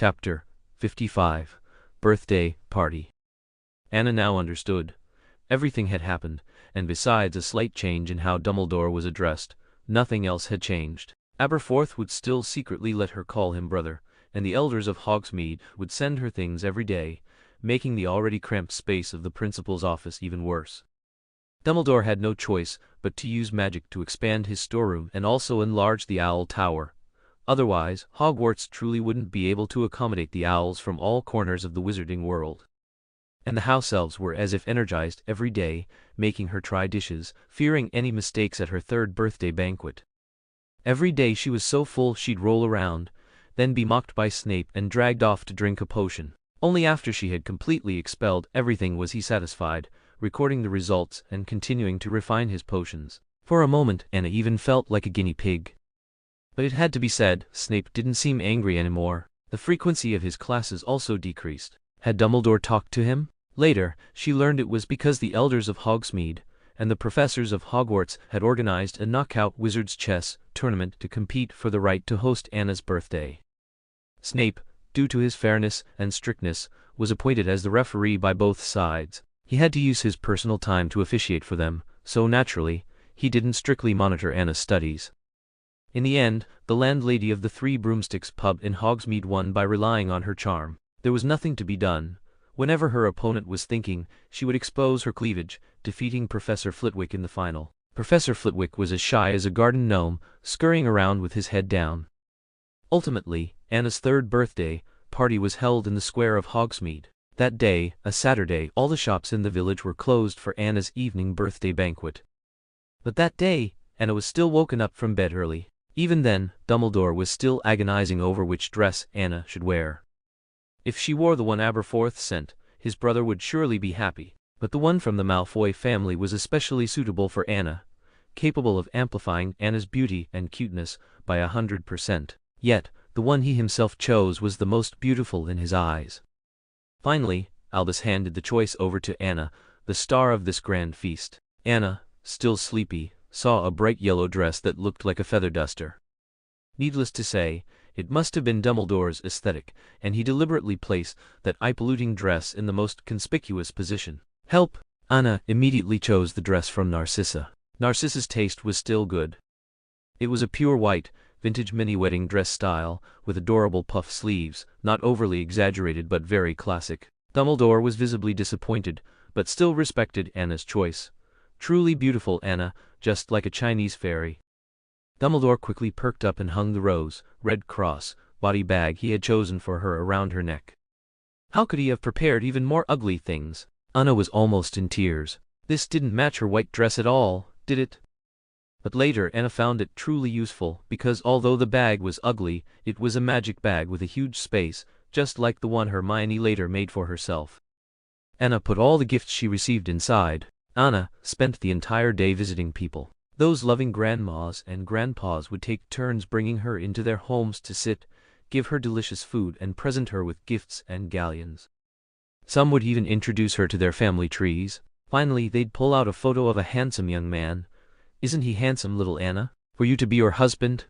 Chapter 55 Birthday Party. Anna now understood. Everything had happened, and besides a slight change in how Dumbledore was addressed, nothing else had changed. Aberforth would still secretly let her call him brother, and the elders of Hogsmeade would send her things every day, making the already cramped space of the principal's office even worse. Dumbledore had no choice but to use magic to expand his storeroom and also enlarge the Owl Tower. Otherwise, Hogwarts truly wouldn't be able to accommodate the owls from all corners of the wizarding world. And the house elves were as if energized every day, making her try dishes, fearing any mistakes at her third birthday banquet. Every day she was so full she'd roll around, then be mocked by Snape and dragged off to drink a potion. Only after she had completely expelled everything was he satisfied, recording the results and continuing to refine his potions. For a moment Anna even felt like a guinea pig. But it had to be said, Snape didn't seem angry anymore. The frequency of his classes also decreased. Had Dumbledore talked to him? Later, she learned it was because the elders of Hogsmeade and the professors of Hogwarts had organized a knockout wizards chess tournament to compete for the right to host Anna's birthday. Snape, due to his fairness and strictness, was appointed as the referee by both sides. He had to use his personal time to officiate for them, so naturally, he didn't strictly monitor Anna's studies. In the end, the landlady of the Three Broomsticks pub in Hogsmeade won by relying on her charm. There was nothing to be done. Whenever her opponent was thinking, she would expose her cleavage, defeating Professor Flitwick in the final. Professor Flitwick was as shy as a garden gnome, scurrying around with his head down. Ultimately, Anna's third birthday party was held in the square of Hogsmeade. That day, a Saturday, all the shops in the village were closed for Anna's evening birthday banquet. But that day, Anna was still woken up from bed early. Even then, Dumbledore was still agonizing over which dress Anna should wear. If she wore the one Aberforth sent, his brother would surely be happy, but the one from the Malfoy family was especially suitable for Anna, capable of amplifying Anna's beauty and cuteness by 100%. Yet, the one he himself chose was the most beautiful in his eyes. Finally, Albus handed the choice over to Anna, the star of this grand feast. Anna, still sleepy, saw a bright yellow dress that looked like a feather duster. Needless to say, it must have been Dumbledore's aesthetic, and he deliberately placed that eye-polluting dress in the most conspicuous position. Help! Anna immediately chose the dress from Narcissa. Narcissa's taste was still good. It was a pure white, vintage mini-wedding dress style, with adorable puff sleeves, not overly exaggerated but very classic. Dumbledore was visibly disappointed, but still respected Anna's choice. Truly beautiful Anna, just like a Chinese fairy. Dumbledore quickly perked up and hung the rose, red cross, body bag he had chosen for her around her neck. How could he have prepared even more ugly things? Anna was almost in tears. This didn't match her white dress at all, did it? But later Anna found it truly useful, because although the bag was ugly, it was a magic bag with a huge space, just like the one Hermione later made for herself. Anna put all the gifts she received inside. Anna spent the entire day visiting people. Those loving grandmas and grandpas would take turns bringing her into their homes to sit, give her delicious food and present her with gifts and galleons. Some would even introduce her to their family trees. Finally, they'd pull out a photo of a handsome young man. "Isn't he handsome, little Anna? For you to be your husband?"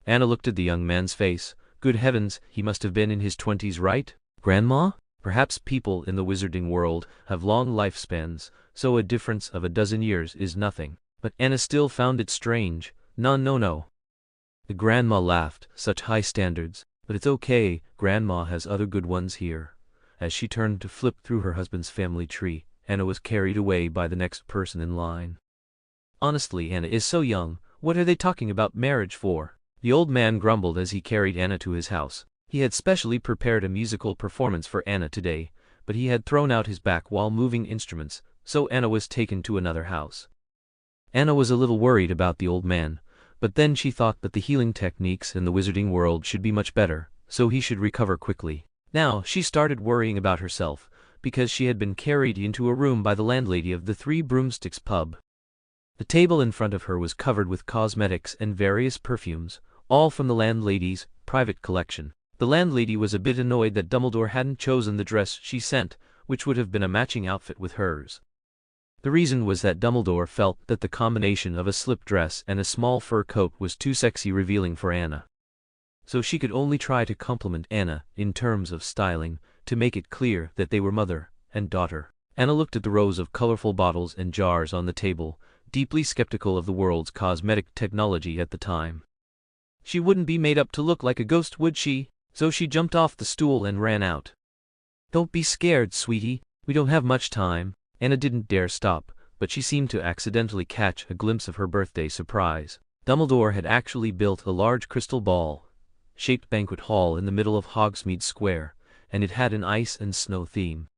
Anna looked at the young man's face. Good heavens, he must have been in his 20s, right? Grandma? Perhaps people in the wizarding world have long lifespans, so a difference of a dozen years is nothing. But Anna still found it strange. No. The grandma laughed. Such high standards. But it's okay, Grandma has other good ones here. As she turned to flip through her husband's family tree, Anna was carried away by the next person in line. Honestly, Anna is so young. What are they talking about marriage for? The old man grumbled as he carried Anna to his house. He had specially prepared a musical performance for Anna today, but he had thrown out his back while moving instruments, so Anna was taken to another house. Anna was a little worried about the old man, but then she thought that the healing techniques in the wizarding world should be much better, so he should recover quickly. Now she started worrying about herself, because she had been carried into a room by the landlady of the Three Broomsticks pub. The table in front of her was covered with cosmetics and various perfumes, all from the landlady's private collection. The landlady was a bit annoyed that Dumbledore hadn't chosen the dress she sent, which would have been a matching outfit with hers. The reason was that Dumbledore felt that the combination of a slip dress and a small fur coat was too sexy revealing for Anna. so she could only try to compliment Anna in terms of styling, to make it clear that they were mother and daughter. Anna looked at the rows of colorful bottles and jars on the table, deeply skeptical of the world's cosmetic technology at the time. She wouldn't be made up to look like a ghost, would she? So she jumped off the stool and ran out. "Don't be scared, sweetie. We don't have much time." Anna didn't dare stop, but she seemed to accidentally catch a glimpse of her birthday surprise. Dumbledore had actually built a large crystal ball-shaped banquet hall in the middle of Hogsmeade Square, and it had an ice and snow theme.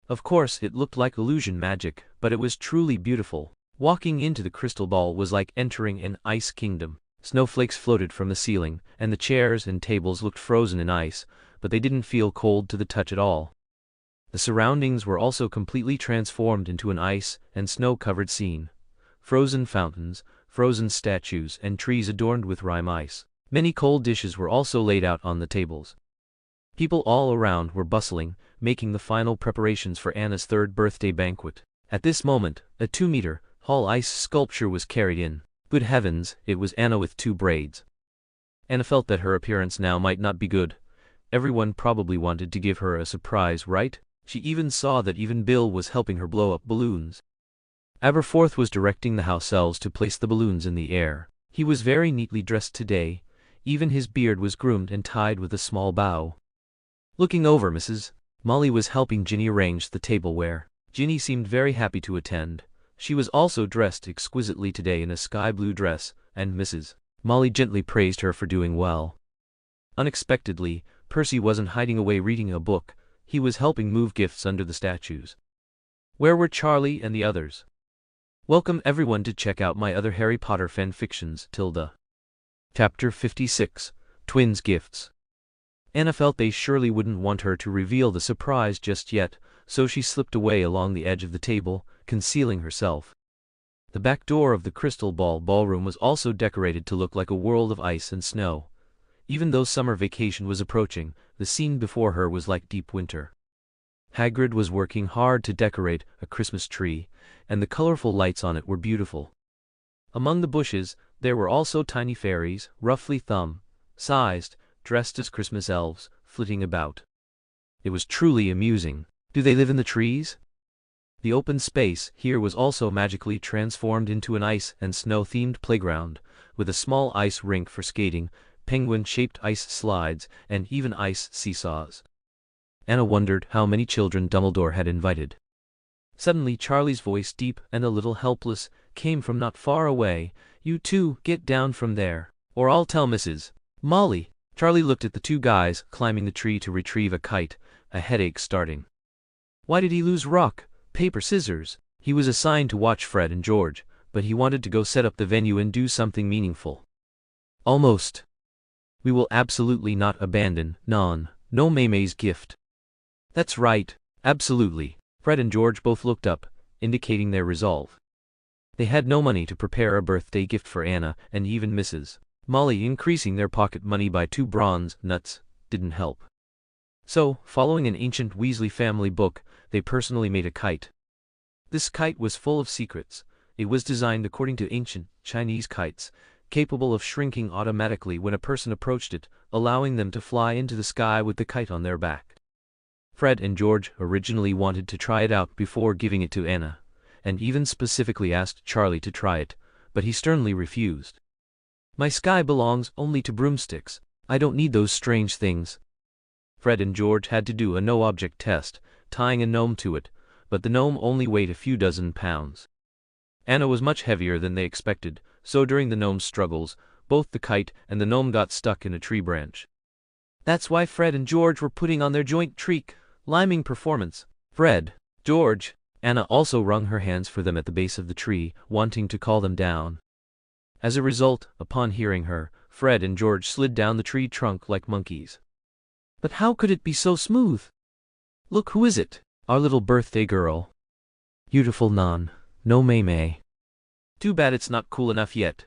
Of course, it looked like illusion magic, but it was truly beautiful. Walking into the crystal ball was like entering an ice kingdom. Snowflakes floated from the ceiling, and the chairs and tables looked frozen in ice, but they didn't feel cold to the touch at all. The surroundings were also completely transformed into an ice and snow-covered scene. Frozen fountains, frozen statues, and trees adorned with rime ice. Many cold dishes were also laid out on the tables. People all around were bustling, making the final preparations for Anna's third birthday banquet. At this moment, a 2-meter tall ice sculpture was carried in. Good heavens, it was Anna with 2 braids. Anna felt that her appearance now might not be good. Everyone probably wanted to give her a surprise, right? She even saw that even Bill was helping her blow up balloons. Aberforth was directing the house elves to place the balloons in the air. He was very neatly dressed today. Even his beard was groomed and tied with a small bow. Looking over, Mrs. Molly was helping Ginny arrange the tableware. Ginny seemed very happy to attend. She was also dressed exquisitely today in a sky-blue dress, and Mrs. Molly gently praised her for doing well. Unexpectedly, Percy wasn't hiding away reading a book. He was helping move gifts under the statues. Where were Charlie and the others? Welcome everyone to check out my other Harry Potter fanfictions, Tilda. Chapter 56, Twins' Gifts. Anna felt they surely wouldn't want her to reveal the surprise just yet, so she slipped away along the edge of the table, concealing herself. The back door of the crystal ballroom was also decorated to look like a world of ice and snow. Even though summer vacation was approaching, the scene before her was like deep winter. Hagrid was working hard to decorate a Christmas tree, and the colorful lights on it were beautiful. Among the bushes, there were also tiny fairies, roughly thumb-sized, dressed as Christmas elves, flitting about. It was truly amusing. Do they live in the trees? The open space here was also magically transformed into an ice and snow-themed playground, with a small ice rink for skating, penguin-shaped ice slides, and even ice seesaws. Anna wondered how many children Dumbledore had invited. Suddenly Charlie's voice, deep and a little helpless, came from not far away. "You two, get down from there, or I'll tell Mrs. Molly." Charlie looked at the 2 guys climbing the tree to retrieve a kite, a headache starting. Why did he lose rock, paper, scissors? He was assigned to watch Fred and George, but he wanted to go set up the venue and do something meaningful. Almost. We will absolutely not abandon no Maymay's gift. That's right, absolutely. Fred and George both looked up, indicating their resolve. They had no money to prepare a birthday gift for Anna, and even Mrs. Molly increasing their pocket money by 2 bronze nuts didn't help. So, following an ancient Weasley family book, they personally made a kite. This kite was full of secrets. It was designed according to ancient Chinese kites, capable of shrinking automatically when a person approached it, allowing them to fly into the sky with the kite on their back. Fred and George originally wanted to try it out before giving it to Anna, and even specifically asked Charlie to try it, but he sternly refused. "My sky belongs only to broomsticks. I don't need those strange things." Fred and George had to do a no-object test, tying a gnome to it, but the gnome only weighed a few dozen pounds. Anna was much heavier than they expected, so during the gnome's struggles, both the kite and the gnome got stuck in a tree branch. That's why Fred and George were putting on their joint tree-climbing performance. Fred, George, Anna also wrung her hands for them at the base of the tree, wanting to call them down. As a result, upon hearing her, Fred and George slid down the tree trunk like monkeys. But how could it be so smooth? Look, who is it? Our little birthday girl. Beautiful no Maymay. Too bad it's not cool enough yet.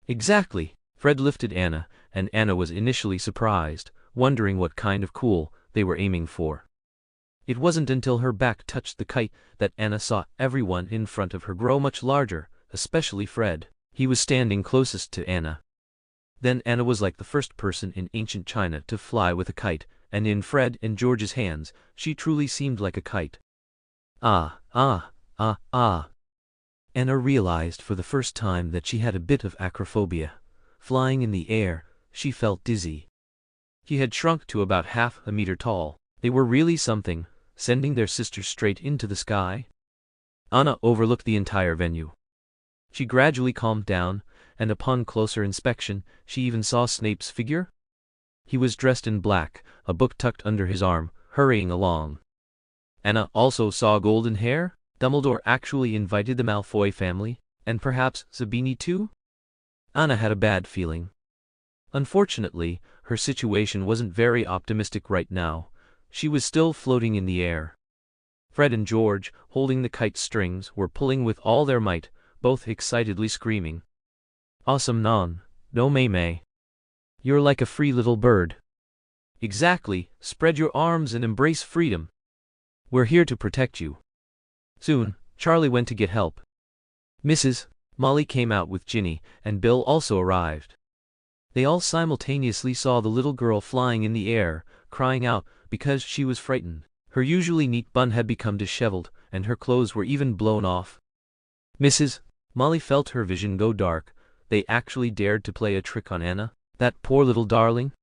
Exactly. Fred lifted Anna, and Anna was initially surprised, wondering what kind of cool they were aiming for. It wasn't until her back touched the kite that Anna saw everyone in front of her grow much larger, especially Fred. He was standing closest to Anna. Then Anna was like the first person in ancient China to fly with a kite, and in Fred and George's hands, she truly seemed like a kite. Ah, ah, ah, ah. Anna realized for the first time that she had a bit of acrophobia. Flying in the air, she felt dizzy. He had shrunk to about half a meter tall. They were really something, sending their sister straight into the sky. Anna overlooked the entire venue. She gradually calmed down, and upon closer inspection, she even saw Snape's figure. He was dressed in black, a book tucked under his arm, hurrying along. Anna also saw golden hair. Dumbledore actually invited the Malfoy family, and perhaps Zabini too? Anna had a bad feeling. Unfortunately, her situation wasn't very optimistic right now. She was still floating in the air. Fred and George, holding the kite strings, were pulling with all their might, both excitedly screaming. Awesome non, no May May. You're like a free little bird. Exactly, spread your arms and embrace freedom. We're here to protect you. Soon, Charlie went to get help. Mrs. Molly came out with Ginny, and Bill also arrived. They all simultaneously saw the little girl flying in the air, crying out because she was frightened. Her usually neat bun had become disheveled, and her clothes were even blown off. Mrs. Molly felt her vision go dark. They actually dared to play a trick on Anna, that poor little darling.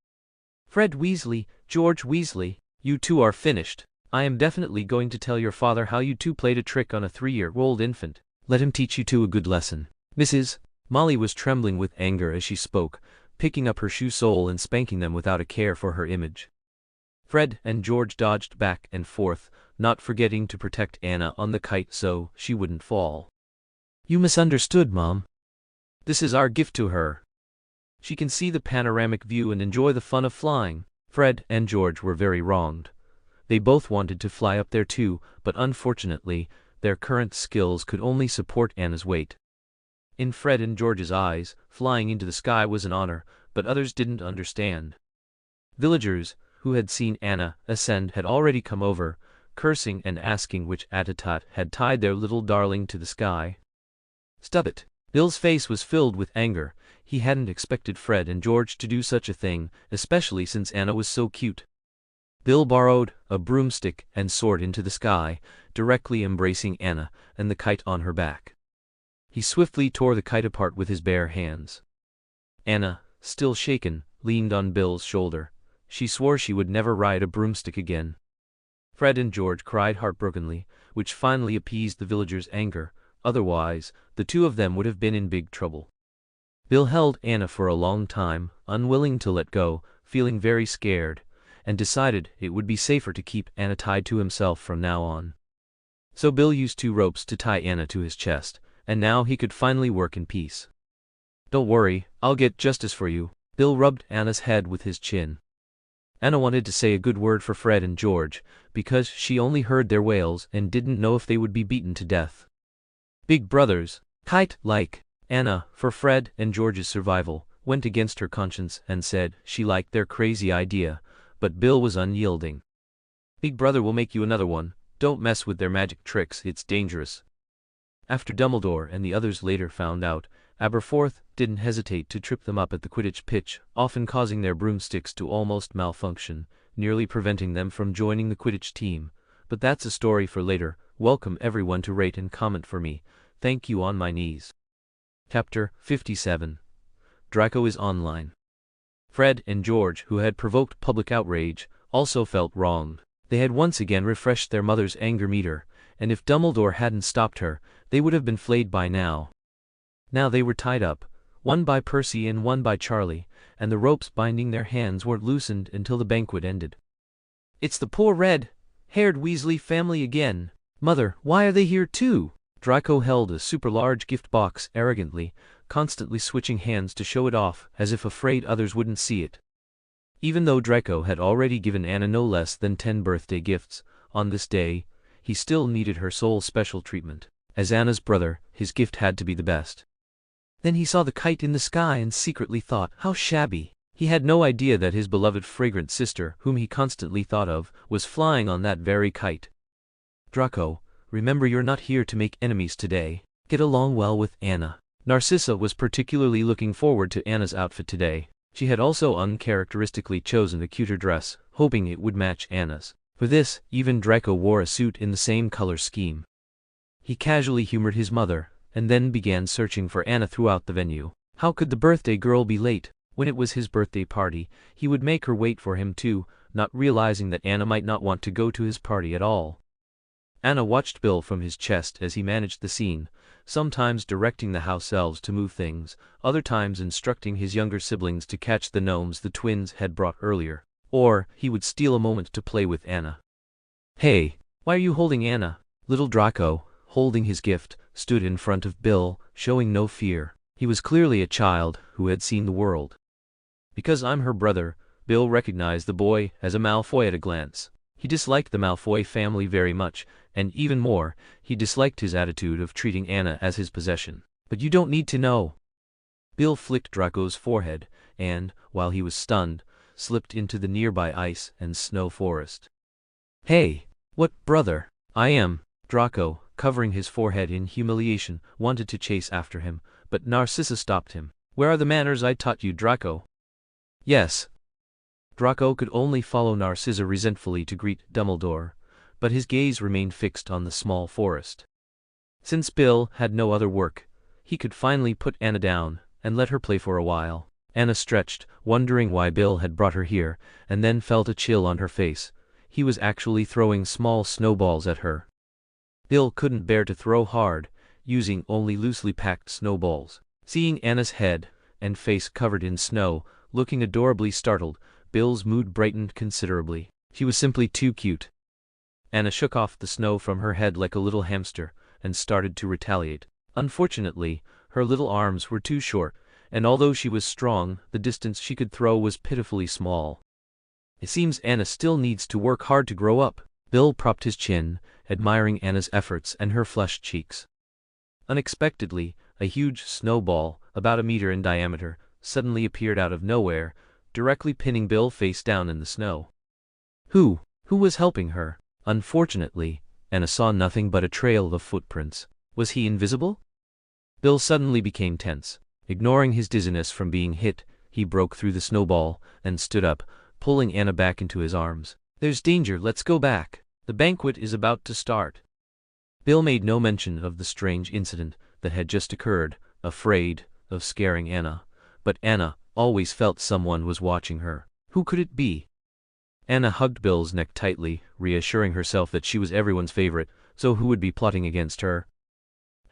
Fred Weasley, George Weasley, you two are finished. I am definitely going to tell your father how you two played a trick on a 3-year-old infant. Let him teach you two a good lesson. Mrs. Molly was trembling with anger as she spoke, picking up her shoe sole and spanking them without a care for her image. Fred and George dodged back and forth, not forgetting to protect Anna on the kite so she wouldn't fall. You misunderstood, Mom. This is our gift to her. She can see the panoramic view and enjoy the fun of flying. Fred and George were very wronged. They both wanted to fly up there too, but unfortunately, their current skills could only support Anna's weight. In Fred and George's eyes, flying into the sky was an honor, but others didn't understand. Villagers, who had seen Anna ascend, had already come over, cursing and asking which Atatat had tied their little darling to the sky. Stop it! Bill's face was filled with anger. He hadn't expected Fred and George to do such a thing, especially since Anna was so cute. Bill borrowed a broomstick and soared into the sky, directly embracing Anna and the kite on her back. He swiftly tore the kite apart with his bare hands. Anna, still shaken, leaned on Bill's shoulder. She swore she would never ride a broomstick again. Fred and George cried heartbrokenly, which finally appeased the villagers' anger. Otherwise, the two of them would have been in big trouble. Bill held Anna for a long time, unwilling to let go, feeling very scared, and decided it would be safer to keep Anna tied to himself from now on. So Bill used 2 ropes to tie Anna to his chest, and now he could finally work in peace. Don't worry, I'll get justice for you. Bill rubbed Anna's head with his chin. Anna wanted to say a good word for Fred and George, because she only heard their wails and didn't know if they would be beaten to death. Big brothers, kite-like. Anna, for Fred and George's survival, went against her conscience and said she liked their crazy idea, but Bill was unyielding. Big brother will make you another one. Don't mess with their magic tricks, it's dangerous. After Dumbledore and the others later found out, Aberforth didn't hesitate to trip them up at the Quidditch pitch, often causing their broomsticks to almost malfunction, nearly preventing them from joining the Quidditch team. But that's a story for later. Welcome everyone to rate and comment for me. Thank you on my knees. Chapter 57. Draco is online. Fred and George, who had provoked public outrage, also felt wronged. They had once again refreshed their mother's anger meter, and if Dumbledore hadn't stopped her, they would have been flayed by now. Now they were tied up, one by Percy and one by Charlie, and the ropes binding their hands weren't loosened until the banquet ended. It's the poor red-haired Weasley family again. Mother, why are they here too? Draco held a super-large gift box arrogantly, constantly switching hands to show it off as if afraid others wouldn't see it. Even though Draco had already given Anna no less than 10 birthday gifts, on this day, he still needed her sole special treatment. As Anna's brother, his gift had to be the best. Then he saw the kite in the sky and secretly thought, how shabby. He had no idea that his beloved fragrant sister, whom he constantly thought of, was flying on that very kite. Draco, remember you're not here to make enemies today. Get along well with Anna. Narcissa was particularly looking forward to Anna's outfit today. She had also uncharacteristically chosen a cuter dress, hoping it would match Anna's. For this, even Draco wore a suit in the same color scheme. He casually humored his mother, and then began searching for Anna throughout the venue. How could the birthday girl be late? When it was his birthday party, he would make her wait for him too, not realizing that Anna might not want to go to his party at all. Anna watched Bill from his chest as he managed the scene, sometimes directing the house elves to move things, other times instructing his younger siblings to catch the gnomes the twins had brought earlier. Or, he would steal a moment to play with Anna. "Hey, why are you holding Anna?" Little Draco, holding his gift, stood in front of Bill, showing no fear. He was clearly a child who had seen the world. "Because I'm her brother." Bill recognized the boy as a Malfoy at a glance. He disliked the Malfoy family very much, and even more, he disliked his attitude of treating Anna as his possession. "But you don't need to know." Bill flicked Draco's forehead, and, while he was stunned, slipped into the nearby ice and snow forest. "Hey, what brother?" "I am." Draco, covering his forehead in humiliation, wanted to chase after him, but Narcissa stopped him. "Where are the manners I taught you, Draco?" "Yes." Draco could only follow Narcissa resentfully to greet Dumbledore, but his gaze remained fixed on the small forest. Since Bill had no other work, he could finally put Anna down and let her play for a while. Anna stretched, wondering why Bill had brought her here, and then felt a chill on her face. He was actually throwing small snowballs at her. Bill couldn't bear to throw hard, using only loosely packed snowballs. Seeing Anna's head and face covered in snow, looking adorably startled, Bill's mood brightened considerably. She was simply too cute. Anna shook off the snow from her head like a little hamster, and started to retaliate. Unfortunately, her little arms were too short, and although she was strong, the distance she could throw was pitifully small. "It seems Anna still needs to work hard to grow up." Bill propped his chin, admiring Anna's efforts and her flushed cheeks. Unexpectedly, a huge snowball, about a meter in diameter, suddenly appeared out of nowhere, directly pinning Bill face down in the snow. Who was helping her? Unfortunately, Anna saw nothing but a trail of footprints. Was he invisible? Bill suddenly became tense. Ignoring his dizziness from being hit, he broke through the snowball and stood up, pulling Anna back into his arms. "There's danger, let's go back. The banquet is about to start." Bill made no mention of the strange incident that had just occurred, afraid of scaring Anna. But Anna always felt someone was watching her. Who could it be? Anna hugged Bill's neck tightly, reassuring herself that she was everyone's favorite, so who would be plotting against her?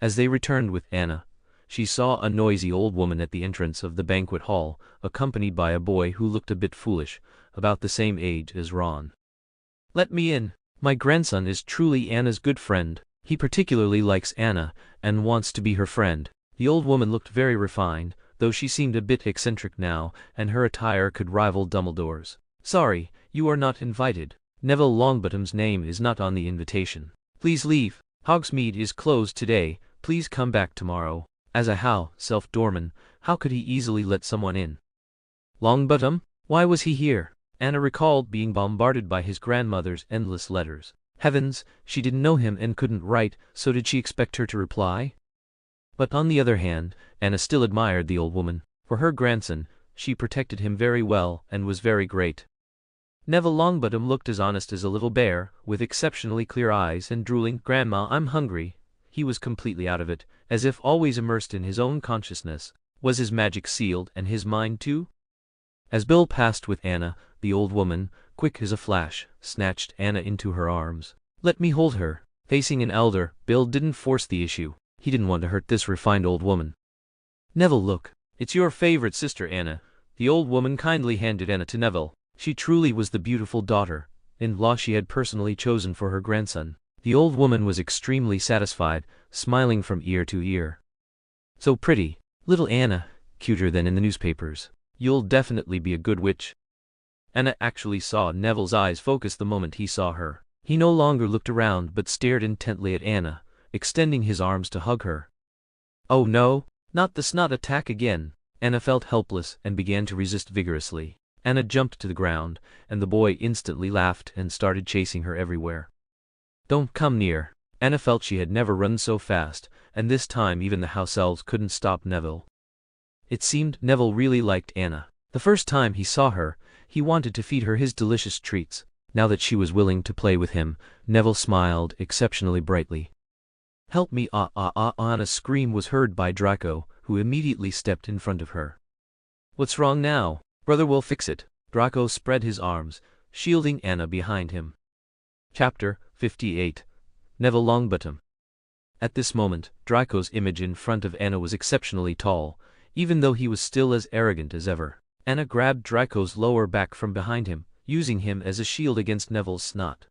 As they returned with Anna, she saw a noisy old woman at the entrance of the banquet hall, accompanied by a boy who looked a bit foolish, about the same age as Ron. "Let me in. My grandson is truly Anna's good friend. He particularly likes Anna, and wants to be her friend." The old woman looked very refined, though she seemed a bit eccentric now, and her attire could rival Dumbledore's. "Sorry, you are not invited. Neville Longbottom's name is not on the invitation. Please leave. Hogsmeade is closed today, please come back tomorrow." As a self-doorman, how could he easily let someone in? Longbottom? Why was he here? Anna recalled being bombarded by his grandmother's endless letters. Heavens, she didn't know him and couldn't write, so did she expect her to reply? But on the other hand, Anna still admired the old woman. For her grandson, she protected him very well and was very great. Neville Longbottom looked as honest as a little bear, with exceptionally clear eyes and drooling, "Grandma, I'm hungry." He was completely out of it, as if always immersed in his own consciousness. Was his magic sealed and his mind too? As Bill passed with Anna, the old woman, quick as a flash, snatched Anna into her arms. "Let me hold her." Facing an elder, Bill didn't force the issue. He didn't want to hurt this refined old woman. "Neville, look. It's your favorite sister, Anna." The old woman kindly handed Anna to Neville. She truly was the beautiful daughter-in-law she had personally chosen for her grandson. The old woman was extremely satisfied, smiling from ear to ear. "So pretty. Little Anna, cuter than in the newspapers. You'll definitely be a good witch." Anna actually saw Neville's eyes focus the moment he saw her. He no longer looked around but stared intently at Anna, extending his arms to hug her. "Oh no, not the snot attack again." Anna felt helpless and began to resist vigorously. Anna jumped to the ground, and the boy instantly laughed and started chasing her everywhere. "Don't come near." Anna felt she had never run so fast, and this time even the house elves couldn't stop Neville. It seemed Neville really liked Anna. The first time he saw her, he wanted to feed her his delicious treats. Now that she was willing to play with him, Neville smiled exceptionally brightly. "Help me, Anna's scream was heard by Draco, who immediately stepped in front of her. "What's wrong now? Brother will fix it." Draco spread his arms, shielding Anna behind him. Chapter 58. Neville Longbottom. At this moment, Draco's image in front of Anna was exceptionally tall, even though he was still as arrogant as ever. Anna grabbed Draco's lower back from behind him, using him as a shield against Neville's snot.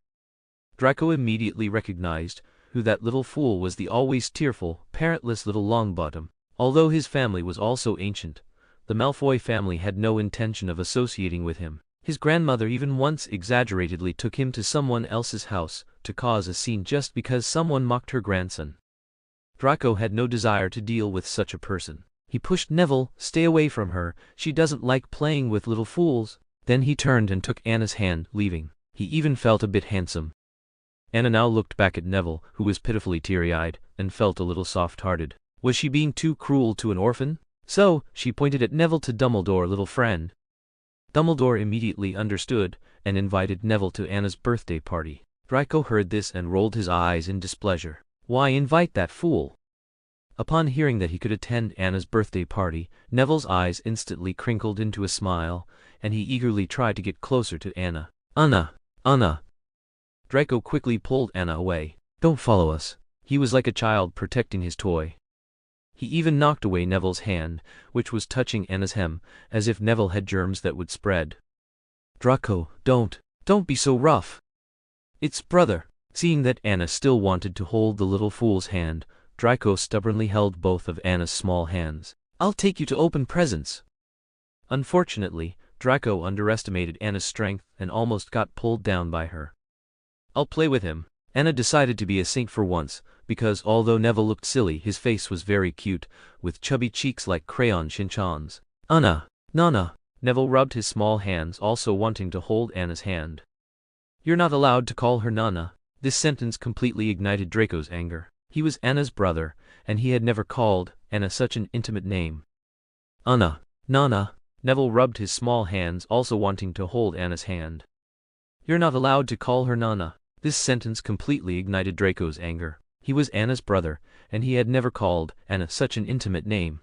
Draco immediately recognized who that little fool was, the always tearful, parentless little Longbottom. Although his family was also ancient, the Malfoy family had no intention of associating with him. His grandmother even once exaggeratedly took him to someone else's house to cause a scene just because someone mocked her grandson. Draco had no desire to deal with such a person. He pushed Neville, "Stay away from her, she doesn't like playing with little fools." Then he turned and took Anna's hand, leaving. He even felt a bit handsome. Anna now looked back at Neville, who was pitifully teary-eyed, and felt a little soft-hearted. Was she being too cruel to an orphan? So, she pointed at Neville to Dumbledore, "Little friend." Dumbledore immediately understood, and invited Neville to Anna's birthday party. Draco heard this and rolled his eyes in displeasure. Why invite that fool? Upon hearing that he could attend Anna's birthday party, Neville's eyes instantly crinkled into a smile, and he eagerly tried to get closer to Anna. Anna. Draco quickly pulled Anna away. "Don't follow us." He was like a child protecting his toy. He even knocked away Neville's hand, which was touching Anna's hem, as if Neville had germs that would spread. "Draco, don't be so rough. It's brother." Seeing that Anna still wanted to hold the little fool's hand, Draco stubbornly held both of Anna's small hands. "I'll take you to open presents." Unfortunately, Draco underestimated Anna's strength and almost got pulled down by her. "I'll play with him." Anna decided to be a saint for once, because although Neville looked silly, his face was very cute, with chubby cheeks like crayon chin-chons. Nana. Neville rubbed his small hands, also wanting to hold Anna's hand. "You're not allowed to call her Nana." This sentence completely ignited Draco's anger. He was Anna's brother, and he had never called Anna such an intimate name. Nana. Neville rubbed his small hands, also wanting to hold Anna's hand. "You're not allowed to call her Nana." This sentence completely ignited Draco's anger. He was Anna's brother, and he had never called Anna such an intimate name.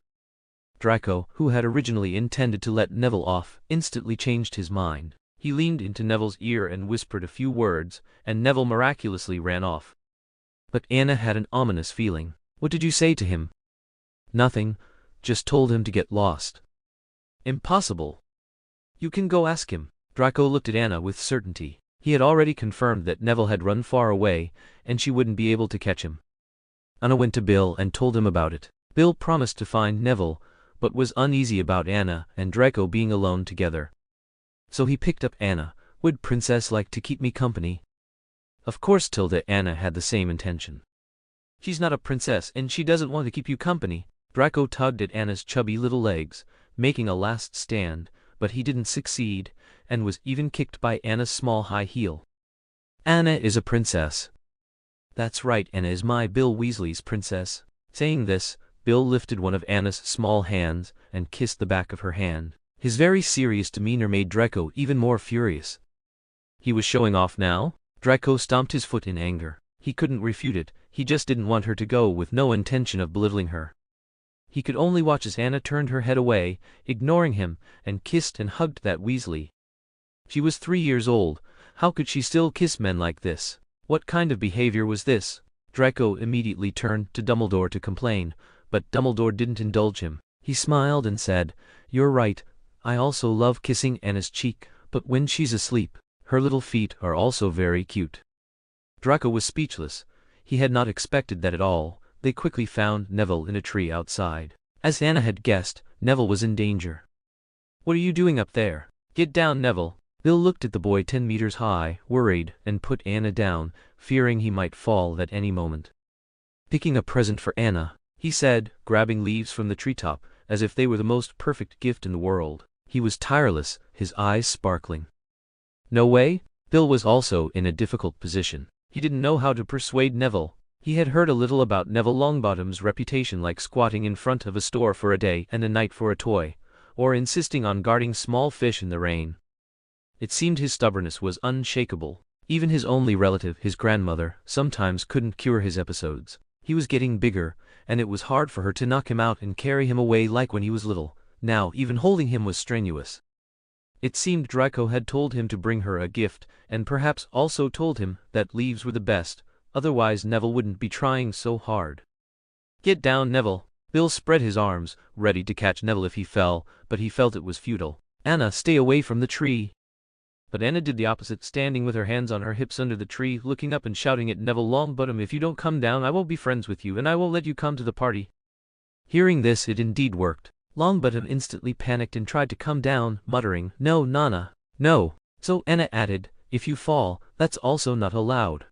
Draco, who had originally intended to let Neville off, instantly changed his mind. He leaned into Neville's ear and whispered a few words, and Neville miraculously ran off. But Anna had an ominous feeling. "What did you say to him?" "Nothing, just told him to get lost." "Impossible. You can go ask him." Draco looked at Anna with certainty. He had already confirmed that Neville had run far away, and she wouldn't be able to catch him. Anna went to Bill and told him about it. Bill promised to find Neville, but was uneasy about Anna and Draco being alone together. So he picked up Anna. "Would Princess like to keep me company?" Of course Anna had the same intention. "She's not a princess and she doesn't want to keep you company." Draco tugged at Anna's chubby little legs, making a last stand, but he didn't succeed, and was even kicked by Anna's small high heel. "Anna is a princess." "That's right, Anna is my Bill Weasley's princess." Saying this, Bill lifted one of Anna's small hands and kissed the back of her hand. His very serious demeanor made Draco even more furious. He was showing off now? Draco stomped his foot in anger. He couldn't refute it, he just didn't want her to go with no intention of belittling her. He could only watch as Anna turned her head away, ignoring him, and kissed and hugged that Weasley. She was 3 years old. How could she still kiss men like this? What kind of behavior was this? Draco immediately turned to Dumbledore to complain, but Dumbledore didn't indulge him. He smiled and said, "You're right, I also love kissing Anna's cheek, but when she's asleep, her little feet are also very cute." Draco was speechless. He had not expected that at all. They quickly found Neville in a tree outside. As Anna had guessed, Neville was in danger. "What are you doing up there? Get down, Neville." Bill looked at the boy 10 meters high, worried, and put Anna down, fearing he might fall at any moment. "Picking a present for Anna," he said, grabbing leaves from the treetop, as if they were the most perfect gift in the world. He was tireless, his eyes sparkling. "No way?" Bill was also in a difficult position. He didn't know how to persuade Neville. He had heard a little about Neville Longbottom's reputation, like squatting in front of a store for a day and a night for a toy, or insisting on guarding small fish in the rain. It seemed his stubbornness was unshakable. Even his only relative, his grandmother, sometimes couldn't cure his episodes. He was getting bigger, and it was hard for her to knock him out and carry him away like when he was little. Now, even holding him was strenuous. It seemed Draco had told him to bring her a gift, and perhaps also told him that leaves were the best, otherwise Neville wouldn't be trying so hard. "Get down, Neville." Bill spread his arms, ready to catch Neville if he fell, but he felt it was futile. "Anna, stay away from the tree." But Anna did the opposite, standing with her hands on her hips under the tree, looking up and shouting at Neville Longbottom, "If you don't come down, I won't be friends with you, and I won't let you come to the party." Hearing this, it indeed worked. Longbottom instantly panicked and tried to come down, muttering, "No, Nana, no." So Anna added, "If you fall, that's also not allowed."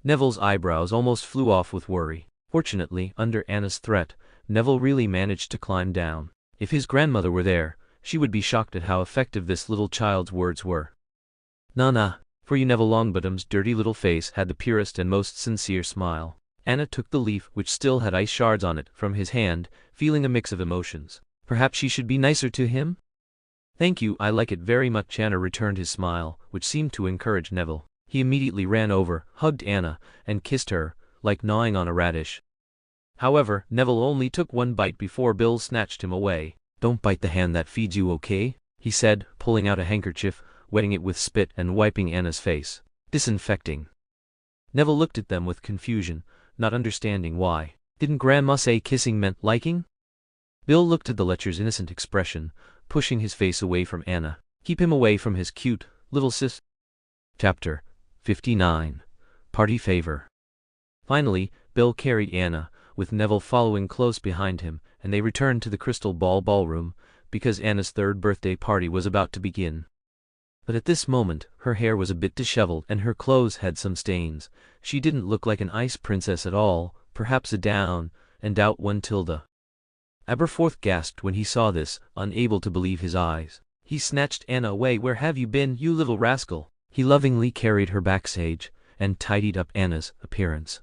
Neville's eyebrows almost flew off with worry. Fortunately, under Anna's threat, Neville really managed to climb down. If his grandmother were there, she would be shocked at how effective this little child's words were. "Nana." For you, Neville Longbottom's dirty little face had the purest and most sincere smile. Anna took the leaf, which still had ice shards on it, from his hand, feeling a mix of emotions. Perhaps she should be nicer to him? "Thank you, I like it very much." Anna returned his smile, which seemed to encourage Neville. He immediately ran over, hugged Anna, and kissed her, like gnawing on a radish. However, Neville only took one bite before Bill snatched him away. "Don't bite the hand that feeds you, okay?" he said, pulling out a handkerchief, wetting it with spit and wiping Anna's face. "Disinfecting." Neville looked at them with confusion, not understanding why. Didn't Grandma say kissing meant liking? Bill looked at the lecher's innocent expression, pushing his face away from Anna. Keep him away from his cute, little sis. Chapter 59. Party Favor. Finally, Bill carried Anna, with Neville following close behind him, and they returned to the Crystal Ballroom, because Anna's third birthday party was about to begin. But at this moment, her hair was a bit disheveled and her clothes had some stains. She didn't look like an ice princess at all, perhaps a down and out one. Aberforth gasped when he saw this, unable to believe his eyes. He snatched Anna away. "Where have you been, you little rascal?" He lovingly carried her backstage and tidied up Anna's appearance.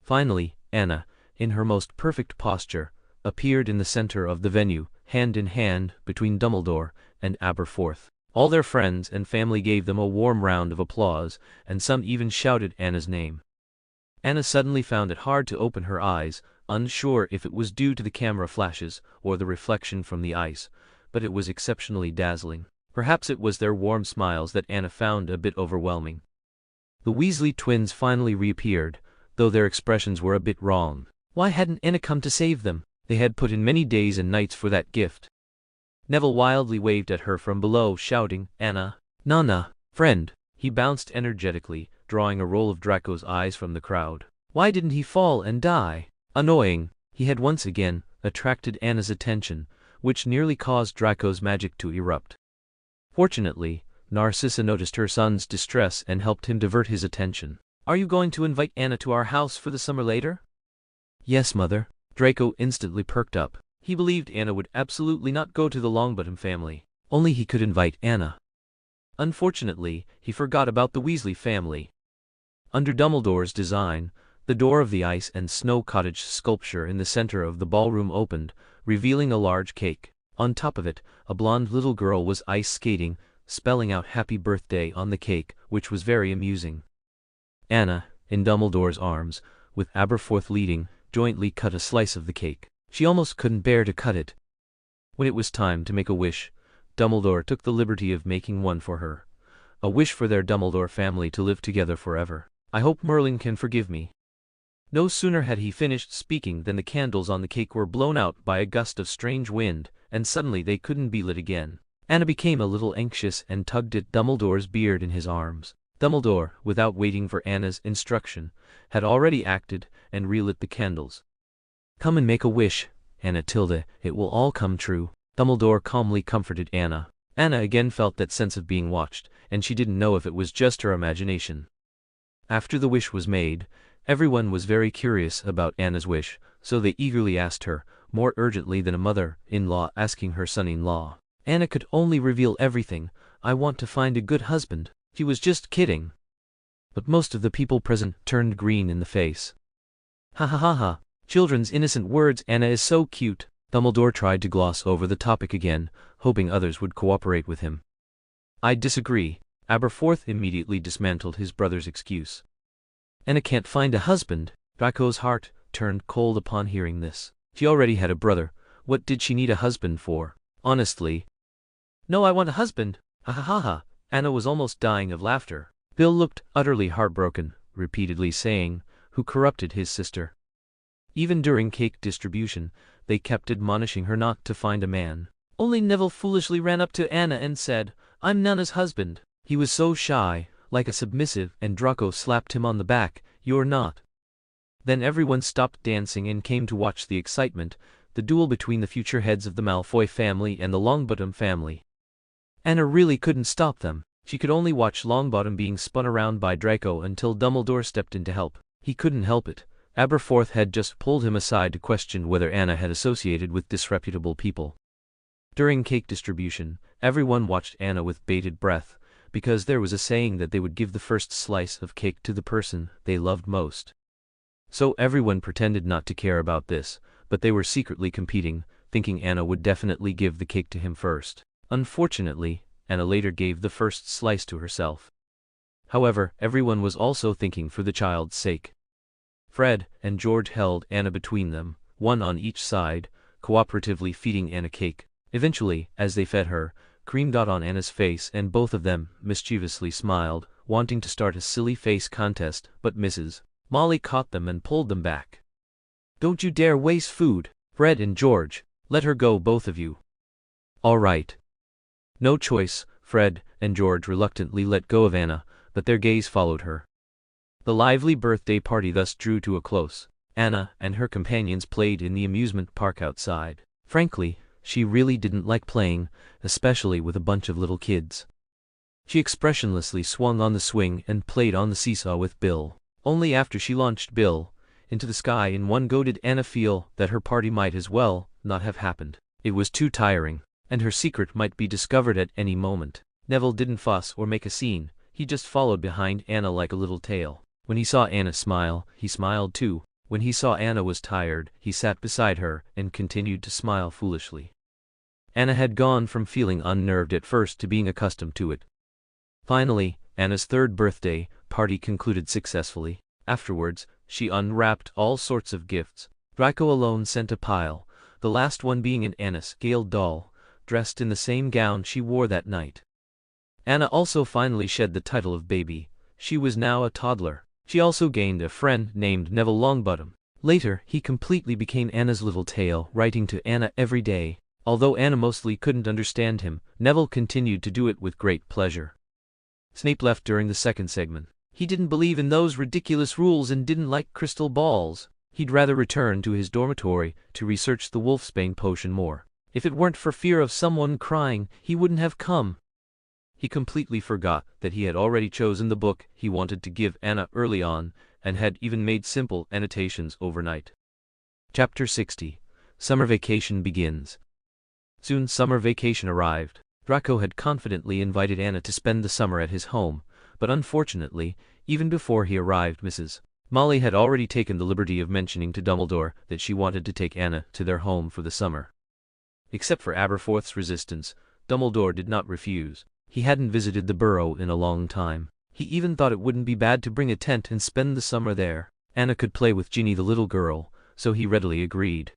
Finally, Anna, in her most perfect posture, appeared in the center of the venue, hand in hand between Dumbledore and Aberforth. All their friends and family gave them a warm round of applause, and some even shouted Anna's name. Anna suddenly found it hard to open her eyes, unsure if it was due to the camera flashes or the reflection from the ice, but it was exceptionally dazzling. Perhaps it was their warm smiles that Anna found a bit overwhelming. The Weasley twins finally reappeared, though their expressions were a bit wrong. Why hadn't Anna come to save them? They had put in many days and nights for that gift. Neville wildly waved at her from below, shouting, "Anna, Nana, friend." He bounced energetically, drawing a roll of Draco's eyes from the crowd. Why didn't he fall and die? Annoying. He had once again attracted Anna's attention, which nearly caused Draco's magic to erupt. Fortunately, Narcissa noticed her son's distress and helped him divert his attention. "Are you going to invite Anna to our house for the summer later?" "Yes, Mother." Draco instantly perked up. He believed Anna would absolutely not go to the Longbottom family. Only he could invite Anna. Unfortunately, he forgot about the Weasley family. Under Dumbledore's design, the door of the ice and snow cottage sculpture in the center of the ballroom opened, revealing a large cake. On top of it, a blonde little girl was ice skating, spelling out "Happy Birthday" on the cake, which was very amusing. Anna, in Dumbledore's arms, with Aberforth leading, jointly cut a slice of the cake. She almost couldn't bear to cut it. When it was time to make a wish, Dumbledore took the liberty of making one for her. A wish for their Dumbledore family to live together forever. "I hope Merlin can forgive me." No sooner had he finished speaking than the candles on the cake were blown out by a gust of strange wind, and suddenly they couldn't be lit again. Anna became a little anxious and tugged at Dumbledore's beard in his arms. Dumbledore, without waiting for Anna's instruction, had already acted and relit the candles. "Come and make a wish, Anna Tilda, it will all come true." Dumbledore calmly comforted Anna. Anna again felt that sense of being watched, and she didn't know if it was just her imagination. After the wish was made, everyone was very curious about Anna's wish, so they eagerly asked her, more urgently than a mother-in-law asking her son-in-law. Anna could only reveal everything. "I want to find a good husband." She was just kidding. But most of the people present turned green in the face. Ha ha ha ha. Children's innocent words. Anna is so cute. Dumbledore tried to gloss over the topic again, hoping others would cooperate with him. I disagree. Aberforth immediately dismantled his brother's excuse. Anna can't find a husband. Draco's heart turned cold upon hearing this. She already had a brother. What did she need a husband for? Honestly. No, I want a husband. Ha ha ha ha. Anna was almost dying of laughter. Bill looked utterly heartbroken, repeatedly saying, "Who corrupted his sister?" Even during cake distribution, they kept admonishing her not to find a man. Only Neville foolishly ran up to Anna and said, "I'm Nana's husband." He was so shy, like a submissive, and Draco slapped him on the back. "You're not." Then everyone stopped dancing and came to watch the excitement, the duel between the future heads of the Malfoy family and the Longbottom family. Anna really couldn't stop them. She could only watch Longbottom being spun around by Draco until Dumbledore stepped in to help. He couldn't help it. Aberforth had just pulled him aside to question whether Anna had associated with disreputable people. During cake distribution, everyone watched Anna with bated breath, because there was a saying that they would give the first slice of cake to the person they loved most. So everyone pretended not to care about this, but they were secretly competing, thinking Anna would definitely give the cake to him first. Unfortunately, Anna later gave the first slice to herself. However, everyone was also thinking for the child's sake. Fred and George held Anna between them, one on each side, cooperatively feeding Anna cake. Eventually, as they fed her, cream got on Anna's face and both of them mischievously smiled, wanting to start a silly face contest, but Mrs. Molly caught them and pulled them back. "Don't you dare waste food, Fred and George. Let her go, both of you." "All right." No choice, Fred and George reluctantly let go of Anna, but their gaze followed her. The lively birthday party thus drew to a close. Anna and her companions played in the amusement park outside. Frankly, she really didn't like playing, especially with a bunch of little kids. She expressionlessly swung on the swing and played on the seesaw with Bill. Only after she launched Bill into the sky in one go did Anna feel that her party might as well not have happened. It was too tiring, and her secret might be discovered at any moment. Neville didn't fuss or make a scene, he just followed behind Anna like a little tail. When he saw Anna smile, he smiled too. When he saw Anna was tired, he sat beside her and continued to smile foolishly. Anna had gone from feeling unnerved at first to being accustomed to it. Finally, Anna's third birthday party concluded successfully. Afterwards, she unwrapped all sorts of gifts. Draco alone sent a pile, the last one being an Anna-scaled doll, dressed in the same gown she wore that night. Anna also finally shed the title of baby. She was now a toddler. She also gained a friend named Neville Longbottom. Later, he completely became Anna's little tail, writing to Anna every day. Although Anna mostly couldn't understand him, Neville continued to do it with great pleasure. Snape left during the second segment. He didn't believe in those ridiculous rules and didn't like crystal balls. He'd rather return to his dormitory to research the Wolfsbane potion more. If it weren't for fear of someone crying, he wouldn't have come. He completely forgot that he had already chosen the book he wanted to give Anna early on, and had even made simple annotations overnight. Chapter 60. Summer Vacation Begins. Soon summer vacation arrived. Draco had confidently invited Anna to spend the summer at his home, but unfortunately, even before he arrived, Mrs. Molly had already taken the liberty of mentioning to Dumbledore that she wanted to take Anna to their home for the summer. Except for Aberforth's resistance, Dumbledore did not refuse. He hadn't visited the burrow in a long time. He even thought it wouldn't be bad to bring a tent and spend the summer there. Anna could play with Ginny the little girl, so he readily agreed.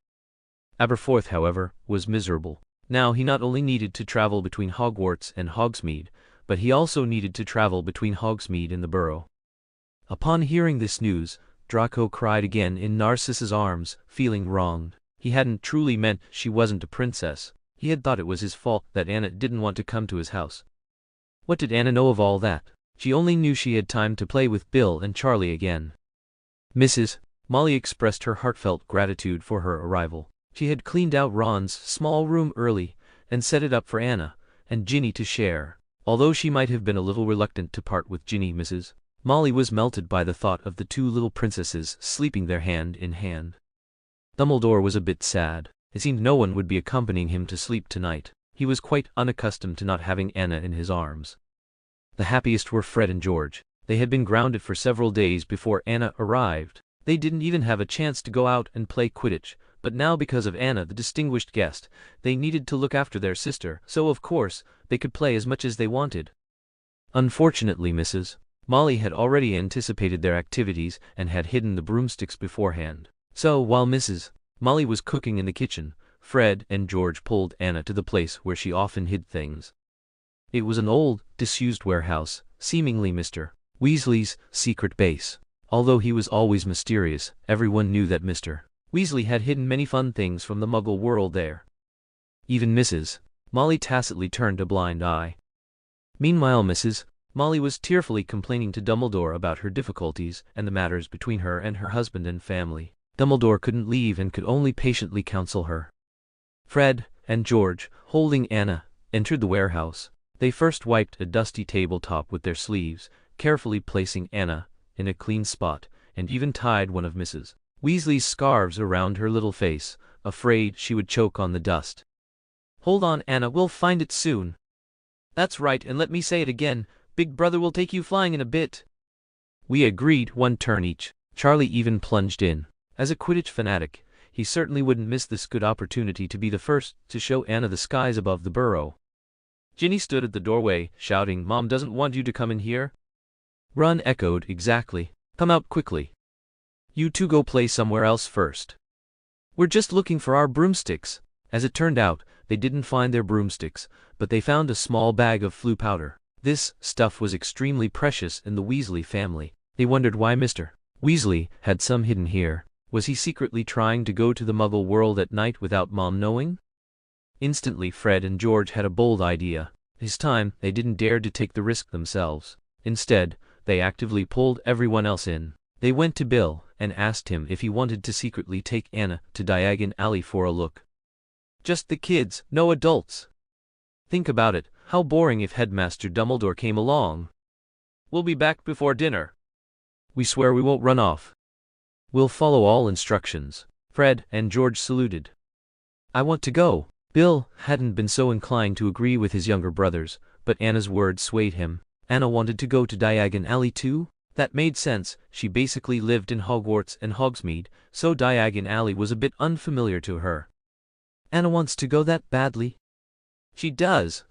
Aberforth, however, was miserable. Now he not only needed to travel between Hogwarts and Hogsmeade, but he also needed to travel between Hogsmeade and the burrow. Upon hearing this news, Draco cried again in Narcissa's arms, feeling wronged. He hadn't truly meant she wasn't a princess. He had thought it was his fault that Anna didn't want to come to his house. What did Anna know of all that? She only knew she had time to play with Bill and Charlie again. Mrs. Molly expressed her heartfelt gratitude for her arrival. She had cleaned out Ron's small room early and set it up for Anna and Ginny to share. Although she might have been a little reluctant to part with Ginny, Mrs. Molly was melted by the thought of the two little princesses sleeping there hand in hand. Dumbledore was a bit sad. It seemed no one would be accompanying him to sleep tonight. He was quite unaccustomed to not having Anna in his arms. The happiest were Fred and George. They had been grounded for several days before Anna arrived. They didn't even have a chance to go out and play Quidditch, but now because of Anna, the distinguished guest, they needed to look after their sister, so of course, they could play as much as they wanted. Unfortunately, Mrs. Molly had already anticipated their activities and had hidden the broomsticks beforehand. So, while Mrs. Molly was cooking in the kitchen, Fred and George pulled Anna to the place where she often hid things. It was an old, disused warehouse, seemingly Mr. Weasley's secret base. Although he was always mysterious, everyone knew that Mr. Weasley had hidden many fun things from the Muggle world there. Even Mrs. Molly tacitly turned a blind eye. Meanwhile, Mrs. Molly was tearfully complaining to Dumbledore about her difficulties and the matters between her and her husband and family. Dumbledore couldn't leave and could only patiently counsel her. Fred and George, holding Anna, entered the warehouse. They first wiped a dusty tabletop with their sleeves, carefully placing Anna in a clean spot, and even tied one of Mrs. Weasley's scarves around her little face, afraid she would choke on the dust. "Hold on, Anna, we'll find it soon." "That's right, and let me say it again, Big Brother will take you flying in a bit." We agreed, one turn each. Charlie even plunged in. As a Quidditch fanatic, he certainly wouldn't miss this good opportunity to be the first to show Anna the skies above the burrow. Ginny stood at the doorway, shouting, "Mom doesn't want you to come in here." Ron echoed, "Exactly. Come out quickly. You two go play somewhere else first." "We're just looking for our broomsticks." As it turned out, they didn't find their broomsticks, but they found a small bag of flue powder. This stuff was extremely precious in the Weasley family. They wondered why Mr. Weasley had some hidden here. Was he secretly trying to go to the Muggle world at night without Mom knowing? Instantly, Fred and George had a bold idea. This time, they didn't dare to take the risk themselves. Instead, they actively pulled everyone else in. They went to Bill and asked him if he wanted to secretly take Anna to Diagon Alley for a look. "Just the kids, no adults." "Think about it, how boring if Headmaster Dumbledore came along." "We'll be back before dinner." "We swear we won't run off. We'll follow all instructions." Fred and George saluted. "I want to go." Bill hadn't been so inclined to agree with his younger brothers, but Anna's words swayed him. Anna wanted to go to Diagon Alley too? That made sense. She basically lived in Hogwarts and Hogsmeade, so Diagon Alley was a bit unfamiliar to her. "Anna wants to go that badly?" "She does.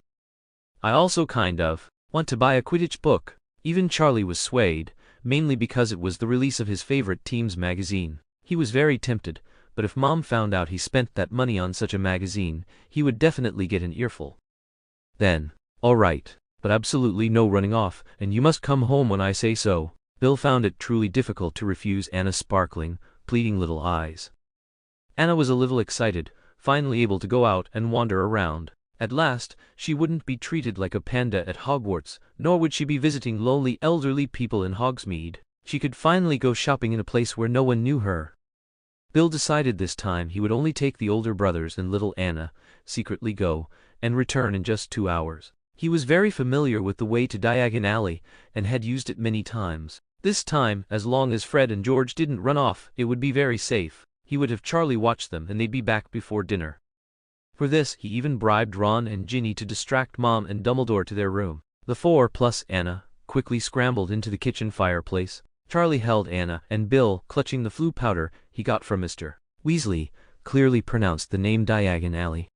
I also kind of want to buy a Quidditch book." Even Charlie was swayed, mainly because it was the release of his favorite team's magazine. He was very tempted, but if Mom found out he spent that money on such a magazine, he would definitely get an earful. Then, "All right, but absolutely no running off, and you must come home when I say so." Bill found it truly difficult to refuse Anna's sparkling, pleading little eyes. Anna was a little excited, finally able to go out and wander around. At last, she wouldn't be treated like a panda at Hogwarts, nor would she be visiting lonely elderly people in Hogsmeade. She could finally go shopping in a place where no one knew her. Bill decided this time he would only take the older brothers and little Anna, secretly go, and return in just 2 hours. He was very familiar with the way to Diagon Alley, and had used it many times. This time, as long as Fred and George didn't run off, it would be very safe. He would have Charlie watch them and they'd be back before dinner. For this, he even bribed Ron and Ginny to distract Mom and Dumbledore to their room. The four, plus Anna, quickly scrambled into the kitchen fireplace. Charlie held Anna, and Bill, clutching the flue powder he got from Mr. Weasley, clearly pronounced the name Diagon Alley.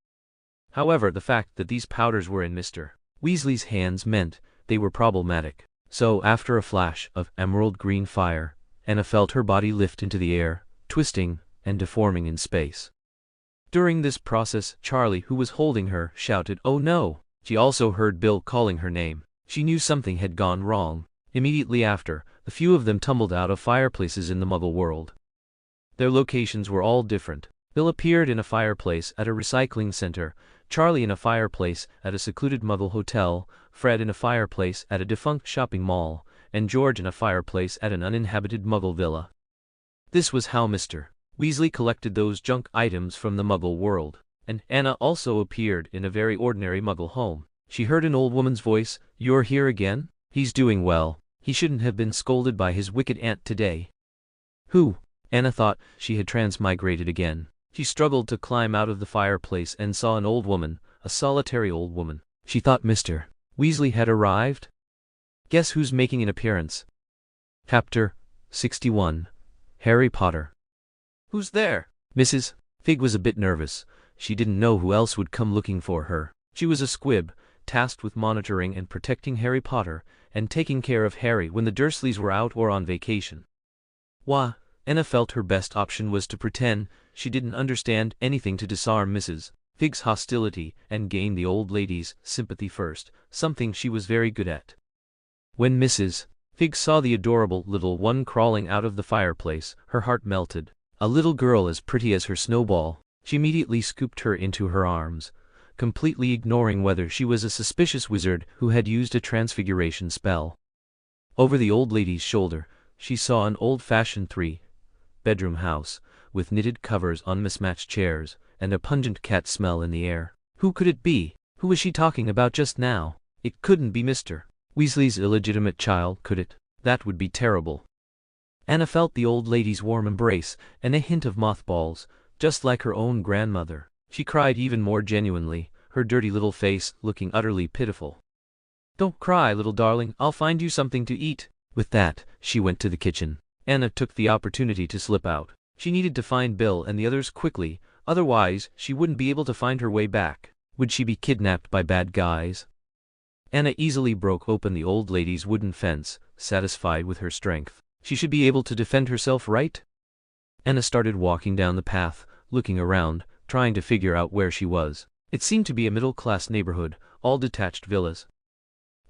However, the fact that these powders were in Mr. Weasley's hands meant they were problematic. So, after a flash of emerald green fire, Anna felt her body lift into the air, twisting and deforming in space. During this process, Charlie, who was holding her, shouted, "Oh no!" She also heard Bill calling her name. She knew something had gone wrong. Immediately after, a few of them tumbled out of fireplaces in the Muggle world. Their locations were all different. Bill appeared in a fireplace at a recycling center, Charlie in a fireplace at a secluded Muggle hotel, Fred in a fireplace at a defunct shopping mall, and George in a fireplace at an uninhabited Muggle villa. This was how Mr. Weasley collected those junk items from the Muggle world. And Anna also appeared in a very ordinary Muggle home. She heard an old woman's voice, "You're here again? He's doing well. He shouldn't have been scolded by his wicked aunt today." Who? Anna thought she had transmigrated again. She struggled to climb out of the fireplace and saw an old woman, a solitary old woman. She thought Mr. Weasley had arrived. Guess who's making an appearance? Chapter 61. Harry Potter. Who's there? Mrs. Fig was a bit nervous. She didn't know who else would come looking for her. She was a squib, tasked with monitoring and protecting Harry Potter, and taking care of Harry when the Dursleys were out or on vacation. Wah! Anna felt her best option was to pretend she didn't understand anything to disarm Mrs. Fig's hostility and gain the old lady's sympathy first, something she was very good at. When Mrs. Fig saw the adorable little one crawling out of the fireplace, her heart melted. A little girl as pretty as her snowball. She immediately scooped her into her arms, completely ignoring whether she was a suspicious wizard who had used a transfiguration spell. Over the old lady's shoulder, she saw an old-fashioned three-bedroom house, with knitted covers on mismatched chairs, and a pungent cat smell in the air. Who could it be? Who was she talking about just now? It couldn't be Mr. Weasley's illegitimate child, could it? That would be terrible. Anna felt the old lady's warm embrace, and a hint of mothballs, just like her own grandmother. She cried even more genuinely, her dirty little face looking utterly pitiful. Don't cry, little darling, I'll find you something to eat. With that, she went to the kitchen. Anna took the opportunity to slip out. She needed to find Bill and the others quickly, otherwise she wouldn't be able to find her way back. Would she be kidnapped by bad guys? Anna easily broke open the old lady's wooden fence, satisfied with her strength. She should be able to defend herself, right? Anna started walking down the path, looking around, trying to figure out where she was. It seemed to be a middle-class neighborhood, all detached villas.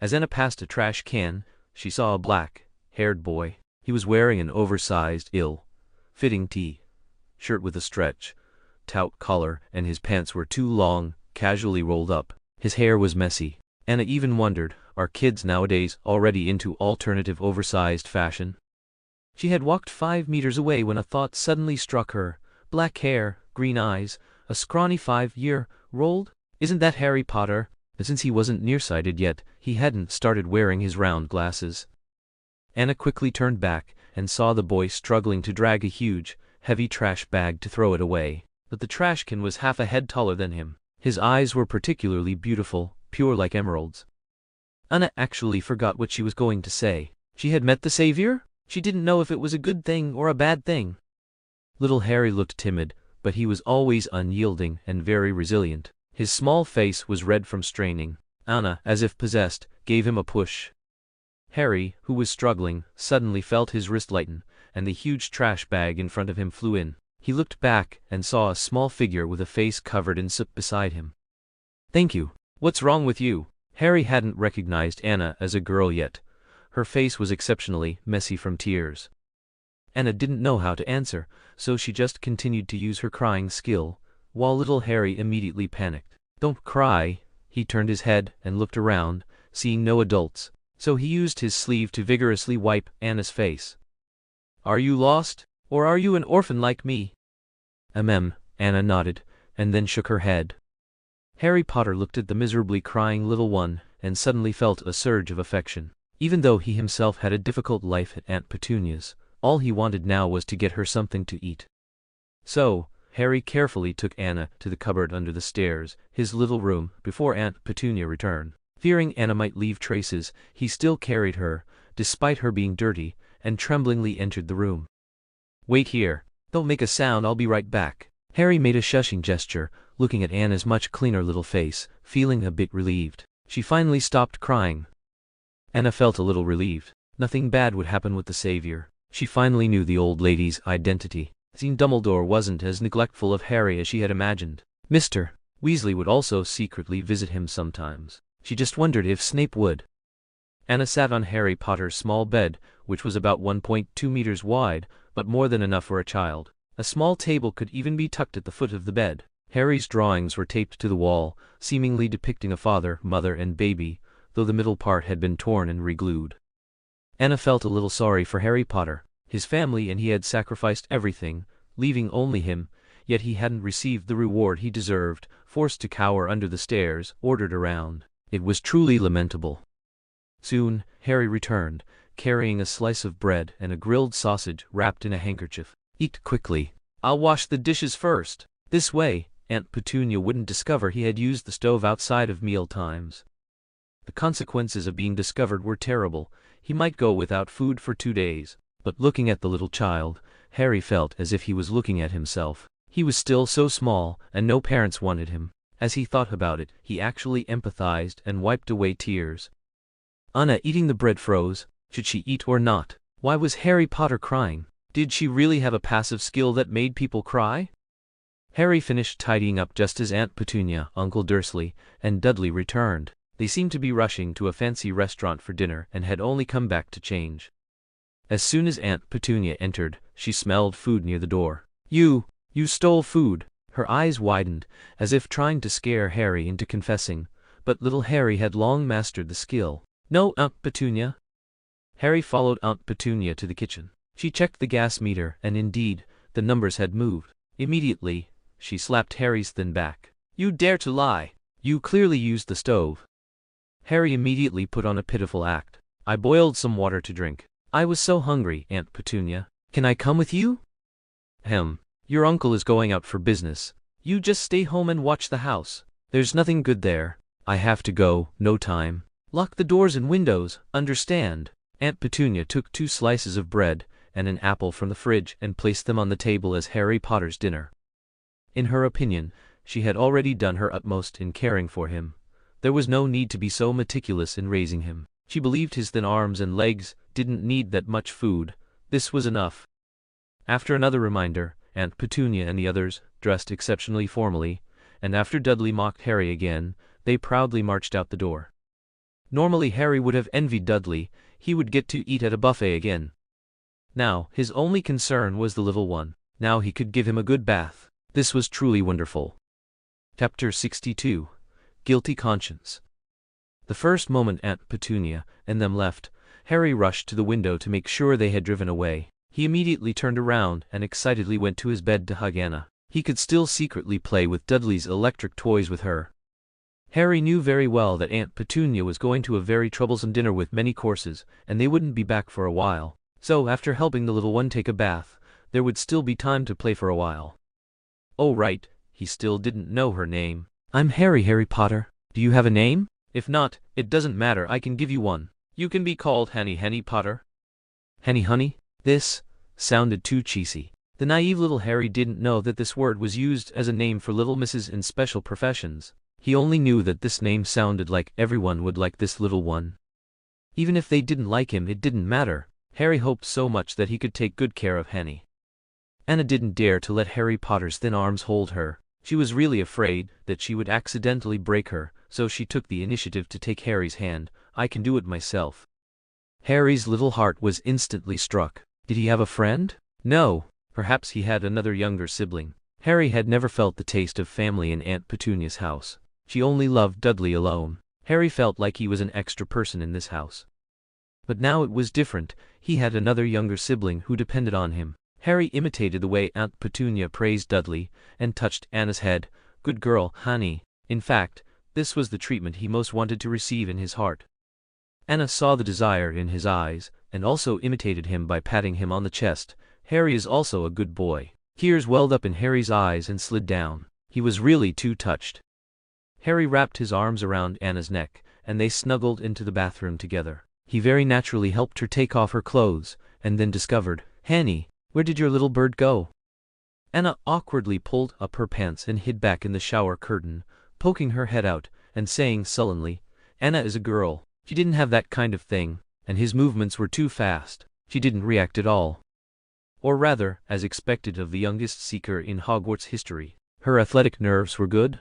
As Anna passed a trash can, she saw a black-haired boy. He was wearing an oversized, ill-fitting t-shirt with a stretch-taut collar, and his pants were too long, casually rolled up. His hair was messy. Anna even wondered, are kids nowadays already into alternative oversized fashion? She had walked 5 meters away when a thought suddenly struck her. Black hair, green eyes, a scrawny 5-year-old? Isn't that Harry Potter? But since he wasn't nearsighted yet, he hadn't started wearing his round glasses. Anna quickly turned back and saw the boy struggling to drag a huge, heavy trash bag to throw it away. But the trash can was half a head taller than him. His eyes were particularly beautiful, pure like emeralds. Anna actually forgot what she was going to say. She had met the savior? She didn't know if it was a good thing or a bad thing. Little Harry looked timid, but he was always unyielding and very resilient. His small face was red from straining. Anna, as if possessed, gave him a push. Harry, who was struggling, suddenly felt his wrist lighten, and the huge trash bag in front of him flew in. He looked back and saw a small figure with a face covered in soot beside him. Thank you. What's wrong with you? Harry hadn't recognized Anna as a girl yet. Her face was exceptionally messy from tears. Anna didn't know how to answer, so she just continued to use her crying skill, while little Harry immediately panicked. Don't cry. He turned his head and looked around, seeing no adults, so he used his sleeve to vigorously wipe Anna's face. Are you lost, or are you an orphan like me? Anna nodded, and then shook her head. Harry Potter looked at the miserably crying little one, and suddenly felt a surge of affection. Even though he himself had a difficult life at Aunt Petunia's, all he wanted now was to get her something to eat. So, Harry carefully took Anna to the cupboard under the stairs, his little room, before Aunt Petunia returned. Fearing Anna might leave traces, he still carried her, despite her being dirty, and tremblingly entered the room. Wait here. Don't make a sound, I'll be right back. Harry made a shushing gesture, looking at Anna's much cleaner little face, feeling a bit relieved. She finally stopped crying. Anna felt a little relieved. Nothing bad would happen with the savior. She finally knew the old lady's identity. Seeing Dumbledore wasn't as neglectful of Harry as she had imagined. Mr. Weasley would also secretly visit him sometimes. She just wondered if Snape would. Anna sat on Harry Potter's small bed, which was about 1.2 meters wide, but more than enough for a child. A small table could even be tucked at the foot of the bed. Harry's drawings were taped to the wall, seemingly depicting a father, mother, and baby, though the middle part had been torn and reglued. Anna felt a little sorry for Harry Potter. His family and he had sacrificed everything, leaving only him, yet he hadn't received the reward he deserved, forced to cower under the stairs, ordered around. It was truly lamentable. Soon, Harry returned, carrying a slice of bread and a grilled sausage wrapped in a handkerchief. Eat quickly. I'll wash the dishes first. This way, Aunt Petunia wouldn't discover he had used the stove outside of meal times. The consequences of being discovered were terrible. He might go without food for 2 days. But looking at the little child, Harry felt as if he was looking at himself. He was still so small, and no parents wanted him. As he thought about it, he actually empathized and wiped away tears. Anna eating the bread froze. Should she eat or not? Why was Harry Potter crying? Did she really have a passive skill that made people cry? Harry finished tidying up just as Aunt Petunia, Uncle Dursley, and Dudley returned. They seemed to be rushing to a fancy restaurant for dinner and had only come back to change. As soon as Aunt Petunia entered, she smelled food near the door. You stole food." Her eyes widened, as if trying to scare Harry into confessing, but little Harry had long mastered the skill. "No, Aunt Petunia." Harry followed Aunt Petunia to the kitchen. She checked the gas meter, and indeed, the numbers had moved. Immediately, she slapped Harry's thin back. "You dare to lie! You clearly used the stove." Harry immediately put on a pitiful act. "I boiled some water to drink. I was so hungry, Aunt Petunia. Can I come with you?" Your uncle is going out for business. You just stay home and watch the house. There's nothing good there. I have to go, no time. Lock the doors and windows, understand?" Aunt Petunia took 2 slices of bread and an apple from the fridge and placed them on the table as Harry Potter's dinner. In her opinion, she had already done her utmost in caring for him. There was no need to be so meticulous in raising him. She believed his thin arms and legs didn't need that much food. This was enough. After another reminder, Aunt Petunia and the others dressed exceptionally formally, and after Dudley mocked Harry again, they proudly marched out the door. Normally Harry would have envied Dudley. He would get to eat at a buffet again. Now, his only concern was the little one. Now he could give him a good bath. This was truly wonderful. Chapter 62. Guilty Conscience. The first moment Aunt Petunia and them left, Harry rushed to the window to make sure they had driven away. He immediately turned around and excitedly went to his bed to hug Anna. He could still secretly play with Dudley's electric toys with her. Harry knew very well that Aunt Petunia was going to a very troublesome dinner with many courses, and they wouldn't be back for a while. So, after helping the little one take a bath, there would still be time to play for a while. Oh right, he still didn't know her name. "I'm Harry Potter. Do you have a name? If not, it doesn't matter, I can give you one. You can be called Henny Potter." Henny Honey? This sounded too cheesy. The naive little Harry didn't know that this word was used as a name for little misses in special professions. He only knew that this name sounded like everyone would like this little one. Even if they didn't like him, it didn't matter. Harry hoped so much that he could take good care of Henny. Anna didn't dare to let Harry Potter's thin arms hold her. She was really afraid that she would accidentally break her, so she took the initiative to take Harry's hand. "I can do it myself." Harry's little heart was instantly struck. Did he have a friend? No. Perhaps he had another younger sibling. Harry had never felt the taste of family in Aunt Petunia's house. She only loved Dudley alone. Harry felt like he was an extra person in this house. But now it was different. He had another younger sibling who depended on him. Harry imitated the way Aunt Petunia praised Dudley and touched Anna's head. "Good girl, honey." In fact, this was the treatment he most wanted to receive in his heart. Anna saw the desire in his eyes, and also imitated him by patting him on the chest. Harry is also a good boy. Tears welled up in Harry's eyes and slid down. He was really too touched. Harry wrapped his arms around Anna's neck, and they snuggled into the bathroom together. He very naturally helped her take off her clothes, and then discovered, "Henny, where did your little bird go?" Anna awkwardly pulled up her pants and hid back in the shower curtain, poking her head out, and saying sullenly, "Anna is a girl. She didn't have that kind of thing," and his movements were too fast. She didn't react at all. Or rather, as expected of the youngest seeker in Hogwarts history, her athletic nerves were good.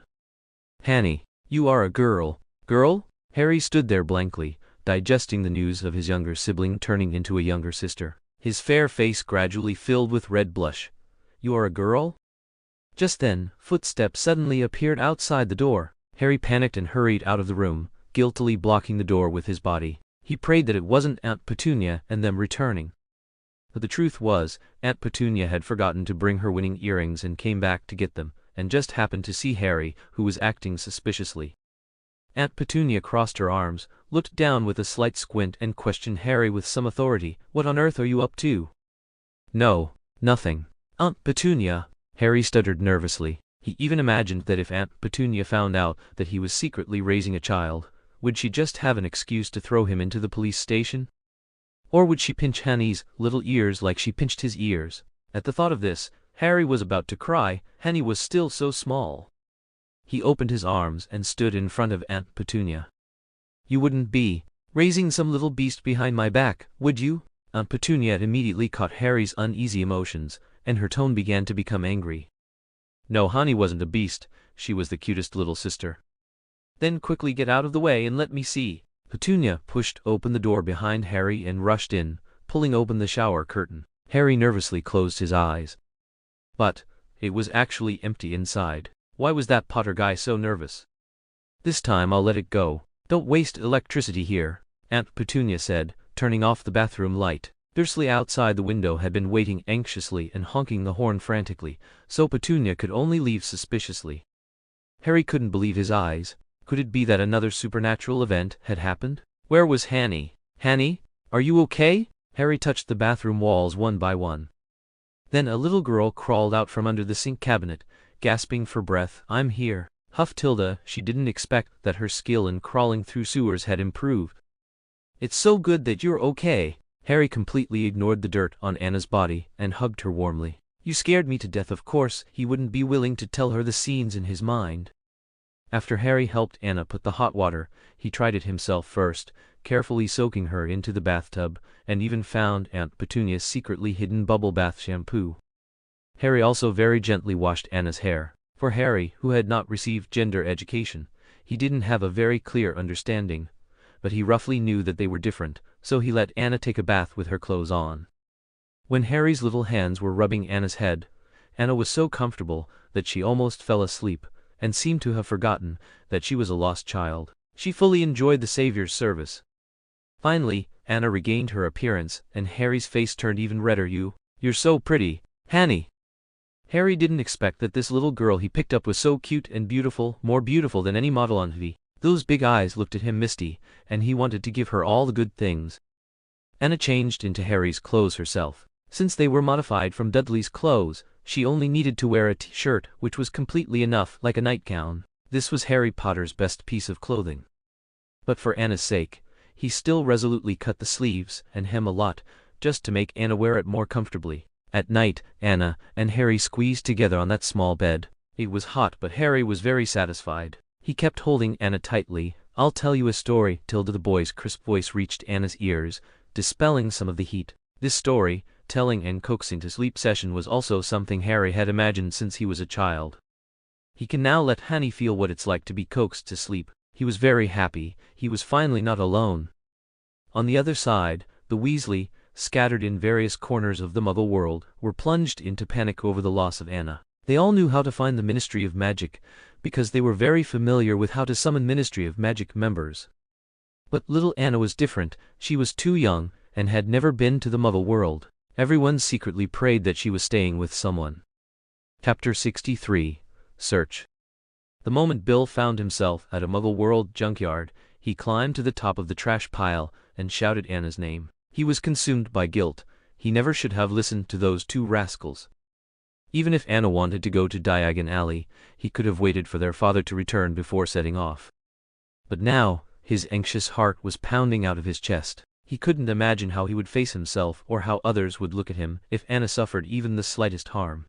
"Henny, you are a girl." "Girl?" Harry stood there blankly, digesting the news of his younger sibling turning into a younger sister. His fair face gradually filled with red blush. "You are a girl?" Just then, footsteps suddenly appeared outside the door. Harry panicked and hurried out of the room, guiltily blocking the door with his body. He prayed that it wasn't Aunt Petunia and them returning. But the truth was, Aunt Petunia had forgotten to bring her winning earrings and came back to get them, and just happened to see Harry, who was acting suspiciously. Aunt Petunia crossed her arms, looked down with a slight squint and questioned Harry with some authority. "What on earth are you up to?" "No, nothing." "Aunt Petunia," Harry stuttered nervously. He even imagined that if Aunt Petunia found out that he was secretly raising a child, would she just have an excuse to throw him into the police station? Or would she pinch Henny's little ears like she pinched his ears? At the thought of this, Harry was about to cry. Henny was still so small. He opened his arms and stood in front of Aunt Petunia. "You wouldn't be raising some little beast behind my back, would you?" Aunt Petunia immediately caught Harry's uneasy emotions, and her tone began to become angry. "No, Honey wasn't a beast, she was the cutest little sister." "Then quickly get out of the way and let me see." Petunia pushed open the door behind Harry and rushed in, pulling open the shower curtain. Harry nervously closed his eyes. But it was actually empty inside. Why was that Potter guy so nervous? "This time I'll let it go. Don't waste electricity here," Aunt Petunia said, turning off the bathroom light. Dursley outside the window had been waiting anxiously and honking the horn frantically, so Petunia could only leave suspiciously. Harry couldn't believe his eyes. Could it be that another supernatural event had happened? Where was Hanny? "Hanny, are you okay?" Harry touched the bathroom walls one by one. Then a little girl crawled out from under the sink cabinet, gasping for breath. "I'm here," huffed Tilda. She didn't expect that her skill in crawling through sewers had improved. "It's so good that you're okay." Harry completely ignored the dirt on Anna's body and hugged her warmly. "You scared me to death." Of course, he wouldn't be willing to tell her the scenes in his mind. After Harry helped Anna put the hot water, he tried it himself first, carefully soaking her into the bathtub, and even found Aunt Petunia's secretly hidden bubble bath shampoo. Harry also very gently washed Anna's hair. For Harry, who had not received gender education, he didn't have a very clear understanding, but he roughly knew that they were different, so he let Anna take a bath with her clothes on. When Harry's little hands were rubbing Anna's head, Anna was so comfortable that she almost fell asleep, and seemed to have forgotten that she was a lost child. She fully enjoyed the Savior's service. Finally, Anna regained her appearance, and Harry's face turned even redder. "You're so pretty, Hanny." Harry didn't expect that this little girl he picked up was so cute and beautiful, more beautiful than any model on TV. Those big eyes looked at him misty, and he wanted to give her all the good things. Anna changed into Harry's clothes herself. Since they were modified from Dudley's clothes, she only needed to wear a t-shirt, which was completely enough, like a nightgown. This was Harry Potter's best piece of clothing. But for Anna's sake, he still resolutely cut the sleeves and hem a lot, just to make Anna wear it more comfortably. At night, Anna and Harry squeezed together on that small bed. It was hot, but Harry was very satisfied. He kept holding Anna tightly. "I'll tell you a story." Tilda the boy's crisp voice reached Anna's ears, dispelling some of the heat. This story, telling and coaxing to sleep session, was also something Harry had imagined since he was a child. He can now let Hanny feel what it's like to be coaxed to sleep. He was very happy. He was finally not alone. On the other side, the Weasley, scattered in various corners of the Muggle world, were plunged into panic over the loss of Anna. They all knew how to find the Ministry of Magic, because they were very familiar with how to summon Ministry of Magic members. But little Anna was different. She was too young, and had never been to the Muggle world. Everyone secretly prayed that she was staying with someone. Chapter 63. Search. The moment Bill found himself at a Muggle world junkyard, he climbed to the top of the trash pile and shouted Anna's name. He was consumed by guilt. He never should have listened to those two rascals. Even if Anna wanted to go to Diagon Alley, he could have waited for their father to return before setting off. But now, his anxious heart was pounding out of his chest. He couldn't imagine how he would face himself or how others would look at him if Anna suffered even the slightest harm.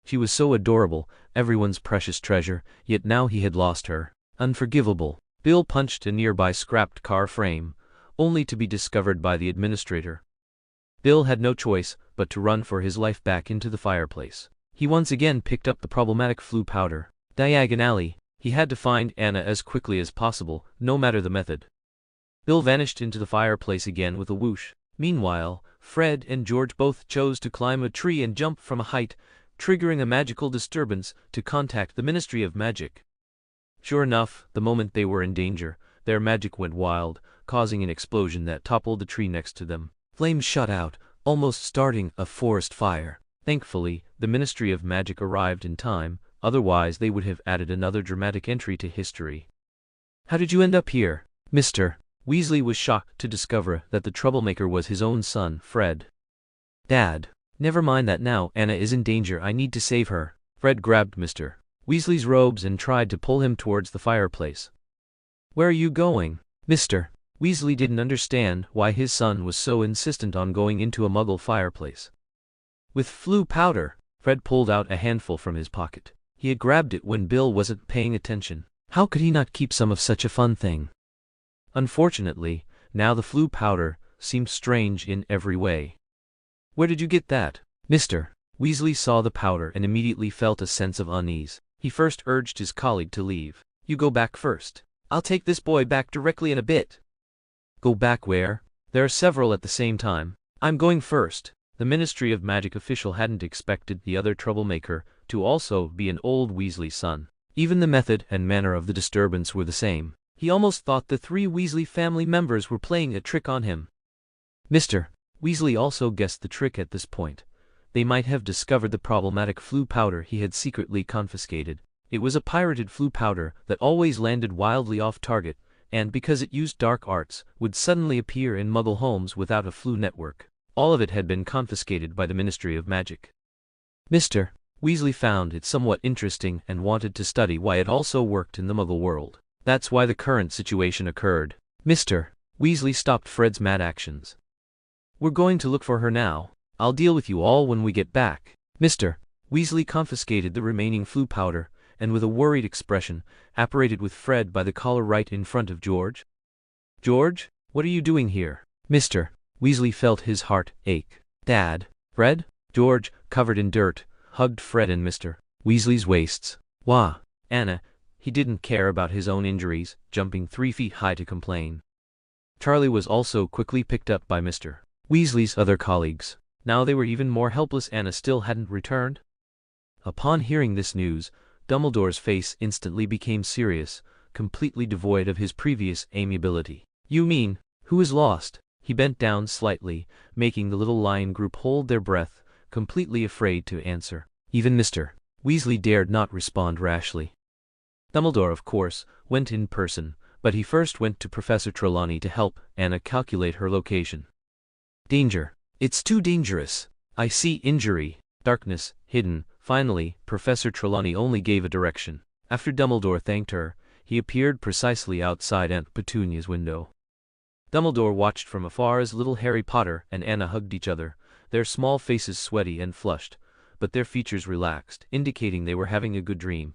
She was so adorable, everyone's precious treasure, yet now he had lost her. Unforgivable. Bill punched a nearby scrapped car frame, only to be discovered by the administrator. Bill had no choice but to run for his life back into the fireplace. He once again picked up the problematic flu powder. Diagon Alley. He had to find Anna as quickly as possible, no matter the method. Bill vanished into the fireplace again with a whoosh. Meanwhile, Fred and George both chose to climb a tree and jump from a height, triggering a magical disturbance to contact the Ministry of Magic. Sure enough, the moment they were in danger, their magic went wild, causing an explosion that toppled the tree next to them. Flames shot out, almost starting a forest fire. Thankfully, the Ministry of Magic arrived in time, otherwise they would have added another dramatic entry to history. "How did you end up here, Mr. Weasley?" was shocked to discover that the troublemaker was his own son, Fred. "Dad, never mind that now. Anna is in danger. I need to save her." Fred grabbed Mr. Weasley's robes and tried to pull him towards the fireplace. "Where are you going?" Mr. Weasley didn't understand why his son was so insistent on going into a Muggle fireplace. With flue powder. Fred pulled out a handful from his pocket. He had grabbed it when Bill wasn't paying attention. How could he not keep some of such a fun thing? Unfortunately, now the flue powder seemed strange in every way. Where did you get that, Mr. Weasley saw the powder and immediately felt a sense of unease. He first urged his colleague to leave. You go back first. I'll take this boy back directly in a bit. Go back where? There are several at the same time. I'm going first. The Ministry of Magic official hadn't expected the other troublemaker to also be an old Weasley son. Even the method and manner of the disturbance were the same. He almost thought the 3 Weasley family members were playing a trick on him. Mr. Weasley also guessed the trick at this point. They might have discovered the problematic flue powder he had secretly confiscated. It was a pirated flue powder that always landed wildly off target, and because it used dark arts, would suddenly appear in Muggle homes without a flue network. All of it had been confiscated by the Ministry of Magic. Mr. Weasley found it somewhat interesting and wanted to study why it also worked in the Muggle world. That's why the current situation occurred. Mr. Weasley stopped Fred's mad actions. We're going to look for her now. I'll deal with you all when we get back. Mr. Weasley confiscated the remaining flue powder, and with a worried expression, apparated with Fred by the collar right in front of George. George, what are you doing here? Mr. Weasley felt his heart ache. Dad, Fred? George, covered in dirt, hugged Fred and Mr. Weasley's waists. Wah, Anna. He didn't care about his own injuries, jumping 3 feet high to complain. Charlie was also quickly picked up by Mr. Weasley's other colleagues. Now they were even more helpless. Anna still hadn't returned. Upon hearing this news, Dumbledore's face instantly became serious, completely devoid of his previous amiability. You mean, who is lost? He bent down slightly, making the little lion group hold their breath, completely afraid to answer. Even Mr. Weasley dared not respond rashly. Dumbledore, of course, went in person, but he first went to Professor Trelawney to help Anna calculate her location. Danger. It's too dangerous. I see injury. Darkness, hidden. Finally, Professor Trelawney only gave a direction. After Dumbledore thanked her, he appeared precisely outside Aunt Petunia's window. Dumbledore watched from afar as little Harry Potter and Anna hugged each other, their small faces sweaty and flushed, but their features relaxed, indicating they were having a good dream.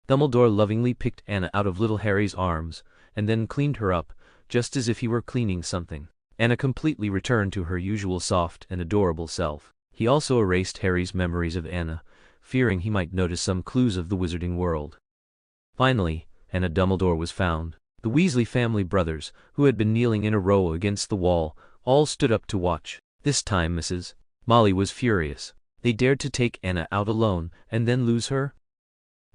Dumbledore lovingly picked Anna out of little Harry's arms, and then cleaned her up, just as if he were cleaning something. Anna completely returned to her usual soft and adorable self. He also erased Harry's memories of Anna, fearing he might notice some clues of the wizarding world. Finally, Anna Dumbledore was found. The Weasley family brothers, who had been kneeling in a row against the wall, all stood up to watch. This time Mrs. Molly was furious. They dared to take Anna out alone and then lose her?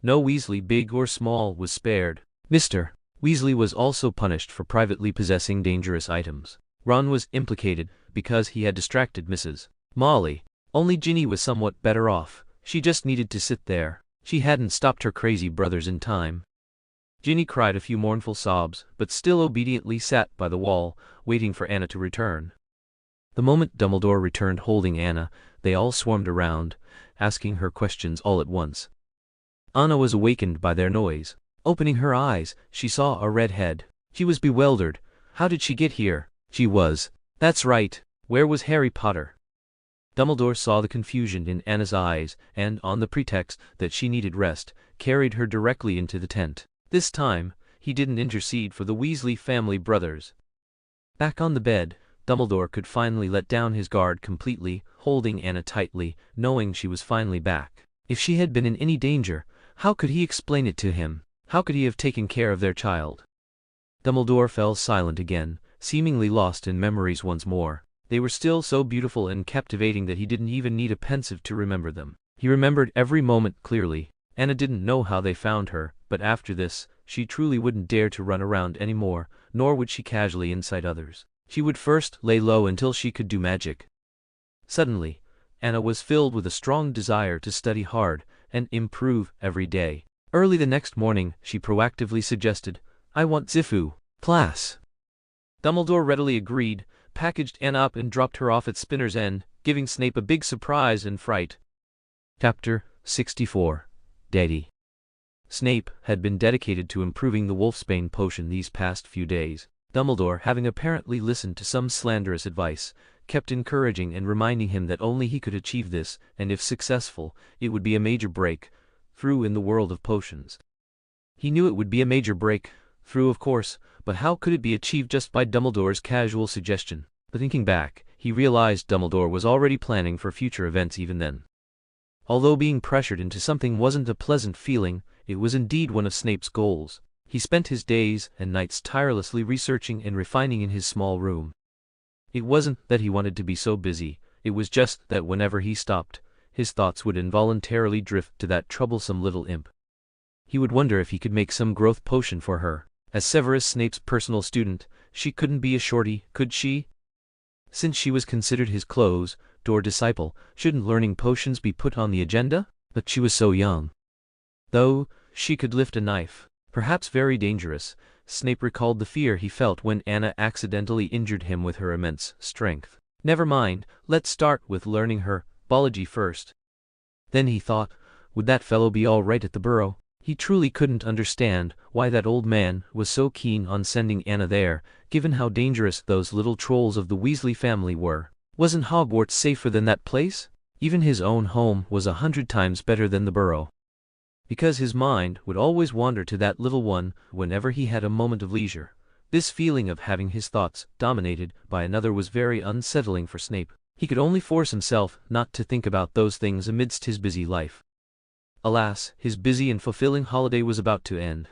No Weasley, big or small, was spared. Mr. Weasley was also punished for privately possessing dangerous items. Ron was implicated because he had distracted Mrs. Molly. Only Ginny was somewhat better off. She just needed to sit there. She hadn't stopped her crazy brothers in time. Ginny cried a few mournful sobs, but still obediently sat by the wall, waiting for Anna to return. The moment Dumbledore returned holding Anna, they all swarmed around, asking her questions all at once. Anna was awakened by their noise. Opening her eyes, she saw a red head. She was bewildered. How did she get here? She was. That's right. Where was Harry Potter? Dumbledore saw the confusion in Anna's eyes, and, on the pretext that she needed rest, carried her directly into the tent. This time, he didn't intercede for the Weasley family brothers. Back on the bed, Dumbledore could finally let down his guard completely, holding Anna tightly, knowing she was finally back. If she had been in any danger, how could he explain it to him? How could he have taken care of their child? Dumbledore fell silent again, seemingly lost in memories once more. They were still so beautiful and captivating that he didn't even need a pensieve to remember them. He remembered every moment clearly. Anna didn't know how they found her, but after this, she truly wouldn't dare to run around anymore, nor would she casually incite others. She would first lay low until she could do magic. Suddenly, Anna was filled with a strong desire to study hard and improve every day. Early the next morning, she proactively suggested, "I want Zifu, class." Dumbledore readily agreed, packaged Anna up and dropped her off at Spinner's End, giving Snape a big surprise and fright. Chapter 64. Daddy. Snape had been dedicated to improving the Wolfsbane potion these past few days. Dumbledore, having apparently listened to some slanderous advice, kept encouraging and reminding him that only he could achieve this, and if successful, it would be a major breakthrough in the world of potions. He knew it would be a major breakthrough, of course, but how could it be achieved just by Dumbledore's casual suggestion? But thinking back, he realized Dumbledore was already planning for future events even then. Although being pressured into something wasn't a pleasant feeling, it was indeed one of Snape's goals. He spent his days and nights tirelessly researching and refining in his small room. It wasn't that he wanted to be so busy, it was just that whenever he stopped, his thoughts would involuntarily drift to that troublesome little imp. He would wonder if he could make some growth potion for her. As Severus Snape's personal student, she couldn't be a shorty, could she? Since she was considered his closed-door disciple, shouldn't learning potions be put on the agenda? But she was so young. Though she could lift a knife, perhaps very dangerous, Snape recalled the fear he felt when Anna accidentally injured him with her immense strength. Never mind, let's start with learning her biology first. Then he thought, would that fellow be all right at the Burrow? He truly couldn't understand why that old man was so keen on sending Anna there, given how dangerous those little trolls of the Weasley family were. Wasn't Hogwarts safer than that place? Even his own home was 100 times better than the Burrow. Because his mind would always wander to that little one whenever he had a moment of leisure. This feeling of having his thoughts dominated by another was very unsettling for Snape. He could only force himself not to think about those things amidst his busy life. Alas, his busy and fulfilling holiday was about to end.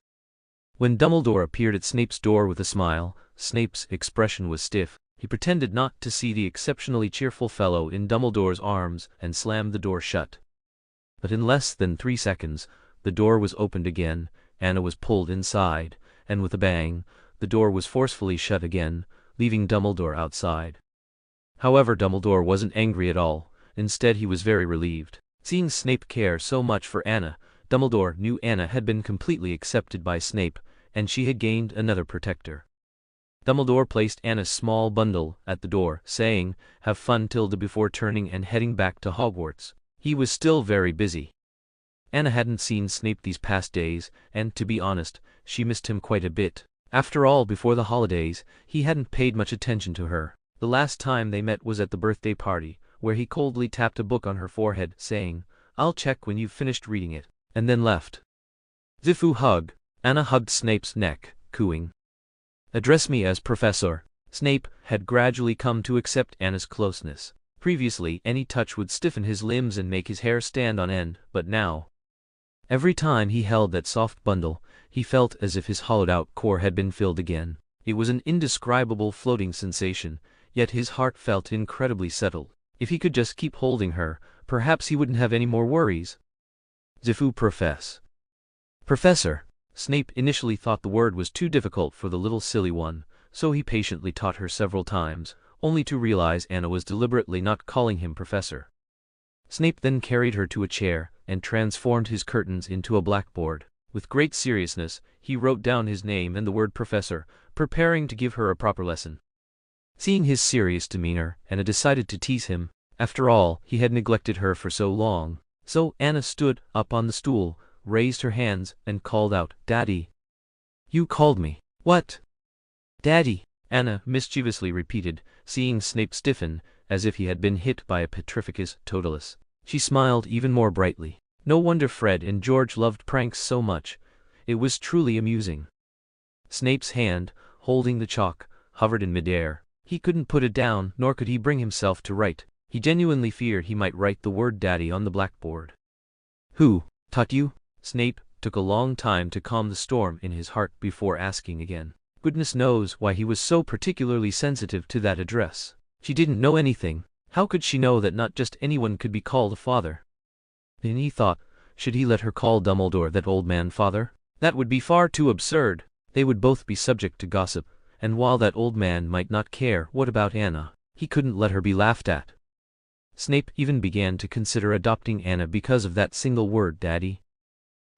When Dumbledore appeared at Snape's door with a smile, Snape's expression was stiff. He pretended not to see the exceptionally cheerful fellow in Dumbledore's arms and slammed the door shut. But in less than 3 seconds, the door was opened again, Anna was pulled inside, and with a bang, the door was forcefully shut again, leaving Dumbledore outside. However, Dumbledore wasn't angry at all. Instead, he was very relieved. Seeing Snape care so much for Anna, Dumbledore knew Anna had been completely accepted by Snape, and she had gained another protector. Dumbledore placed Anna's small bundle at the door, saying, "Have fun Tilda," before turning and heading back to Hogwarts. He was still very busy. Anna hadn't seen Snape these past days, and, to be honest, she missed him quite a bit. After all, before the holidays, he hadn't paid much attention to her. The last time they met was at the birthday party, where he coldly tapped a book on her forehead, saying, "I'll check when you've finished reading it," and then left. Zifu hug. Anna hugged Snape's neck, cooing, "Address me as Professor." Snape had gradually come to accept Anna's closeness. Previously, any touch would stiffen his limbs and make his hair stand on end, but now, every time he held that soft bundle, he felt as if his hollowed-out core had been filled again. It was an indescribable floating sensation, yet his heart felt incredibly settled. If he could just keep holding her, perhaps he wouldn't have any more worries. Zifu Professor. Snape initially thought the word was too difficult for the little silly one, so he patiently taught her several times, only to realize Anna was deliberately not calling him Professor. Snape then carried her to a chair, and transformed his curtains into a blackboard. With great seriousness, he wrote down his name and the word Professor, preparing to give her a proper lesson. Seeing his serious demeanor, Anna decided to tease him. After all, he had neglected her for so long. So Anna stood up on the stool, raised her hands, and called out, "Daddy." "You called me." "What?" "Daddy," Anna mischievously repeated, seeing Snape stiffen, as if he had been hit by a petrificus totalis. She smiled even more brightly. No wonder Fred and George loved pranks so much. It was truly amusing. Snape's hand, holding the chalk, hovered in midair. He couldn't put it down, nor could he bring himself to write. He genuinely feared he might write the word "Daddy" on the blackboard. "Who taught you?" Snape took a long time to calm the storm in his heart before asking again. Goodness knows why he was so particularly sensitive to that address. She didn't know anything. How could she know that not just anyone could be called a father? Then he thought, should he let her call Dumbledore that old man father? That would be far too absurd. They would both be subject to gossip, and while that old man might not care what about Anna, he couldn't let her be laughed at. Snape even began to consider adopting Anna because of that single word, "Daddy."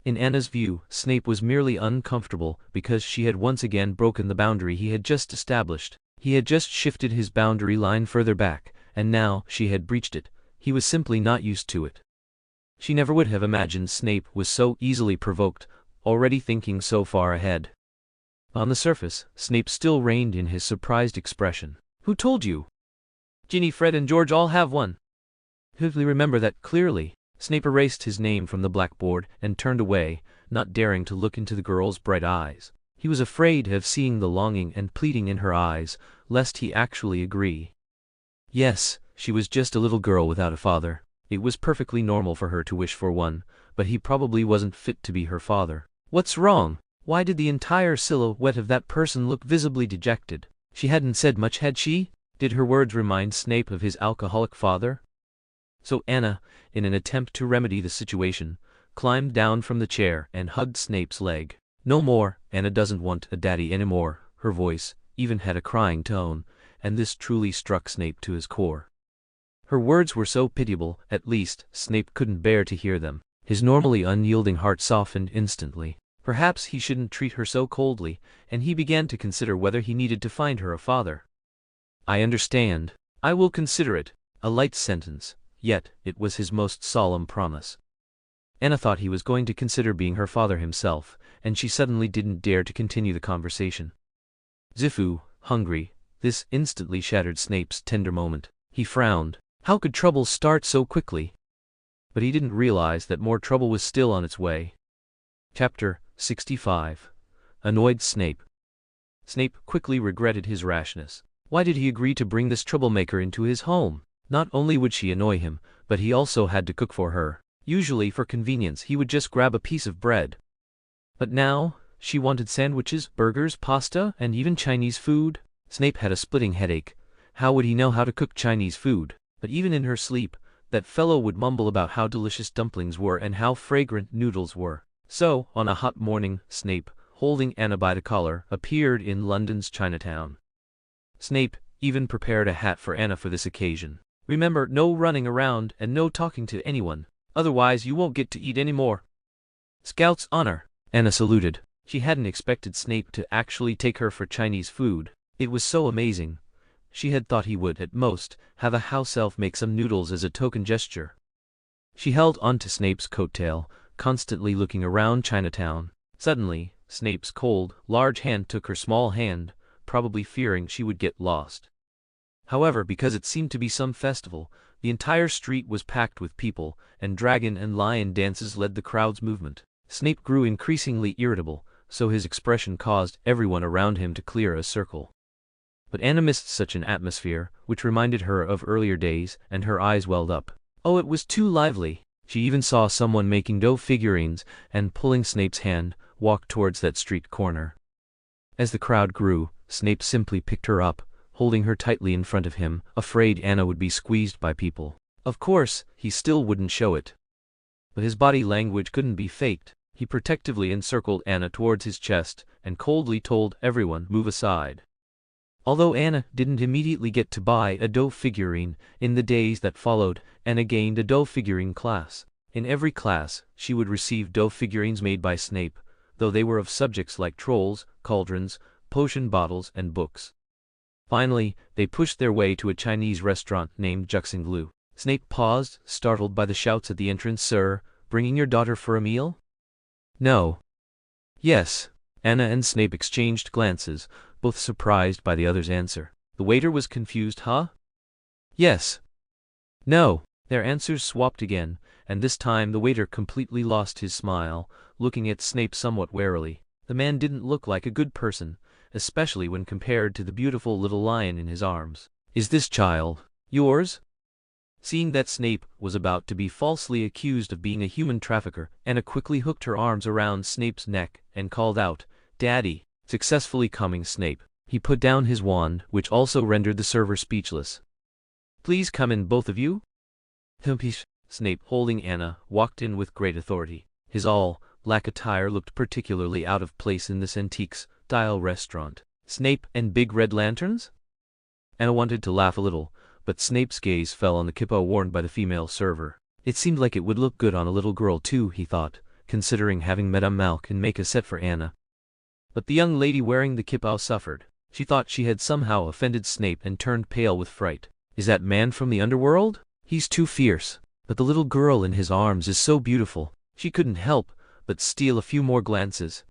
In Anna's view, Snape was merely uncomfortable because she had once again broken the boundary he had just established. He had just shifted his boundary line further back, and now she had breached it. He was simply not used to it. She never would have imagined Snape was so easily provoked, already thinking so far ahead. On the surface, Snape still reined in his surprised expression. "Who told you?" Ginny, Fred, and George all have one. Vividly remember that clearly. Snape erased his name from the blackboard and turned away, not daring to look into the girl's bright eyes. He was afraid of seeing the longing and pleading in her eyes, lest he actually agree. Yes, she was just a little girl without a father. It was perfectly normal for her to wish for one, but he probably wasn't fit to be her father. What's wrong? Why did the entire silhouette of that person look visibly dejected? She hadn't said much, had she? Did her words remind Snape of his alcoholic father? So Anna, in an attempt to remedy the situation, climbed down from the chair and hugged Snape's leg. No more, Anna doesn't want a daddy anymore. Her voice even had a crying tone, and this truly struck Snape to his core. Her words were so pitiable, at least Snape couldn't bear to hear them. His normally unyielding heart softened instantly. Perhaps he shouldn't treat her so coldly, and he began to consider whether he needed to find her a father. I understand. I will consider it. A light sentence, yet it was his most solemn promise. Anna thought he was going to consider being her father himself, and she suddenly didn't dare to continue the conversation. Zifu, hungry. This instantly shattered Snape's tender moment. He frowned. How could trouble start so quickly? But he didn't realize that more trouble was still on its way. Chapter 65. Annoyed Snape. Snape quickly regretted his rashness. Why did he agree to bring this troublemaker into his home? Not only would she annoy him, but he also had to cook for her. Usually, for convenience, he would just grab a piece of bread. But now, she wanted sandwiches, burgers, pasta, and even Chinese food. Snape had a splitting headache. How would he know how to cook Chinese food? But even in her sleep, that fellow would mumble about how delicious dumplings were and how fragrant noodles were. So, on a hot morning, Snape, holding Anna by the collar, appeared in London's Chinatown. Snape even prepared a hat for Anna for this occasion. Remember, no running around and no talking to anyone, otherwise you won't get to eat anymore. Scout's honor. Anna saluted. She hadn't expected Snape to actually take her for Chinese food. It was so amazing. She had thought he would, at most, have a house elf make some noodles as a token gesture. She held onto Snape's coattail, constantly looking around Chinatown. Suddenly, Snape's cold, large hand took her small hand, probably fearing she would get lost. However, because it seemed to be some festival, the entire street was packed with people, and dragon and lion dances led the crowd's movement. Snape grew increasingly irritable, so his expression caused everyone around him to clear a circle. But Anna missed such an atmosphere, which reminded her of earlier days, and her eyes welled up. Oh, it was too lively! She even saw someone making dough figurines and, pulling Snape's hand, walk towards that street corner. As the crowd grew, Snape simply picked her up, holding her tightly in front of him, afraid Anna would be squeezed by people. Of course, he still wouldn't show it. But his body language couldn't be faked. He protectively encircled Anna towards his chest, and coldly told everyone, move aside. Although Anna didn't immediately get to buy a dough figurine, in the days that followed, Anna gained a dough figurine class. In every class, she would receive dough figurines made by Snape, though they were of subjects like trolls, cauldrons, potion bottles, and books. Finally, they pushed their way to a Chinese restaurant named Juxinglu. Snape paused, startled by the shouts at the entrance. Sir, bringing your daughter for a meal? No. Yes. Anna and Snape exchanged glances, both surprised by the other's answer. The waiter was confused. Huh? Yes. No. Their answers swapped again, and this time the waiter completely lost his smile, looking at Snape somewhat warily. The man didn't look like a good person, especially when compared to the beautiful little lion in his arms. Is this child yours? Seeing that Snape was about to be falsely accused of being a human trafficker, Anna quickly hooked her arms around Snape's neck and called out, Daddy, successfully calming Snape. He put down his wand, which also rendered the server speechless. Please come in, both of you. Snape, holding Anna, walked in with great authority. His all-black attire looked particularly out of place in this antique-style restaurant. Snape and big red lanterns? Anna wanted to laugh a little, but Snape's gaze fell on the kippa worn by the female server. It seemed like it would look good on a little girl too, he thought, considering having Madame Malkin make a set for Anna. But the young lady wearing the kippa suffered. She thought she had somehow offended Snape and turned pale with fright. Is that man from the underworld? He's too fierce. But the little girl in his arms is so beautiful. She couldn't help but steal a few more glances.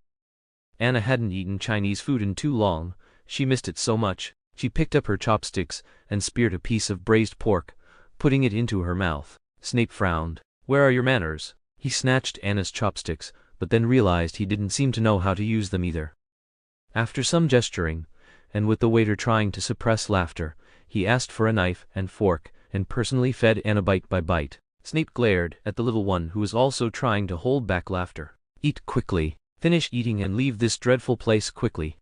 Anna hadn't eaten Chinese food in too long. She missed it so much. She picked up her chopsticks and speared a piece of braised pork, putting it into her mouth. Snape frowned. "Where are your manners?" He snatched Anna's chopsticks, but then realized he didn't seem to know how to use them either. After some gesturing, and with the waiter trying to suppress laughter, he asked for a knife and fork, and personally fed Anna bite by bite. Snape glared at the little one who was also trying to hold back laughter. "Eat quickly. Finish eating and leave this dreadful place quickly."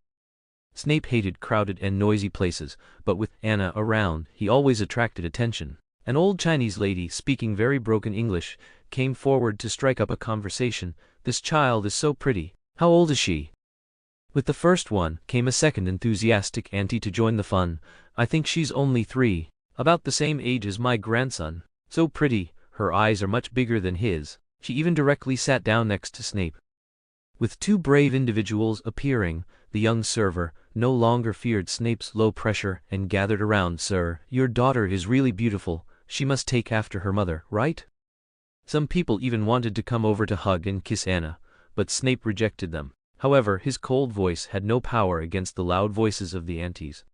Snape hated crowded and noisy places, but with Anna around, he always attracted attention. An old Chinese lady, speaking very broken English, came forward to strike up a conversation. "This child is so pretty. How old is she?" With the first one, came a second enthusiastic auntie to join the fun. "I think she's only 3. About the same age as my grandson. So pretty, her eyes are much bigger than his." She even directly sat down next to Snape. With 2 brave individuals appearing, the young server no longer feared Snape's low pressure and gathered around. "Sir, your daughter is really beautiful. She must take after her mother, right?" Some people even wanted to come over to hug and kiss Anna, but Snape rejected them. However, his cold voice had no power against the loud voices of the aunties.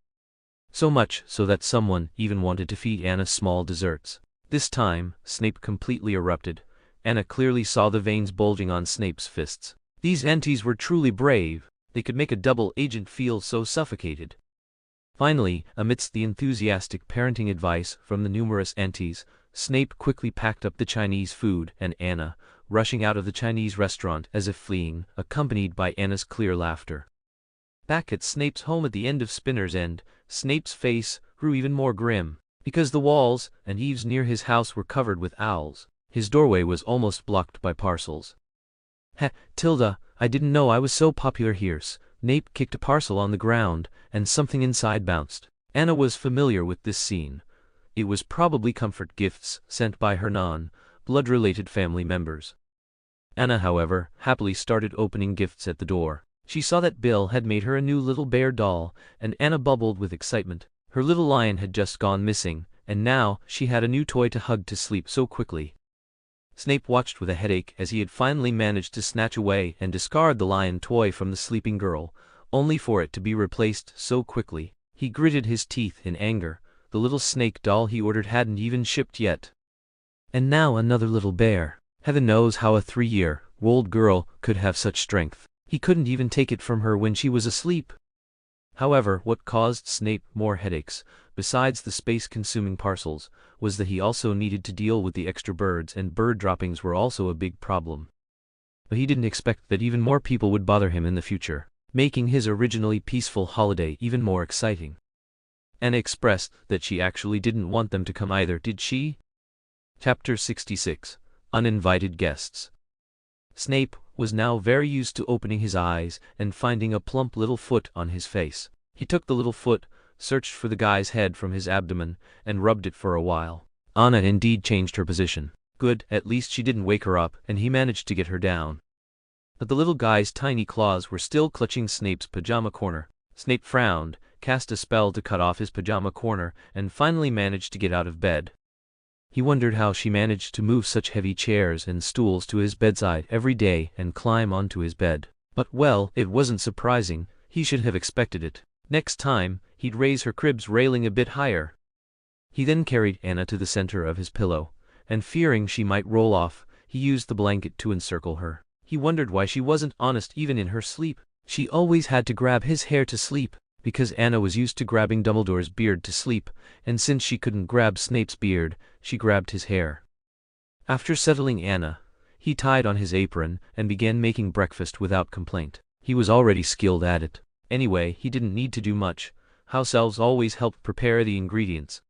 So much so that someone even wanted to feed Anna small desserts. This time, Snape completely erupted. Anna clearly saw the veins bulging on Snape's fists. These aunties were truly brave. They could make a double agent feel so suffocated. Finally, amidst the enthusiastic parenting advice from the numerous aunties, Snape quickly packed up the Chinese food, and Anna, rushing out of the Chinese restaurant as if fleeing, accompanied by Anna's clear laughter. Back at Snape's home at the end of Spinner's End, Snape's face grew even more grim. Because the walls and eaves near his house were covered with owls, his doorway was almost blocked by parcels. Tilda, I didn't know I was so popular here." Snape kicked a parcel on the ground, and something inside bounced. Anna was familiar with this scene. It was probably comfort gifts sent by her non-blood-related family members. Anna, however, happily started opening gifts at the door. She saw that Bill had made her a new little bear doll, and Anna bubbled with excitement. Her little lion had just gone missing, and now she had a new toy to hug to sleep so quickly. Snape watched with a headache as he had finally managed to snatch away and discard the lion toy from the sleeping girl, only for it to be replaced so quickly. He gritted his teeth in anger. The little snake doll he ordered hadn't even shipped yet. And now another little bear. Heaven knows how a 3-year-old girl could have such strength. He couldn't even take it from her when she was asleep. However, what caused Snape more headaches, besides the space-consuming parcels, was that he also needed to deal with the extra birds, and bird droppings were also a big problem. But he didn't expect that even more people would bother him in the future, making his originally peaceful holiday even more exciting. Anna expressed that she actually didn't want them to come either, did she? Chapter 66. Uninvited Guests. Snape was now very used to opening his eyes and finding a plump little foot on his face. He took the little foot, searched for the guy's head from his abdomen, and rubbed it for a while. Anna indeed changed her position. Good, at least she didn't wake her up, and he managed to get her down. But the little guy's tiny claws were still clutching Snape's pajama corner. Snape frowned, cast a spell to cut off his pajama corner, and finally managed to get out of bed. He wondered how she managed to move such heavy chairs and stools to his bedside every day and climb onto his bed. But well, it wasn't surprising. He should have expected it. Next time, he'd raise her crib's railing a bit higher. He then carried Anna to the center of his pillow, and fearing she might roll off, he used the blanket to encircle her. He wondered why she wasn't honest even in her sleep. She always had to grab his hair to sleep, because Anna was used to grabbing Dumbledore's beard to sleep, and since she couldn't grab Snape's beard, she grabbed his hair. After settling Anna, he tied on his apron and began making breakfast without complaint. He was already skilled at it. Anyway, he didn't need to do much. House elves always helped prepare the ingredients.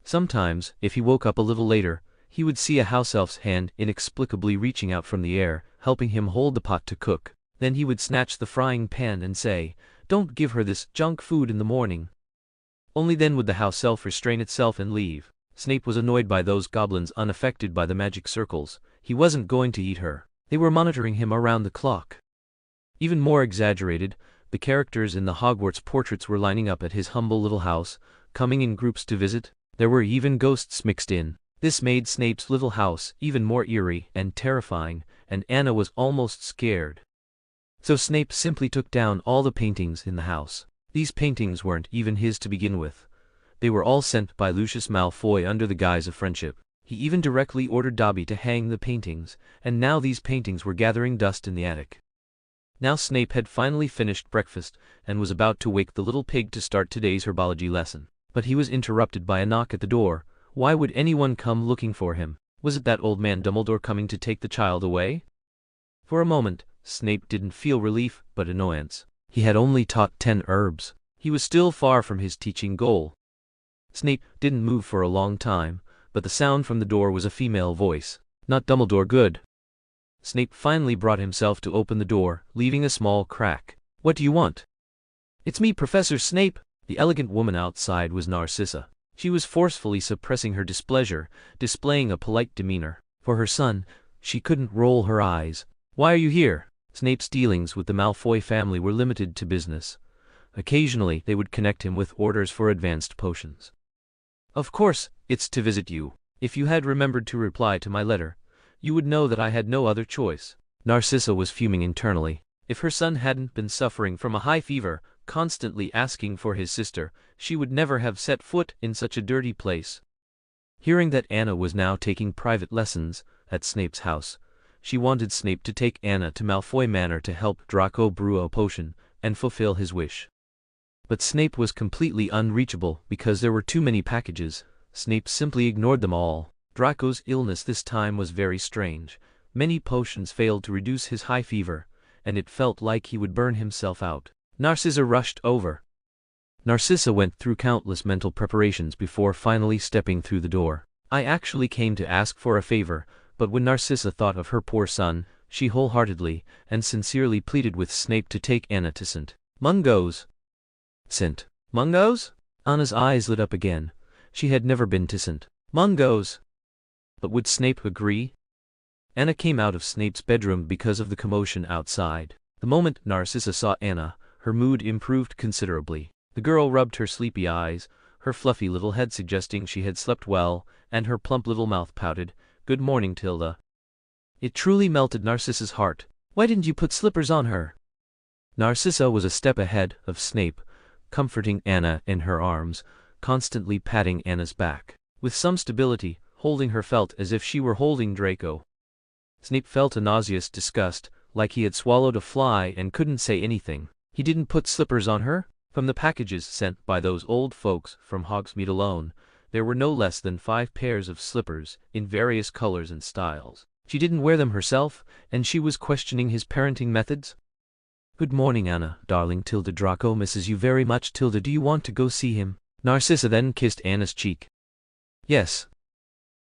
Sometimes, if he woke up a little later, he would see a house elf's hand inexplicably reaching out from the air, helping him hold the pot to cook. Then he would snatch the frying pan and say, "Don't give her this junk food in the morning." Only then would the house elf restrain itself and leave. Snape was annoyed by those goblins unaffected by the magic circles. He wasn't going to eat her. They were monitoring him around the clock. Even more exaggerated, the characters in the Hogwarts portraits were lining up at his humble little house, coming in groups to visit. There were even ghosts mixed in. This made Snape's little house even more eerie and terrifying, and Anna was almost scared. So Snape simply took down all the paintings in the house. These paintings weren't even his to begin with. They were all sent by Lucius Malfoy under the guise of friendship. He even directly ordered Dobby to hang the paintings, and now these paintings were gathering dust in the attic. Now Snape had finally finished breakfast and was about to wake the little pig to start today's herbology lesson. But he was interrupted by a knock at the door. Why would anyone come looking for him? Was it that old man Dumbledore coming to take the child away? For a moment, Snape didn't feel relief but annoyance. He had only taught 10 herbs. He was still far from his teaching goal. Snape didn't move for a long time, but the sound from the door was a female voice. Not Dumbledore, good. Snape finally brought himself to open the door, leaving a small crack. What do you want? It's me, Professor Snape. The elegant woman outside was Narcissa. She was forcefully suppressing her displeasure, displaying a polite demeanor. For her son, she couldn't roll her eyes. Why are you here? Snape's dealings with the Malfoy family were limited to business. Occasionally, they would connect him with orders for advanced potions. Of course, it's to visit you. If you had remembered to reply to my letter, you would know that I had no other choice. Narcissa was fuming internally. If her son hadn't been suffering from a high fever, constantly asking for his sister, she would never have set foot in such a dirty place. Hearing that Anna was now taking private lessons at Snape's house, she wanted Snape to take Anna to Malfoy Manor to help Draco brew a potion and fulfill his wish. But Snape was completely unreachable because there were too many packages. Snape simply ignored them all. Draco's illness this time was very strange. Many potions failed to reduce his high fever, and it felt like he would burn himself out. Narcissa rushed over. Narcissa went through countless mental preparations before finally stepping through the door. I actually came to ask for a favor, but when Narcissa thought of her poor son, she wholeheartedly and sincerely pleaded with Snape to take Anna to St. Mungo's. St. Mungo's? Anna's eyes lit up again. She had never been to St. Mungo's. But would Snape agree? Anna came out of Snape's bedroom because of the commotion outside. The moment Narcissa saw Anna, her mood improved considerably. The girl rubbed her sleepy eyes, her fluffy little head suggesting she had slept well, and her plump little mouth pouted, "Good morning, Tilda." It truly melted Narcissa's heart. Why didn't you put slippers on her? Narcissa was a step ahead of Snape, comforting Anna in her arms, constantly patting Anna's back. With some stability, holding her felt as if she were holding Draco. Snape felt a nauseous disgust, like he had swallowed a fly and couldn't say anything. He didn't put slippers on her? From the packages sent by those old folks from Hogsmeade alone, there were no less than 5 pairs of slippers, in various colors and styles. She didn't wear them herself, and she was questioning his parenting methods? "Good morning, Anna, darling. Tilda Draco misses you very much. Tilda, do you want to go see him?" Narcissa then kissed Anna's cheek. Yes.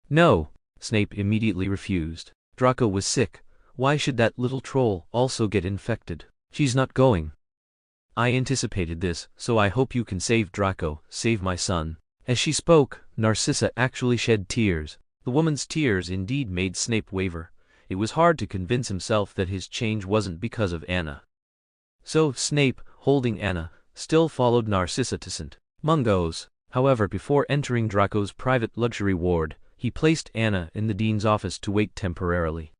No. Snape immediately refused. Draco was sick. Why should that little troll also get infected? She's not going. I anticipated this, so I hope you can save Draco, save my son. As she spoke, Narcissa actually shed tears. The woman's tears indeed made Snape waver. It was hard to convince himself that his change wasn't because of Anna. So Snape, holding Anna, still followed Narcissa to St. Mungo's. However, before entering Draco's private luxury ward, he placed Anna in the dean's office to wait temporarily.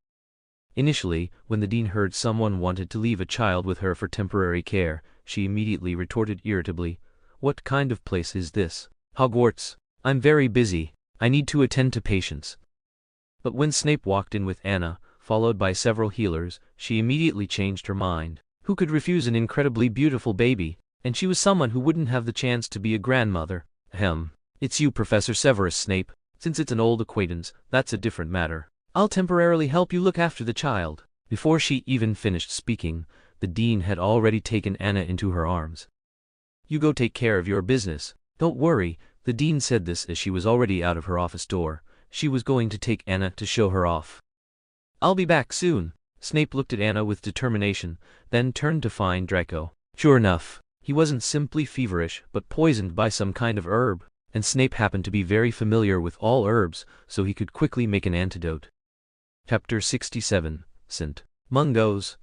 Initially, when the dean heard someone wanted to leave a child with her for temporary care, she immediately retorted irritably, "What kind of place is this? Hogwarts. I'm very busy. I need to attend to patients." But when Snape walked in with Anna, followed by several healers, she immediately changed her mind. Who could refuse an incredibly beautiful baby? And she was someone who wouldn't have the chance to be a grandmother. Ahem. It's you, Professor Severus Snape. Since it's an old acquaintance, that's a different matter. I'll temporarily help you look after the child. Before she even finished speaking, the dean had already taken Anna into her arms. You go take care of your business. Don't worry, the dean said this as she was already out of her office door. She was going to take Anna to show her off. I'll be back soon. Snape looked at Anna with determination, then turned to find Draco. Sure enough, he wasn't simply feverish but poisoned by some kind of herb, and Snape happened to be very familiar with all herbs, so he could quickly make an antidote. Chapter 67, St. Mungo's.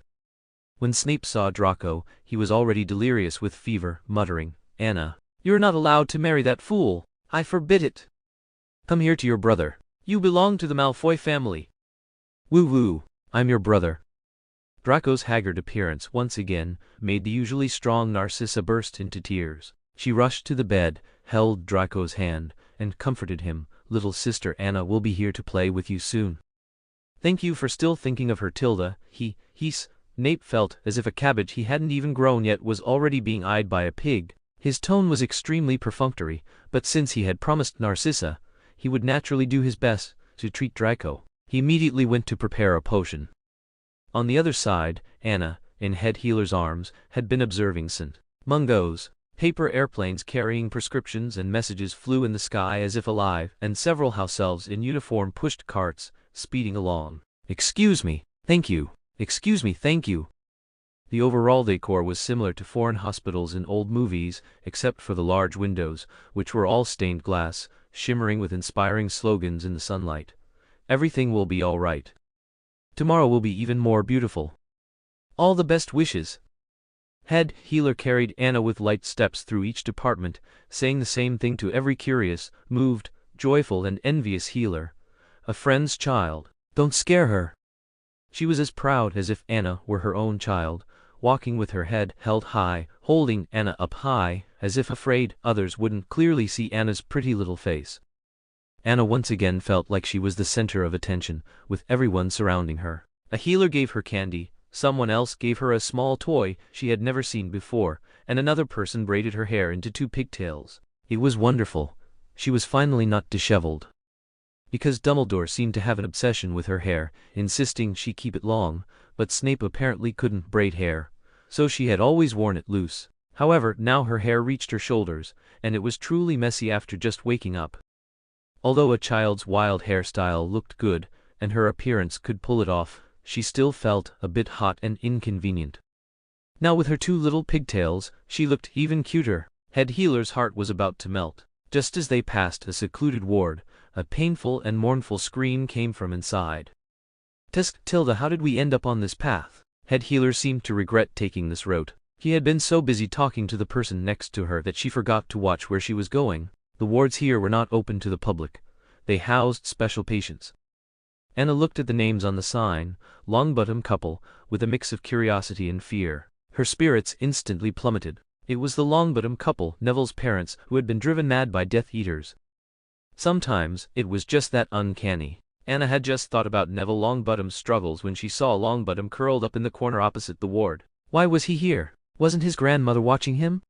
When Snape saw Draco, he was already delirious with fever, muttering, "Anna, you're not allowed to marry that fool. I forbid it. Come here to your brother. You belong to the Malfoy family." "Woo-woo, I'm your brother." Draco's haggard appearance once again made the usually strong Narcissa burst into tears. She rushed to the bed, held Draco's hand, and comforted him. "Little sister Anna will be here to play with you soon. Thank you for still thinking of her, Tilda." Snape felt as if a cabbage he hadn't even grown yet was already being eyed by a pig. His tone was extremely perfunctory, but since he had promised Narcissa, he would naturally do his best to treat Draco. He immediately went to prepare a potion. On the other side, Anna, in Head Healer's arms, had been observing St. Mungo's. Paper airplanes carrying prescriptions and messages flew in the sky as if alive, and several house elves in uniform pushed carts, speeding along. "Excuse me, thank you. Excuse me, thank you." The overall decor was similar to foreign hospitals in old movies, except for the large windows, which were all stained glass, shimmering with inspiring slogans in the sunlight. "Everything will be all right. Tomorrow will be even more beautiful. All the best wishes." Head Healer carried Anna with light steps through each department, saying the same thing to every curious, moved, joyful and envious healer. A friend's child. Don't scare her. She was as proud as if Anna were her own child, walking with her head held high, holding Anna up high, as if afraid others wouldn't clearly see Anna's pretty little face. Anna once again felt like she was the center of attention, with everyone surrounding her. A healer gave her candy, someone else gave her a small toy she had never seen before, and another person braided her hair into 2 pigtails. It was wonderful. She was finally not disheveled. Because Dumbledore seemed to have an obsession with her hair, insisting she keep it long, but Snape apparently couldn't braid hair, so she had always worn it loose. However, now her hair reached her shoulders, and it was truly messy after just waking up. Although a child's wild hairstyle looked good, and her appearance could pull it off, she still felt a bit hot and inconvenient. Now with her 2 little pigtails, she looked even cuter. Head Healer's heart was about to melt. Just as they passed a secluded ward, a painful and mournful scream came from inside. "Tilda, how did we end up on this path?" Head Healer seemed to regret taking this route. He had been so busy talking to the person next to her that she forgot to watch where she was going. The wards here were not open to the public. They housed special patients. Anna looked at the names on the sign, Longbottom couple, with a mix of curiosity and fear. Her spirits instantly plummeted. It was the Longbottom couple, Neville's parents, who had been driven mad by Death Eaters. Sometimes, it was just that uncanny. Anna had just thought about Neville Longbottom's struggles when she saw Longbottom curled up in the corner opposite the ward. Why was he here? Wasn't his grandmother watching him?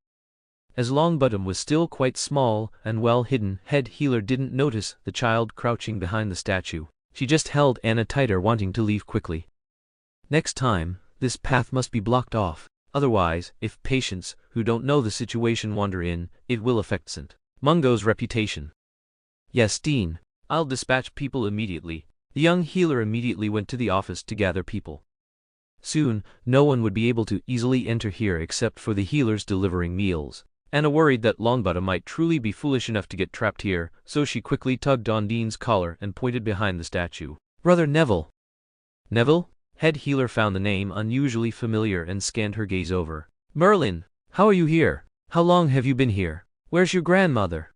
As Longbottom was still quite small and well hidden, Head Healer didn't notice the child crouching behind the statue. She just held Anna tighter, wanting to leave quickly. Next time, this path must be blocked off. Otherwise, if patients who don't know the situation wander in, it will affect St. Mungo's reputation. "Yes, Dean. I'll dispatch people immediately." The young healer immediately went to the office to gather people. Soon, no one would be able to easily enter here except for the healers delivering meals. Anna worried that Longbottom might truly be foolish enough to get trapped here, so she quickly tugged on Dean's collar and pointed behind the statue. "Brother Neville." "Neville?" Head Healer found the name unusually familiar and scanned her gaze over. "Merlin, how are you here? How long have you been here? Where's your grandmother?"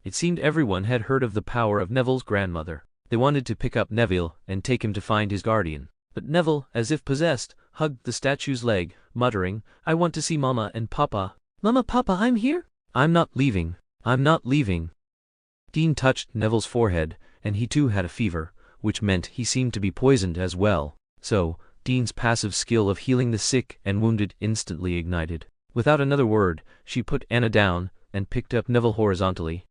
It seemed everyone had heard of the power of Neville's grandmother. They wanted to pick up Neville and take him to find his guardian. But Neville, as if possessed, hugged the statue's leg, muttering, "I want to see Mama and Papa." "Mama, Papa, I'm here." "I'm not leaving. I'm not leaving." Dean touched Neville's forehead, and he too had a fever, which meant he seemed to be poisoned as well. So, Dean's passive skill of healing the sick and wounded instantly ignited. Without another word, she put Anna down and picked up Neville horizontally.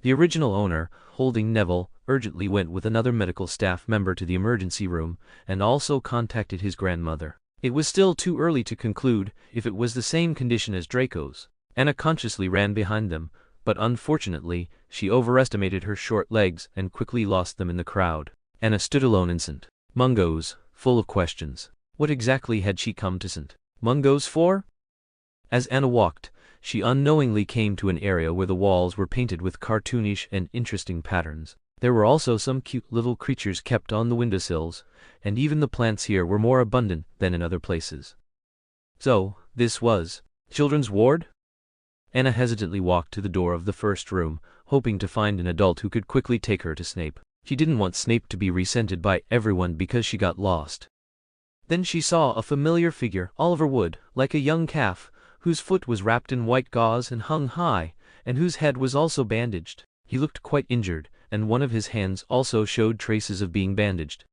The original owner, holding Neville, urgently went with another medical staff member to the emergency room and also contacted his grandmother. It was still too early to conclude if it was the same condition as Draco's. Anna consciously ran behind them, but unfortunately, she overestimated her short legs and quickly lost them in the crowd. Anna stood alone in St. Mungo's, full of questions. What exactly had she come to St. Mungo's for? As Anna walked, she unknowingly came to an area where the walls were painted with cartoonish and interesting patterns. There were also some cute little creatures kept on the windowsills, and even the plants here were more abundant than in other places. So, this was children's ward? Anna hesitantly walked to the door of the first room, hoping to find an adult who could quickly take her to Snape. She didn't want Snape to be resented by everyone because she got lost. Then she saw a familiar figure, Oliver Wood, like a young calf, whose foot was wrapped in white gauze and hung high, and whose head was also bandaged. He looked quite injured, and one of his hands also showed traces of being bandaged.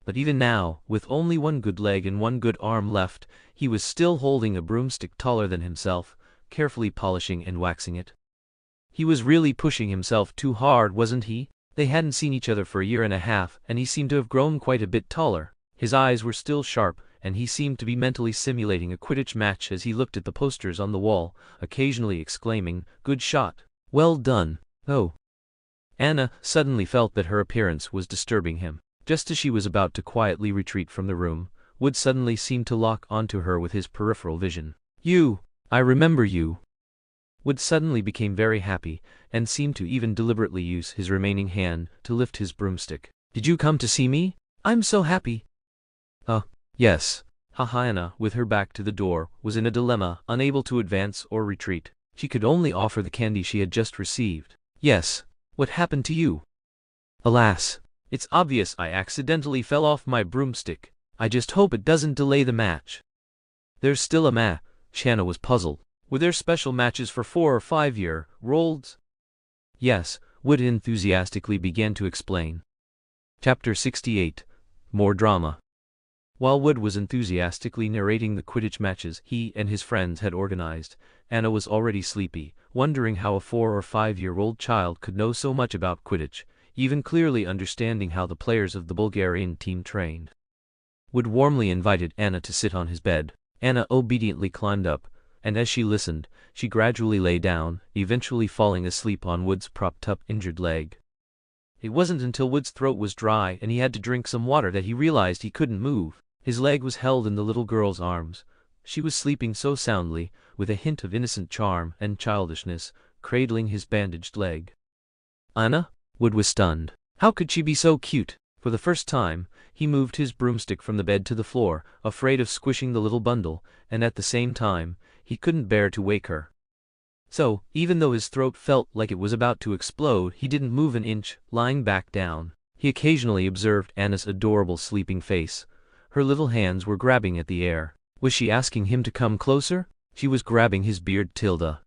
But even now, with only one good leg and one good arm left, he was still holding a broomstick taller than himself, carefully polishing and waxing it. He was really pushing himself too hard, wasn't he? They hadn't seen each other for a year and a half, and he seemed to have grown quite a bit taller. His eyes were still sharp, and he seemed to be mentally simulating a Quidditch match as he looked at the posters on the wall, occasionally exclaiming, "Good shot! Well done!" Oh! Anna suddenly felt that her appearance was disturbing him. Just as she was about to quietly retreat from the room, Wood suddenly seemed to lock onto her with his peripheral vision. "You! I remember you!" Wood suddenly became very happy, and seemed to even deliberately use his remaining hand to lift his broomstick. "Did you come to see me? I'm so happy!" Yes. Anna, with her back to the door, was in a dilemma, unable to advance or retreat. She could only offer the candy she had just received. "Yes. What happened to you?" "Alas! It's obvious I accidentally fell off my broomstick. I just hope it doesn't delay the match." "There's still a match." Shanna was puzzled. "Were there special matches for 4 or 5-year-olds?" "Yes," Wood enthusiastically began to explain. Chapter 68. More Drama. While Wood was enthusiastically narrating the Quidditch matches he and his friends had organized, Anna was already sleepy, wondering how a 4 or 5-year-old child could know so much about Quidditch, even clearly understanding how the players of the Bulgarian team trained. Wood warmly invited Anna to sit on his bed. Anna obediently climbed up, and as she listened, she gradually lay down, eventually falling asleep on Wood's propped-up injured leg. It wasn't until Wood's throat was dry and he had to drink some water that he realized he couldn't move. His leg was held in the little girl's arms. She was sleeping so soundly, with a hint of innocent charm and childishness, cradling his bandaged leg. "Anna?" Wood was stunned. How could she be so cute? For the first time, he moved his broomstick from the bed to the floor, afraid of squishing the little bundle, and at the same time, he couldn't bear to wake her. So, even though his throat felt like it was about to explode, he didn't move an inch, lying back down. He occasionally observed Anna's adorable sleeping face. Her little hands were grabbing at the air. Was she asking him to come closer? She was grabbing his beard. Tilda.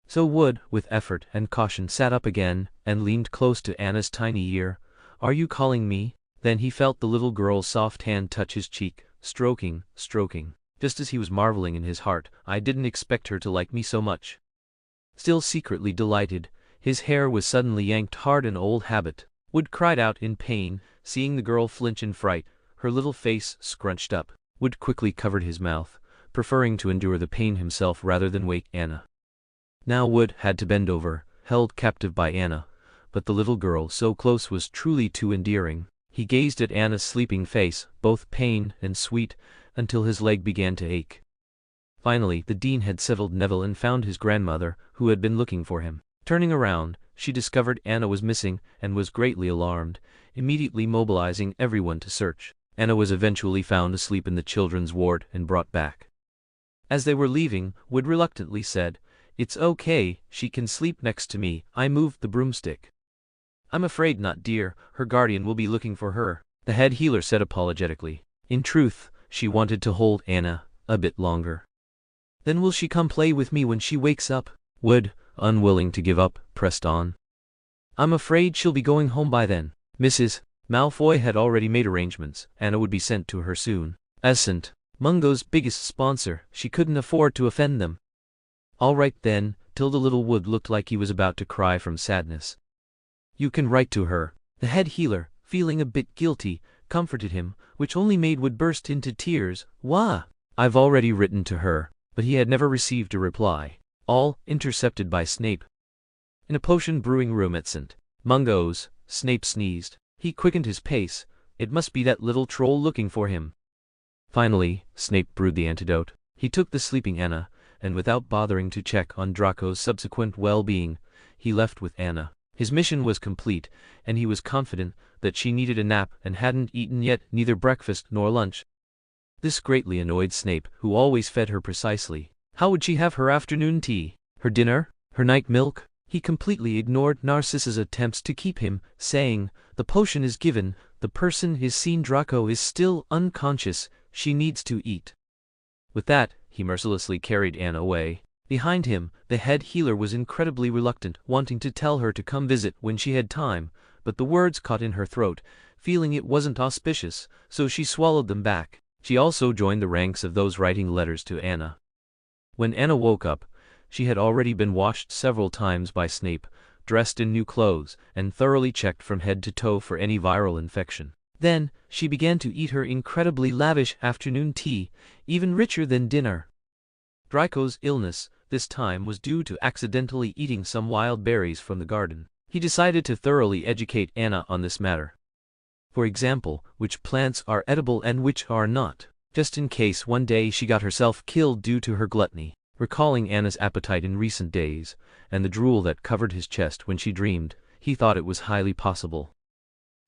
So Wood, with effort and caution, sat up again, and leaned close to Anna's tiny ear. "Are you calling me?" Then he felt the little girl's soft hand touch his cheek, stroking. Just as he was marveling in his heart, "I didn't expect her to like me so much." Still secretly delighted, his hair was suddenly yanked hard, an old habit. Wood cried out in pain, seeing the girl flinch in fright, her little face scrunched up. Wood quickly covered his mouth, preferring to endure the pain himself rather than wake Anna. Now Wood had to bend over, held captive by Anna, but the little girl so close was truly too endearing. He gazed at Anna's sleeping face, both pained and sweet, until his leg began to ache. Finally, the dean had settled Neville and found his grandmother, who had been looking for him. Turning around, she discovered Anna was missing and was greatly alarmed, immediately mobilizing everyone to search. Anna was eventually found asleep in the children's ward and brought back. As they were leaving, Wood reluctantly said, "It's okay, she can sleep next to me, I moved the broomstick." "I'm afraid not, dear, her guardian will be looking for her," the head healer said apologetically. In truth, she wanted to hold Anna a bit longer. "Then will she come play with me when she wakes up?" Wood, unwilling to give up, pressed on. "I'm afraid she'll be going home by then." Mrs. Malfoy had already made arrangements. Anna would be sent to her soon. As St. Mungo's biggest sponsor, she couldn't afford to offend them. "All right then." Tilda Littlewood looked like he was about to cry from sadness. "You can write to her." The head healer, feeling a bit guilty, comforted him, which only made Wood burst into tears. "Wah! I've already written to her." But he had never received a reply. All intercepted by Snape. In a potion brewing room at St. Mungo's, Snape sneezed. He quickened his pace. It must be that little troll looking for him. Finally, Snape brewed the antidote. He took the sleeping Anna, and without bothering to check on Draco's subsequent well-being, he left with Anna. His mission was complete, and he was confident that she needed a nap and hadn't eaten yet, neither breakfast nor lunch. This greatly annoyed Snape, who always fed her precisely. How would she have her afternoon tea? Her dinner? Her night milk? He completely ignored Narcissa's attempts to keep him, saying, "The potion is given, the person is seen. Draco is still unconscious, She needs to eat." With that, he mercilessly carried Anna away. Behind him, the head healer was incredibly reluctant, wanting to tell her to come visit when she had time, but the words caught in her throat, feeling it wasn't auspicious, so she swallowed them back. She also joined the ranks of those writing letters to Anna. When Anna woke up, she had already been washed several times by Snape, dressed in new clothes, and thoroughly checked from head to toe for any viral infection. Then, she began to eat her incredibly lavish afternoon tea, even richer than dinner. Draco's illness, this time, was due to accidentally eating some wild berries from the garden. He decided to thoroughly educate Anna on this matter. For example, which plants are edible and which are not, just in case one day she got herself killed due to her gluttony. Recalling Anna's appetite in recent days, and the drool that covered his chest when she dreamed, he thought it was highly possible.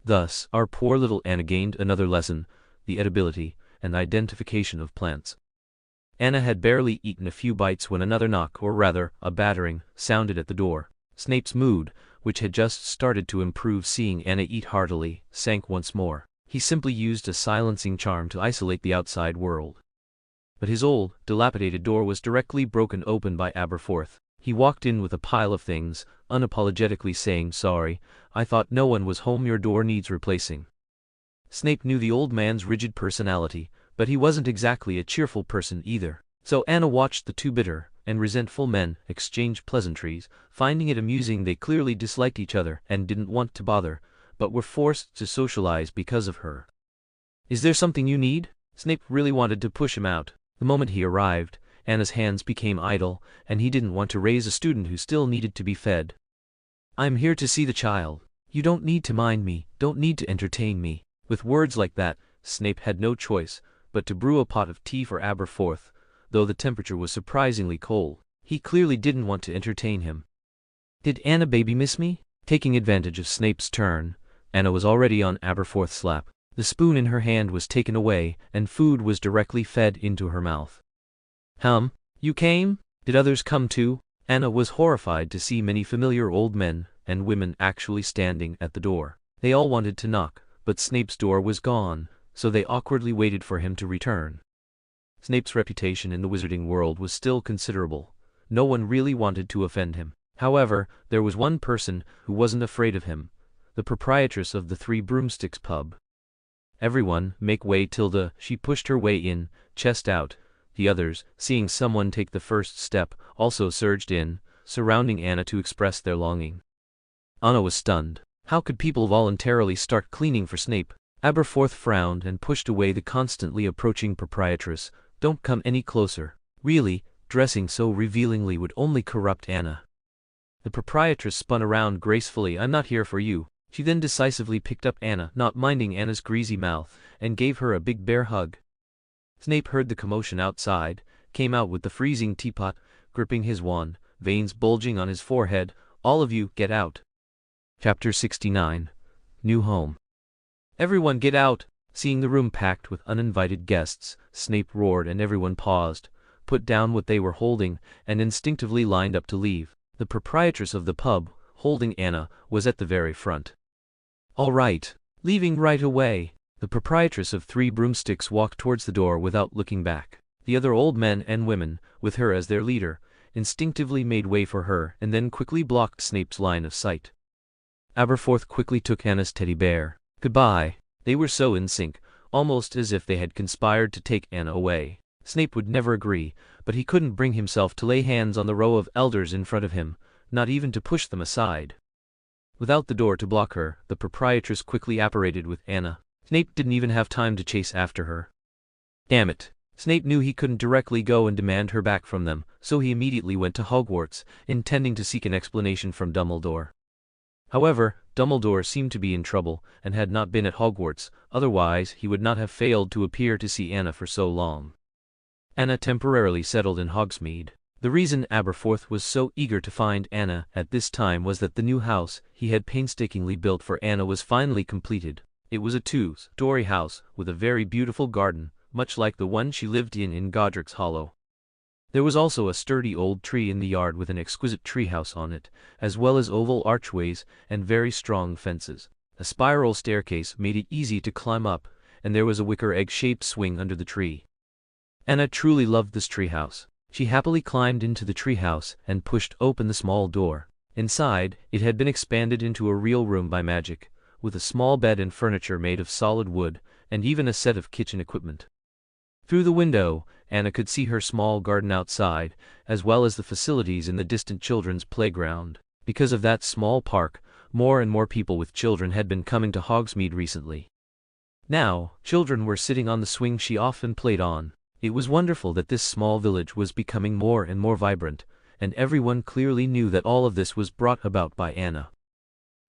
Thus, our poor little Anna gained another lesson, the edibility and identification of plants. Anna had barely eaten a few bites when another knock, or rather, a battering, sounded at the door. Snape's mood, which had just started to improve seeing Anna eat heartily, sank once more. He simply used a silencing charm to isolate the outside world. But his old, dilapidated door was directly broken open by Aberforth. He walked in with a pile of things, unapologetically saying, "Sorry, I thought no one was home, your door needs replacing." Snape knew the old man's rigid personality, but he wasn't exactly a cheerful person either. So Anna watched the two bitter and resentful men exchange pleasantries, finding it amusing. They clearly disliked each other and didn't want to bother, but were forced to socialize because of her. "Is there something you need?" Snape really wanted to push him out. The moment he arrived, Anna's hands became idle, and he didn't want to raise a student who still needed to be fed. "I'm here to see the child. You don't need to mind me, don't need to entertain me." With words like that, Snape had no choice but to brew a pot of tea for Aberforth, though the temperature was surprisingly cold. He clearly didn't want to entertain him. "Did Anna baby miss me?" Taking advantage of Snape's turn, Anna was already on Aberforth's lap. The spoon in her hand was taken away, and food was directly fed into her mouth. You came? Did others come too?" Anna was horrified to see many familiar old men and women actually standing at the door. They all wanted to knock, but Snape's door was gone, so they awkwardly waited for him to return. Snape's reputation in the wizarding world was still considerable. No one really wanted to offend him. However, there was one person who wasn't afraid of him, the proprietress of the Three Broomsticks pub. "Everyone, make way, Tilda." She pushed her way in, chest out. The others, seeing someone take the first step, also surged in, surrounding Anna to express their longing. Anna was stunned. How could people voluntarily start cleaning for Snape? Aberforth frowned and pushed away the constantly approaching proprietress. "Don't come any closer." Really, dressing so revealingly would only corrupt Anna. The proprietress spun around gracefully. "I'm not here for you." She then decisively picked up Anna, not minding Anna's greasy mouth, and gave her a big bear hug. Snape heard the commotion outside, came out with the freezing teapot, gripping his wand, veins bulging on his forehead. "All of you, get out." Chapter 69. New Home. "Everyone get out!" Seeing the room packed with uninvited guests, Snape roared, and everyone paused, put down what they were holding, and instinctively lined up to leave. The proprietress of the pub, holding Anna, was at the very front. "All right. Leaving right away." The proprietress of Three Broomsticks walked towards the door without looking back. The other old men and women, with her as their leader, instinctively made way for her and then quickly blocked Snape's line of sight. Aberforth quickly took Anna's teddy bear. "Goodbye." They were so in sync, almost as if they had conspired to take Anna away. Snape would never agree, but he couldn't bring himself to lay hands on the row of elders in front of him, not even to push them aside. Without the door to block her, the proprietress quickly apparated with Anna. Snape didn't even have time to chase after her. Damn it. Snape knew he couldn't directly go and demand her back from them, so he immediately went to Hogwarts, intending to seek an explanation from Dumbledore. However, Dumbledore seemed to be in trouble and had not been at Hogwarts, otherwise he would not have failed to appear to see Anna for so long. Anna temporarily settled in Hogsmeade. The reason Aberforth was so eager to find Anna at this time was that the new house he had painstakingly built for Anna was finally completed. It was a two-story house with a very beautiful garden, much like the one she lived in Godric's Hollow. There was also a sturdy old tree in the yard with an exquisite treehouse on it, as well as oval archways and very strong fences. A spiral staircase made it easy to climb up, and there was a wicker egg-shaped swing under the tree. Anna truly loved this treehouse. She happily climbed into the treehouse and pushed open the small door. Inside, it had been expanded into a real room by magic, with a small bed and furniture made of solid wood, and even a set of kitchen equipment. Through the window, Anna could see her small garden outside, as well as the facilities in the distant children's playground. Because of that small park, more and more people with children had been coming to Hogsmeade recently. Now, children were sitting on the swing she often played on. It was wonderful that this small village was becoming more and more vibrant, and everyone clearly knew that all of this was brought about by Anna.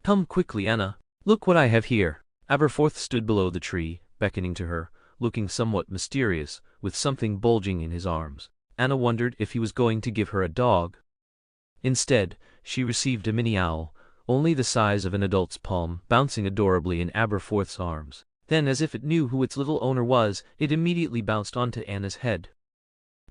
"Come quickly, Anna. Look what I have here." Aberforth stood below the tree, beckoning to her, looking somewhat mysterious, with something bulging in his arms. Anna wondered if he was going to give her a dog. Instead, she received a mini owl, only the size of an adult's palm, bouncing adorably in Aberforth's arms. Then, as if it knew who its little owner was, it immediately bounced onto Anna's head.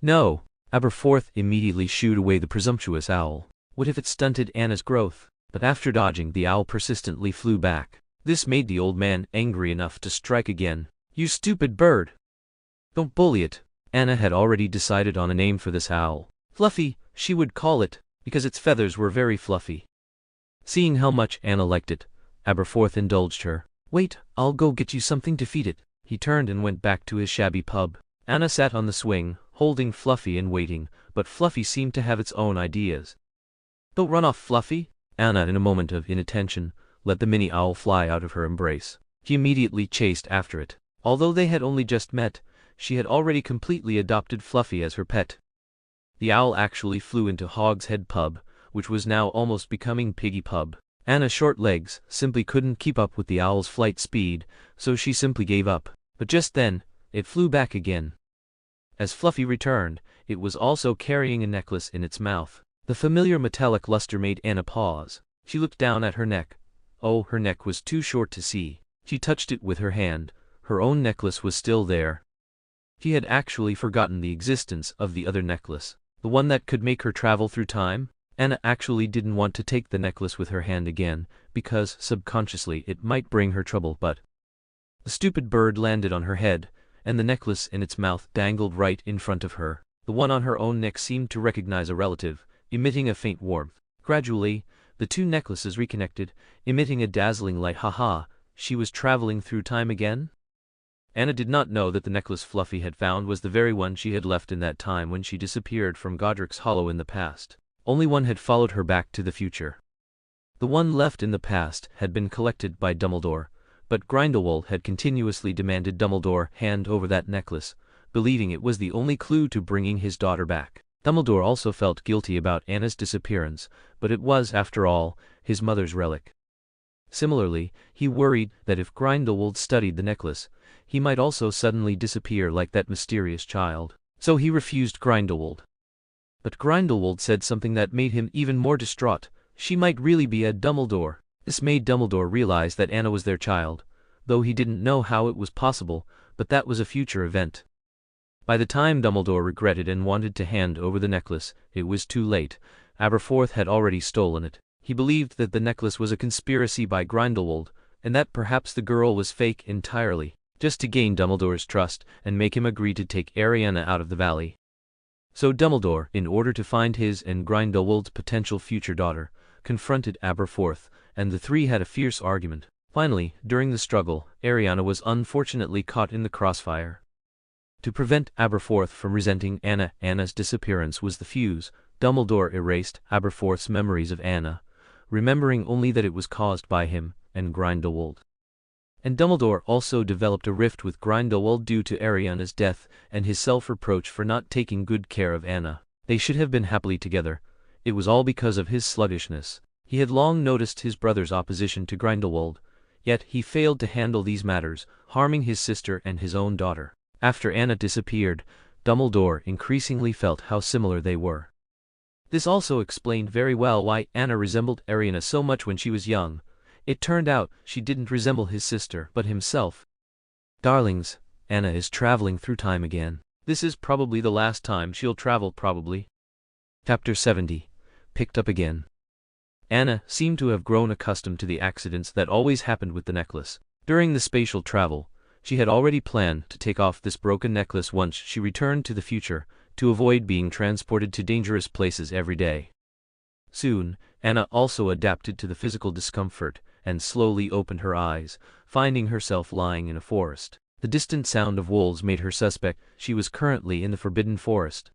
"No!" Aberforth immediately shooed away the presumptuous owl. What if it stunted Anna's growth? But after dodging, the owl persistently flew back. This made the old man angry enough to strike again. "You stupid bird! Don't bully it." Anna had already decided on a name for this owl. Fluffy, she would call it, because its feathers were very fluffy. Seeing how much Anna liked it, Aberforth indulged her. "Wait, I'll go get you something to feed it." He turned and went back to his shabby pub. Anna sat on the swing, holding Fluffy and waiting, but Fluffy seemed to have its own ideas. "Don't run off, Fluffy." Anna, in a moment of inattention, let the mini owl fly out of her embrace. She immediately chased after it. Although they had only just met, she had already completely adopted Fluffy as her pet. The owl actually flew into Hogshead Pub, which was now almost becoming Piggy Pub. Anna's short legs simply couldn't keep up with the owl's flight speed, so she simply gave up. But just then, it flew back again. As Fluffy returned, it was also carrying a necklace in its mouth. The familiar metallic luster made Anna pause. She looked down at her neck. Oh, her neck was too short to see. She touched it with her hand. Her own necklace was still there. She had actually forgotten the existence of the other necklace, the one that could make her travel through time. Anna actually didn't want to take the necklace with her hand again, because, subconsciously, it might bring her trouble, but the stupid bird landed on her head, and the necklace in its mouth dangled right in front of her. The one on her own neck seemed to recognize a relative, emitting a faint warmth. Gradually, the two necklaces reconnected, emitting a dazzling light. Haha, she was traveling through time again? Anna did not know that the necklace Fluffy had found was the very one she had left in that time when she disappeared from Godric's Hollow in the past. Only one had followed her back to the future. The one left in the past had been collected by Dumbledore, but Grindelwald had continuously demanded Dumbledore hand over that necklace, believing it was the only clue to bringing his daughter back. Dumbledore also felt guilty about Anna's disappearance, but it was, after all, his mother's relic. Similarly, he worried that if Grindelwald studied the necklace, he might also suddenly disappear like that mysterious child. So he refused Grindelwald. But Grindelwald said something that made him even more distraught. She might really be a Dumbledore. This made Dumbledore realize that Anna was their child, though he didn't know how it was possible, but that was a future event. By the time Dumbledore regretted and wanted to hand over the necklace, it was too late. Aberforth had already stolen it. He believed that the necklace was a conspiracy by Grindelwald, and that perhaps the girl was fake entirely, just to gain Dumbledore's trust and make him agree to take Ariana out of the valley. So Dumbledore, in order to find his and Grindelwald's potential future daughter, confronted Aberforth, and the three had a fierce argument. Finally, during the struggle, Ariana was unfortunately caught in the crossfire. To prevent Aberforth from resenting Anna's disappearance was the fuse. Dumbledore erased Aberforth's memories of Anna, remembering only that it was caused by him and Grindelwald. And Dumbledore also developed a rift with Grindelwald due to Ariana's death and his self-reproach for not taking good care of Anna. They should have been happily together. It was all because of his sluggishness. He had long noticed his brother's opposition to Grindelwald, yet he failed to handle these matters, harming his sister and his own daughter. After Anna disappeared, Dumbledore increasingly felt how similar they were. This also explained very well why Anna resembled Ariana so much when she was young. It turned out she didn't resemble his sister, but himself. Darlings, Anna is traveling through time again. This is probably the last time she'll travel, probably. Chapter 70. Picked up again. Anna seemed to have grown accustomed to the accidents that always happened with the necklace. During the spatial travel, She had already planned to take off this broken necklace once she returned to the future, to avoid being transported to dangerous places every day. Soon, Anna also adapted to the physical discomfort, and slowly opened her eyes, finding herself lying in a forest. The distant sound of wolves made her suspect she was currently in the Forbidden Forest.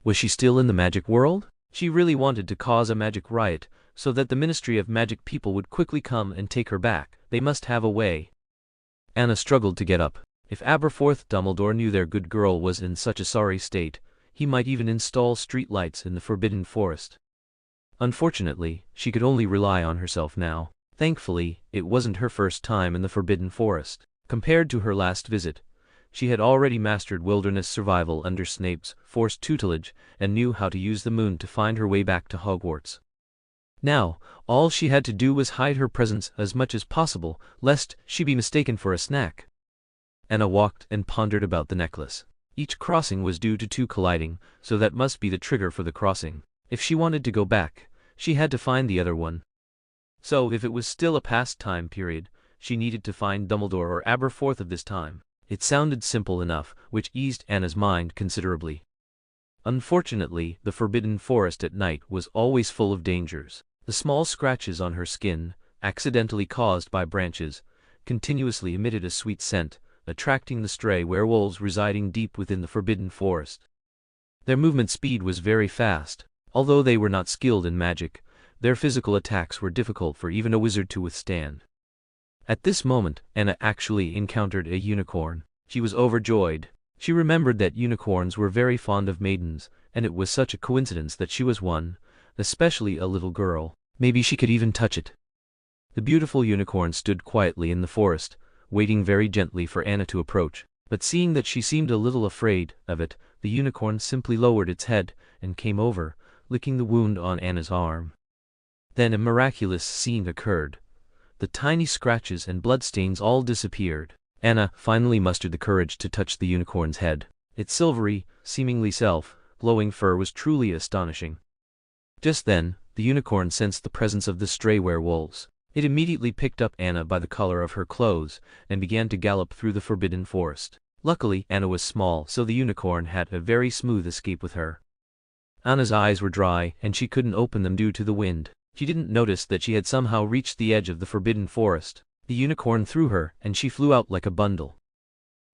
Was she still in the magic world? She really wanted to cause a magic riot, so that the Ministry of Magic people would quickly come and take her back. They must have a way. Anna struggled to get up. If Aberforth Dumbledore knew their good girl was in such a sorry state, he might even install street lights in the Forbidden Forest. Unfortunately, she could only rely on herself now. Thankfully, it wasn't her first time in the Forbidden Forest. Compared to her last visit, she had already mastered wilderness survival under Snape's forced tutelage and knew how to use the moon to find her way back to Hogwarts. Now, all she had to do was hide her presence as much as possible, lest she be mistaken for a snack. Anna walked and pondered about the necklace. Each crossing was due to two colliding, so that must be the trigger for the crossing. If she wanted to go back, she had to find the other one. So if it was still a past time period, she needed to find Dumbledore or Aberforth of this time. It sounded simple enough, which eased Anna's mind considerably. Unfortunately, the Forbidden Forest at night was always full of dangers. The small scratches on her skin, accidentally caused by branches, continuously emitted a sweet scent, attracting the stray werewolves residing deep within the Forbidden Forest. Their movement speed was very fast. Although they were not skilled in magic, their physical attacks were difficult for even a wizard to withstand. At this moment, Anna actually encountered a unicorn. She was overjoyed. She remembered that unicorns were very fond of maidens, and it was such a coincidence that she was one, especially a little girl. Maybe she could even touch it. The beautiful unicorn stood quietly in the forest, waiting very gently for Anna to approach. But seeing that she seemed a little afraid of it, the unicorn simply lowered its head and came over, licking the wound on Anna's arm. Then a miraculous scene occurred. The tiny scratches and bloodstains all disappeared. Anna finally mustered the courage to touch the unicorn's head. Its silvery, seemingly glowing fur was truly astonishing. Just then, the unicorn sensed the presence of the stray werewolves. It immediately picked up Anna by the collar of her clothes and began to gallop through the Forbidden Forest. Luckily, Anna was small, so the unicorn had a very smooth escape with her. Anna's eyes were dry, and she couldn't open them due to the wind. She didn't notice that she had somehow reached the edge of the Forbidden Forest. The unicorn threw her, and she flew out like a bundle.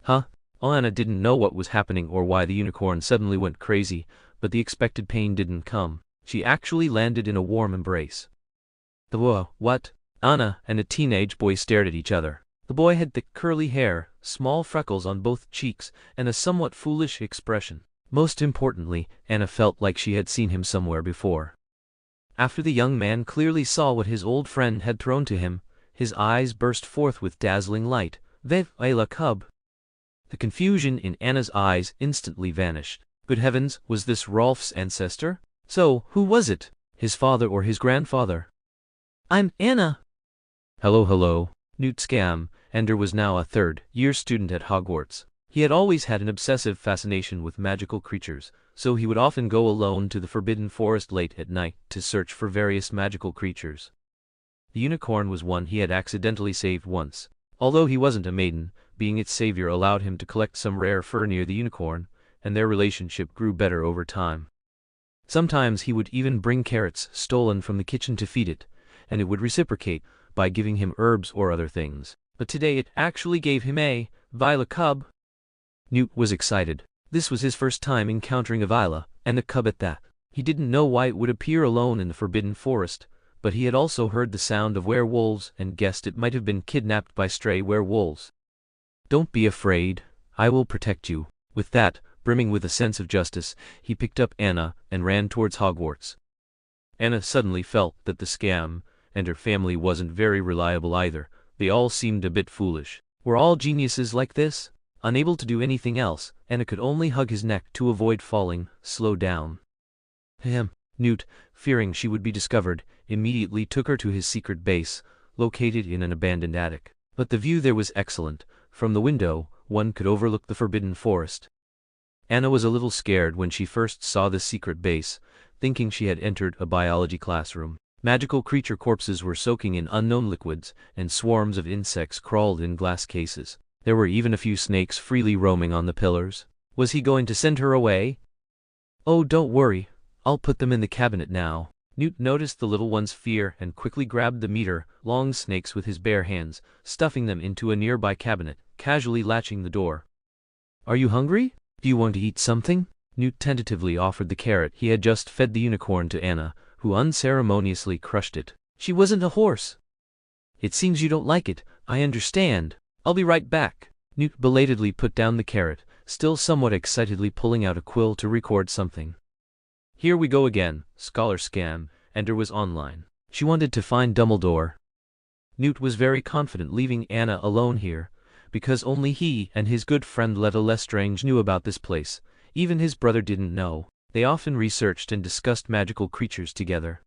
Huh? Anna didn't know what was happening or why the unicorn suddenly went crazy, but the expected pain didn't come. She actually landed in a warm embrace. Whoa, what? Anna and a teenage boy stared at each other. The boy had thick curly hair, small freckles on both cheeks, and a somewhat foolish expression. Most importantly, Anna felt like she had seen him somewhere before. After the young man clearly saw what his old friend had thrown to him, his eyes burst forth with dazzling light. Vive la cub! The confusion in Anna's eyes instantly vanished. Good heavens, was this Rolf's ancestor? So, who was it? His father or his grandfather? I'm Anna! Hello. Newt Scamander was now a third-year student at Hogwarts. He had always had an obsessive fascination with magical creatures, so he would often go alone to the Forbidden Forest late at night to search for various magical creatures. The unicorn was one he had accidentally saved once. Although he wasn't a maiden, being its savior allowed him to collect some rare fur near the unicorn, and their relationship grew better over time. Sometimes he would even bring carrots stolen from the kitchen to feed it, and it would reciprocate by giving him herbs or other things. But today it actually gave him a Viola cub. Newt was excited. This was his first time encountering a Viola, and a cub at that. He didn't know why it would appear alone in the Forbidden Forest, but he had also heard the sound of werewolves and guessed it might have been kidnapped by stray werewolves. Don't be afraid, I will protect you. With that, brimming with a sense of justice, he picked up Anna and ran towards Hogwarts. Anna suddenly felt that the scam and her family wasn't very reliable either. They all seemed a bit foolish. Were all geniuses like this? Unable to do anything else, Anna could only hug his neck to avoid falling. Slow down. Newt, fearing she would be discovered, immediately took her to his secret base, located in an abandoned attic. But the view there was excellent. From the window, one could overlook the Forbidden Forest. Anna was a little scared when she first saw this secret base, thinking she had entered a biology classroom. Magical creature corpses were soaking in unknown liquids, and swarms of insects crawled in glass cases. There were even a few snakes freely roaming on the pillars. Was he going to send her away? Oh, don't worry, I'll put them in the cabinet now. Newt noticed the little one's fear and quickly grabbed the meter-long snakes with his bare hands, stuffing them into a nearby cabinet, casually latching the door. Are you hungry? Do you want to eat something? Newt tentatively offered the carrot he had just fed the unicorn to Anna, who unceremoniously crushed it. She wasn't a horse. It seems you don't like it, I understand. I'll be right back. Newt belatedly put down the carrot, still somewhat excitedly pulling out a quill to record something. Here we go again, scholar scam, Ender was online. She wanted to find Dumbledore. Newt was very confident leaving Anna alone here, because only he and his good friend Letta Lestrange knew about this place. Even his brother didn't know. They often researched and discussed magical creatures together.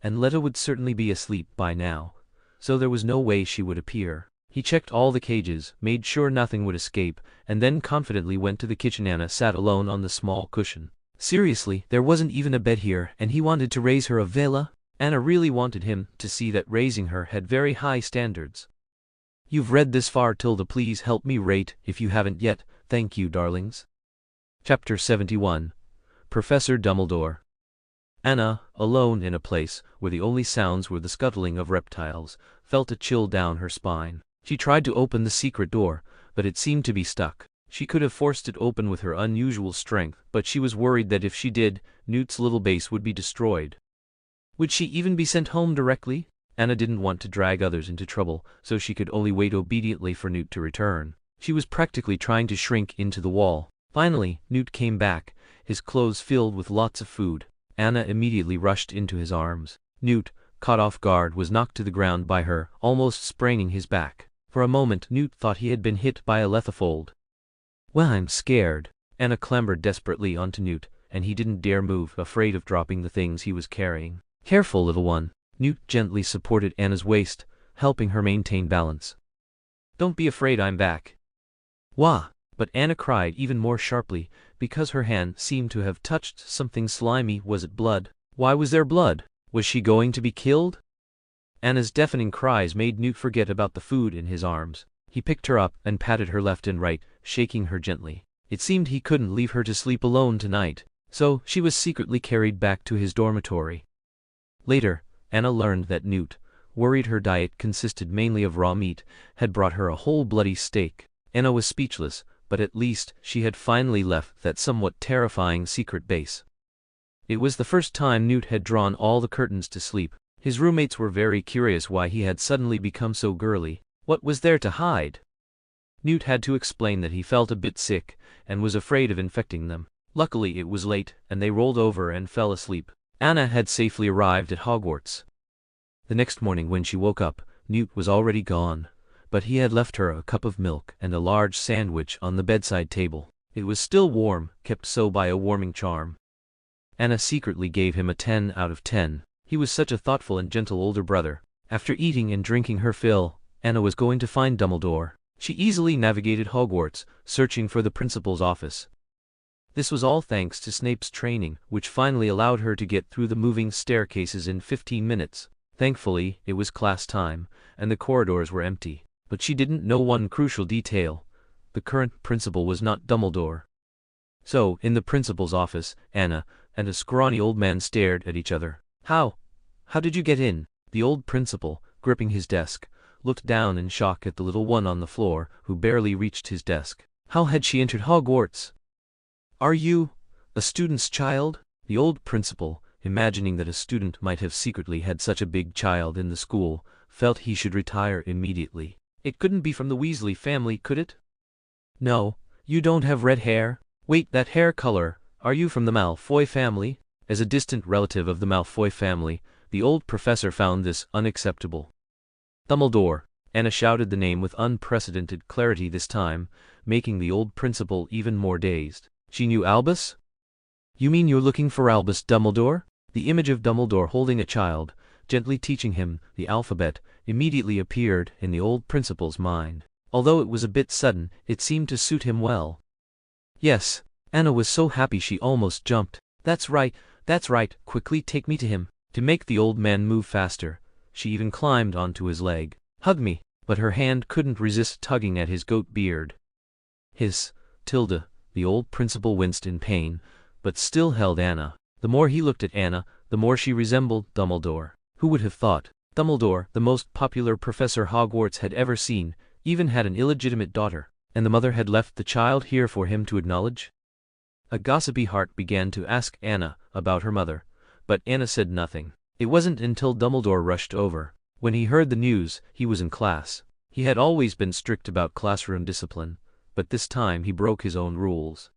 And Letta would certainly be asleep by now, so there was no way she would appear. He checked all the cages, made sure nothing would escape, and then confidently went to the kitchen. Anna sat alone on the small cushion. Seriously, there wasn't even a bed here, and he wanted to raise her a villa? Anna really wanted him to see that raising her had very high standards. You've read this far, Tilda. Please help me rate if you haven't yet. Thank you, darlings. Chapter 71. Professor Dumbledore. Anna, alone in a place where the only sounds were the scuttling of reptiles, felt a chill down her spine. She tried to open the secret door, but it seemed to be stuck. She could have forced it open with her unusual strength, but she was worried that if she did, Newt's little base would be destroyed. Would she even be sent home directly? Anna didn't want to drag others into trouble, so she could only wait obediently for Newt to return. She was practically trying to shrink into the wall. Finally, Newt came back, his clothes filled with lots of food. Anna immediately rushed into his arms. Newt, caught off guard, was knocked to the ground by her, almost spraining his back. For a moment Newt thought he had been hit by a lethafold. Well, I'm scared. Anna clambered desperately onto Newt, and he didn't dare move, afraid of dropping the things he was carrying. Careful, little one. Newt gently supported Anna's waist, helping her maintain balance. Don't be afraid, I'm back. Wah! But Anna cried even more sharply, because her hand seemed to have touched something slimy. Was it blood? Why was there blood? Was she going to be killed? Anna's deafening cries made Newt forget about the food in his arms. He picked her up and patted her left and right, shaking her gently. It seemed he couldn't leave her to sleep alone tonight, so she was secretly carried back to his dormitory. Later, Anna learned that Newt, worried her diet consisted mainly of raw meat, had brought her a whole bloody steak. Anna was speechless, but at least she had finally left that somewhat terrifying secret base. It was the first time Newt had drawn all the curtains to sleep. His roommates were very curious why he had suddenly become so girly. What was there to hide? Newt had to explain that he felt a bit sick, and was afraid of infecting them. Luckily it was late, and they rolled over and fell asleep. Anna had safely arrived at Hogwarts. The next morning when she woke up, Newt was already gone, but he had left her a cup of milk and a large sandwich on the bedside table. It was still warm, kept so by a warming charm. Anna secretly gave him a 10 out of 10. He was such a thoughtful and gentle older brother. After eating and drinking her fill, Anna was going to find Dumbledore. She easily navigated Hogwarts, searching for the principal's office. This was all thanks to Snape's training, which finally allowed her to get through the moving staircases in 15 minutes. Thankfully, it was class time, and the corridors were empty. But she didn't know one crucial detail. The current principal was not Dumbledore. So, in the principal's office, Anna and a scrawny old man stared at each other. How did you get in? The old principal, gripping his desk, looked down in shock at the little one on the floor, who barely reached his desk. How had she entered Hogwarts? Are you a student's child? The old principal, imagining that a student might have secretly had such a big child in the school, felt he should retire immediately. It couldn't be from the Weasley family, could it? No, you don't have red hair. Wait, that hair color, are you from the Malfoy family? As a distant relative of the Malfoy family, the old professor found this unacceptable. Dumbledore. Anna shouted the name with unprecedented clarity this time, making the old principal even more dazed. She knew Albus? You mean you're looking for Albus Dumbledore? The image of Dumbledore holding a child, gently teaching him the alphabet, immediately appeared in the old principal's mind. Although it was a bit sudden, it seemed to suit him well. Yes, Anna was so happy she almost jumped. That's right, quickly take me to him. To make the old man move faster, she even climbed onto his leg. Hug me. but her hand couldn't resist tugging at his goat beard. Hiss, Tilda, the old principal winced in pain, but still held Anna. The more he looked at Anna, the more she resembled Dumbledore. Who would have thought? Dumbledore, the most popular professor Hogwarts had ever seen, even had an illegitimate daughter, and the mother had left the child here for him to acknowledge? A gossipy heart began to ask Anna about her mother, but Anna said nothing. It wasn't until Dumbledore rushed over. When he heard the news, he was in class. He had always been strict about classroom discipline, but this time he broke his own rules.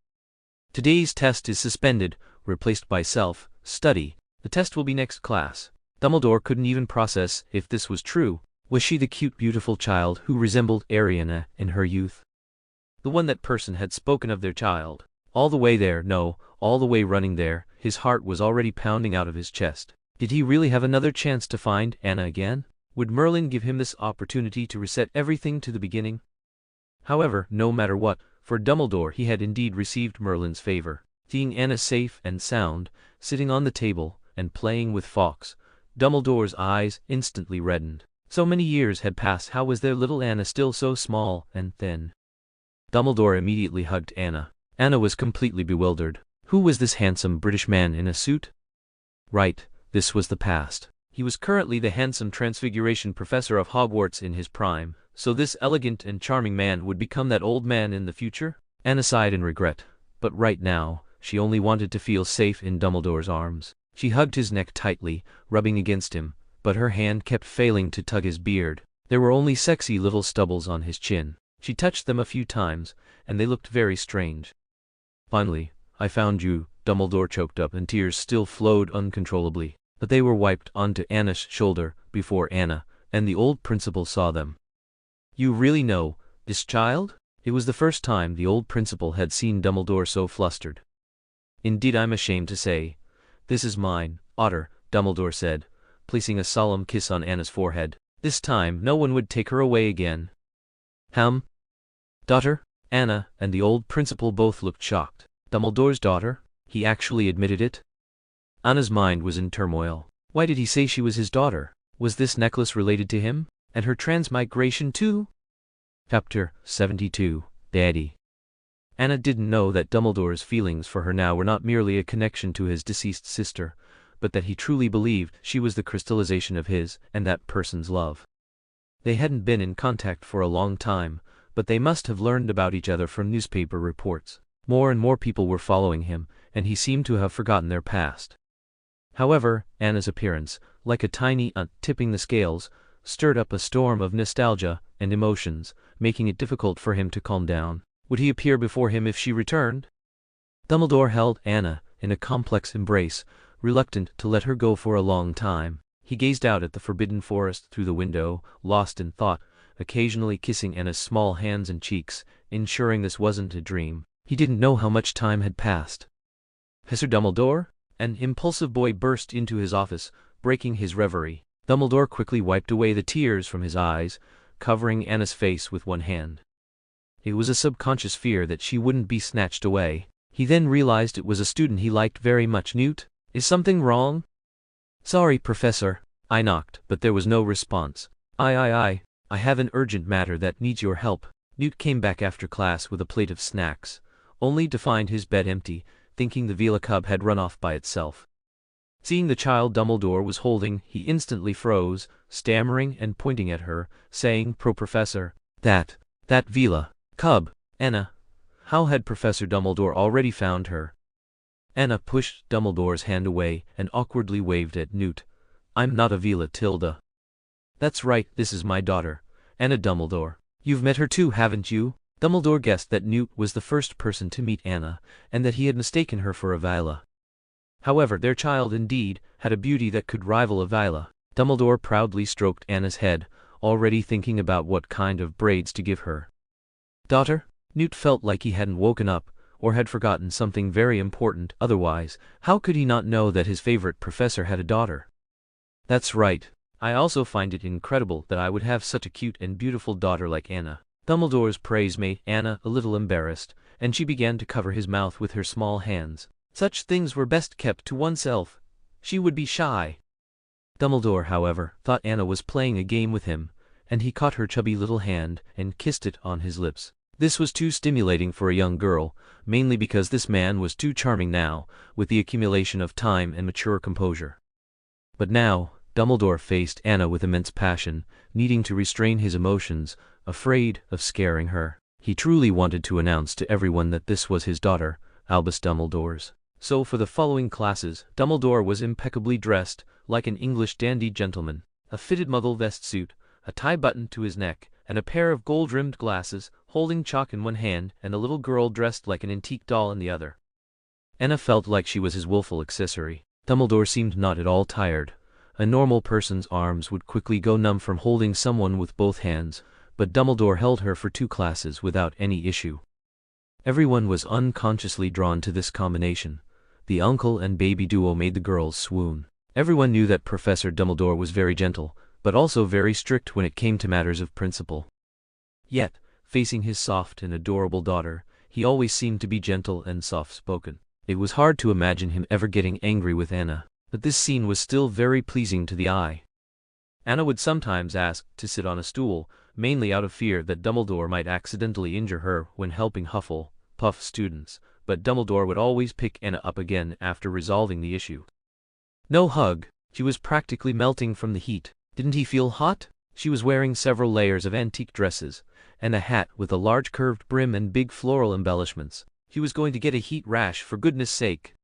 Today's test is suspended, replaced by self-study. The test will be next class. Dumbledore couldn't even process if this was true. Was she the cute beautiful child who resembled Ariana in her youth? The one that person had spoken of their child. All the way there, no, all the way running there, his heart was already pounding out of his chest. Did he really have another chance to find Anna again? Would Merlin give him this opportunity to reset everything to the beginning? However, no matter what, for Dumbledore he had indeed received Merlin's favor. Seeing Anna safe and sound, sitting on the table, and playing with Fawkes, Dumbledore's eyes instantly reddened. So many years had passed, how was their little Anna still so small and thin? Dumbledore immediately hugged Anna. Anna was completely bewildered. Who was this handsome British man in a suit? Right, this was the past. He was currently the handsome transfiguration professor of Hogwarts in his prime, so this elegant and charming man would become that old man in the future? Anna sighed in regret, but right now, she only wanted to feel safe in Dumbledore's arms. She hugged his neck tightly, rubbing against him, but her hand kept failing to tug his beard. There were only sexy little stubbles on his chin. She touched them a few times, and they looked very strange. Finally, I found you, Dumbledore choked up, and tears still flowed uncontrollably, but they were wiped onto Anna's shoulder before Anna and the old principal saw them. You really know this child? It was the first time the old principal had seen Dumbledore so flustered. Indeed, I'm ashamed to say, this is mine, Otter, Dumbledore said, placing a solemn kiss on Anna's forehead. This time no one would take her away again. Daughter? Anna and the old principal both looked shocked. Dumbledore's daughter? He actually admitted it? Anna's mind was in turmoil. Why did he say she was his daughter? Was this necklace related to him? And her transmigration too? Chapter 72, Daddy. Anna didn't know that Dumbledore's feelings for her now were not merely a connection to his deceased sister, but that he truly believed she was the crystallization of his and that person's love. They hadn't been in contact for a long time, but they must have learned about each other from newspaper reports. More and more people were following him, and he seemed to have forgotten their past. However, Anna's appearance, like a tiny ant tipping the scales, stirred up a storm of nostalgia and emotions, making it difficult for him to calm down. Would he appear before him if she returned? Dumbledore held Anna in a complex embrace, reluctant to let her go for a long time. He gazed out at the forbidden forest through the window, lost in thought, occasionally kissing Anna's small hands and cheeks, ensuring this wasn't a dream. He didn't know how much time had passed. Professor Dumbledore? An impulsive boy burst into his office, breaking his reverie. Dumbledore quickly wiped away the tears from his eyes, covering Anna's face with one hand. It was a subconscious fear that she wouldn't be snatched away. He then realized it was a student he liked very much. Newt, is something wrong? Sorry, Professor. I knocked, but there was no response. I have an urgent matter that needs your help. Newt came back after class with a plate of snacks, only to find his bed empty, thinking the Vila cub had run off by itself. Seeing the child Dumbledore was holding, he instantly froze, stammering and pointing at her, saying, Professor, that Vila cub, Anna. How had Professor Dumbledore already found her? Anna pushed Dumbledore's hand away and awkwardly waved at Newt. I'm not a Vila, Tilda. That's right, this is my daughter, Anna Dumbledore. You've met her too, haven't you? Dumbledore guessed that Newt was the first person to meet Anna, and that he had mistaken her for a Vila. However, their child indeed had a beauty that could rival a Vila. Dumbledore proudly stroked Anna's head, already thinking about what kind of braids to give her. Daughter? Newt felt like he hadn't woken up, or had forgotten something very important. Otherwise, how could he not know that his favorite professor had a daughter? That's right. I also find it incredible that I would have such a cute and beautiful daughter like Anna. Dumbledore's praise made Anna a little embarrassed, and she began to cover his mouth with her small hands. Such things were best kept to oneself. She would be shy. Dumbledore, however, thought Anna was playing a game with him, and he caught her chubby little hand and kissed it on his lips. This was too stimulating for a young girl, mainly because this man was too charming now, with the accumulation of time and mature composure. But now, Dumbledore faced Anna with immense passion, needing to restrain his emotions, afraid of scaring her. He truly wanted to announce to everyone that this was his daughter, Albus Dumbledore's. So for the following classes, Dumbledore was impeccably dressed, like an English dandy gentleman. A fitted muggle vest suit, a tie buttoned to his neck, and a pair of gold-rimmed glasses, holding chalk in one hand and a little girl dressed like an antique doll in the other. Anna felt like she was his willful accessory. Dumbledore seemed not at all tired. A normal person's arms would quickly go numb from holding someone with both hands, but Dumbledore held her for 2 classes without any issue. Everyone was unconsciously drawn to this combination. The uncle and baby duo made the girls swoon. Everyone knew that Professor Dumbledore was very gentle, but also very strict when it came to matters of principle. Yet, facing his soft and adorable daughter, he always seemed to be gentle and soft-spoken. It was hard to imagine him ever getting angry with Anna, but this scene was still very pleasing to the eye. Anna would sometimes ask to sit on a stool, mainly out of fear that Dumbledore might accidentally injure her when helping Hufflepuff students, but Dumbledore would always pick Anna up again after resolving the issue. No hug. She was practically melting from the heat. Didn't he feel hot? She was wearing several layers of antique dresses, and a hat with a large curved brim and big floral embellishments. She was going to get a heat rash, for goodness sake.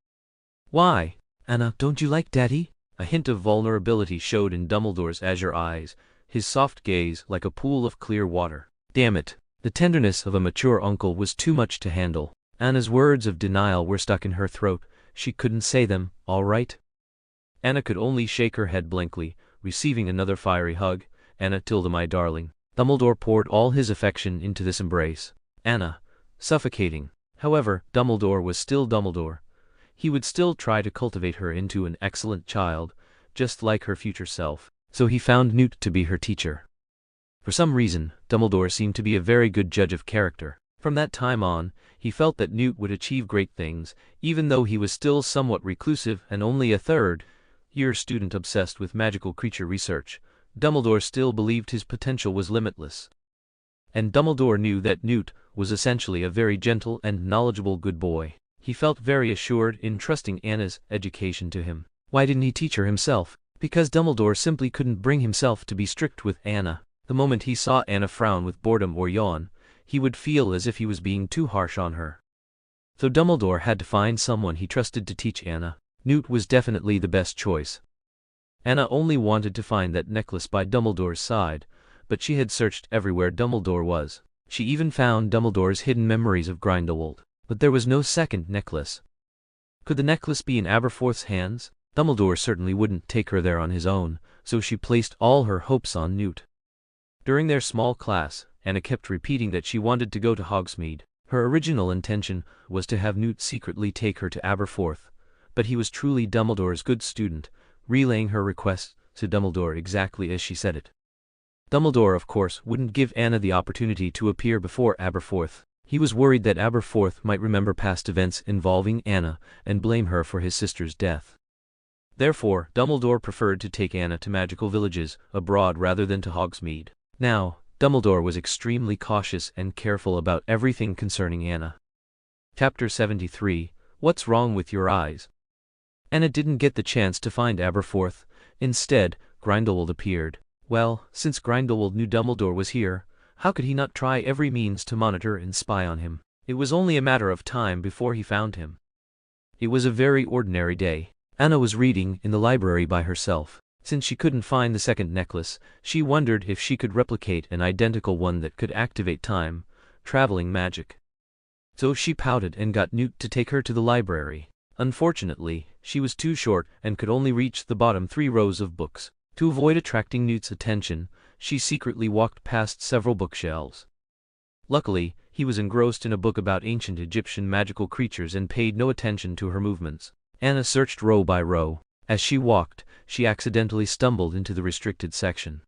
Why? Anna, don't you like Daddy? A hint of vulnerability showed in Dumbledore's azure eyes, his soft gaze like a pool of clear water. Damn it. The tenderness of a mature uncle was too much to handle. Anna's words of denial were stuck in her throat. She couldn't say them, all right? Anna could only shake her head blankly, receiving another fiery hug. Anna, my darling. Dumbledore poured all his affection into this embrace. Anna, suffocating. However, Dumbledore was still Dumbledore. He would still try to cultivate her into an excellent child, just like her future self. So he found Newt to be her teacher. For some reason, Dumbledore seemed to be a very good judge of character. From that time on, he felt that Newt would achieve great things, even though he was still somewhat reclusive and only a third-year student obsessed with magical creature research. Dumbledore still believed his potential was limitless. And Dumbledore knew that Newt was essentially a very gentle and knowledgeable good boy. He felt very assured in trusting Anna's education to him. Why didn't he teach her himself? Because Dumbledore simply couldn't bring himself to be strict with Anna. The moment he saw Anna frown with boredom or yawn, he would feel as if he was being too harsh on her. So Dumbledore had to find someone he trusted to teach Anna. Newt was definitely the best choice. Anna only wanted to find that necklace by Dumbledore's side, but she had searched everywhere Dumbledore was. She even found Dumbledore's hidden memories of Grindelwald. But there was no second necklace. Could the necklace be in Aberforth's hands? Dumbledore certainly wouldn't take her there on his own, so she placed all her hopes on Newt. During their small class, Anna kept repeating that she wanted to go to Hogsmeade. Her original intention was to have Newt secretly take her to Aberforth, but he was truly Dumbledore's good student, relaying her request to Dumbledore exactly as she said it. Dumbledore, of course, wouldn't give Anna the opportunity to appear before Aberforth. He was worried that Aberforth might remember past events involving Anna and blame her for his sister's death. Therefore, Dumbledore preferred to take Anna to magical villages abroad rather than to Hogsmeade. Now, Dumbledore was extremely cautious and careful about everything concerning Anna. Chapter 73, What's Wrong with Your Eyes? Anna didn't get the chance to find Aberforth. Instead, Grindelwald appeared. Well, since Grindelwald knew Dumbledore was here, how could he not try every means to monitor and spy on him? It was only a matter of time before he found him. It was a very ordinary day. Anna was reading in the library by herself. Since she couldn't find the second necklace, she wondered if she could replicate an identical one that could activate time-traveling magic. So she pouted and got Newt to take her to the library. Unfortunately, she was too short and could only reach the bottom 3 rows of books. To avoid attracting Newt's attention, she secretly walked past several bookshelves. Luckily, he was engrossed in a book about ancient Egyptian magical creatures and paid no attention to her movements. Anna searched row by row. As she walked, she accidentally stumbled into the restricted section.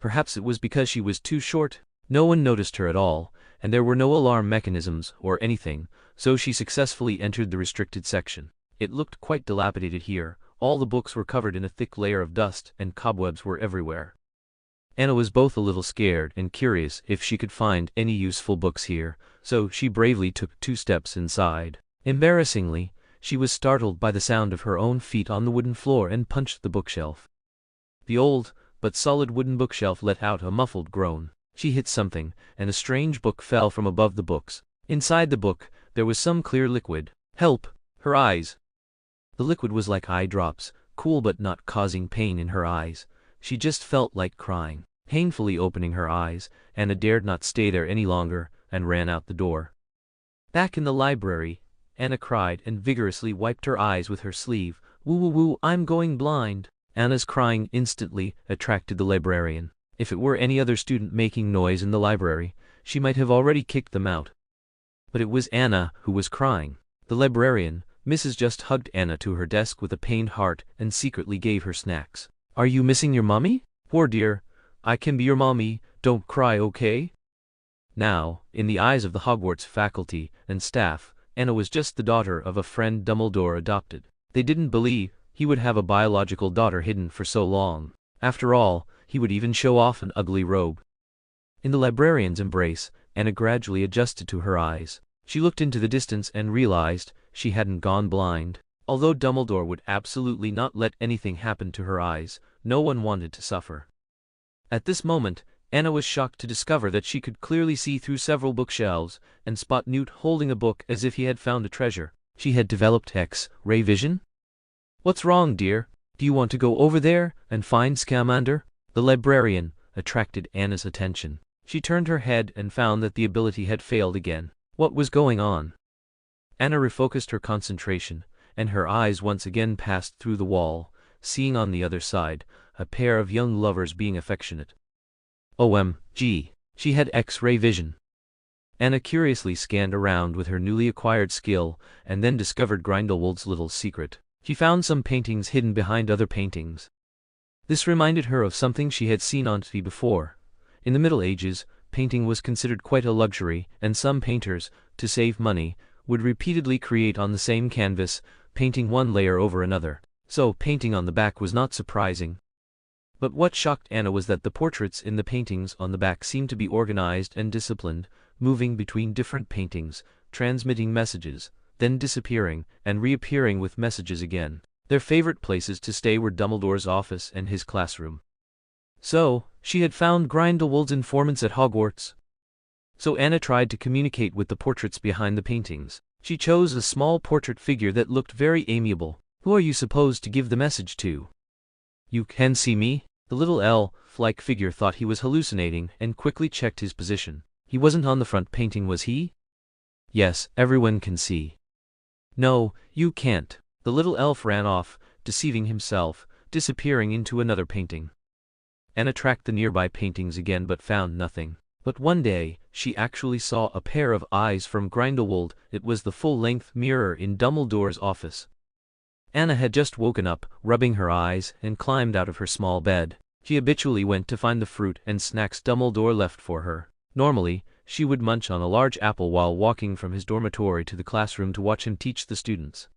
Perhaps it was because she was too short. No one noticed her at all, and there were no alarm mechanisms or anything, so she successfully entered the restricted section. It looked quite dilapidated here. All the books were covered in a thick layer of dust and cobwebs were everywhere. Anna was both a little scared and curious if she could find any useful books here, so she bravely took 2 steps inside. Embarrassingly, she was startled by the sound of her own feet on the wooden floor and punched the bookshelf. The old, but solid wooden bookshelf let out a muffled groan. She hit something, and a strange book fell from above the books. Inside the book, there was some clear liquid. Help! Her eyes! The liquid was like eye drops, cool but not causing pain in her eyes. She just felt like crying. Painfully opening her eyes, Anna dared not stay there any longer, and ran out the door. Back in the library, Anna cried and vigorously wiped her eyes with her sleeve. Woo woo woo, I'm going blind. Anna's crying instantly attracted the librarian. If it were any other student making noise in the library, she might have already kicked them out. But it was Anna who was crying. The librarian, Mrs. just hugged Anna to her desk with a pained heart and secretly gave her snacks. Are you missing your mommy? Poor dear, I can be your mommy, don't cry, okay? Now, in the eyes of the Hogwarts faculty and staff, Anna was just the daughter of a friend Dumbledore adopted. They didn't believe he would have a biological daughter hidden for so long. After all, he would even show off an ugly robe. In the librarian's embrace, Anna gradually adjusted to her eyes. She looked into the distance and realized she hadn't gone blind. Although Dumbledore would absolutely not let anything happen to her eyes, no one wanted to suffer. At this moment, Anna was shocked to discover that she could clearly see through several bookshelves and spot Newt holding a book as if he had found a treasure. She had developed X-ray vision? What's wrong, dear? Do you want to go over there and find Scamander? The librarian attracted Anna's attention. She turned her head and found that the ability had failed again. What was going on? Anna refocused her concentration, and her eyes once again passed through the wall, seeing on the other side a pair of young lovers being affectionate. OMG, she had X-ray vision. Anna curiously scanned around with her newly acquired skill and then discovered Grindelwald's little secret. She found some paintings hidden behind other paintings. This reminded her of something she had seen on TV before. In the Middle Ages, painting was considered quite a luxury, and some painters, to save money, would repeatedly create on the same canvas, painting one layer over another. So painting on the back was not surprising. But what shocked Anna was that the portraits in the paintings on the back seemed to be organized and disciplined, moving between different paintings, transmitting messages, then disappearing and reappearing with messages again. Their favorite places to stay were Dumbledore's office and his classroom. So, she had found Grindelwald's informants at Hogwarts. So Anna tried to communicate with the portraits behind the paintings. She chose a small portrait figure that looked very amiable. Who are you supposed to give the message to? You can see me? The little elf-like figure thought he was hallucinating and quickly checked his position. He wasn't on the front painting, was he? Yes, everyone can see. No, you can't. The little elf ran off, deceiving himself, disappearing into another painting. Anna tracked the nearby paintings again but found nothing. But one day, she actually saw a pair of eyes from Grindelwald. It was the full-length mirror in Dumbledore's office. Anna had just woken up, rubbing her eyes, and climbed out of her small bed. She habitually went to find the fruit and snacks Dumbledore left for her. Normally, she would munch on a large apple while walking from his dormitory to the classroom to watch him teach the students.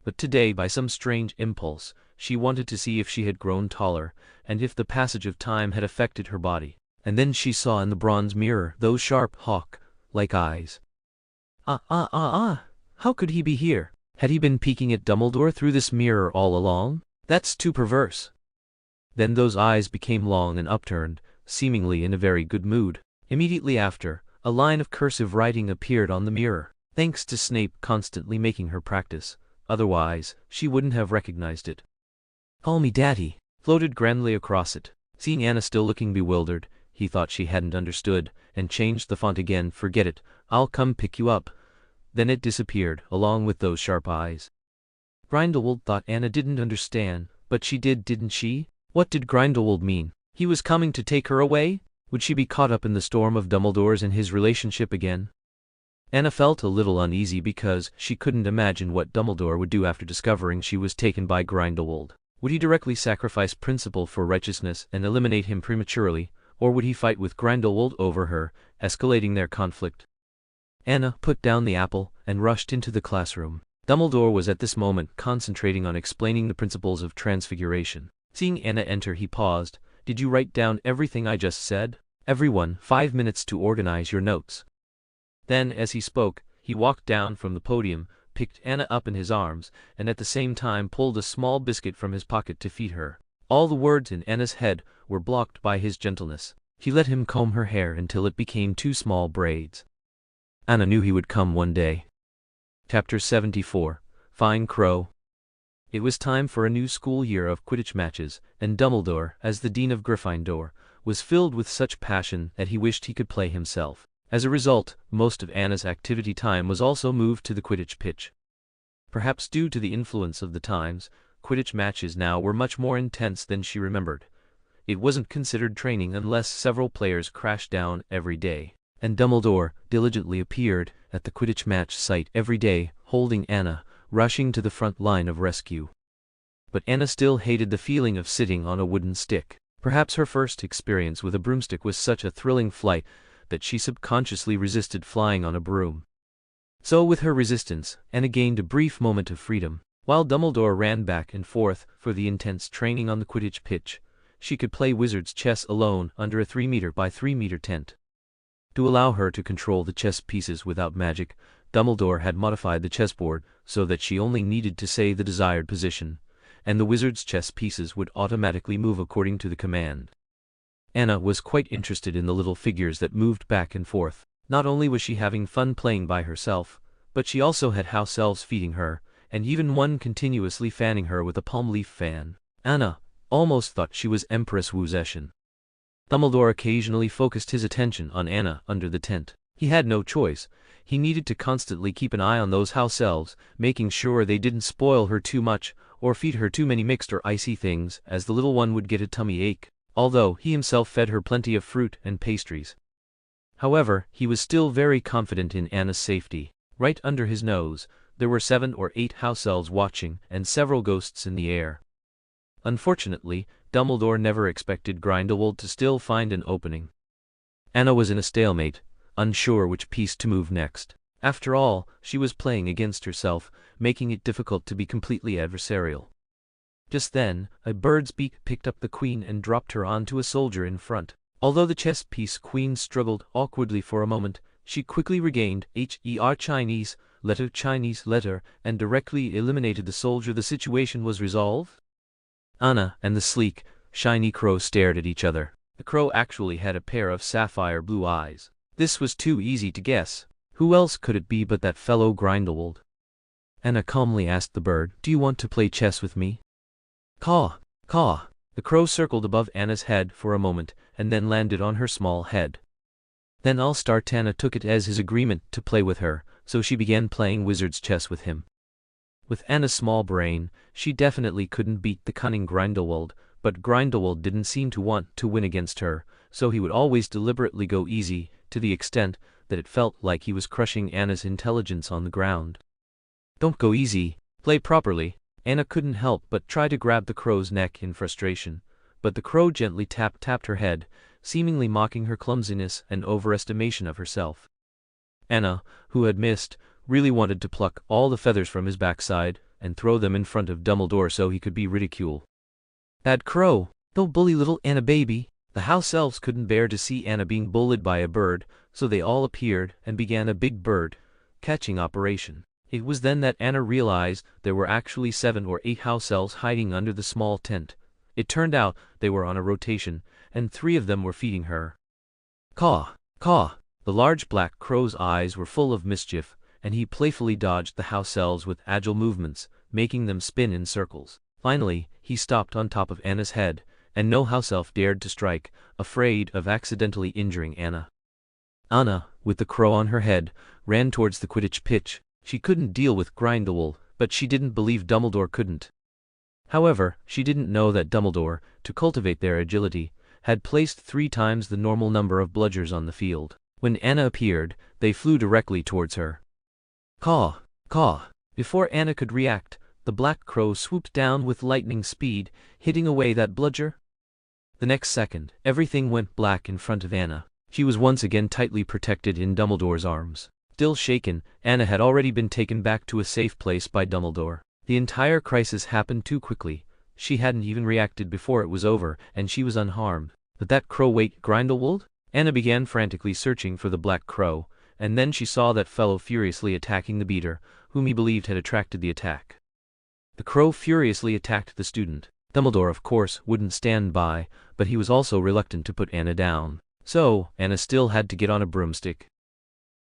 But today, by some strange impulse, she wanted to see if she had grown taller, and if the passage of time had affected her body. And then she saw in the bronze mirror those sharp, hawk-like eyes. How could he be here? Had he been peeking at Dumbledore through this mirror all along? That's too perverse. Then those eyes became long and upturned, seemingly in a very good mood. Immediately after, a line of cursive writing appeared on the mirror. Thanks to Snape constantly making her practice, otherwise, she wouldn't have recognized it. Call me Daddy, floated grandly across it. Seeing Anna still looking bewildered, he thought she hadn't understood, and changed the font again. Forget it, I'll come pick you up. Then it disappeared, along with those sharp eyes. Grindelwald thought Anna didn't understand, but she did, didn't she? What did Grindelwald mean? He was coming to take her away? Would she be caught up in the storm of Dumbledore's and his relationship again? Anna felt a little uneasy because she couldn't imagine what Dumbledore would do after discovering she was taken by Grindelwald. Would he directly sacrifice principle for righteousness and eliminate him prematurely, or would he fight with Grindelwald over her, escalating their conflict? Anna put down the apple and rushed into the classroom. Dumbledore was at this moment concentrating on explaining the principles of transfiguration. Seeing Anna enter, he paused Did you write down everything I just said? Everyone, 5 minutes to organize your notes. Then, as he spoke, he walked down from the podium, picked Anna up in his arms, and at the same time pulled a small biscuit from his pocket to feed her. All the words in Anna's head were blocked by his gentleness. He let him comb her hair until it became 2 small braids. Anna knew he would come one day. Chapter 74. Fine Crow. It was time for a new school year of Quidditch matches, and Dumbledore, as the Dean of Gryffindor, was filled with such passion that he wished he could play himself. As a result, most of Anna's activity time was also moved to the Quidditch pitch. Perhaps due to the influence of the times, Quidditch matches now were much more intense than she remembered. It wasn't considered training unless several players crashed down every day, and Dumbledore diligently appeared at the Quidditch match site every day, holding Anna, rushing to the front line of rescue. But Anna still hated the feeling of sitting on a wooden stick. Perhaps her first experience with a broomstick was such a thrilling flight that she subconsciously resisted flying on a broom. So with her resistance, Anna gained a brief moment of freedom. While Dumbledore ran back and forth for the intense training on the Quidditch pitch, she could play wizard's chess alone under a 3-meter by 3-meter tent. To allow her to control the chess pieces without magic, Dumbledore had modified the chessboard so that she only needed to say the desired position, and the wizard's chess pieces would automatically move according to the command. Anna was quite interested in the little figures that moved back and forth. Not only was she having fun playing by herself, but she also had house elves feeding her, and even one continuously fanning her with a palm leaf fan. Anna almost thought she was Empress Wu Zetian. Dumbledore occasionally focused his attention on Anna under the tent. He had no choice. He needed to constantly keep an eye on those house elves, making sure they didn't spoil her too much or feed her too many mixed or icy things, as the little one would get a tummy ache, although he himself fed her plenty of fruit and pastries. However, he was still very confident in Anna's safety. Right under his nose, there were 7 or 8 house elves watching, and several ghosts in the air. Unfortunately, Dumbledore never expected Grindelwald to still find an opening. Anna was in a stalemate, unsure which piece to move next. After all, she was playing against herself, making it difficult to be completely adversarial. Just then, a bird's beak picked up the queen and dropped her onto a soldier in front. Although the chess piece queen struggled awkwardly for a moment, she quickly regained Chinese letter and directly eliminated the soldier. The situation was resolved. Anna and the sleek, shiny crow stared at each other. The crow actually had a pair of sapphire blue eyes. This was too easy to guess. Who else could it be but that fellow Grindelwald? Anna calmly asked the bird, "Do you want to play chess with me?" Caw, caw. The crow circled above Anna's head for a moment, and then landed on her small head. Then I'll start. Anna took it as his agreement to play with her, so she began playing wizard's chess with him. With Anna's small brain, she definitely couldn't beat the cunning Grindelwald, but Grindelwald didn't seem to want to win against her, so he would always deliberately go easy, to the extent that it felt like he was crushing Anna's intelligence on the ground. Don't go easy, play properly. Anna couldn't help but try to grab the crow's neck in frustration, but the crow gently tapped her head, seemingly mocking her clumsiness and overestimation of herself. Anna, who had missed, really wanted to pluck all the feathers from his backside and throw them in front of Dumbledore so he could be ridiculed. Bad crow, don't bully little Anna baby. The house elves couldn't bear to see Anna being bullied by a bird, so they all appeared and began a big bird catching operation. It was then that Anna realized there were actually 7 or 8 house elves hiding under the small tent. It turned out they were on a rotation, and 3 of them were feeding her. Caw, caw. The large black crow's eyes were full of mischief, and he playfully dodged the house elves with agile movements, making them spin in circles. Finally, he stopped on top of Anna's head, and no house elf dared to strike, afraid of accidentally injuring Anna. Anna, with the crow on her head, ran towards the Quidditch pitch. She couldn't deal with Grindelwald, but she didn't believe Dumbledore couldn't. However, she didn't know that Dumbledore, to cultivate their agility, had placed 3 times the normal number of bludgers on the field. When Anna appeared, they flew directly towards her. Caw, caw. Before Anna could react, the black crow swooped down with lightning speed, hitting away that bludger. The next second, everything went black in front of Anna. She was once again tightly protected in Dumbledore's arms. Still shaken, Anna had already been taken back to a safe place by Dumbledore. The entire crisis happened too quickly. she hadn't even reacted before it was over, and she was unharmed. But that crow, wait, Grindelwald? Anna began frantically searching for the black crow, and then she saw that fellow furiously attacking the beater, whom he believed had attracted the attack. The crow furiously attacked the student. Dumbledore, of course, wouldn't stand by, but he was also reluctant to put Anna down. So, Anna still had to get on a broomstick.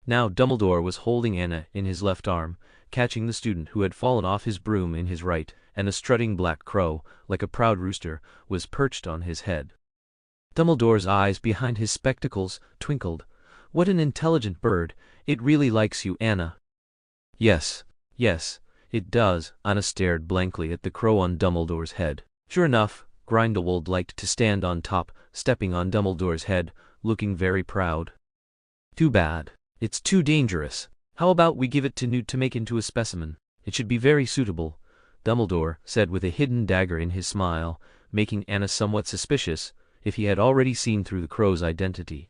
Now Dumbledore was holding Anna in his left arm, catching the student who had fallen off his broom in his right, and a strutting black crow, like a proud rooster, was perched on his head. Dumbledore's eyes behind his spectacles twinkled. What an intelligent bird! It really likes you, Anna. Yes, it does. Anna stared blankly at the crow on Dumbledore's head. Sure enough, Grindelwald liked to stand on top, stepping on Dumbledore's head, looking very proud. Too bad. It's too dangerous. How about we give it to Newt to make into a specimen? It should be very suitable, Dumbledore said with a hidden dagger in his smile, making Anna somewhat suspicious, if he had already seen through the crow's identity.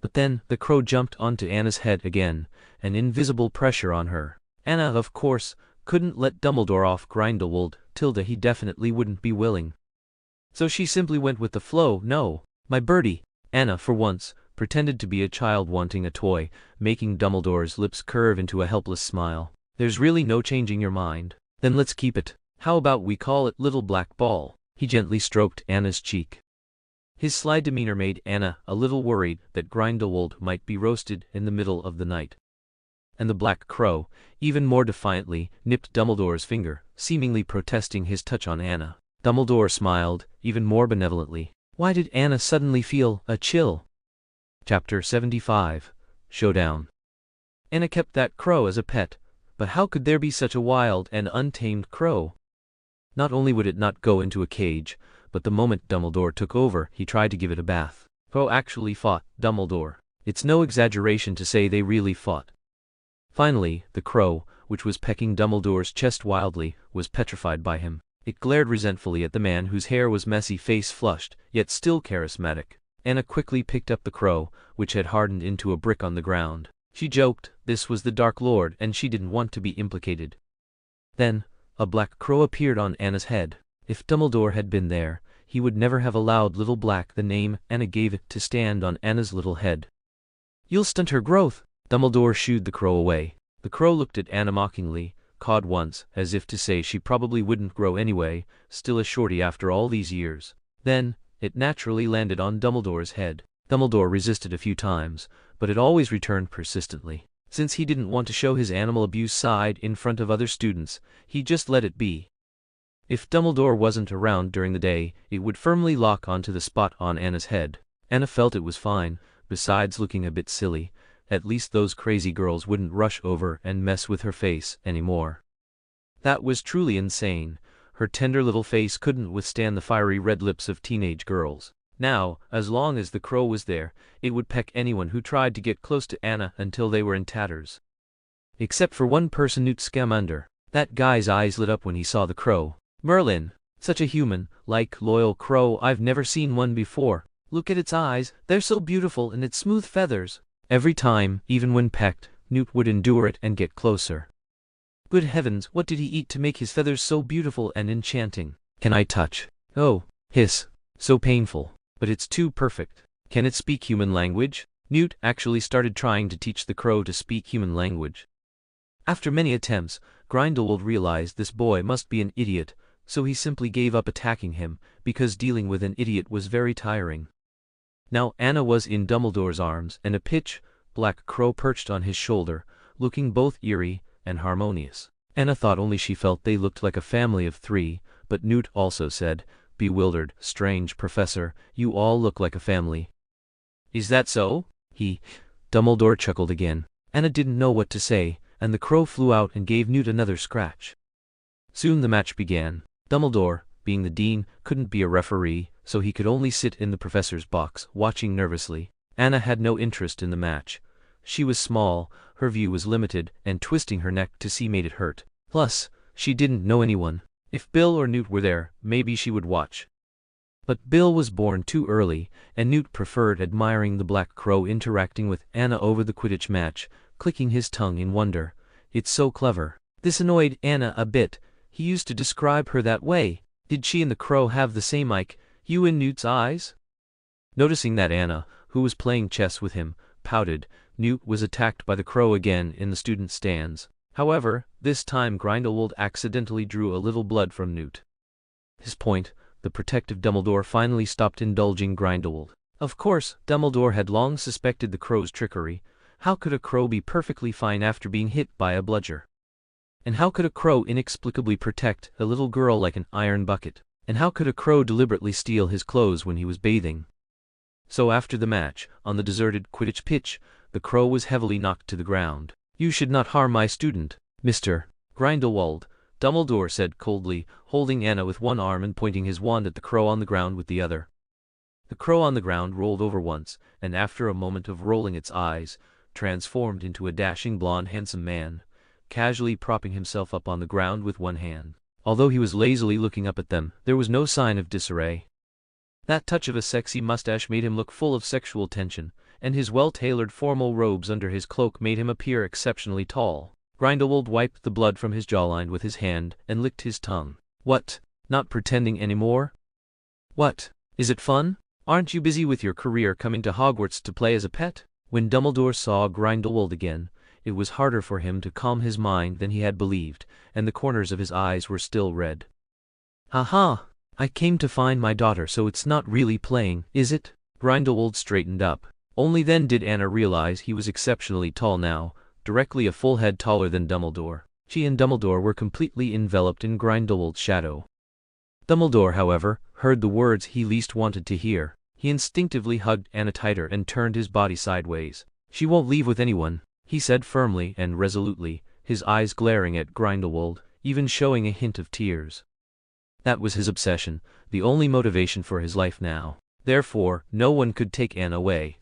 But then, the crow jumped onto Anna's head again, an invisible pressure on her. Anna, of course, couldn't let Dumbledore off Grindelwald. He definitely wouldn't be willing. So she simply went with the flow. No, my birdie. Anna, for once, pretended to be a child wanting a toy, making Dumbledore's lips curve into a helpless smile. There's really no changing your mind. Then let's keep it. How about we call it Little Black Ball? He gently stroked Anna's cheek. His sly demeanor made Anna a little worried that Grindelwald might be roasted in the middle of the night. And the black crow, even more defiantly, nipped Dumbledore's finger, seemingly protesting his touch on Anna. Dumbledore smiled, even more benevolently. Why did Anna suddenly feel a chill? Chapter 75. Showdown. Anna kept that crow as a pet, but how could there be such a wild and untamed crow? Not only would it not go into a cage, but the moment Dumbledore took over, he tried to give it a bath. Crow actually fought Dumbledore. It's no exaggeration to say they really fought. Finally, the crow, which was pecking Dumbledore's chest wildly, was petrified by him. It glared resentfully at the man whose hair was messy, face flushed, yet still charismatic. Anna quickly picked up the crow, which had hardened into a brick on the ground. She joked, this was the Dark Lord and she didn't want to be implicated. Then, a black crow appeared on Anna's head. If Dumbledore had been there, he would never have allowed Little Black, the name Anna gave it, to stand on Anna's little head. You'll stunt her growth! Dumbledore shooed the crow away. The crow looked at Anna mockingly, cawed once, as if to say she probably wouldn't grow anyway, still a shorty after all these years. Then, it naturally landed on Dumbledore's head. Dumbledore resisted a few times, but it always returned persistently. Since he didn't want to show his animal abuse side in front of other students, he just let it be. If Dumbledore wasn't around during the day, it would firmly lock onto the spot on Anna's head. Anna felt it was fine, besides looking a bit silly. At least those crazy girls wouldn't rush over and mess with her face anymore. That was truly insane. Her tender little face couldn't withstand the fiery red lips of teenage girls. Now, as long as the crow was there, it would peck anyone who tried to get close to Anna until they were in tatters. Except for one person, Newt Scamander. That guy's eyes lit up when he saw the crow. Merlin! Such a human-like, loyal crow. I've never seen one before. Look at its eyes, they're so beautiful, and its smooth feathers. Every time, even when pecked, Newt would endure it and get closer. Good heavens, what did he eat to make his feathers so beautiful and enchanting? Can I touch? Oh, hiss. So painful. But it's too perfect. Can it speak human language? Newt actually started trying to teach the crow to speak human language. After many attempts, Grindelwald realized this boy must be an idiot, so he simply gave up attacking him, because dealing with an idiot was very tiring. Now Anna was in Dumbledore's arms, and a pitch-black crow perched on his shoulder, looking both eerie and harmonious. Anna thought only she felt they looked like a family of three, but Newt also said, bewildered, strange, Professor, you all look like a family. Is that so? Dumbledore chuckled again. Anna didn't know what to say, and the crow flew out and gave Newt another scratch. Soon the match began. Dumbledore, being the dean, couldn't be a referee, so he could only sit in the professor's box, watching nervously. Anna had no interest in the match. She was small, her view was limited, and twisting her neck to see made it hurt. Plus, she didn't know anyone. If Bill or Newt were there, maybe she would watch. But Bill was born too early, and Newt preferred admiring the black crow interacting with Anna over the Quidditch match, clicking his tongue in wonder. It's so clever. This annoyed Anna a bit. He used to describe her that way. Did she and the crow have the same you in Newt's eyes? Noticing that Anna, who was playing chess with him, pouted, Newt was attacked by the crow again in the student stands. However, this time Grindelwald accidentally drew a little blood from Newt. His point, the protective Dumbledore finally stopped indulging Grindelwald. Of course, Dumbledore had long suspected the crow's trickery. How could a crow be perfectly fine after being hit by a bludger? And how could a crow inexplicably protect a little girl like an iron bucket? And how could a crow deliberately steal his clothes when he was bathing? So after the match, on the deserted Quidditch pitch, the crow was heavily knocked to the ground. "You should not harm my student, Mr. Grindelwald," Dumbledore said coldly, holding Anna with one arm and pointing his wand at the crow on the ground with the other. The crow on the ground rolled over once, and after a moment of rolling its eyes, transformed into a dashing blonde handsome man, casually propping himself up on the ground with one hand. Although he was lazily looking up at them, there was no sign of disarray. That touch of a sexy mustache made him look full of sexual tension, and his well-tailored formal robes under his cloak made him appear exceptionally tall. Grindelwald wiped the blood from his jawline with his hand and licked his tongue. "What? Not pretending anymore? What? Is it fun? Aren't you busy with your career coming to Hogwarts to play as a pet?" When Dumbledore saw Grindelwald again, it was harder for him to calm his mind than he had believed, and the corners of his eyes were still red. "Aha! I came to find my daughter, so it's not really playing, is it?" Grindelwald straightened up. Only then did Anna realize he was exceptionally tall now, directly a full head taller than Dumbledore. She and Dumbledore were completely enveloped in Grindelwald's shadow. Dumbledore, however, heard the words he least wanted to hear. He instinctively hugged Anna tighter and turned his body sideways. "She won't leave with anyone," he said firmly and resolutely, his eyes glaring at Grindelwald, even showing a hint of tears. That was his obsession, the only motivation for his life now. Therefore, no one could take Anna away.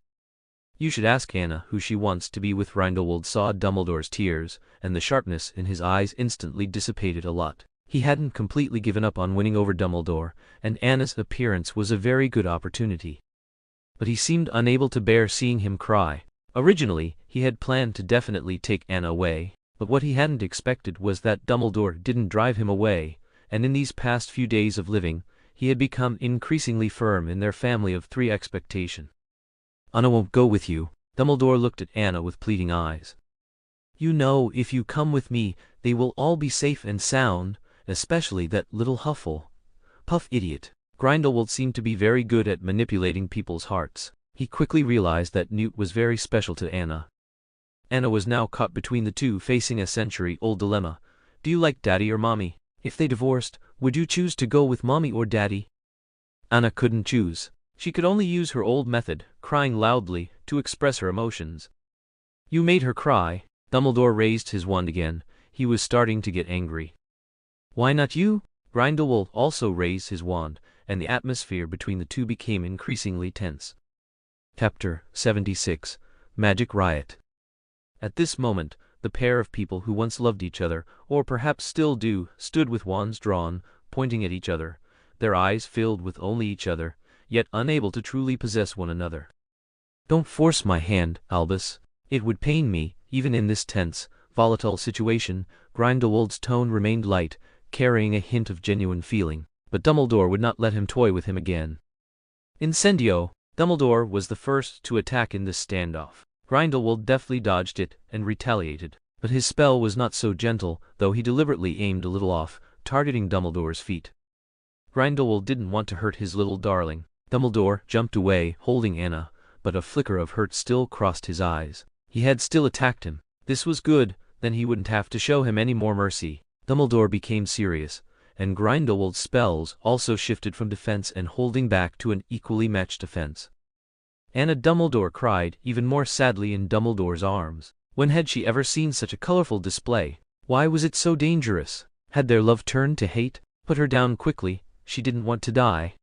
"You should ask Anna who she wants to be with." Grindelwald saw Dumbledore's tears, and the sharpness in his eyes instantly dissipated a lot. He hadn't completely given up on winning over Dumbledore, and Anna's appearance was a very good opportunity. But he seemed unable to bear seeing him cry. Originally, he had planned to definitely take Anna away, but what he hadn't expected was that Dumbledore didn't drive him away, and in these past few days of living, he had become increasingly firm in their family of three expectation. "Anna won't go with you." Dumbledore looked at Anna with pleading eyes. "You know, if you come with me, they will all be safe and sound, especially that little Hufflepuff idiot." Grindelwald seemed to be very good at manipulating people's hearts. He quickly realized that Newt was very special to Anna. Anna was now caught between the two, facing a century-old dilemma. Do you like Daddy or Mommy? If they divorced, would you choose to go with Mommy or Daddy? Anna couldn't choose. She could only use her old method, crying loudly, to express her emotions. "You made her cry." Dumbledore raised his wand again. He was starting to get angry. "Why not you?" Grindelwald also raised his wand, and the atmosphere between the two became increasingly tense. Chapter 76 Magic Riot. At this moment, the pair of people who once loved each other, or perhaps still do, stood with wands drawn, pointing at each other, their eyes filled with only each other, yet unable to truly possess one another. "Don't force my hand, Albus. It would pain me, even in this tense, volatile situation." Grindelwald's tone remained light, carrying a hint of genuine feeling, but Dumbledore would not let him toy with him again. Incendio! Dumbledore was the first to attack in this standoff. Grindelwald deftly dodged it and retaliated, but his spell was not so gentle, though he deliberately aimed a little off, targeting Dumbledore's feet. Grindelwald didn't want to hurt his little darling. Dumbledore jumped away, holding Anna, but a flicker of hurt still crossed his eyes. He had still attacked him. This was good, then he wouldn't have to show him any more mercy. Dumbledore became serious, and Grindelwald's spells also shifted from defense and holding back to an equally matched defense. Anna Dumbledore cried even more sadly in Dumbledore's arms. When had she ever seen such a colorful display? Why was it so dangerous? Had their love turned to hate? Put her down quickly, she didn't want to die.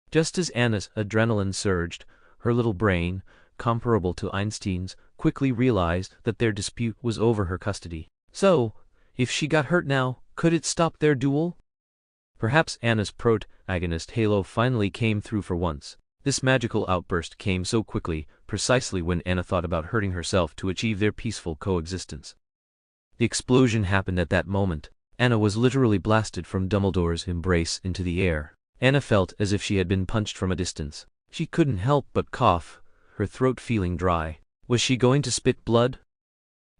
Just as Anna's adrenaline surged, her little brain, comparable to Einstein's, quickly realized that their dispute was over her custody. So, if she got hurt now, could it stop their duel? Perhaps Anna's protagonist halo finally came through for once. This magical outburst came so quickly, precisely when Anna thought about hurting herself to achieve their peaceful coexistence. The explosion happened at that moment. Anna was literally blasted from Dumbledore's embrace into the air. Anna felt as if she had been punched from a distance. She couldn't help but cough, her throat feeling dry. Was she going to spit blood?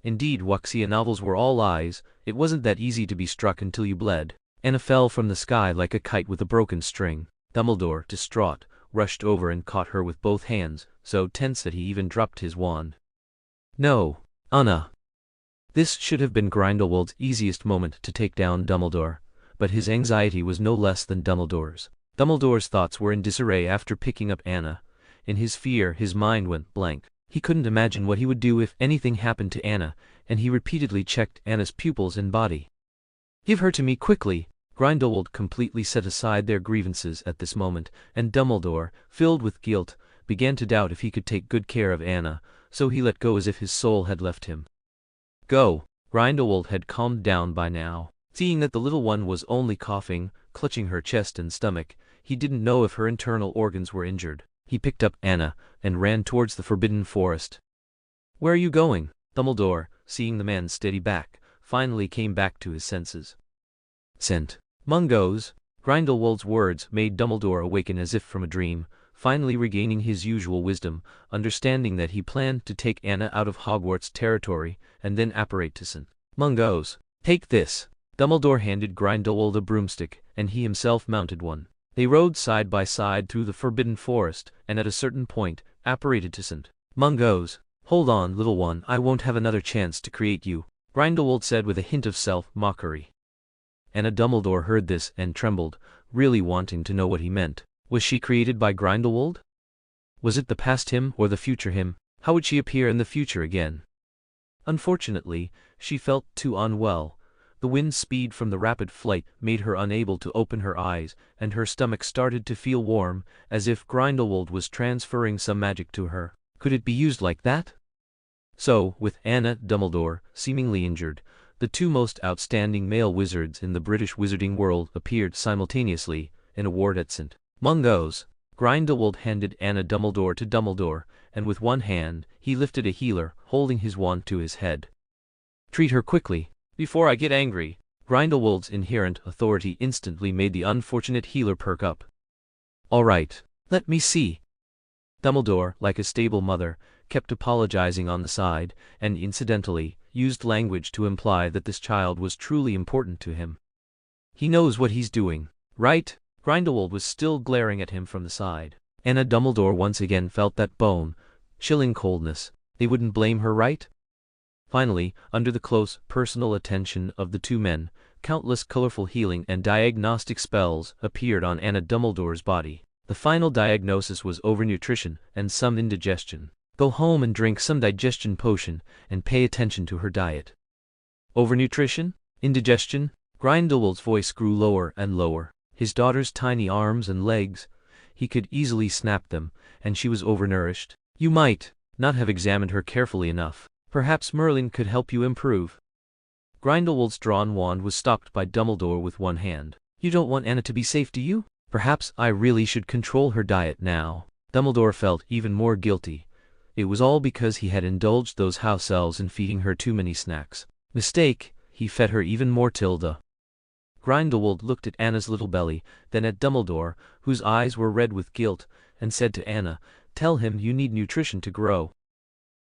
Indeed, Wuxia novels were all lies. It wasn't that easy to be struck until you bled. Anna fell from the sky like a kite with a broken string. Dumbledore, distraught, rushed over and caught her with both hands, so tense that he even dropped his wand. No, Anna. This should have been Grindelwald's easiest moment to take down Dumbledore, but his anxiety was no less than Dumbledore's. Dumbledore's thoughts were in disarray after picking up Anna. In his fear, his mind went blank. He couldn't imagine what he would do if anything happened to Anna, and he repeatedly checked Anna's pupils and body. "Give her to me quickly!" Grindelwald completely set aside their grievances at this moment, and Dumbledore, filled with guilt, began to doubt if he could take good care of Anna, so he let go as if his soul had left him. "Go!" Grindelwald had calmed down by now. Seeing that the little one was only coughing, clutching her chest and stomach, he didn't know if her internal organs were injured. He picked up Anna and ran towards the Forbidden Forest. "Where are you going?" Dumbledore, seeing the man steady back, finally came back to his senses. "Scent. Mungos." Grindelwald's words made Dumbledore awaken as if from a dream, finally regaining his usual wisdom, understanding that he planned to take Anna out of Hogwarts territory and then apparate to St. Mungos. "Take this." Dumbledore handed Grindelwald a broomstick, and he himself mounted one. They rode side by side through the Forbidden Forest, and at a certain point, apparated to St. Mungos. "Hold on, little one, I won't have another chance to create you," Grindelwald said with a hint of self-mockery. Anna Dumbledore heard this and trembled, really wanting to know what he meant. Was she created by Grindelwald? Was it the past him or the future him? How would she appear in the future again? Unfortunately, she felt too unwell. The wind's speed from the rapid flight made her unable to open her eyes, and her stomach started to feel warm, as if Grindelwald was transferring some magic to her. Could it be used like that? So, with Anna Dumbledore seemingly injured, the two most outstanding male wizards in the British wizarding world appeared simultaneously in a ward at St. Mungos. Grindelwald handed Anna Dumbledore to Dumbledore, and with one hand, he lifted a healer, holding his wand to his head. "Treat her quickly, before I get angry." Grindelwald's inherent authority instantly made the unfortunate healer perk up. "All right, let me see." Dumbledore, like a stable mother, kept apologizing on the side, and incidentally, used language to imply that this child was truly important to him. "He knows what he's doing, right?" Grindelwald was still glaring at him from the side. Anna Dumbledore once again felt that bone, chilling coldness. They wouldn't blame her, right? Finally, under the close, personal attention of the two men, countless colorful healing and diagnostic spells appeared on Anna Dumbledore's body. The final diagnosis was overnutrition and some indigestion. Go home and drink some digestion potion, and pay attention to her diet. Overnutrition? Indigestion? Grindelwald's voice grew lower and lower. His daughter's tiny arms and legs, he could easily snap them, and she was overnourished. You might not have examined her carefully enough. Perhaps Merlin could help you improve. Grindelwald's drawn wand was stopped by Dumbledore with one hand. You don't want Anna to be safe, do you? Perhaps I really should control her diet now. Dumbledore felt even more guilty. It was all because he had indulged those house elves in feeding her too many snacks. Mistake, he fed her even more Tilda. Grindelwald looked at Anna's little belly, then at Dumbledore, whose eyes were red with guilt, and said to Anna, "Tell him you need nutrition to grow."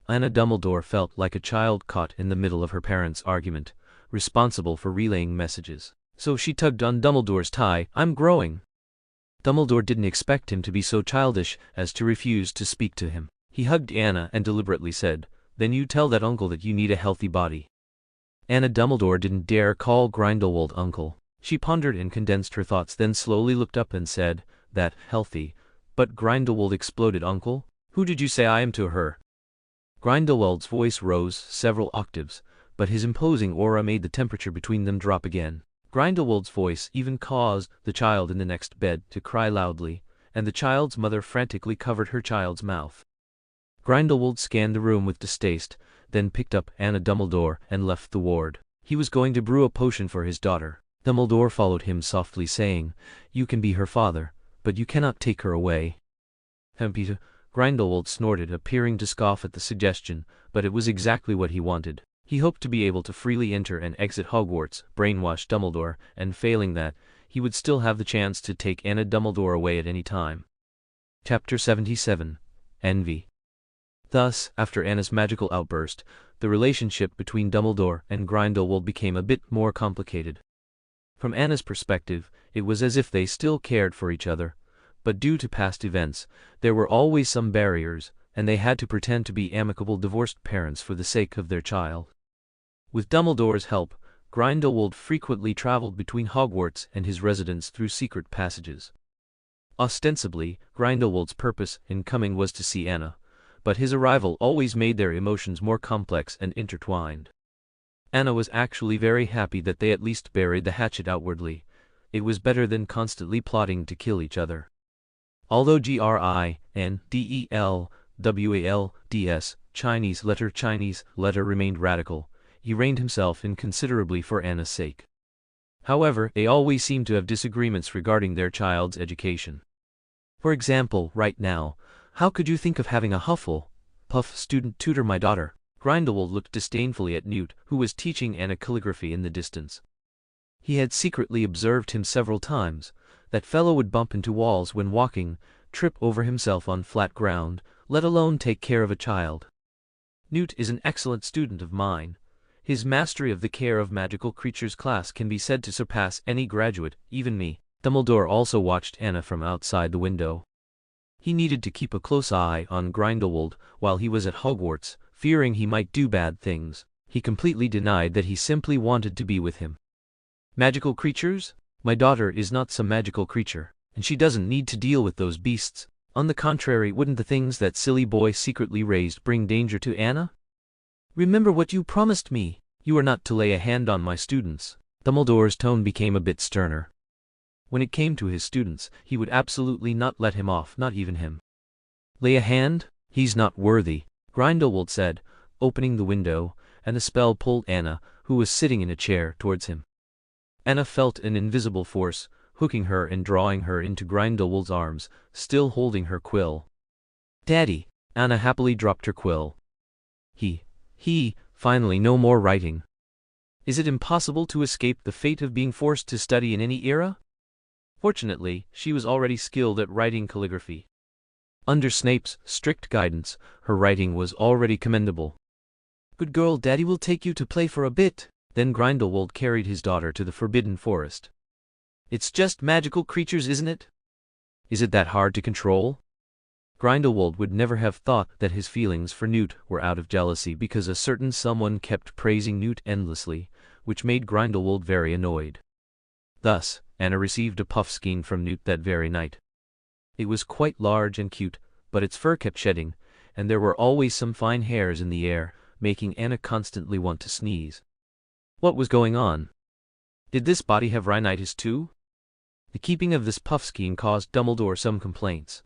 Anna Dumbledore felt like a child caught in the middle of her parents' argument, responsible for relaying messages. So she tugged on Dumbledore's tie. "I'm growing." Dumbledore didn't expect him to be so childish as to refuse to speak to him. He hugged Anna and deliberately said, "Then you tell that uncle that you need a healthy body." Anna Dumbledore didn't dare call Grindelwald uncle. She pondered and condensed her thoughts, then slowly looked up and said, "That healthy." But Grindelwald exploded. "Uncle? Who did you say I am to her?" Grindelwald's voice rose several octaves, but his imposing aura made the temperature between them drop again. Grindelwald's voice even caused the child in the next bed to cry loudly, and the child's mother frantically covered her child's mouth. Grindelwald scanned the room with distaste, then picked up Anna Dumbledore and left the ward. He was going to brew a potion for his daughter. Dumbledore followed him softly, saying, "You can be her father, but you cannot take her away." Peter, Grindelwald snorted, appearing to scoff at the suggestion, but it was exactly what he wanted. He hoped to be able to freely enter and exit Hogwarts, brainwash Dumbledore, and failing that, he would still have the chance to take Anna Dumbledore away at any time. Chapter 77. Envy. Thus, after Anna's magical outburst, the relationship between Dumbledore and Grindelwald became a bit more complicated. From Anna's perspective, it was as if they still cared for each other, but due to past events, there were always some barriers, and they had to pretend to be amicable divorced parents for the sake of their child. With Dumbledore's help, Grindelwald frequently traveled between Hogwarts and his residence through secret passages. Ostensibly, Grindelwald's purpose in coming was to see Anna, but his arrival always made their emotions more complex and intertwined. Anna was actually very happy that they at least buried the hatchet outwardly. It was better than constantly plotting to kill each other. Although Grindelwald's Chinese letter remained radical, he reined himself in considerably for Anna's sake. However, they always seemed to have disagreements regarding their child's education. For example, right now, how could you think of having a Hufflepuff student tutor my daughter? Grindelwald looked disdainfully at Newt, who was teaching Anna calligraphy in the distance. He had secretly observed him several times. That fellow would bump into walls when walking, trip over himself on flat ground, let alone take care of a child. Newt is an excellent student of mine. His mastery of the care of magical creatures class can be said to surpass any graduate, even me. Dumbledore also watched Anna from outside the window. He needed to keep a close eye on Grindelwald while he was at Hogwarts, fearing he might do bad things. He completely denied that he simply wanted to be with him. Magical creatures? My daughter is not some magical creature, and she doesn't need to deal with those beasts. On the contrary, wouldn't the things that silly boy secretly raised bring danger to Anna? Remember what you promised me. You are not to lay a hand on my students. Dumbledore's tone became a bit sterner. When it came to his students, he would absolutely not let him off, not even him. Lay a hand? He's not worthy, Grindelwald said, opening the window, and the spell pulled Anna, who was sitting in a chair, towards him. Anna felt an invisible force, hooking her and drawing her into Grindelwald's arms, still holding her quill. Daddy! Anna happily dropped her quill. Finally no more writing. Is it impossible to escape the fate of being forced to study in any era? Fortunately, she was already skilled at writing calligraphy. Under Snape's strict guidance, her writing was already commendable. Good girl, Daddy will take you to play for a bit. Then Grindelwald carried his daughter to the Forbidden Forest. It's just magical creatures, isn't it? Is it that hard to control? Grindelwald would never have thought that his feelings for Newt were out of jealousy because a certain someone kept praising Newt endlessly, which made Grindelwald very annoyed. Thus, Anna received a puffskein from Newt that very night. It was quite large and cute, but its fur kept shedding, and there were always some fine hairs in the air, making Anna constantly want to sneeze. What was going on? Did this body have rhinitis too? The keeping of this puffskein caused Dumbledore some complaints.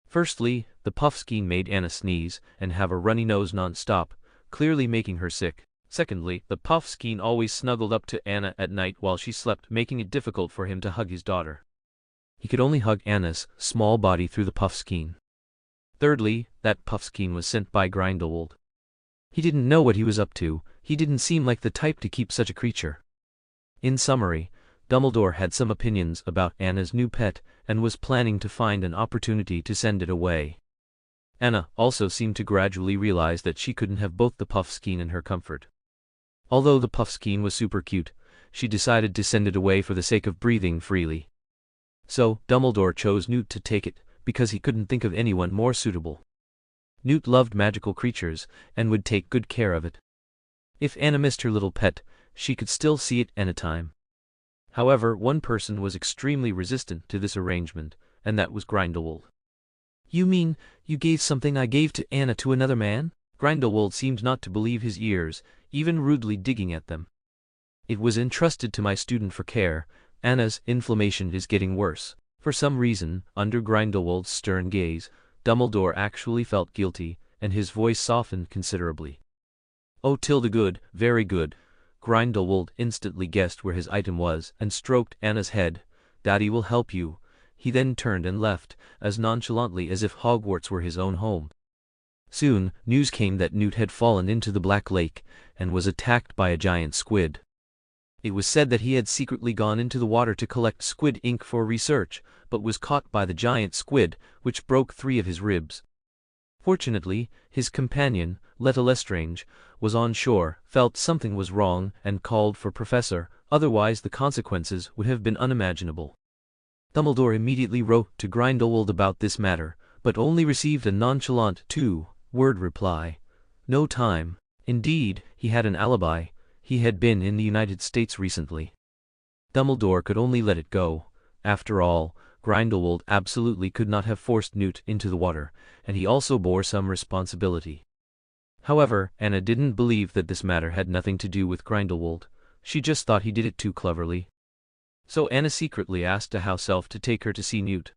Firstly, the puffskein made Anna sneeze and have a runny nose non-stop, clearly making her sick. Secondly, the puffskein always snuggled up to Anna at night while she slept, making it difficult for him to hug his daughter. He could only hug Anna's small body through the puffskein. Thirdly, that puffskein was sent by Grindelwald. He didn't know what he was up to. He didn't seem like the type to keep such a creature. In summary, Dumbledore had some opinions about Anna's new pet and was planning to find an opportunity to send it away. Anna also seemed to gradually realize that she couldn't have both the puffskein and her comfort. Although the puffskein was super cute, she decided to send it away for the sake of breathing freely. So, Dumbledore chose Newt to take it, because he couldn't think of anyone more suitable. Newt loved magical creatures, and would take good care of it. If Anna missed her little pet, she could still see it anytime. However, one person was extremely resistant to this arrangement, and that was Grindelwald. You mean, you gave something I gave to Anna to another man? Grindelwald seemed not to believe his ears, even rudely digging at them. It was entrusted to my student for care. Anna's inflammation is getting worse. For some reason, under Grindelwald's stern gaze, Dumbledore actually felt guilty, and his voice softened considerably. Oh, good, very good. Grindelwald instantly guessed where his item was and stroked Anna's head. Daddy will help you. He then turned and left, as nonchalantly as if Hogwarts were his own home. Soon, news came that Newt had fallen into the Black Lake, and was attacked by a giant squid. It was said that he had secretly gone into the water to collect squid ink for research, but was caught by the giant squid, which broke 3 of his ribs. Fortunately, his companion, Lestrange, was on shore, felt something was wrong, and called for Professor, otherwise the consequences would have been unimaginable. Dumbledore immediately wrote to Grindelwald about this matter, but only received a nonchalant 2-word reply. No time. Indeed, he had an alibi. He had been in the United States recently. Dumbledore could only let it go. After all, Grindelwald absolutely could not have forced Newt into the water, and he also bore some responsibility. However, Anna didn't believe that this matter had nothing to do with Grindelwald. She just thought he did it too cleverly. So Anna secretly asked a house elf to take her to see Newt.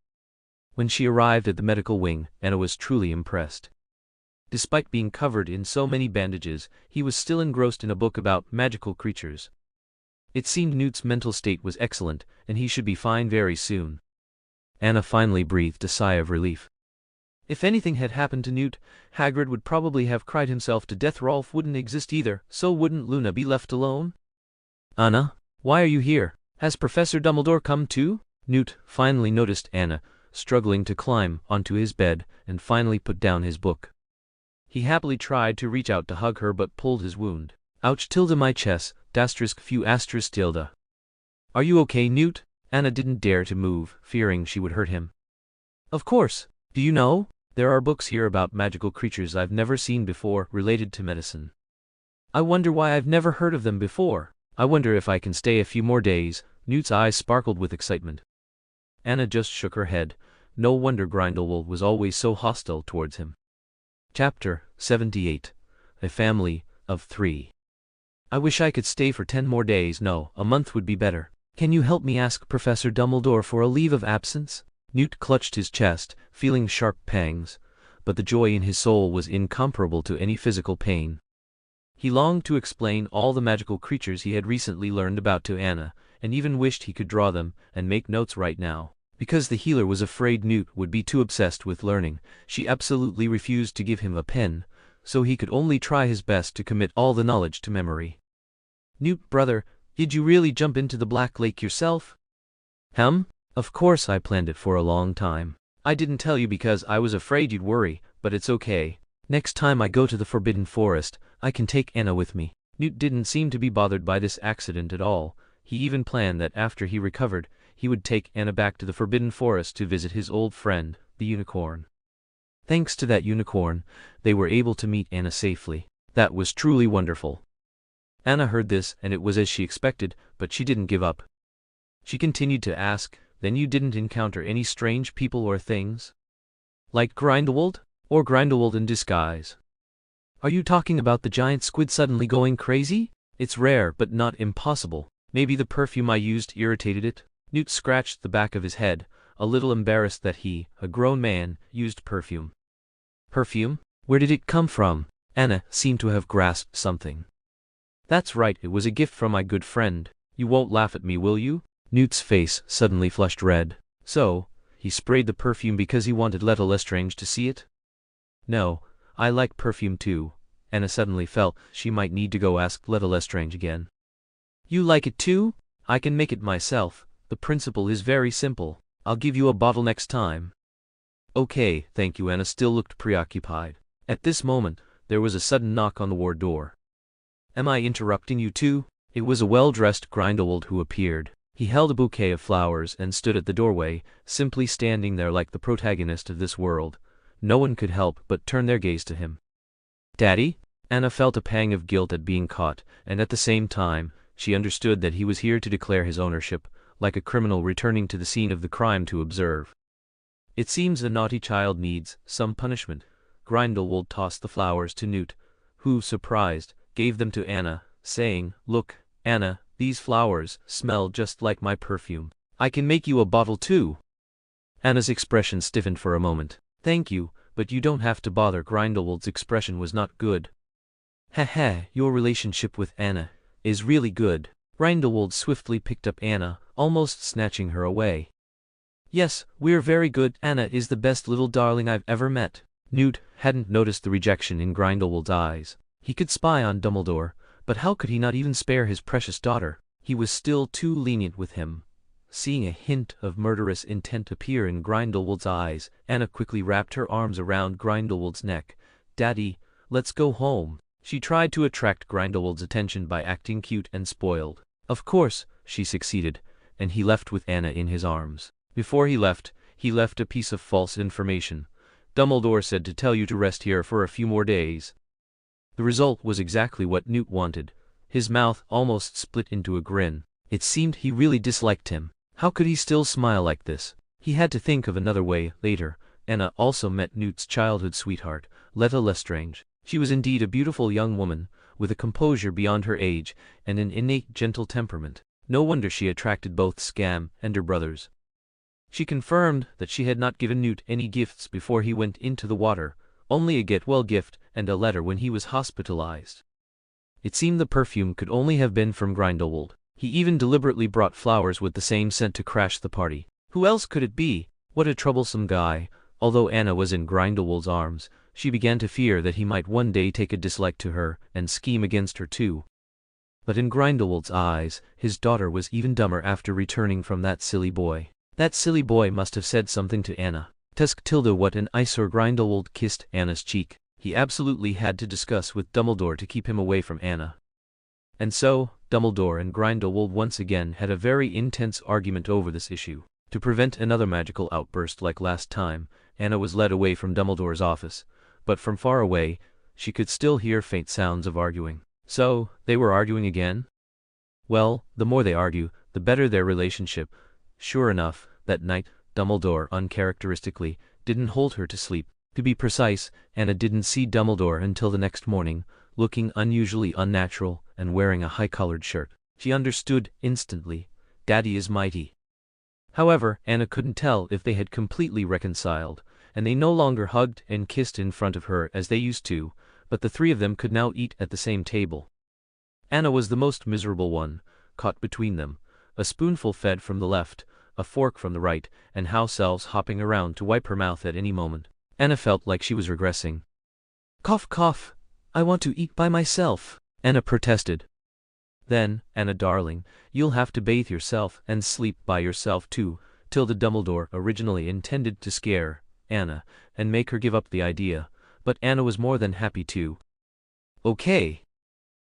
When she arrived at the medical wing, Anna was truly impressed. Despite being covered in so many bandages, he was still engrossed in a book about magical creatures. It seemed Newt's mental state was excellent, and he should be fine very soon. Anna finally breathed a sigh of relief. If anything had happened to Newt, Hagrid would probably have cried himself to death. Rolf wouldn't exist either, so wouldn't Luna be left alone? Anna, why are you here? Has Professor Dumbledore come too? Newt finally noticed Anna, struggling to climb onto his bed, and finally put down his book. He happily tried to reach out to hug her but pulled his wound. Ouch tilde my chest, dasterisk few asterisk tilde. Are you okay, Newt? Anna didn't dare to move, fearing she would hurt him. Of course. Do you know? There are books here about magical creatures I've never seen before, related to medicine. I wonder why I've never heard of them before. I wonder if I can stay a few more days. Newt's eyes sparkled with excitement. Anna just shook her head. No wonder Grindelwald was always so hostile towards him. Chapter 78. A Family of 3. I wish I could stay for 10 more days. No, a month would be better. Can you help me ask Professor Dumbledore for a leave of absence? Newt clutched his chest, feeling sharp pangs, but the joy in his soul was incomparable to any physical pain. He longed to explain all the magical creatures he had recently learned about to Anna, and even wished he could draw them and make notes right now. Because the healer was afraid Newt would be too obsessed with learning, she absolutely refused to give him a pen, so he could only try his best to commit all the knowledge to memory. Newt, brother, did you really jump into the Black Lake yourself? Of course I planned it for a long time. I didn't tell you because I was afraid you'd worry, but it's okay. Next time I go to the Forbidden Forest, I can take Anna with me. Newt didn't seem to be bothered by this accident at all. He even planned that after he recovered, he would take Anna back to the Forbidden Forest to visit his old friend, the unicorn. Thanks to that unicorn, they were able to meet Anna safely. That was truly wonderful. Anna heard this, and it was as she expected, but she didn't give up. She continued to ask, then you didn't encounter any strange people or things? Like Grindelwald? Or Grindelwald in disguise? Are you talking about the giant squid suddenly going crazy? It's rare but not impossible. Maybe the perfume I used irritated it? Newt scratched the back of his head, a little embarrassed that he, a grown man, used perfume. Perfume? Where did it come from? Anna seemed to have grasped something. That's right, it was a gift from my good friend. You won't laugh at me, will you? Newt's face suddenly flushed red. So, he sprayed the perfume because he wanted Lestrange to see it? No, I like perfume too. Anna suddenly felt she might need to go ask Lestrange again. You like it too? I can make it myself. The principle is very simple. I'll give you a bottle next time. Okay, thank you. Anna still looked preoccupied. At this moment, there was a sudden knock on the ward door. Am I interrupting you too? It was a well-dressed Grindelwald who appeared. He held a bouquet of flowers and stood at the doorway, simply standing there like the protagonist of this world. No one could help but turn their gaze to him. Daddy? Anna felt a pang of guilt at being caught, and at the same time, she understood that he was here to declare his ownership, like a criminal returning to the scene of the crime to observe. It seems a naughty child needs some punishment. Grindelwald tossed the flowers to Newt, who, surprised, gave them to Anna, saying, Look, Anna, these flowers smell just like my perfume. I can make you a bottle too. Anna's expression stiffened for a moment. Thank you, but you don't have to bother. Grindelwald's expression was not good. Your relationship with Anna is really good. Grindelwald swiftly picked up Anna, almost snatching her away. Yes, we're very good. Anna is the best little darling I've ever met. Newt hadn't noticed the rejection in Grindelwald's eyes. He could spy on Dumbledore, But how could he not even spare his precious daughter? He was still too lenient with him. Seeing a hint of murderous intent appear in Grindelwald's eyes, Anna quickly wrapped her arms around Grindelwald's neck. "Daddy, let's go home." She tried to attract Grindelwald's attention by acting cute and spoiled. Of course, she succeeded, and he left with Anna in his arms. Before he left a piece of false information. "Dumbledore said to tell you to rest here for a few more days." The result was exactly what Newt wanted. His mouth almost split into a grin. It seemed he really disliked him. How could he still smile like this? He had to think of another way. Later, Anna also met Newt's childhood sweetheart, Leta Lestrange. She was indeed a beautiful young woman, with a composure beyond her age, and an innate gentle temperament. No wonder she attracted both Scam and her brothers. She confirmed that she had not given Newt any gifts before he went into the water, only a get-well gift and a letter when he was hospitalized. It seemed the perfume could only have been from Grindelwald. He even deliberately brought flowers with the same scent to crash the party. Who else could it be? What a troublesome guy. Although Anna was in Grindelwald's arms, she began to fear that he might one day take a dislike to her and scheme against her too. But in Grindelwald's eyes, his daughter was even dumber after returning from that silly boy. That silly boy must have said something to Anna. Tusk tilde what an eyesore. Grindelwald kissed Anna's cheek. He absolutely had to discuss with Dumbledore to keep him away from Anna. And so, Dumbledore and Grindelwald once again had a very intense argument over this issue. To prevent another magical outburst like last time, Anna was led away from Dumbledore's office, but from far away, she could still hear faint sounds of arguing. So, they were arguing again? Well, the more they argue, the better their relationship. Sure enough, that night, Dumbledore uncharacteristically didn't hold her to sleep. To be precise, Anna didn't see Dumbledore until the next morning, looking unusually unnatural and wearing a high-collared shirt. She understood instantly. Daddy is mighty. However, Anna couldn't tell if they had completely reconciled, and they no longer hugged and kissed in front of her as they used to, but the three of them could now eat at the same table. Anna was the most miserable one, caught between them, a spoonful fed from the left, a fork from the right, and house elves hopping around to wipe her mouth at any moment. Anna felt like she was regressing. "Cough, cough. I want to eat by myself," Anna protested. "Then, Anna darling, you'll have to bathe yourself and sleep by yourself too." Dumbledore originally intended to scare Anna and make her give up the idea, but Anna was more than happy to. "Okay."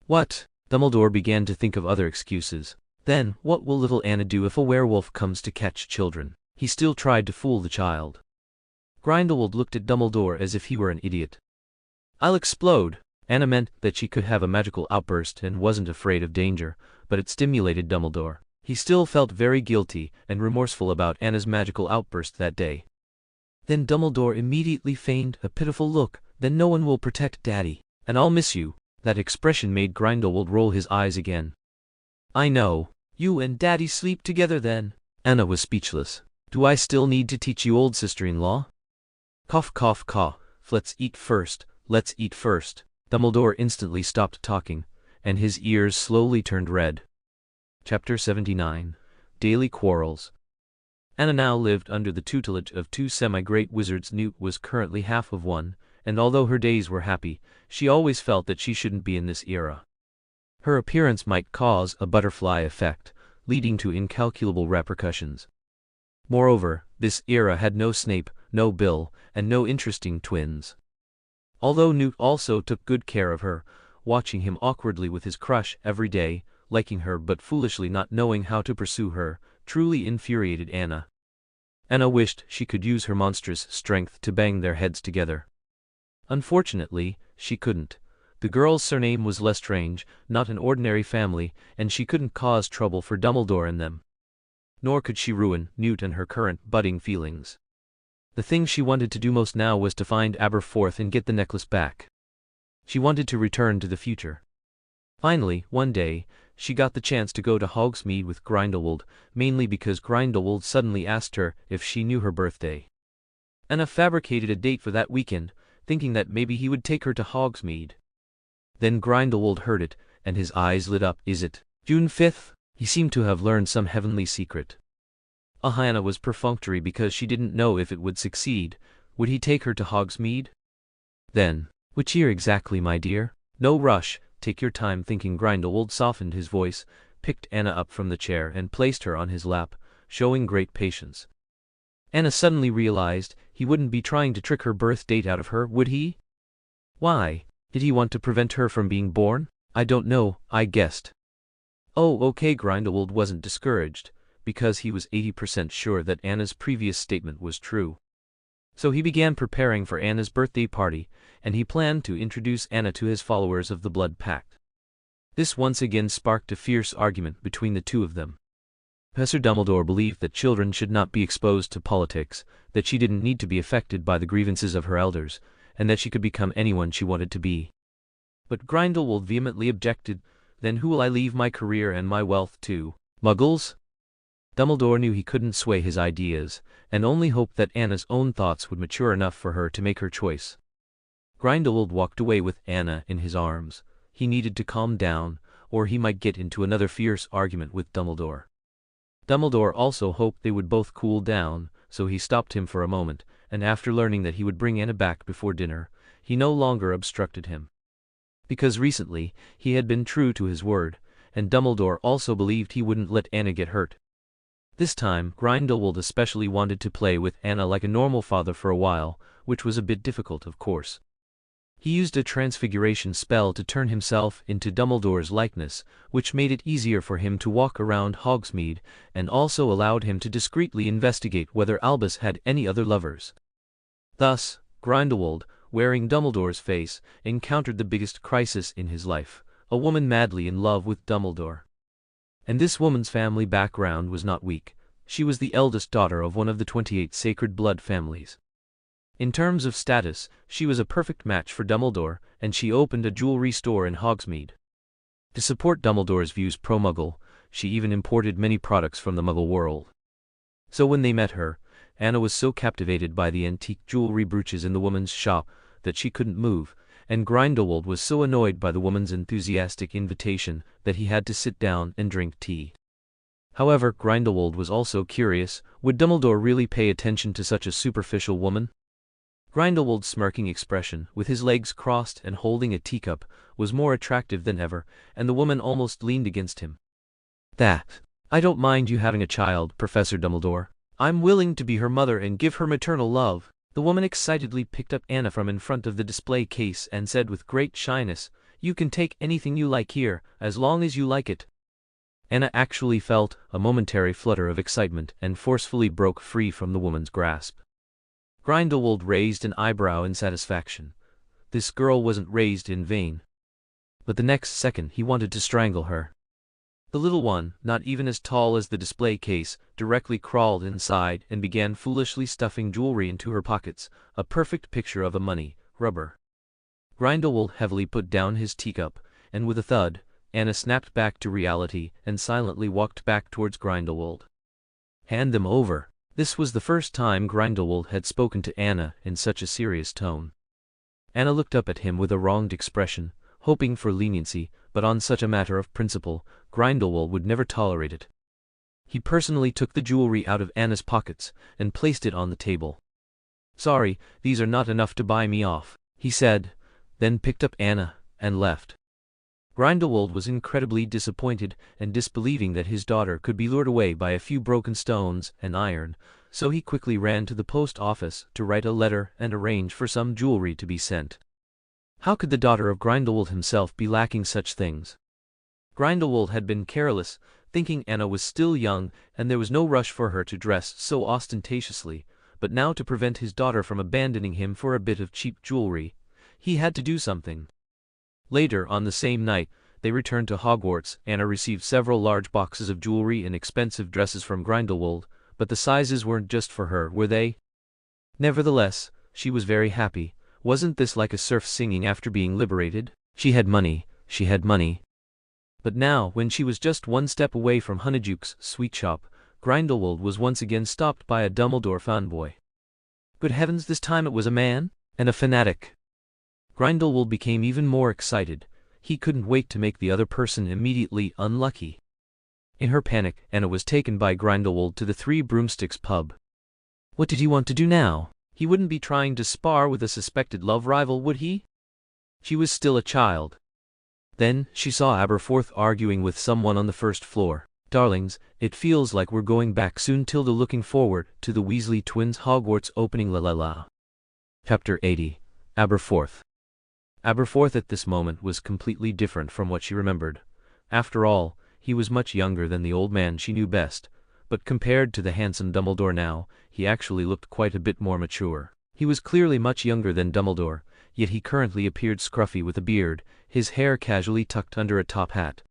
"What?" Dumbledore began to think of other excuses. "Then, what will little Anna do if a werewolf comes to catch children?" He still tried to fool the child. Grindelwald looked at Dumbledore as if he were an idiot. "I'll explode." Anna meant that she could have a magical outburst and wasn't afraid of danger, but it stimulated Dumbledore. He still felt very guilty and remorseful about Anna's magical outburst that day. Then Dumbledore immediately feigned a pitiful look. "Then no one will protect Daddy, and I'll miss you." That expression made Grindelwald roll his eyes again. "I know. You and Daddy sleep together then." Anna was speechless. "Do I still need to teach you, old sister-in-law?" "Cough, cough, cough. Let's eat first. Let's eat first." Dumbledore instantly stopped talking, and his ears slowly turned red. Chapter 79. Daily Quarrels. Anna now lived under the tutelage of two semi-great wizards. Newt was currently half of one, and although her days were happy, she always felt that she shouldn't be in this era. Her appearance might cause a butterfly effect, leading to incalculable repercussions. Moreover, this era had no Snape, no Bill, and no interesting twins. Although Newt also took good care of her, watching him awkwardly with his crush every day, liking her but foolishly not knowing how to pursue her, truly infuriated Anna. Anna wished she could use her monstrous strength to bang their heads together. Unfortunately, she couldn't. The girl's surname was Lestrange, not an ordinary family, and she couldn't cause trouble for Dumbledore and them. Nor could she ruin Newt and her current budding feelings. The thing she wanted to do most now was to find Aberforth and get the necklace back. She wanted to return to the future. Finally, one day, she got the chance to go to Hogsmeade with Grindelwald, mainly because Grindelwald suddenly asked her if she knew her birthday. Anna fabricated a date for that weekend, thinking that maybe he would take her to Hogsmeade. Then Grindelwald heard it, and his eyes lit up. "Is it June 5th? He seemed to have learned some heavenly secret. Anna was perfunctory because she didn't know if it would succeed. Would he take her to Hogsmeade? Then, which year exactly, my dear? No rush. take your time thinking. Grindelwald softened his voice, picked Anna up from the chair and placed her on his lap, showing great patience. Anna suddenly realized he wouldn't be trying to trick her birth date out of her, would he? Why? Did he want to prevent her from being born? I don't know, I guessed. Oh, okay. Grindelwald wasn't discouraged, because he was 80% sure that Anna's previous statement was true. So he began preparing for Anna's birthday party, and he planned to introduce Anna to his followers of the Blood Pact. This once again sparked a fierce argument between the two of them. Professor Dumbledore believed that children should not be exposed to politics, that she didn't need to be affected by the grievances of her elders, and that she could become anyone she wanted to be. But Grindelwald vehemently objected. Then who will I leave my career and my wealth to? Muggles? Dumbledore knew he couldn't sway his ideas, and only hoped that Anna's own thoughts would mature enough for her to make her choice. Grindelwald walked away with Anna in his arms. He needed to calm down, or he might get into another fierce argument with Dumbledore. Dumbledore also hoped they would both cool down, so he stopped him for a moment, and after learning that he would bring Anna back before dinner, he no longer obstructed him. Because recently, he had been true to his word, and Dumbledore also believed he wouldn't let Anna get hurt. This time, Grindelwald especially wanted to play with Anna like a normal father for a while, which was a bit difficult, of course. He used a transfiguration spell to turn himself into Dumbledore's likeness, which made it easier for him to walk around Hogsmeade, and also allowed him to discreetly investigate whether Albus had any other lovers. Thus, Grindelwald, wearing Dumbledore's face, encountered the biggest crisis in his life, a woman madly in love with Dumbledore. And this woman's family background was not weak. She was the eldest daughter of one of the 28 sacred blood families. In terms of status, she was a perfect match for Dumbledore, and she opened a jewelry store in Hogsmeade. To support Dumbledore's views pro-Muggle, she even imported many products from the Muggle world. So when they met her, Anna was so captivated by the antique jewelry brooches in the woman's shop that she couldn't move, and Grindelwald was so annoyed by the woman's enthusiastic invitation that he had to sit down and drink tea. However, Grindelwald was also curious, would Dumbledore really pay attention to such a superficial woman? Grindelwald's smirking expression, with his legs crossed and holding a teacup, was more attractive than ever, and the woman almost leaned against him. I don't mind you having a child, Professor Dumbledore. I'm willing to be her mother and give her maternal love. The woman excitedly picked up Anna from in front of the display case and said with great shyness, "You can take anything you like here, as long as you like it." Anna actually felt a momentary flutter of excitement and forcefully broke free from the woman's grasp. Grindelwald raised an eyebrow in satisfaction. This girl wasn't raised in vain. But the next second he wanted to strangle her. The little one, not even as tall as the display case, directly crawled inside and began foolishly stuffing jewelry into her pockets, a perfect picture of a money rubber. Grindelwald heavily put down his teacup, and with a thud, Anna snapped back to reality and silently walked back towards Grindelwald. "Hand them over." This was the first time Grindelwald had spoken to Anna in such a serious tone. Anna looked up at him with a wronged expression, hoping for leniency, but on such a matter of principle, Grindelwald would never tolerate it. He personally took the jewelry out of Anna's pockets and placed it on the table. "Sorry, these are not enough to buy me off," he said, then picked up Anna and left. Grindelwald was incredibly disappointed and disbelieving that his daughter could be lured away by a few broken stones and iron, so he quickly ran to the post office to write a letter and arrange for some jewelry to be sent. How could the daughter of Grindelwald himself be lacking such things? Grindelwald had been careless, thinking Anna was still young and there was no rush for her to dress so ostentatiously, but now to prevent his daughter from abandoning him for a bit of cheap jewelry, he had to do something. Later on the same night, they returned to Hogwarts. Anna received several large boxes of jewelry and expensive dresses from Grindelwald, but the sizes weren't just for her, were they? Nevertheless, she was very happy. Wasn't this like a serf singing after being liberated? She had money. But now, when she was just one step away from Honeyduke's sweet shop, Grindelwald was once again stopped by a Dumbledore fanboy. Good heavens, this time it was a man, and a fanatic. Grindelwald became even more excited. He couldn't wait to make the other person immediately unlucky. In her panic, Anna was taken by Grindelwald to the Three Broomsticks pub. What did he want to do now? He wouldn't be trying to spar with a suspected love rival, would he? She was still a child. Then, she saw Aberforth arguing with someone on the first floor. Darlings, it feels like we're going back soon. Tilda looking forward to the Weasley twins' Hogwarts opening. La la la. Chapter 80. Aberforth. Aberforth at this moment was completely different from what she remembered. After all, he was much younger than the old man she knew best, but compared to the handsome Dumbledore now, he actually looked quite a bit more mature. He was clearly much younger than Dumbledore, yet he currently appeared scruffy with a beard, his hair casually tucked under a top hat.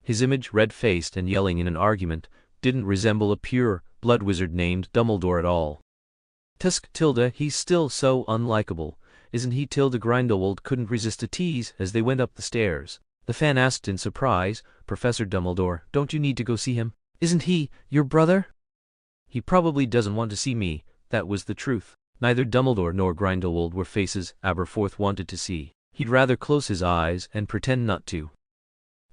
His image, red-faced and yelling in an argument, didn't resemble a pure blood wizard named Dumbledore at all. Tusk Tilda, he's still so unlikable, isn't he? Tilda Grindelwald couldn't resist a tease as they went up the stairs. The fan asked in surprise, Professor Dumbledore, don't you need to go see him? Isn't he your brother? He probably doesn't want to see me, that was the truth. Neither Dumbledore nor Grindelwald were faces Aberforth wanted to see. He'd rather close his eyes and pretend not to.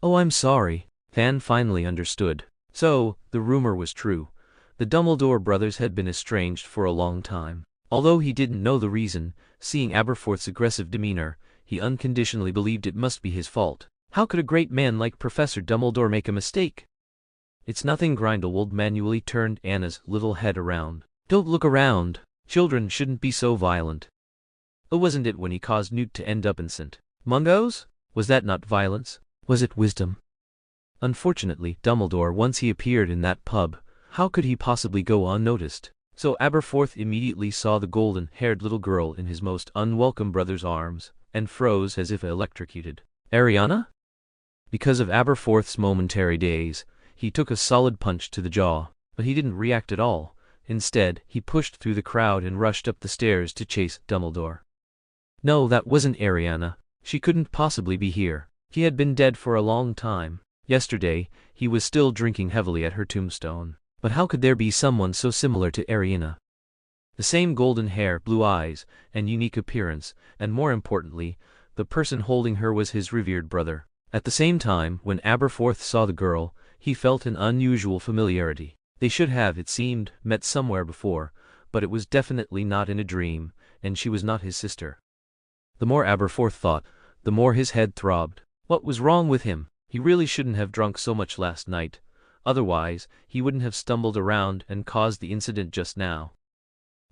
Oh, I'm sorry. Fan finally understood. So, the rumor was true. The Dumbledore brothers had been estranged for a long time. Although he didn't know the reason, seeing Aberforth's aggressive demeanor, he unconditionally believed it must be his fault. How could a great man like Professor Dumbledore make a mistake? It's nothing. Grindelwald manually turned Anna's little head around. Don't look around. Children shouldn't be so violent. Oh, wasn't it when he caused Newt to end up in St. Mungo's? Was that not violence? Was it wisdom? Unfortunately, Dumbledore, once he appeared in that pub, how could he possibly go unnoticed? So Aberforth immediately saw the golden-haired little girl in his most unwelcome brother's arms, and froze as if electrocuted. Ariana? Because of Aberforth's momentary daze, he took a solid punch to the jaw, but he didn't react at all. Instead, he pushed through the crowd and rushed up the stairs to chase Dumbledore. No, that wasn't Ariana. She couldn't possibly be here. He had been dead for a long time. Yesterday, he was still drinking heavily at her tombstone. But how could there be someone so similar to Ariana? The same golden hair, blue eyes, and unique appearance, and more importantly, the person holding her was his revered brother. At the same time, when Aberforth saw the girl, he felt an unusual familiarity. They should have, it seemed, met somewhere before, but it was definitely not in a dream, and she was not his sister. The more Aberforth thought, the more his head throbbed. What was wrong with him? He really shouldn't have drunk so much last night. Otherwise, he wouldn't have stumbled around and caused the incident just now.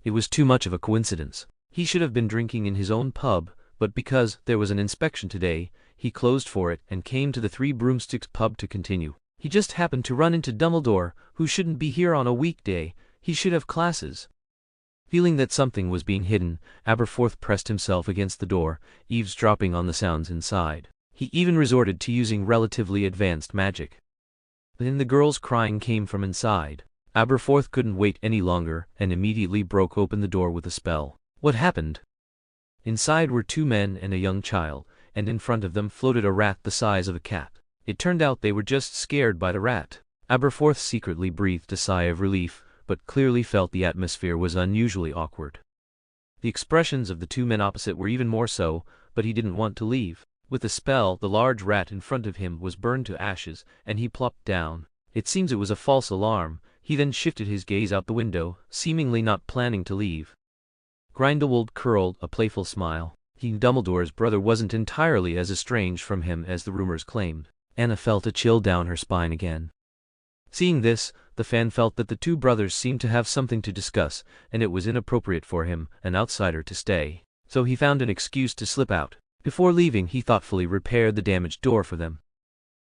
It was too much of a coincidence. He should have been drinking in his own pub, but because there was an inspection today, he closed for it and came to the Three Broomsticks pub to continue. He just happened to run into Dumbledore, who shouldn't be here on a weekday. He should have classes. Feeling that something was being hidden, Aberforth pressed himself against the door, eavesdropping on the sounds inside. He even resorted to using relatively advanced magic. Then the girl's crying came from inside. Aberforth couldn't wait any longer and immediately broke open the door with a spell. What happened? Inside were two men and a young child, and in front of them floated a rat the size of a cat. It turned out they were just scared by the rat. Aberforth secretly breathed a sigh of relief, but clearly felt the atmosphere was unusually awkward. The expressions of the two men opposite were even more so, but he didn't want to leave. With a spell, the large rat in front of him was burned to ashes, and he plopped down. It seems it was a false alarm. He then shifted his gaze out the window, seemingly not planning to leave. Grindelwald curled a playful smile. Dumbledore's brother wasn't entirely as estranged from him as the rumors claimed. Anna felt a chill down her spine again. Seeing this, the fan felt that the two brothers seemed to have something to discuss, and it was inappropriate for him, an outsider, to stay. So he found an excuse to slip out. Before leaving, he thoughtfully repaired the damaged door for them.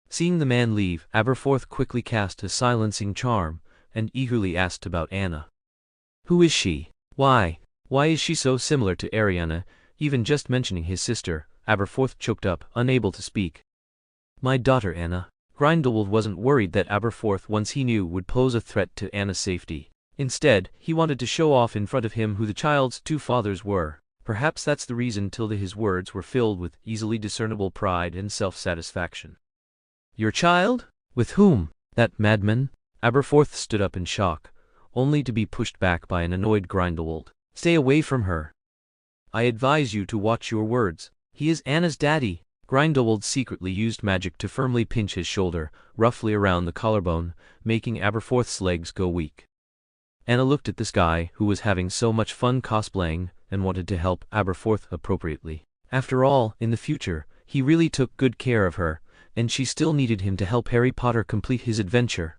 Seeing the man leave, Aberforth quickly cast a silencing charm, and eagerly asked about Anna. Who is she? Why is she so similar to Ariana? Even just mentioning his sister, Aberforth choked up, unable to speak. My daughter Anna. Grindelwald wasn't worried that Aberforth, once he knew, would pose a threat to Anna's safety. Instead, he wanted to show off in front of him who the child's two fathers were. Perhaps that's the reason his words were filled with easily discernible pride and self-satisfaction. Your child? With whom? That madman? Aberforth stood up in shock, only to be pushed back by an annoyed Grindelwald. Stay away from her. I advise you to watch your words. He is Anna's daddy. Grindelwald secretly used magic to firmly pinch his shoulder, roughly around the collarbone, making Aberforth's legs go weak. Anna looked at this guy who was having so much fun cosplaying and wanted to help Aberforth appropriately. After all, in the future, He really took good care of her, and she still needed him to help Harry Potter complete his adventure.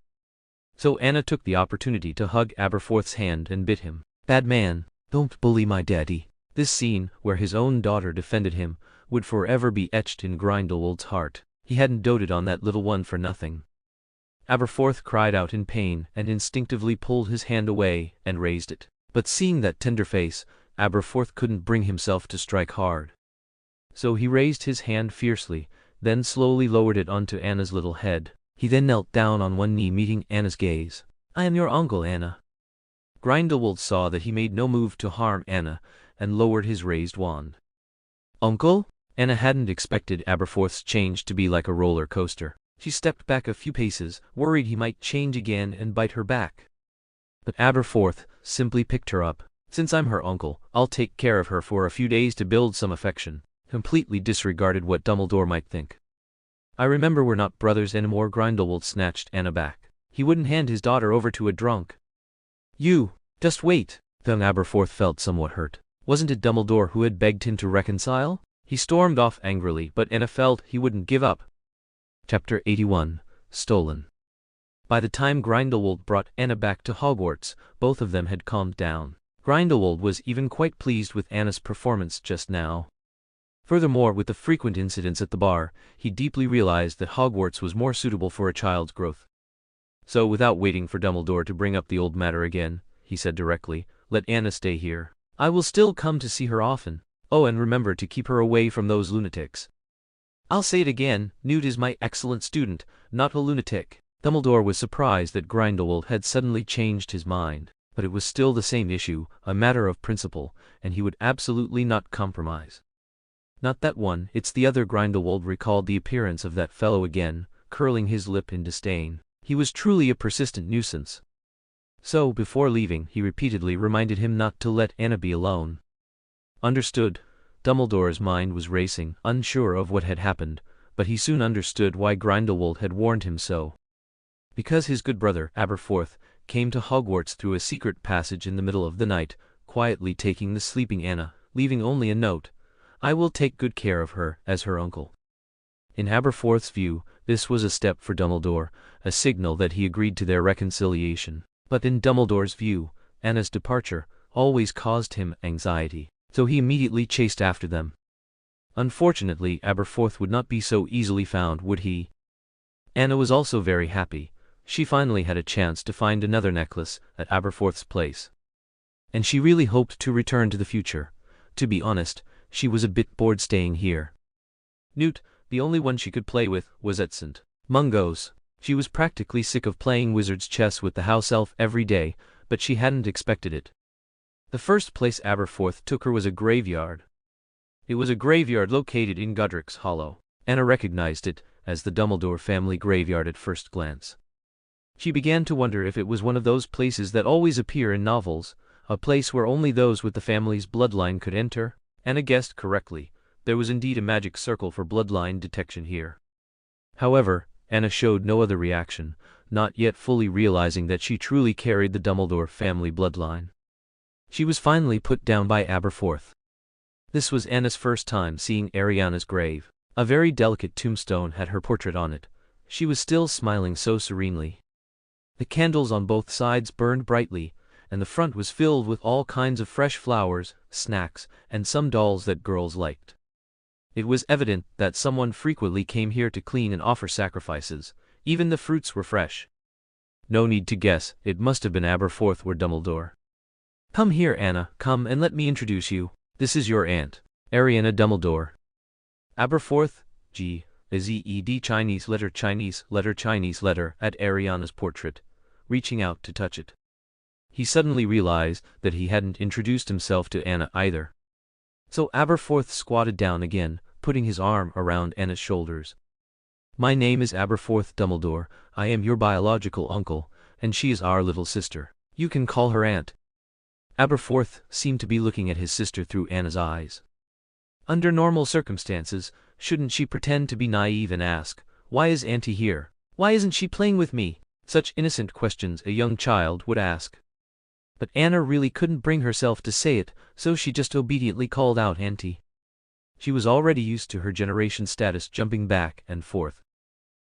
So Anna took the opportunity to hug Aberforth's hand and bid him, "Bad man, don't bully my daddy." This scene, where his own daughter defended him, would forever be etched in Grindelwald's heart. He hadn't doted on that little one for nothing. Aberforth cried out in pain and instinctively pulled his hand away and raised it. But seeing that tender face, Aberforth couldn't bring himself to strike hard. So he raised his hand fiercely, then slowly lowered it onto Anna's little head. He then knelt down on one knee, meeting Anna's gaze. "I am your uncle, Anna." Grindelwald saw that he made no move to harm Anna, and lowered his raised wand. "Uncle?" Anna hadn't expected Aberforth's change to be like a roller coaster. She stepped back a few paces, worried he might change again and bite her back. But Aberforth simply picked her up. "Since I'm her uncle, I'll take care of her for a few days to build some affection." Completely disregarded what Dumbledore might think. "I remember we're not brothers anymore." Grindelwald snatched Anna back. He wouldn't hand his daughter over to a drunk. "You, just wait." Then Aberforth felt somewhat hurt. Wasn't it Dumbledore who had begged him to reconcile? He stormed off angrily, but Anna felt he wouldn't give up. Chapter 81, Stolen. By the time Grindelwald brought Anna back to Hogwarts, both of them had calmed down. Grindelwald was even quite pleased with Anna's performance just now. Furthermore, with the frequent incidents at the bar, he deeply realized that Hogwarts was more suitable for a child's growth. So without waiting for Dumbledore to bring up the old matter again, he said directly, "Let Anna stay here. I will still come to see her often. Oh, and remember to keep her away from those lunatics." "I'll say it again, Newt is my excellent student, not a lunatic." Dumbledore was surprised that Grindelwald had suddenly changed his mind, but it was still the same issue, a matter of principle, and he would absolutely not compromise. "Not that one, it's the other." Grindelwald recalled the appearance of that fellow again, curling his lip in disdain. He was truly a persistent nuisance. So, before leaving, he repeatedly reminded him not to let Anna be alone. Understood. Dumbledore's mind was racing, unsure of what had happened, but he soon understood why Grindelwald had warned him so. Because his good brother, Aberforth, came to Hogwarts through a secret passage in the middle of the night, quietly taking the sleeping Anna, leaving only a note, "I will take good care of her, as her uncle." In Aberforth's view, this was a step for Dumbledore, a signal that he agreed to their reconciliation. But in Dumbledore's view, Anna's departure always caused him anxiety. So he immediately chased after them. Unfortunately, Aberforth would not be so easily found, would he? Anna was also very happy. She finally had a chance to find another necklace at Aberforth's place. And she really hoped to return to the future. To be honest, she was a bit bored staying here. Newt, the only one she could play with, was at St. Mungo's. She was practically sick of playing wizard's chess with the house elf every day, but she hadn't expected it. The first place Aberforth took her was a graveyard. It was a graveyard located in Godric's Hollow. Anna recognized it as the Dumbledore family graveyard at first glance. She began to wonder if it was one of those places that always appear in novels, a place where only those with the family's bloodline could enter. Anna guessed correctly. There was indeed a magic circle for bloodline detection here. However, Anna showed no other reaction, not yet fully realizing that she truly carried the Dumbledore family bloodline. She was finally put down by Aberforth. This was Anna's first time seeing Ariana's grave. A very delicate tombstone had her portrait on it. She was still smiling so serenely. The candles on both sides burned brightly, and the front was filled with all kinds of fresh flowers, snacks, and some dolls that girls liked. It was evident that someone frequently came here to clean and offer sacrifices. Even the fruits were fresh. No need to guess, it must have been Aberforth or Dumbledore. "Come here, Anna, come and let me introduce you. This is your aunt, Ariana Dumbledore." Aberforth, G-A-Z-E-D Chinese letter at Ariana's portrait, reaching out to touch it. He suddenly realized that he hadn't introduced himself to Anna either. So Aberforth squatted down again, putting his arm around Anna's shoulders. "My name is Aberforth Dumbledore. I am your biological uncle, and she is our little sister. You can call her Aunt." Aberforth seemed to be looking at his sister through Anna's eyes. Under normal circumstances, shouldn't she pretend to be naive and ask, "Why is Auntie here? Why isn't she playing with me?" Such innocent questions a young child would ask. But Anna really couldn't bring herself to say it, so she just obediently called out Auntie. She was already used to her generation's status jumping back and forth.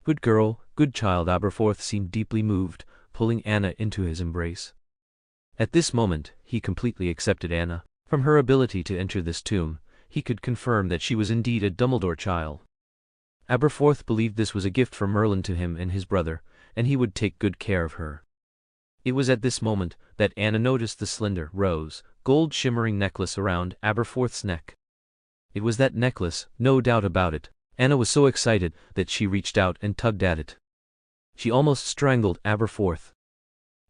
Good girl, good child. Aberforth seemed deeply moved, pulling Anna into his embrace. At this moment, he completely accepted Anna. From her ability to enter this tomb, he could confirm that she was indeed a Dumbledore child. Aberforth believed this was a gift from Merlin to him and his brother, and he would take good care of her. It was at this moment that Anna noticed the slender, rose, gold-shimmering necklace around Aberforth's neck. It was that necklace, no doubt about it. Anna was so excited that she reached out and tugged at it. She almost strangled Aberforth.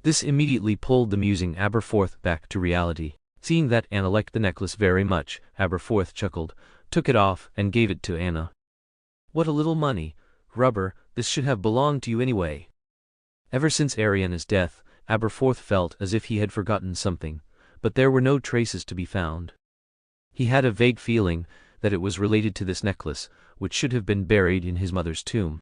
This immediately pulled the musing Aberforth back to reality. Seeing that Anna liked the necklace very much, Aberforth chuckled, took it off, and gave it to Anna. What a little money, rubber, this should have belonged to you anyway. Ever since Ariana's death, Aberforth felt as if he had forgotten something, but there were no traces to be found. He had a vague feeling that it was related to this necklace, which should have been buried in his mother's tomb.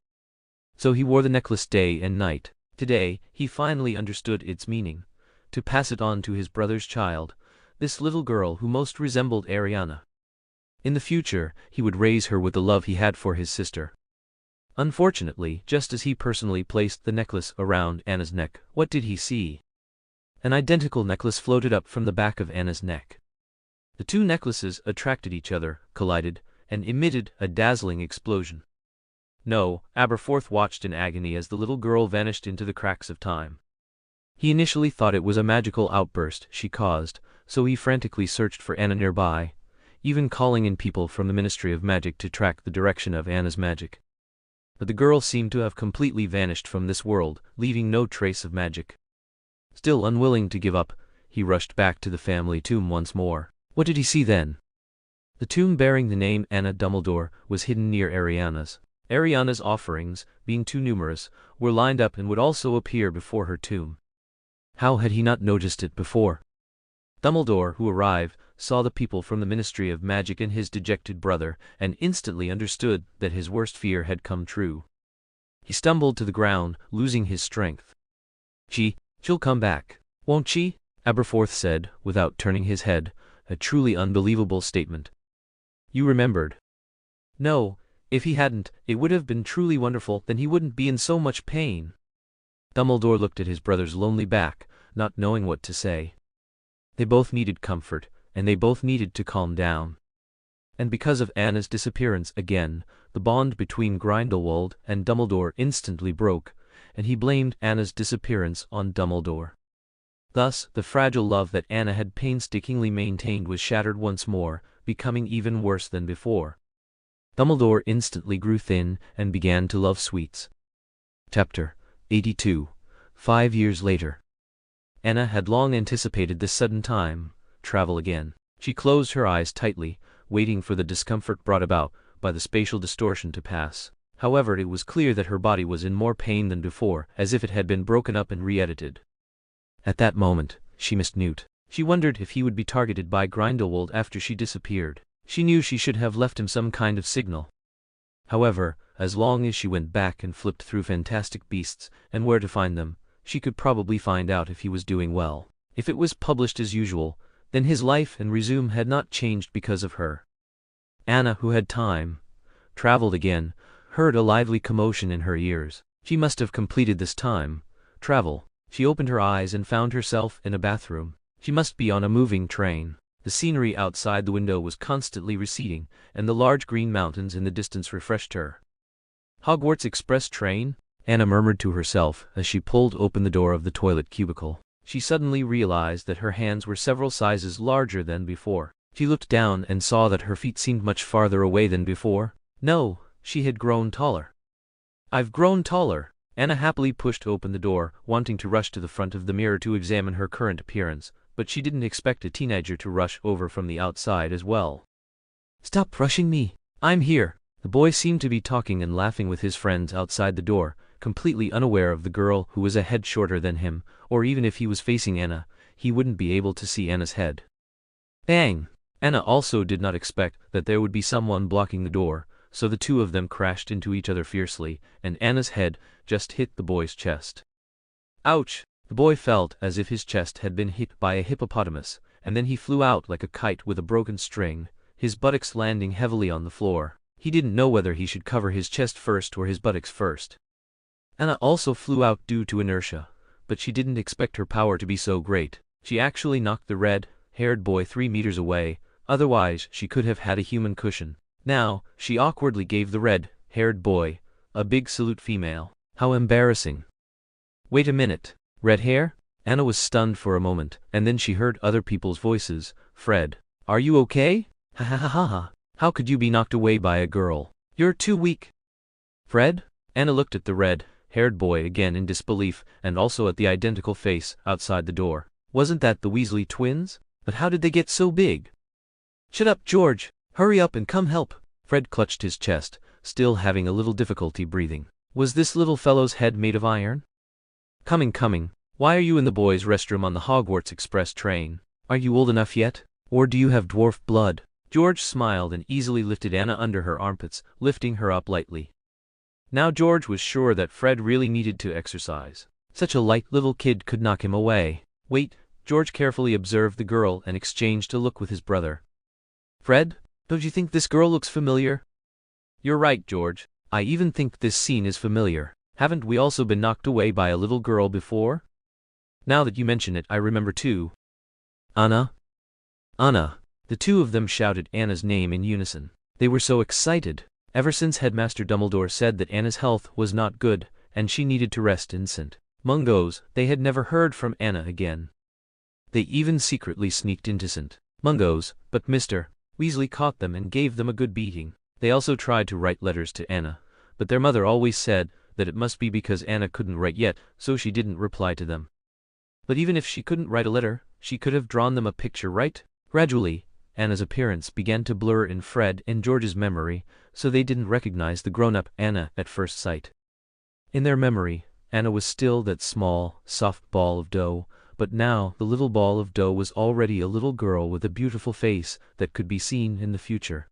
So he wore the necklace day and night. Today, he finally understood its meaning. To pass it on to his brother's child, this little girl who most resembled Ariana. In the future, he would raise her with the love he had for his sister. Unfortunately, just as he personally placed the necklace around Anna's neck, what did he see? An identical necklace floated up from the back of Anna's neck. The two necklaces attracted each other, collided, and emitted a dazzling explosion. No, Aberforth watched in agony as the little girl vanished into the cracks of time. He initially thought it was a magical outburst she caused, so he frantically searched for Anna nearby, even calling in people from the Ministry of Magic to track the direction of Anna's magic. But the girl seemed to have completely vanished from this world, leaving no trace of magic. Still unwilling to give up, he rushed back to the family tomb once more. What did he see then? The tomb bearing the name Anna Dumbledore was hidden near Ariana's. Ariana's offerings, being too numerous, were lined up and would also appear before her tomb. How had he not noticed it before? Dumbledore, who arrived, saw the people from the Ministry of Magic and his dejected brother, and instantly understood that his worst fear had come true. He stumbled to the ground, losing his strength. She'll come back, won't she? Aberforth said, without turning his head, a truly unbelievable statement. You remembered? No, if he hadn't, it would have been truly wonderful, then he wouldn't be in so much pain. Dumbledore looked at his brother's lonely back, not knowing what to say. They both needed comfort, and they both needed to calm down. And because of Anna's disappearance again, the bond between Grindelwald and Dumbledore instantly broke, and he blamed Anna's disappearance on Dumbledore. Thus, the fragile love that Anna had painstakingly maintained was shattered once more, becoming even worse than before. Dumbledore instantly grew thin and began to love sweets. Chapter 82. 5 years later. Anna had long anticipated this sudden time travel again. She closed her eyes tightly, waiting for the discomfort brought about by the spatial distortion to pass. However, it was clear that her body was in more pain than before, as if it had been broken up and re-edited. At that moment, she missed Newt. She wondered if he would be targeted by Grindelwald after she disappeared. She knew she should have left him some kind of signal. However, as long as she went back and flipped through Fantastic Beasts and Where to Find Them, she could probably find out if he was doing well. If it was published as usual, then his life and resume had not changed because of her. Anna, who had traveled again, heard a lively commotion in her ears. She must have completed this travel. She opened her eyes and found herself in a bathroom. She must be on a moving train. The scenery outside the window was constantly receding, and the large green mountains in the distance refreshed her. Hogwarts Express train? Anna murmured to herself as she pulled open the door of the toilet cubicle. She suddenly realized that her hands were several sizes larger than before. She looked down and saw that her feet seemed much farther away than before. No, she had grown taller. I've grown taller. Anna happily pushed open the door, wanting to rush to the front of the mirror to examine her current appearance, but she didn't expect a teenager to rush over from the outside as well. Stop rushing me. I'm here. The boy seemed to be talking and laughing with his friends outside the door, completely unaware of the girl who was a head shorter than him, or even if he was facing Anna, he wouldn't be able to see Anna's head. Bang! Anna also did not expect that there would be someone blocking the door, so the two of them crashed into each other fiercely, and Anna's head just hit the boy's chest. Ouch! The boy felt as if his chest had been hit by a hippopotamus, and then he flew out like a kite with a broken string, his buttocks landing heavily on the floor. He didn't know whether he should cover his chest first or his buttocks first. Anna also flew out due to inertia, but she didn't expect her power to be so great. She actually knocked the red-haired boy 3 meters away, otherwise she could have had a human cushion. Now, she awkwardly gave the red-haired boy a big salute. Female. How embarrassing. Wait a minute. Red hair? Anna was stunned for a moment, and then she heard other people's voices. Fred, are you okay? Ha ha ha ha ha. How could you be knocked away by a girl? You're too weak. Fred? Anna looked at the red-haired boy again in disbelief, and also at the identical face outside the door. Wasn't that the Weasley twins? But how did they get so big? Shut up, George! Hurry up and come help! Fred clutched his chest, still having a little difficulty breathing. Was this little fellow's head made of iron? Coming. Why are you in the boys' restroom on the Hogwarts Express train? Are you old enough yet? Or do you have dwarf blood? George smiled and easily lifted Anna under her armpits, lifting her up lightly. Now George was sure that Fred really needed to exercise. Such a light little kid could knock him away. Wait, George carefully observed the girl and exchanged a look with his brother. Fred, don't you think this girl looks familiar? You're right, George. I even think this scene is familiar. Haven't we also been knocked away by a little girl before? Now that you mention it, I remember too. Anna? Anna. The two of them shouted Anna's name in unison. They were so excited. Ever since Headmaster Dumbledore said that Anna's health was not good, and she needed to rest in St. Mungo's, they had never heard from Anna again. They even secretly sneaked into St. Mungo's, but Mr. Weasley caught them and gave them a good beating. They also tried to write letters to Anna, but their mother always said that it must be because Anna couldn't write yet, so she didn't reply to them. But even if she couldn't write a letter, she could have drawn them a picture, right? Gradually, Anna's appearance began to blur in Fred and George's memory, so they didn't recognize the grown-up Anna at first sight. In their memory, Anna was still that small, soft ball of dough, but now the little ball of dough was already a little girl with a beautiful face that could be seen in the future.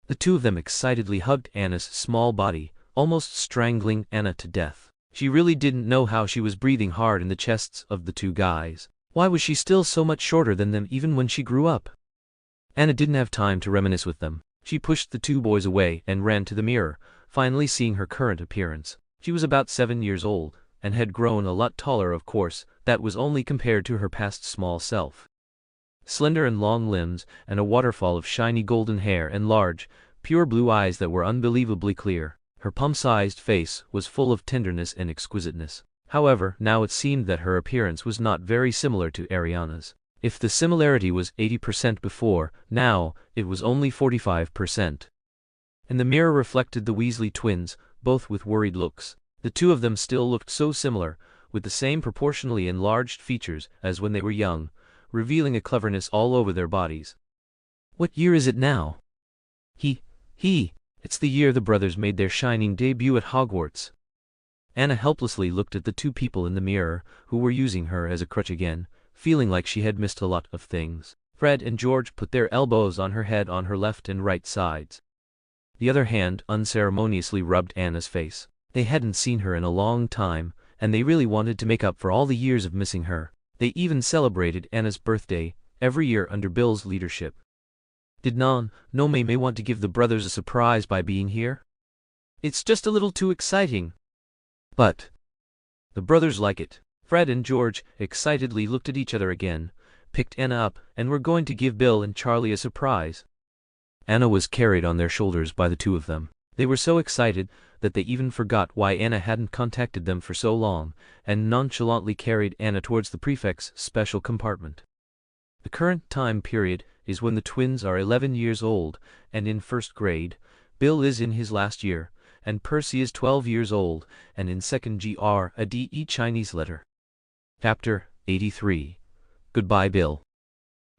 The two of them excitedly hugged Anna's small body, almost strangling Anna to death. She really didn't know how she was breathing hard in the chests of the two guys. Why was she still so much shorter than them even when she grew up? Anna didn't have time to reminisce with them. She pushed the two boys away and ran to the mirror, finally seeing her current appearance. She was about 7 years old, and had grown a lot taller. Of course, that was only compared to her past small self. Slender and long limbs, and a waterfall of shiny golden hair and large, pure blue eyes that were unbelievably clear. Her plum-sized face was full of tenderness and exquisiteness. However, now it seemed that her appearance was not very similar to Ariana's. If the similarity was 80% before, now, it was only 45%. And the mirror reflected the Weasley twins, both with worried looks. The two of them still looked so similar, with the same proportionally enlarged features as when they were young, revealing a cleverness all over their bodies. What year is it now? It's the year the brothers made their shining debut at Hogwarts. Anna helplessly looked at the two people in the mirror, who were using her as a crutch again, feeling like she had missed a lot of things. Fred and George put their elbows on her head on her left and right sides. The other hand unceremoniously rubbed Anna's face. They hadn't seen her in a long time, and they really wanted to make up for all the years of missing her. They even celebrated Anna's birthday every year under Bill's leadership. Did May want to give the brothers a surprise by being here? It's just a little too exciting. But the brothers like it. Fred and George excitedly looked at each other again, picked Anna up, and were going to give Bill and Charlie a surprise. Anna was carried on their shoulders by the two of them. They were so excited that they even forgot why Anna hadn't contacted them for so long, and nonchalantly carried Anna towards the prefect's special compartment. The current time period is when the twins are 11 years old, and in first grade. Bill is in his last year, and Percy is 12 years old, and in second grade Chinese letter. Chapter 83. Goodbye, Bill.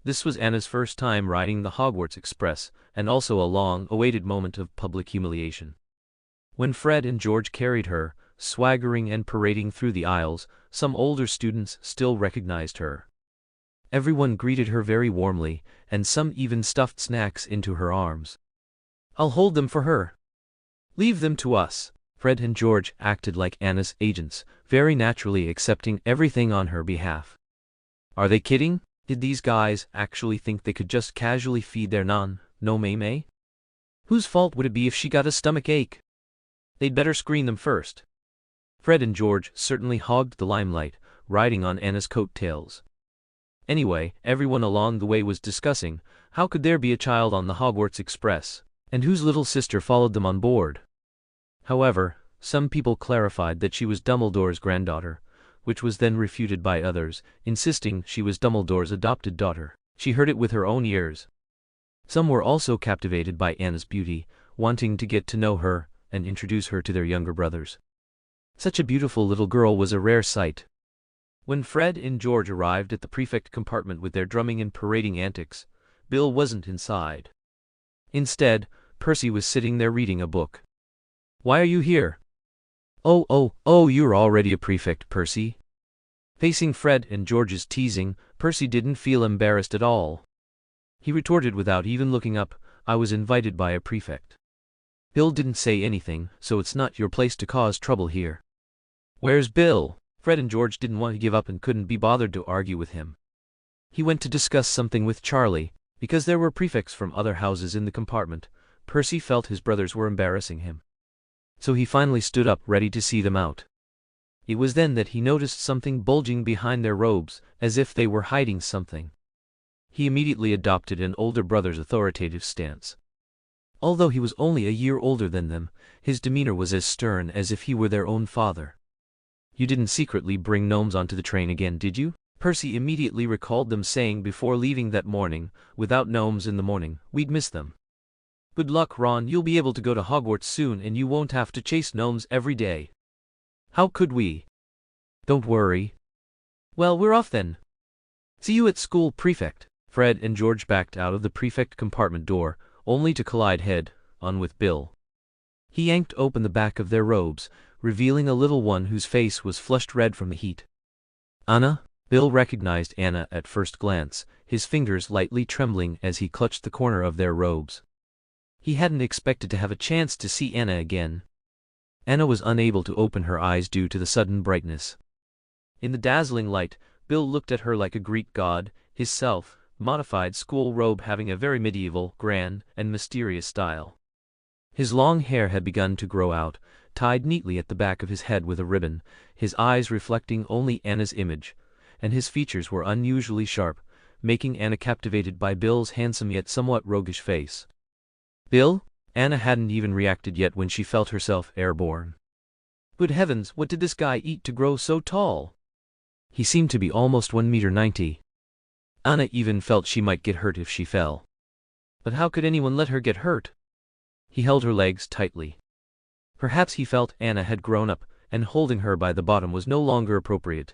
This was Anna's first time riding the Hogwarts Express, and also a long-awaited moment of public humiliation. When Fred and George carried her, swaggering and parading through the aisles, some older students still recognized her. Everyone greeted her very warmly, and some even stuffed snacks into her arms. I'll hold them for her. Leave them to us. Fred and George acted like Anna's agents, very naturally accepting everything on her behalf. Are they kidding? Did these guys actually think they could just casually feed their no May? Whose fault would it be if she got a stomach ache? They'd better screen them first. Fred and George certainly hogged the limelight, riding on Anna's coattails. Anyway, everyone along the way was discussing, how could there be a child on the Hogwarts Express, and whose little sister followed them on board? However, some people clarified that she was Dumbledore's granddaughter, which was then refuted by others, insisting she was Dumbledore's adopted daughter. She heard it with her own ears. Some were also captivated by Anna's beauty, wanting to get to know her and introduce her to their younger brothers. Such a beautiful little girl was a rare sight. When Fred and George arrived at the prefect compartment with their drumming and parading antics, Bill wasn't inside. Instead, Percy was sitting there reading a book. "Why are you here?" Oh, you're already a prefect, Percy." Facing Fred and George's teasing, Percy didn't feel embarrassed at all. He retorted without even looking up, "I was invited by a prefect." Bill didn't say anything, so it's not your place to cause trouble here. "Where's Bill?" Fred and George didn't want to give up and couldn't be bothered to argue with him. He went to discuss something with Charlie. Because there were prefects from other houses in the compartment, Percy felt his brothers were embarrassing him. So he finally stood up ready to see them out. It was then that he noticed something bulging behind their robes, as if they were hiding something. He immediately adopted an older brother's authoritative stance. Although he was only a year older than them, his demeanor was as stern as if he were their own father. "You didn't secretly bring gnomes onto the train again, did you?" Percy immediately recalled them saying before leaving that morning, "Without gnomes in the morning, we'd miss them." "Good luck, Ron, you'll be able to go to Hogwarts soon and you won't have to chase gnomes every day." "How could we?" "Don't worry." "Well, we're off then. See you at school, prefect." Fred and George backed out of the prefect compartment door, only to collide head-on with Bill. He yanked open the back of their robes, revealing a little one whose face was flushed red from the heat. "Anna?" Bill recognized Anna at first glance, his fingers lightly trembling as he clutched the corner of their robes. He hadn't expected to have a chance to see Anna again. Anna was unable to open her eyes due to the sudden brightness. In the dazzling light, Bill looked at her like a Greek god, his self-modified school robe having a very medieval, grand, and mysterious style. His long hair had begun to grow out, tied neatly at the back of his head with a ribbon, his eyes reflecting only Anna's image, and his features were unusually sharp, making Anna captivated by Bill's handsome yet somewhat roguish face. "Bill?" Anna hadn't even reacted yet when she felt herself airborne. Good heavens, what did this guy eat to grow so tall? He seemed to be almost 1.90 meters. Anna even felt she might get hurt if she fell. But how could anyone let her get hurt? He held her legs tightly. Perhaps he felt Anna had grown up, and holding her by the bottom was no longer appropriate.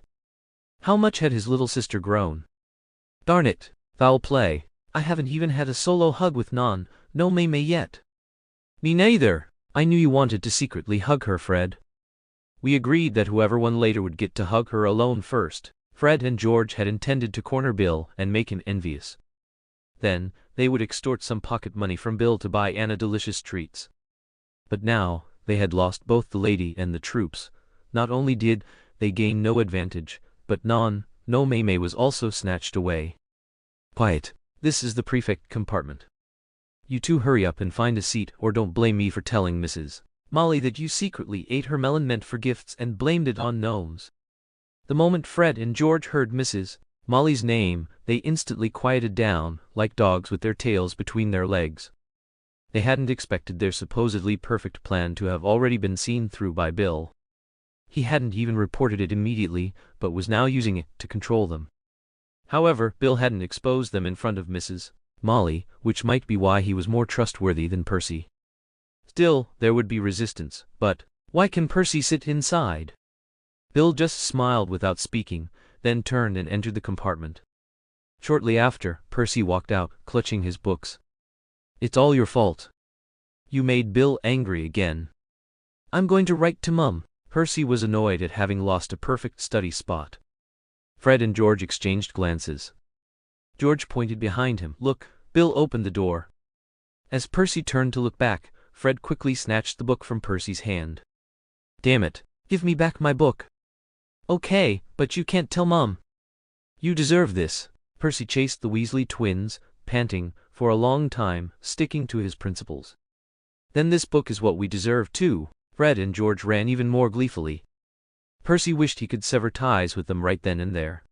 How much had his little sister grown? Darn it, foul play. I haven't even had a solo hug with no May yet. Me neither. I knew you wanted to secretly hug her, Fred. We agreed that whoever won later would get to hug her alone first. Fred and George had intended to corner Bill and make him envious. Then, they would extort some pocket money from Bill to buy Anna delicious treats. But now, they had lost both the lady and the troops. Not only did they gain no advantage, but no May was also snatched away. "Quiet. This is the prefect compartment. You two hurry up and find a seat or don't blame me for telling Mrs. Molly that you secretly ate her melon meant for gifts and blamed it on gnomes." The moment Fred and George heard Mrs. Molly's name, they instantly quieted down, like dogs with their tails between their legs. They hadn't expected their supposedly perfect plan to have already been seen through by Bill. He hadn't even reported it immediately, but was now using it to control them. However, Bill hadn't exposed them in front of Mrs. Molly, which might be why he was more trustworthy than Percy. Still, there would be resistance, but why can Percy sit inside? Bill just smiled without speaking, then turned and entered the compartment. Shortly after, Percy walked out, clutching his books. "It's all your fault. You made Bill angry again." "I'm going to write to Mum." Percy was annoyed at having lost a perfect study spot. Fred and George exchanged glances. George pointed behind him. "Look." Bill opened the door. As Percy turned to look back, Fred quickly snatched the book from Percy's hand. "Damn it. Give me back my book." "Okay, but you can't tell Mum." "You deserve this." Percy chased the Weasley twins, panting, for a long time, sticking to his principles. Then this book is what we deserve too. Fred and George ran even more gleefully. Percy wished he could sever ties with them right then and there.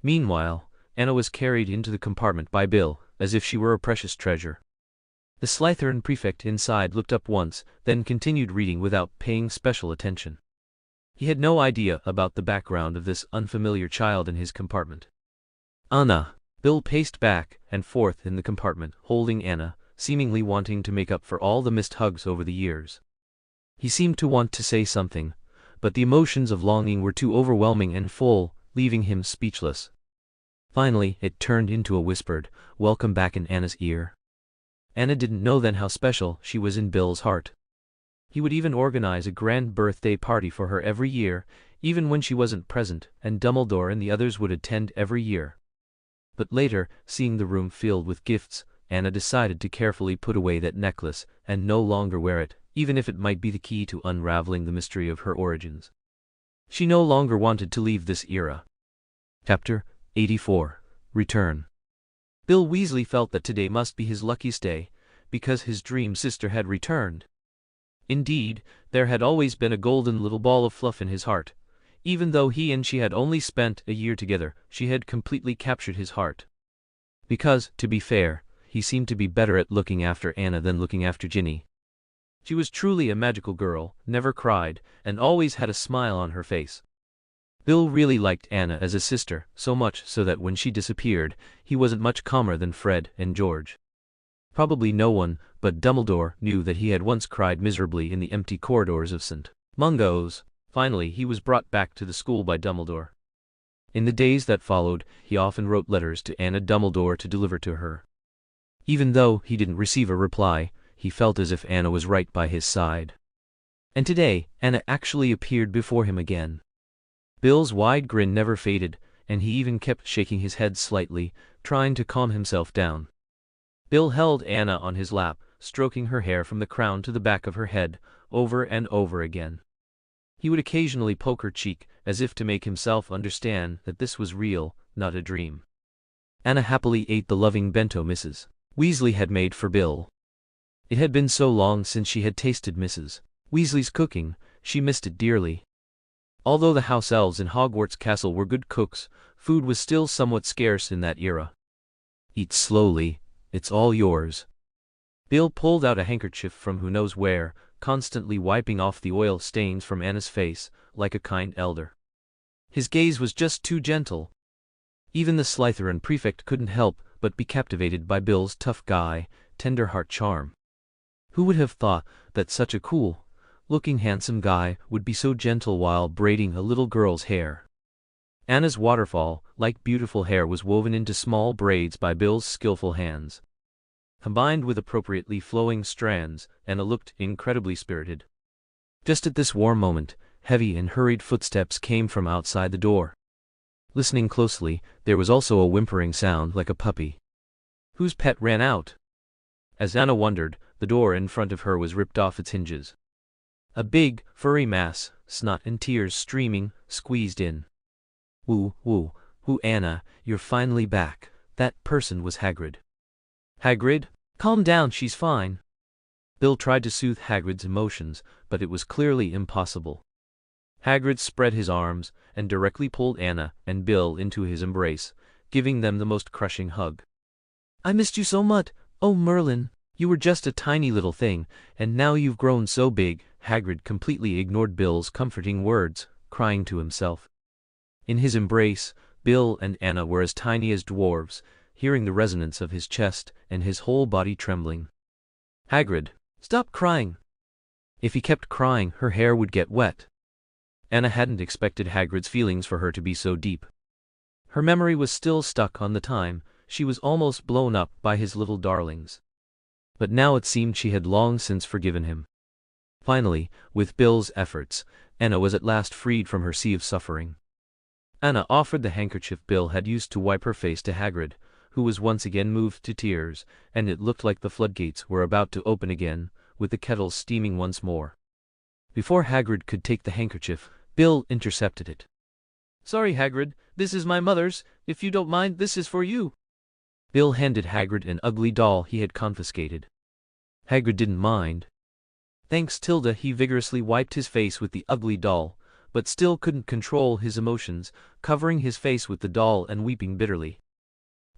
Meanwhile, Anna was carried into the compartment by Bill, as if she were a precious treasure. The Slytherin prefect inside looked up once, then continued reading without paying special attention. He had no idea about the background of this unfamiliar child in his compartment. Anna. Bill paced back and forth in the compartment, holding Anna, seemingly wanting to make up for all the missed hugs over the years. He seemed to want to say something, but the emotions of longing were too overwhelming and full, leaving him speechless. Finally, it turned into a whispered, "Welcome back" in Anna's ear. Anna didn't know then how special she was in Bill's heart. He would even organize a grand birthday party for her every year, even when she wasn't present, and Dumbledore and the others would attend every year. But later, seeing the room filled with gifts, Anna decided to carefully put away that necklace and no longer wear it, even if it might be the key to unraveling the mystery of her origins. She no longer wanted to leave this era. Chapter 84. Return. Bill Weasley felt that today must be his luckiest day, because his dream sister had returned. Indeed, there had always been a golden little ball of fluff in his heart. Even though he and she had only spent a year together, she had completely captured his heart. Because, to be fair, he seemed to be better at looking after Anna than looking after Ginny. She was truly a magical girl, never cried, and always had a smile on her face. Bill really liked Anna as a sister, so much so that when she disappeared, he wasn't much calmer than Fred and George. Probably no one but Dumbledore knew that he had once cried miserably in the empty corridors of St. Mungo's. Finally, he was brought back to the school by Dumbledore. In the days that followed, he often wrote letters to Anna Dumbledore to deliver to her. Even though he didn't receive a reply, he felt as if Anna was right by his side. And today, Anna actually appeared before him again. Bill's wide grin never faded, and he even kept shaking his head slightly, trying to calm himself down. Bill held Anna on his lap, stroking her hair from the crown to the back of her head, over and over again. He would occasionally poke her cheek, as if to make himself understand that this was real, not a dream. Anna happily ate the loving bento Mrs. Weasley had made for Bill. It had been so long since she had tasted Mrs. Weasley's cooking, she missed it dearly. Although the house elves in Hogwarts Castle were good cooks, food was still somewhat scarce in that era. "Eat slowly, it's all yours." Bill pulled out a handkerchief from who knows where, constantly wiping off the oil stains from Anna's face, like a kind elder. His gaze was just too gentle. Even the Slytherin prefect couldn't help but be captivated by Bill's tough guy, tender heart charm. Who would have thought that such a cool-looking handsome guy would be so gentle while braiding a little girl's hair? Anna's waterfall-like beautiful hair was woven into small braids by Bill's skillful hands. Combined with appropriately flowing strands, Anna looked incredibly spirited. Just at this warm moment, heavy and hurried footsteps came from outside the door. Listening closely, there was also a whimpering sound like a puppy. Whose pet ran out? As Anna wondered, the door in front of her was ripped off its hinges. A big, furry mass, snot and tears streaming, squeezed in. "Woo, Anna, you're finally back." That person was Hagrid. "Hagrid? Calm down, she's fine." Bill tried to soothe Hagrid's emotions, but it was clearly impossible. Hagrid spread his arms and directly pulled Anna and Bill into his embrace, giving them the most crushing hug. "I missed you so much, oh Merlin. You were just a tiny little thing, and now you've grown so big." Hagrid completely ignored Bill's comforting words, crying to himself. In his embrace, Bill and Anna were as tiny as dwarves, hearing the resonance of his chest and his whole body trembling. "Hagrid, stop crying." If he kept crying, her hair would get wet. Anna hadn't expected Hagrid's feelings for her to be so deep. Her memory was still stuck on the time she was almost blown up by his little darlings. But now it seemed she had long since forgiven him. Finally, with Bill's efforts, Anna was at last freed from her sea of suffering. Anna offered the handkerchief Bill had used to wipe her face to Hagrid, who was once again moved to tears, and it looked like the floodgates were about to open again, with the kettle steaming once more. Before Hagrid could take the handkerchief, Bill intercepted it. "Sorry, Hagrid, this is my mother's. If you don't mind, this is for you." Bill handed Hagrid an ugly doll he had confiscated. Hagrid didn't mind. Thanks Tilda, he vigorously wiped his face with the ugly doll, but still couldn't control his emotions, covering his face with the doll and weeping bitterly.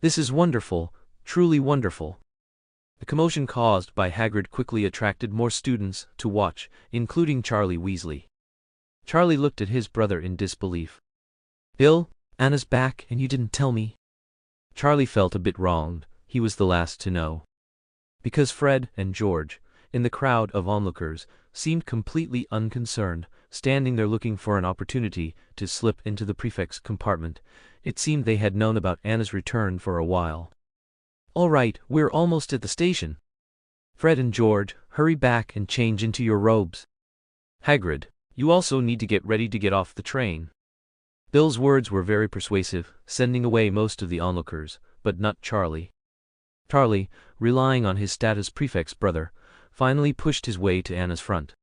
This is wonderful, truly wonderful. The commotion caused by Hagrid quickly attracted more students to watch, including Charlie Weasley. Charlie looked at his brother in disbelief. Bill, Anna's back and you didn't tell me. Charlie felt a bit wronged, he was the last to know. Because Fred and George, in the crowd of onlookers, seemed completely unconcerned, standing there looking for an opportunity to slip into the prefect's compartment. It seemed they had known about Anna's return for a while. All right, we're almost at the station. Fred and George, hurry back and change into your robes. Hagrid, you also need to get ready to get off the train. Bill's words were very persuasive, sending away most of the onlookers, but not Charlie. Charlie, relying on his status prefect's brother, finally pushed his way to Anna's front.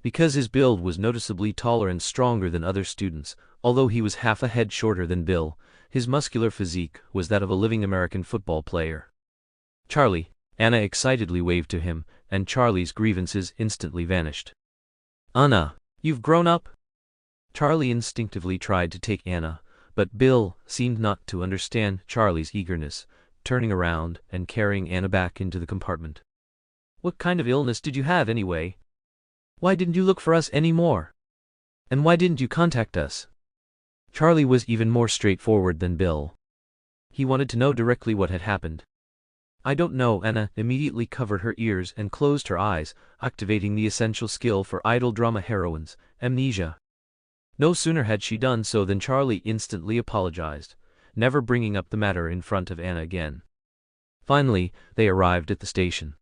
Because his build was noticeably taller and stronger than other students, although he was half a head shorter than Bill, his muscular physique was that of a living American football player. Charlie, Anna excitedly waved to him, and Charlie's grievances instantly vanished. Anna, you've grown up? Charlie instinctively tried to take Anna, but Bill seemed not to understand Charlie's eagerness, turning around and carrying Anna back into the compartment. What kind of illness did you have anyway? Why didn't you look for us anymore? And why didn't you contact us? Charlie was even more straightforward than Bill. He wanted to know directly what had happened. I don't know. Anna immediately covered her ears and closed her eyes, activating the essential skill for idle drama heroines, amnesia. No sooner had she done so than Charlie instantly apologized, never bringing up the matter in front of Anna again. Finally, they arrived at the station.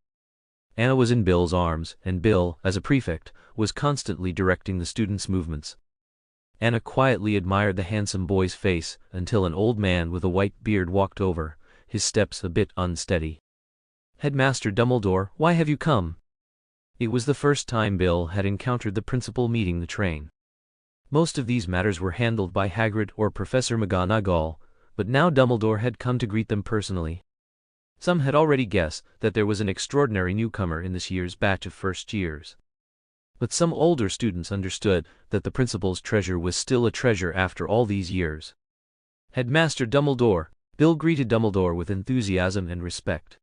Anna was in Bill's arms, and Bill, as a prefect, was constantly directing the students' movements. Anna quietly admired the handsome boy's face until an old man with a white beard walked over, his steps a bit unsteady. Headmaster Dumbledore, why have you come? It was the first time Bill had encountered the principal meeting the train. Most of these matters were handled by Hagrid or Professor McGonagall, but now Dumbledore had come to greet them personally. Some had already guessed that there was an extraordinary newcomer in this year's batch of first years. But some older students understood that the principal's treasure was still a treasure after all these years. Headmaster Dumbledore, Bill greeted Dumbledore with enthusiasm and respect.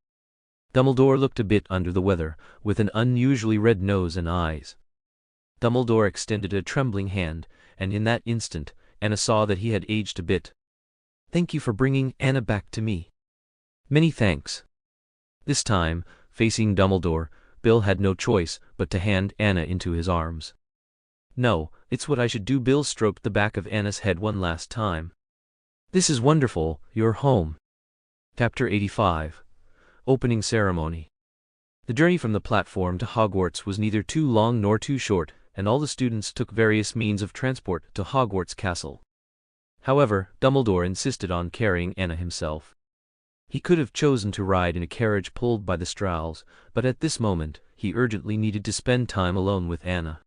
Dumbledore looked a bit under the weather, with an unusually red nose and eyes. Dumbledore extended a trembling hand, and in that instant, Anna saw that he had aged a bit. Thank you for bringing Anna back to me. Many thanks. This time, facing Dumbledore, Bill had no choice but to hand Anna into his arms. No, it's what I should do. Bill stroked the back of Anna's head one last time. This is wonderful, you're home. Chapter 85. Opening Ceremony. The journey from the platform to Hogwarts was neither too long nor too short, and all the students took various means of transport to Hogwarts Castle. However, Dumbledore insisted on carrying Anna himself. He could have chosen to ride in a carriage pulled by the Strauss, but at this moment, he urgently needed to spend time alone with Anna.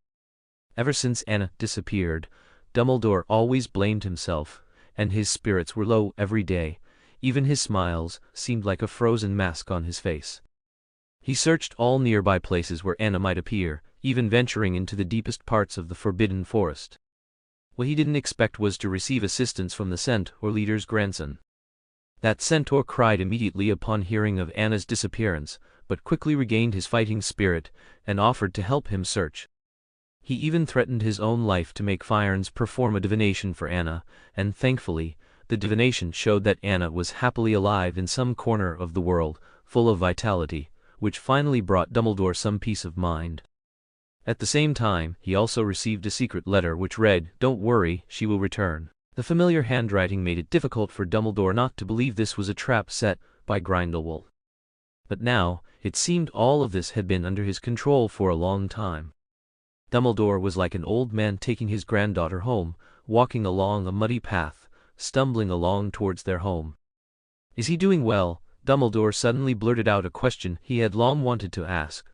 Ever since Anna disappeared, Dumbledore always blamed himself, and his spirits were low every day. Even his smiles seemed like a frozen mask on his face. He searched all nearby places where Anna might appear, even venturing into the deepest parts of the Forbidden Forest. What he didn't expect was to receive assistance from the Centaur leader's grandson. That centaur cried immediately upon hearing of Anna's disappearance, but quickly regained his fighting spirit and offered to help him search. He even threatened his own life to make Fyarns perform a divination for Anna, and thankfully, the divination showed that Anna was happily alive in some corner of the world, full of vitality, which finally brought Dumbledore some peace of mind. At the same time, he also received a secret letter which read, "Don't worry, she will return." The familiar handwriting made it difficult for Dumbledore not to believe this was a trap set by Grindelwald. But now, it seemed all of this had been under his control for a long time. Dumbledore was like an old man taking his granddaughter home, walking along a muddy path, stumbling along towards their home. Is he doing well? Dumbledore suddenly blurted out a question he had long wanted to ask.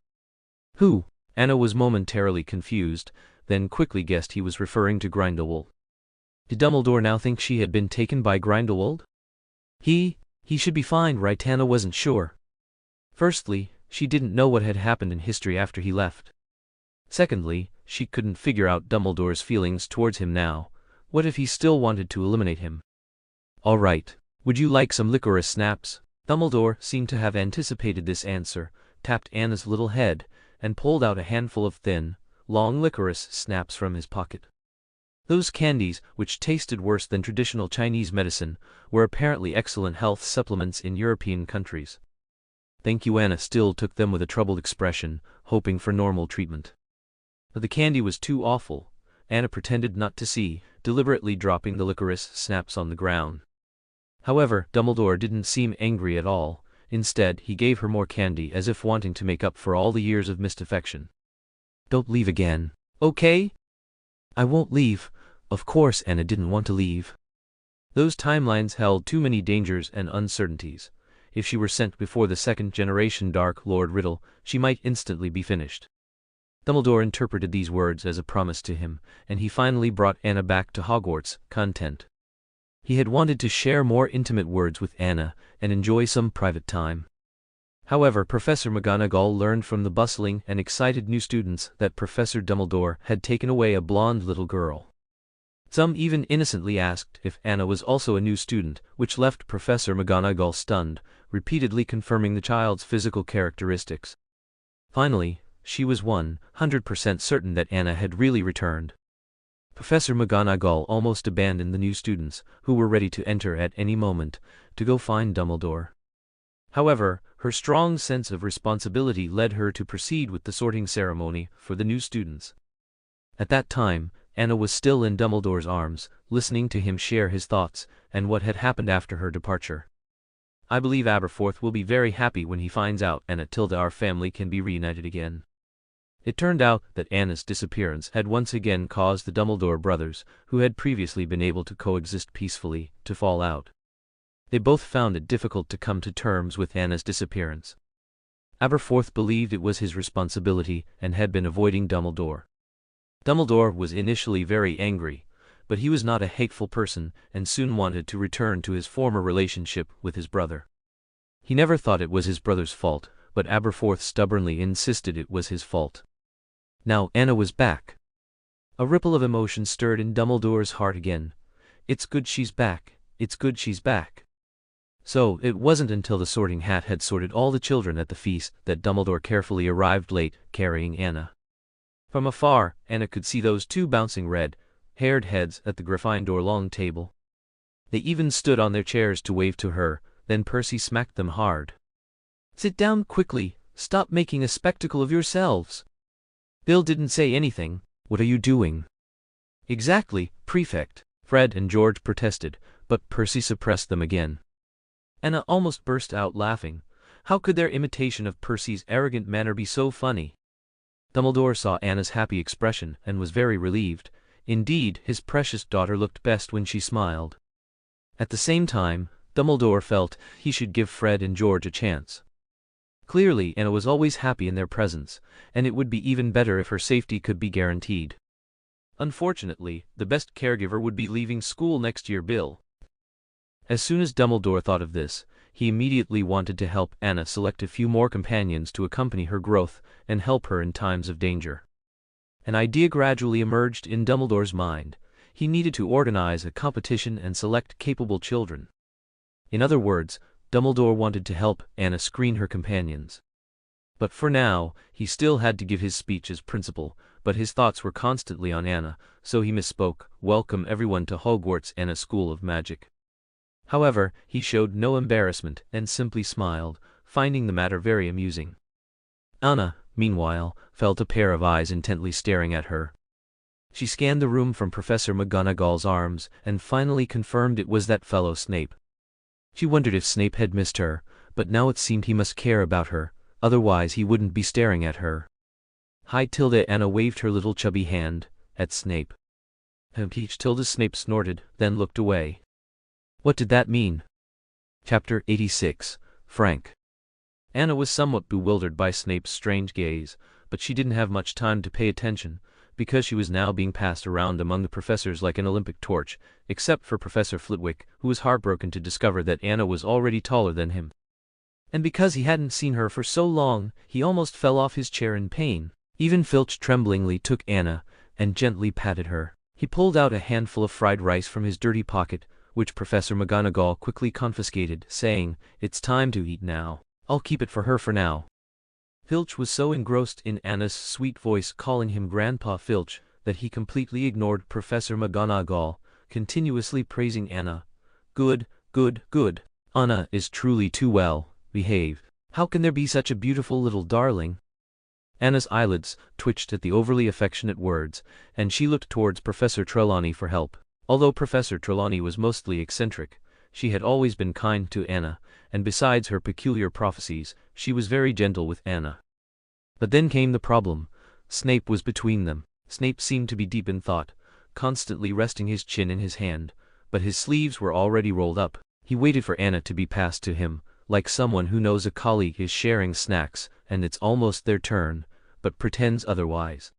Who? Anna was momentarily confused, then quickly guessed he was referring to Grindelwald. Did Dumbledore now think she had been taken by Grindelwald? He He should be fine, right? Anna wasn't sure. Firstly, she didn't know what had happened in history after he left. Secondly, she couldn't figure out Dumbledore's feelings towards him now. What if he still wanted to eliminate him? All right. Would you like some licorice snaps? Dumbledore seemed to have anticipated this answer, tapped Anna's little head, and pulled out a handful of thin, long licorice snaps from his pocket. Those candies, which tasted worse than traditional Chinese medicine, were apparently excellent health supplements in European countries. Thank you. Anna still took them with a troubled expression, hoping for normal treatment. But the candy was too awful. Anna pretended not to see, deliberately dropping the licorice snaps on the ground. However, Dumbledore didn't seem angry at all. Instead, he gave her more candy as if wanting to make up for all the years of missed affection. Don't leave again, okay? I won't leave. Of course Anna didn't want to leave. Those timelines held too many dangers and uncertainties. If she were sent before the second-generation Dark Lord Riddle, she might instantly be finished. Dumbledore interpreted these words as a promise to him, and he finally brought Anna back to Hogwarts, content. He had wanted to share more intimate words with Anna and enjoy some private time. However, Professor McGonagall learned from the bustling and excited new students that Professor Dumbledore had taken away a blonde little girl. Some even innocently asked if Anna was also a new student, which left Professor McGonagall stunned, repeatedly confirming the child's physical characteristics. Finally, she was 100% certain that Anna had really returned. Professor McGonagall almost abandoned the new students, who were ready to enter at any moment, to go find Dumbledore. However, her strong sense of responsibility led her to proceed with the sorting ceremony for the new students. At that time, Anna was still in Dumbledore's arms, listening to him share his thoughts and what had happened after her departure. I believe Aberforth will be very happy when he finds out Anna Tilda our family can be reunited again. It turned out that Anna's disappearance had once again caused the Dumbledore brothers, who had previously been able to coexist peacefully, to fall out. They both found it difficult to come to terms with Anna's disappearance. Aberforth believed it was his responsibility and had been avoiding Dumbledore. Dumbledore was initially very angry, but he was not a hateful person and soon wanted to return to his former relationship with his brother. He never thought it was his brother's fault, but Aberforth stubbornly insisted it was his fault. Now Anna was back. A ripple of emotion stirred in Dumbledore's heart again. It's good she's back, it's good she's back. So, it wasn't until the sorting hat had sorted all the children at the feast that Dumbledore carefully arrived late, carrying Anna. From afar, Anna could see those two bouncing red-haired heads at the Gryffindor long table. They even stood on their chairs to wave to her, then Percy smacked them hard. Sit down quickly, stop making a spectacle of yourselves. Bill didn't say anything. What are you doing? Exactly, Prefect, Fred and George protested, but Percy suppressed them again. Anna almost burst out laughing. How could their imitation of Percy's arrogant manner be so funny? Dumbledore saw Anna's happy expression and was very relieved. Indeed, his precious daughter looked best when she smiled. At the same time, Dumbledore felt he should give Fred and George a chance. Clearly, Anna was always happy in their presence, and it would be even better if her safety could be guaranteed. Unfortunately, the best caregiver would be leaving school next year. Bill. As soon as Dumbledore thought of this, he immediately wanted to help Anna select a few more companions to accompany her growth and help her in times of danger. An idea gradually emerged in Dumbledore's mind. He needed to organize a competition and select capable children. In other words, Dumbledore wanted to help Anna screen her companions. But for now, he still had to give his speech as principal, but his thoughts were constantly on Anna, so he misspoke. Welcome everyone to Hogwarts Anna School of Magic. However, he showed no embarrassment and simply smiled, finding the matter very amusing. Anna, meanwhile, felt a pair of eyes intently staring at her. She scanned the room from Professor McGonagall's arms and finally confirmed it was that fellow Snape. She wondered if Snape had missed her, but now it seemed he must care about her, otherwise he wouldn't be staring at her. Hi Tilda. Anna waved her little chubby hand at Snape. Peach Tilda. Snape snorted, then looked away. What did that mean? Chapter 86, Frank. Anna was somewhat bewildered by Snape's strange gaze, but she didn't have much time to pay attention, because she was now being passed around among the professors like an Olympic torch, except for Professor Flitwick, who was heartbroken to discover that Anna was already taller than him. And because he hadn't seen her for so long, he almost fell off his chair in pain. Even Filch tremblingly took Anna and gently patted her. He pulled out a handful of fried rice from his dirty pocket, which Professor McGonagall quickly confiscated, saying, "It's time to eat now. I'll keep it for her for now." Filch was so engrossed in Anna's sweet voice calling him Grandpa Filch that he completely ignored Professor McGonagall, continuously praising Anna. "Good, good, good. Anna is truly too well behaved. How can there be such a beautiful little darling?" Anna's eyelids twitched at the overly affectionate words, and she looked towards Professor Trelawney for help. Although Professor Trelawney was mostly eccentric, she had always been kind to Anna, and besides her peculiar prophecies, she was very gentle with Anna. But then came the problem. Snape was between them. Snape seemed to be deep in thought, constantly resting his chin in his hand, but his sleeves were already rolled up. He waited for Anna to be passed to him, like someone who knows a colleague is sharing snacks and it's almost their turn, but pretends otherwise.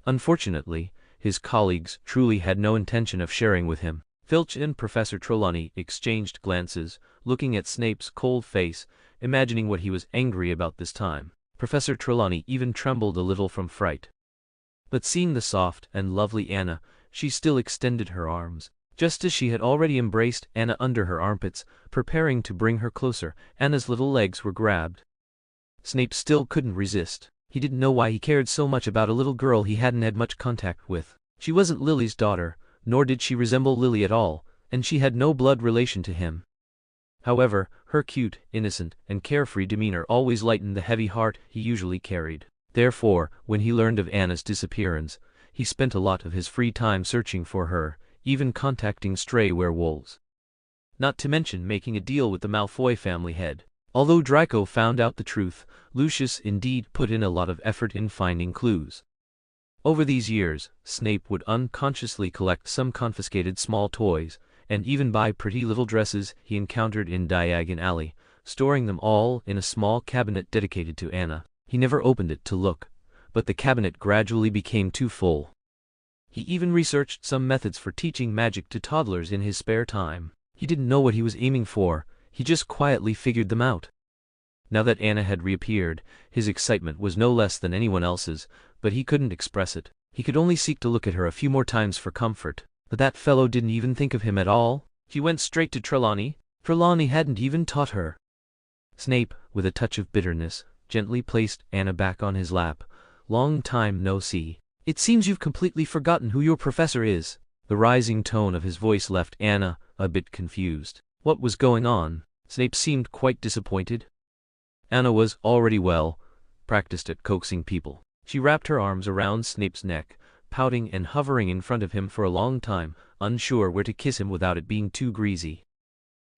Unfortunately, his colleagues truly had no intention of sharing with him. Filch and Professor Trelawney exchanged glances, looking at Snape's cold face, imagining what he was angry about this time. Professor Trelawney even trembled a little from fright. But seeing the soft and lovely Anna, she still extended her arms. Just as she had already embraced Anna under her armpits, preparing to bring her closer, Anna's little legs were grabbed. Snape still couldn't resist. He didn't know why he cared so much about a little girl he hadn't had much contact with. She wasn't Lily's daughter, nor did she resemble Lily at all, and she had no blood relation to him. However, her cute, innocent, and carefree demeanor always lightened the heavy heart he usually carried. Therefore, when he learned of Anna's disappearance, he spent a lot of his free time searching for her, even contacting stray werewolves. Not to mention making a deal with the Malfoy family head. Although Draco found out the truth, Lucius indeed put in a lot of effort in finding clues. Over these years, Snape would unconsciously collect some confiscated small toys, and even buy pretty little dresses he encountered in Diagon Alley, storing them all in a small cabinet dedicated to Anna. He never opened it to look, but the cabinet gradually became too full. He even researched some methods for teaching magic to toddlers in his spare time. He didn't know what he was aiming for, he just quietly figured them out. Now that Anna had reappeared, his excitement was no less than anyone else's, but he couldn't express it. He could only seek to look at her a few more times for comfort. But that fellow didn't even think of him at all. She went straight to Trelawney. Trelawney hadn't even taught her. Snape, with a touch of bitterness, gently placed Anna back on his lap. "Long time no see. It seems you've completely forgotten who your professor is." The rising tone of his voice left Anna a bit confused. What was going on? Snape seemed quite disappointed. Anna was already well practiced at coaxing people. She wrapped her arms around Snape's neck, pouting and hovering in front of him for a long time, unsure where to kiss him without it being too greasy.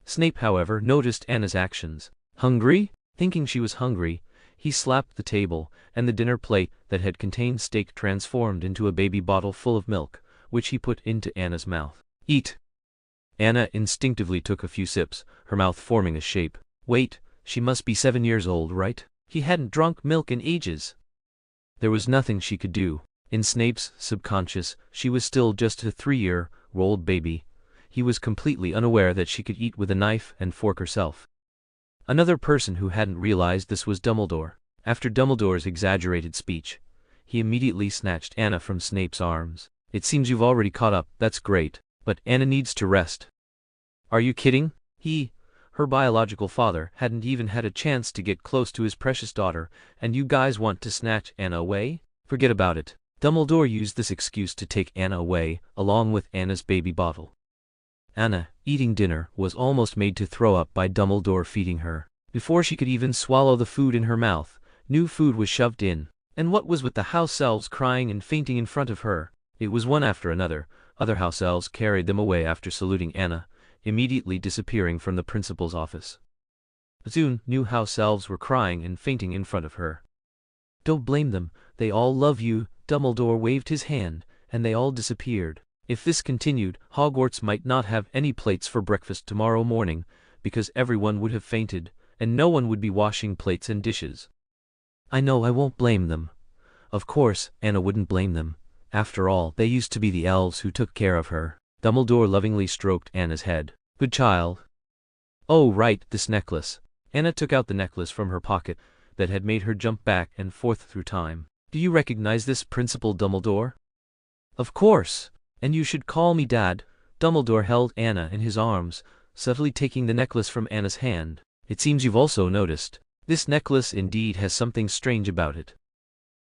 Snape, however, noticed Anna's actions. Hungry? Thinking she was hungry, he slapped the table, and the dinner plate that had contained steak transformed into a baby bottle full of milk, which he put into Anna's mouth. "Eat." Anna instinctively took a few sips, her mouth forming a shape. Wait, she must be 7 years old, right? He hadn't drunk milk in ages. There was nothing she could do. In Snape's subconscious, she was still just a 3-year-old baby. He was completely unaware that she could eat with a knife and fork herself. Another person who hadn't realized this was Dumbledore. After Dumbledore's exaggerated speech, he immediately snatched Anna from Snape's arms. "It seems you've already caught up, that's great. But Anna needs to rest." "Are you kidding?" Her biological father, hadn't even had a chance to get close to his precious daughter, and you guys want to snatch Anna away? Forget about it. Dumbledore used this excuse to take Anna away, along with Anna's baby bottle. Anna, eating dinner, was almost made to throw up by Dumbledore feeding her. Before she could even swallow the food in her mouth, new food was shoved in. And what was with the house elves crying and fainting in front of her? It was one after another. Other house elves carried them away after saluting Anna, immediately disappearing from the principal's office. Soon, new house elves were crying and fainting in front of her. "Don't blame them, they all love you." Dumbledore waved his hand, and they all disappeared. If this continued, Hogwarts might not have any plates for breakfast tomorrow morning, because everyone would have fainted, and no one would be washing plates and dishes. "I know I won't blame them." Of course, Anna wouldn't blame them. After all, they used to be the elves who took care of her. Dumbledore lovingly stroked Anna's head. Good child. Oh right, this necklace. Anna took out the necklace from her pocket that had made her jump back and forth through time. Do you recognize this, Principal Dumbledore? Of course. And you should call me Dad. Dumbledore held Anna in his arms, subtly taking the necklace from Anna's hand. It seems you've also noticed. This necklace indeed has something strange about it.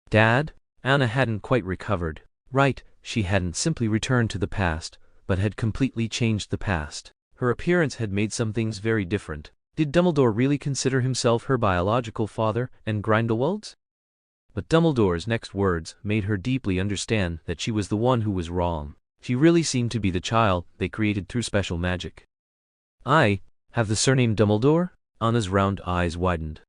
Dad? Anna hadn't quite recovered. Right, she hadn't simply returned to the past, but had completely changed the past. Her appearance had made some things very different. Did Dumbledore really consider himself her biological father and Grindelwald's? But Dumbledore's next words made her deeply understand that she was the one who was wrong. She really seemed to be the child they created through special magic. I have the surname Dumbledore? Anna's round eyes widened.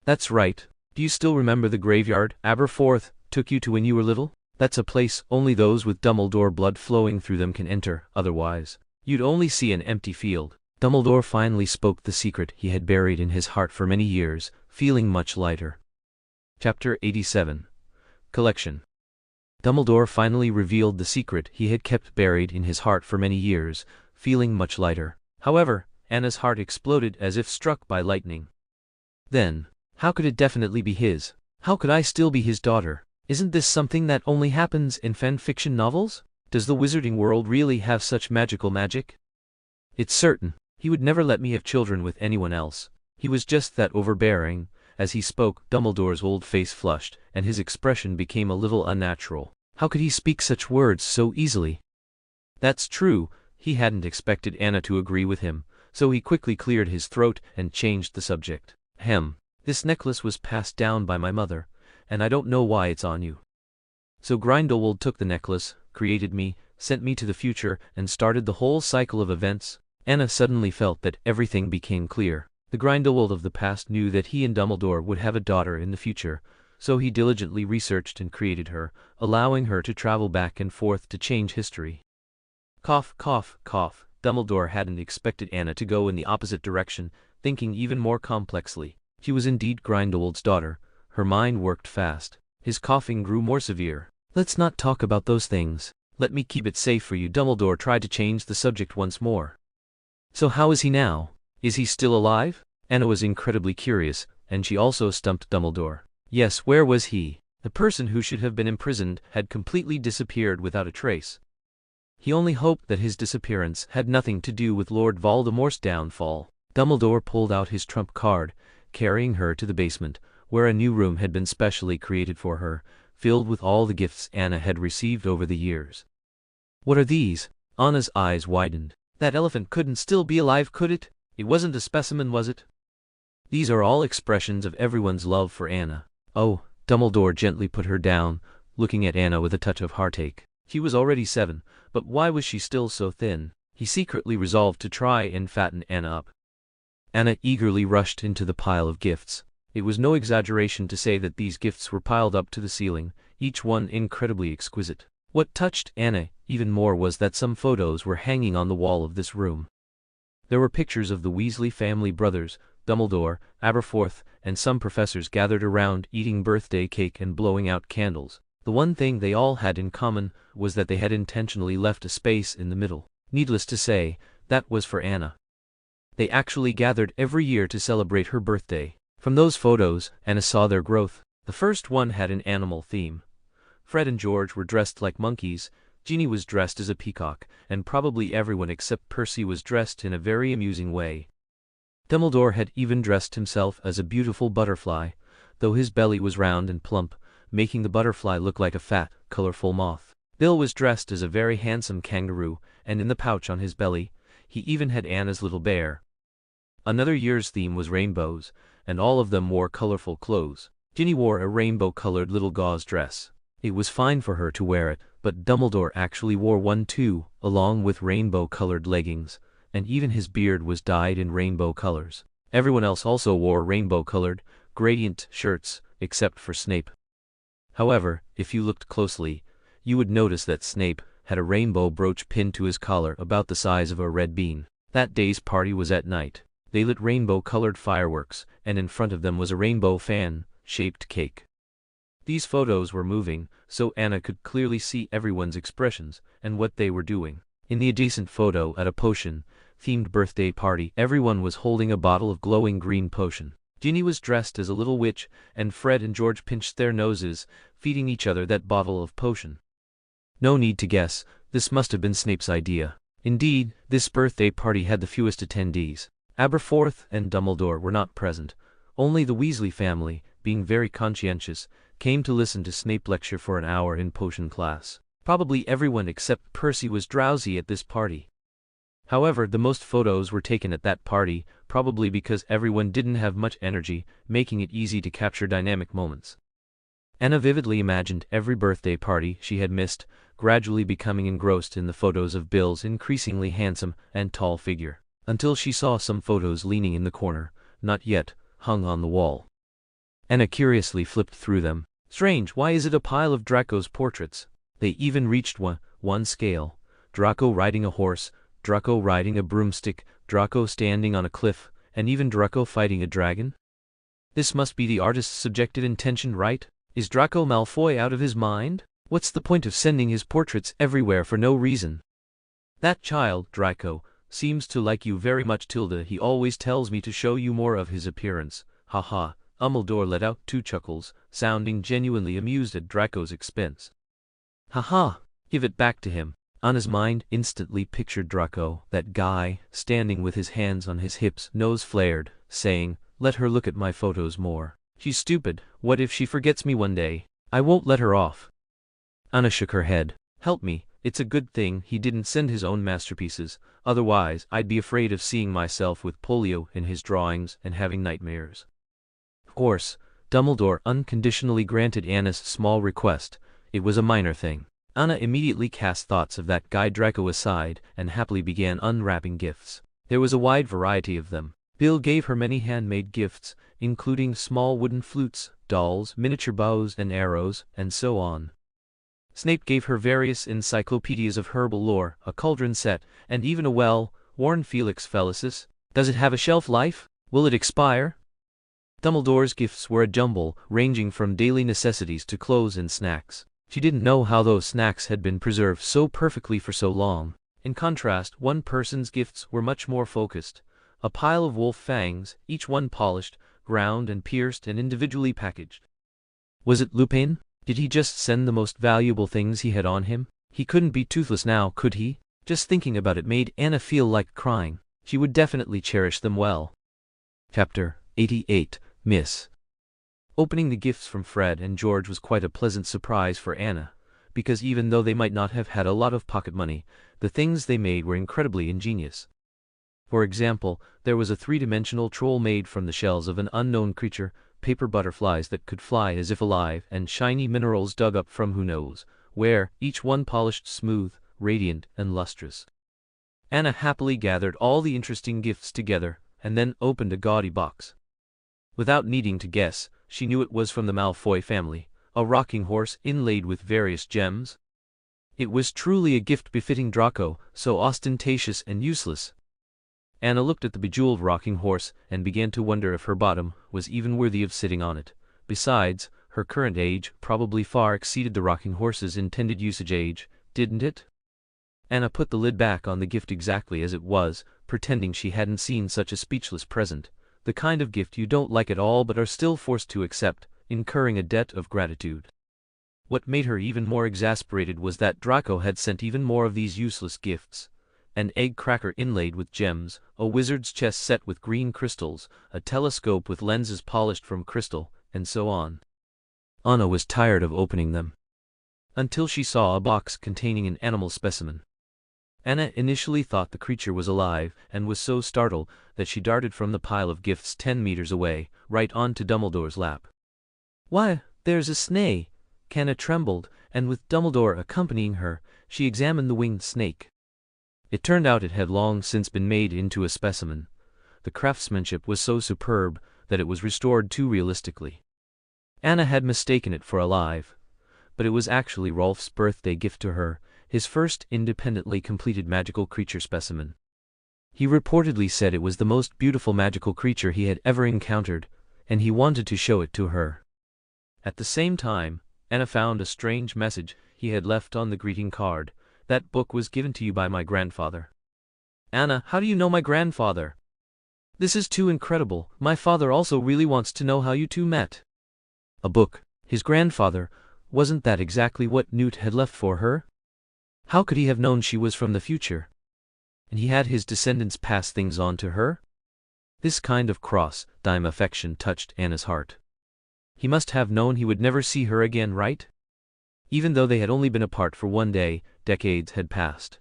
That's right. Do you still remember the graveyard Aberforth took you to when you were little? That's a place only those with Dumbledore blood flowing through them can enter, otherwise you'd only see an empty field. Dumbledore finally spoke the secret he had buried in his heart for many years, feeling much lighter. Chapter 87. Collection. Dumbledore finally revealed the secret he had kept buried in his heart for many years, feeling much lighter. However, Anna's heart exploded as if struck by lightning. Then, how could it definitely be his? How could I still be his daughter? Isn't this something that only happens in fanfiction novels? Does the wizarding world really have such magical magic? It's certain. He would never let me have children with anyone else. He was just that overbearing. As he spoke, Dumbledore's old face flushed, and his expression became a little unnatural. How could he speak such words so easily? That's true. He hadn't expected Anna to agree with him, so he quickly cleared his throat and changed the subject. This necklace was passed down by my mother, and I don't know why it's on you. So Grindelwald took the necklace, created me, sent me to the future, and started the whole cycle of events. Anna suddenly felt that everything became clear. The Grindelwald of the past knew that he and Dumbledore would have a daughter in the future, so he diligently researched and created her, allowing her to travel back and forth to change history. Cough, cough, cough. Dumbledore hadn't expected Anna to go in the opposite direction, thinking even more complexly. She was indeed Grindelwald's daughter. Her mind worked fast. His coughing grew more severe. Let's not talk about those things. Let me keep it safe for you. Dumbledore tried to change the subject once more. So how is he now? Is he still alive? Anna was incredibly curious, and she also stumped Dumbledore. Yes, where was he? The person who should have been imprisoned had completely disappeared without a trace. He only hoped that his disappearance had nothing to do with Lord Voldemort's downfall. Dumbledore pulled out his trump card, carrying her to the basement, where a new room had been specially created for her, filled with all the gifts Anna had received over the years. What are these? Anna's eyes widened. That elephant couldn't still be alive, could it? It wasn't a specimen, was it? These are all expressions of everyone's love for Anna. Oh, Dumbledore gently put her down, looking at Anna with a touch of heartache. She was already 7, but why was she still so thin? He secretly resolved to try and fatten Anna up. Anna eagerly rushed into the pile of gifts. It was no exaggeration to say that these gifts were piled up to the ceiling, each one incredibly exquisite. What touched Anna even more was that some photos were hanging on the wall of this room. There were pictures of the Weasley family brothers, Dumbledore, Aberforth, and some professors gathered around eating birthday cake and blowing out candles. The one thing they all had in common was that they had intentionally left a space in the middle. Needless to say, that was for Anna. They actually gathered every year to celebrate her birthday. From those photos, Anna saw their growth. The first one had an animal theme. Fred and George were dressed like monkeys, Ginny was dressed as a peacock, and probably everyone except Percy was dressed in a very amusing way. Dumbledore had even dressed himself as a beautiful butterfly, though his belly was round and plump, making the butterfly look like a fat, colorful moth. Bill was dressed as a very handsome kangaroo, and in the pouch on his belly, he even had Anna's little bear. Another year's theme was rainbows, and all of them wore colorful clothes. Ginny wore a rainbow-colored little gauze dress. It was fine for her to wear it, but Dumbledore actually wore one too, along with rainbow-colored leggings, and even his beard was dyed in rainbow colors. Everyone else also wore rainbow-colored, gradient shirts, except for Snape. However, if you looked closely, you would notice that Snape had a rainbow brooch pinned to his collar about the size of a red bean. That day's party was at night. They lit rainbow-colored fireworks, and in front of them was a rainbow fan-shaped cake. These photos were moving, so Anna could clearly see everyone's expressions and what they were doing. In the adjacent photo at a potion-themed birthday party, everyone was holding a bottle of glowing green potion. Ginny was dressed as a little witch, and Fred and George pinched their noses, feeding each other that bottle of potion. No need to guess, this must have been Snape's idea. Indeed, this birthday party had the fewest attendees. Aberforth and Dumbledore were not present. Only the Weasley family, being very conscientious, came to listen to Snape lecture for an hour in potion class. Probably everyone except Percy was drowsy at this party. However, the most photos were taken at that party, probably because everyone didn't have much energy, making it easy to capture dynamic moments. Anna vividly imagined every birthday party she had missed, gradually becoming engrossed in the photos of Bill's increasingly handsome and tall figure, until she saw some photos leaning in the corner, not yet hung on the wall. Anna curiously flipped through them. Strange, why is it a pile of Draco's portraits? They even reached one scale. Draco riding a horse, Draco riding a broomstick, Draco standing on a cliff, and even Draco fighting a dragon? This must be the artist's subjective intention, right? Is Draco Malfoy out of his mind? What's the point of sending his portraits everywhere for no reason? That child, Draco, seems to like you very much, Tilda. He always tells me to show you more of his appearance. Haha. Dumbledore let out 2 chuckles, sounding genuinely amused at Draco's expense. Haha, give it back to him. Anna's mind instantly pictured Draco, that guy, standing with his hands on his hips, nose flared, saying, "Let her look at my photos more. She's stupid. What if she forgets me one day? I won't let her off." Anna shook her head. Help me, it's a good thing he didn't send his own masterpieces, otherwise I'd be afraid of seeing myself with polio in his drawings and having nightmares. Of course, Dumbledore unconditionally granted Anna's small request. It was a minor thing. Anna immediately cast thoughts of that guy Draco aside and happily began unwrapping gifts. There was a wide variety of them. Bill gave her many handmade gifts, including small wooden flutes, dolls, miniature bows and arrows, and so on. Snape gave her various encyclopedias of herbal lore, a cauldron set, and even a well-worn Felix Felicis. Does it have a shelf life? Will it expire? Dumbledore's gifts were a jumble, ranging from daily necessities to clothes and snacks. She didn't know how those snacks had been preserved so perfectly for so long. In contrast, one person's gifts were much more focused. A pile of wolf fangs, each one polished, ground and pierced and individually packaged. Was it Lupin? Did he just send the most valuable things he had on him? He couldn't be toothless now, could he? Just thinking about it made Anna feel like crying. She would definitely cherish them well. Chapter 88. Miss. Opening the gifts from Fred and George was quite a pleasant surprise for Anna, because even though they might not have had a lot of pocket money, the things they made were incredibly ingenious. For example, there was a 3-dimensional troll made from the shells of an unknown creature, paper butterflies that could fly as if alive, and shiny minerals dug up from who knows where, each one polished smooth, radiant, and lustrous. Anna happily gathered all the interesting gifts together, and then opened a gaudy box. Without needing to guess, she knew it was from the Malfoy family, a rocking horse inlaid with various gems. It was truly a gift befitting Draco, so ostentatious and useless. Anna looked at the bejeweled rocking horse and began to wonder if her bottom was even worthy of sitting on it. Besides, her current age probably far exceeded the rocking horse's intended usage age, didn't it? Anna put the lid back on the gift exactly as it was, pretending she hadn't seen such a speechless present. The kind of gift you don't like at all but are still forced to accept, incurring a debt of gratitude. What made her even more exasperated was that Draco had sent even more of these useless gifts. An egg cracker inlaid with gems, a wizard's chest set with green crystals, a telescope with lenses polished from crystal, and so on. Anna was tired of opening them. Until she saw a box containing an animal specimen. Anna initially thought the creature was alive, and was so startled that she darted from the pile of gifts 10 meters away, right onto Dumbledore's lap. "Why, there's a snake!" Anna trembled, and with Dumbledore accompanying her, she examined the winged snake. It turned out it had long since been made into a specimen. The craftsmanship was so superb that it was restored too realistically. Anna had mistaken it for alive, but it was actually Rolf's birthday gift to her, his first independently completed magical creature specimen. He reportedly said it was the most beautiful magical creature he had ever encountered, and he wanted to show it to her. At the same time, Anna found a strange message he had left on the greeting card. That book was given to you by my grandfather. Anna, how do you know my grandfather? This is too incredible. My father also really wants to know how you two met. A book. His grandfather. Wasn't that exactly what Newt had left for her? How could he have known she was from the future? And he had his descendants pass things on to her? This kind of cross-time affection touched Anna's heart. He must have known he would never see her again, right? Even though they had only been apart for one day, decades had passed.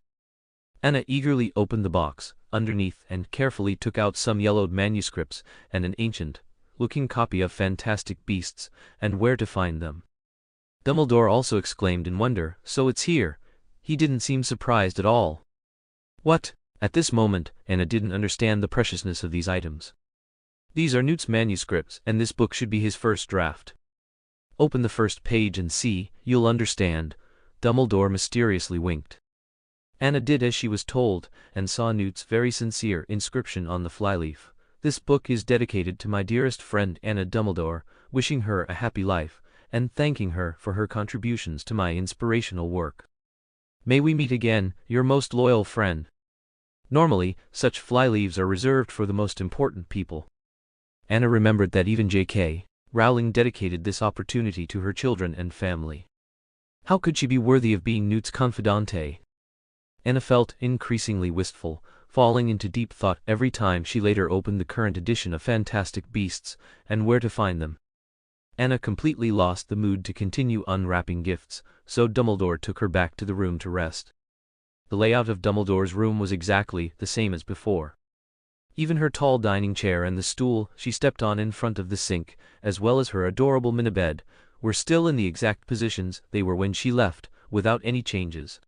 Anna eagerly opened the box underneath and carefully took out some yellowed manuscripts and an ancient-looking copy of Fantastic Beasts and Where to Find Them. Dumbledore also exclaimed in wonder, "So it's here." He didn't seem surprised at all. What? At this moment, Anna didn't understand the preciousness of these items. These are Newt's manuscripts, and this book should be his first draft. Open the first page and see, you'll understand. Dumbledore mysteriously winked. Anna did as she was told, and saw Newt's very sincere inscription on the flyleaf. This book is dedicated to my dearest friend Anna Dumbledore, wishing her a happy life, and thanking her for her contributions to my inspirational work. May we meet again, your most loyal friend. Normally, such flyleaves are reserved for the most important people. Anna remembered that even J.K. Rowling dedicated this opportunity to her children and family. How could she be worthy of being Newt's confidante? Anna felt increasingly wistful, falling into deep thought every time she later opened the current edition of Fantastic Beasts and Where to Find Them. Anna completely lost the mood to continue unwrapping gifts, so Dumbledore took her back to the room to rest. The layout of Dumbledore's room was exactly the same as before. Even her tall dining chair and the stool she stepped on in front of the sink, as well as her adorable mini-bed, were still in the exact positions they were when she left, without any changes.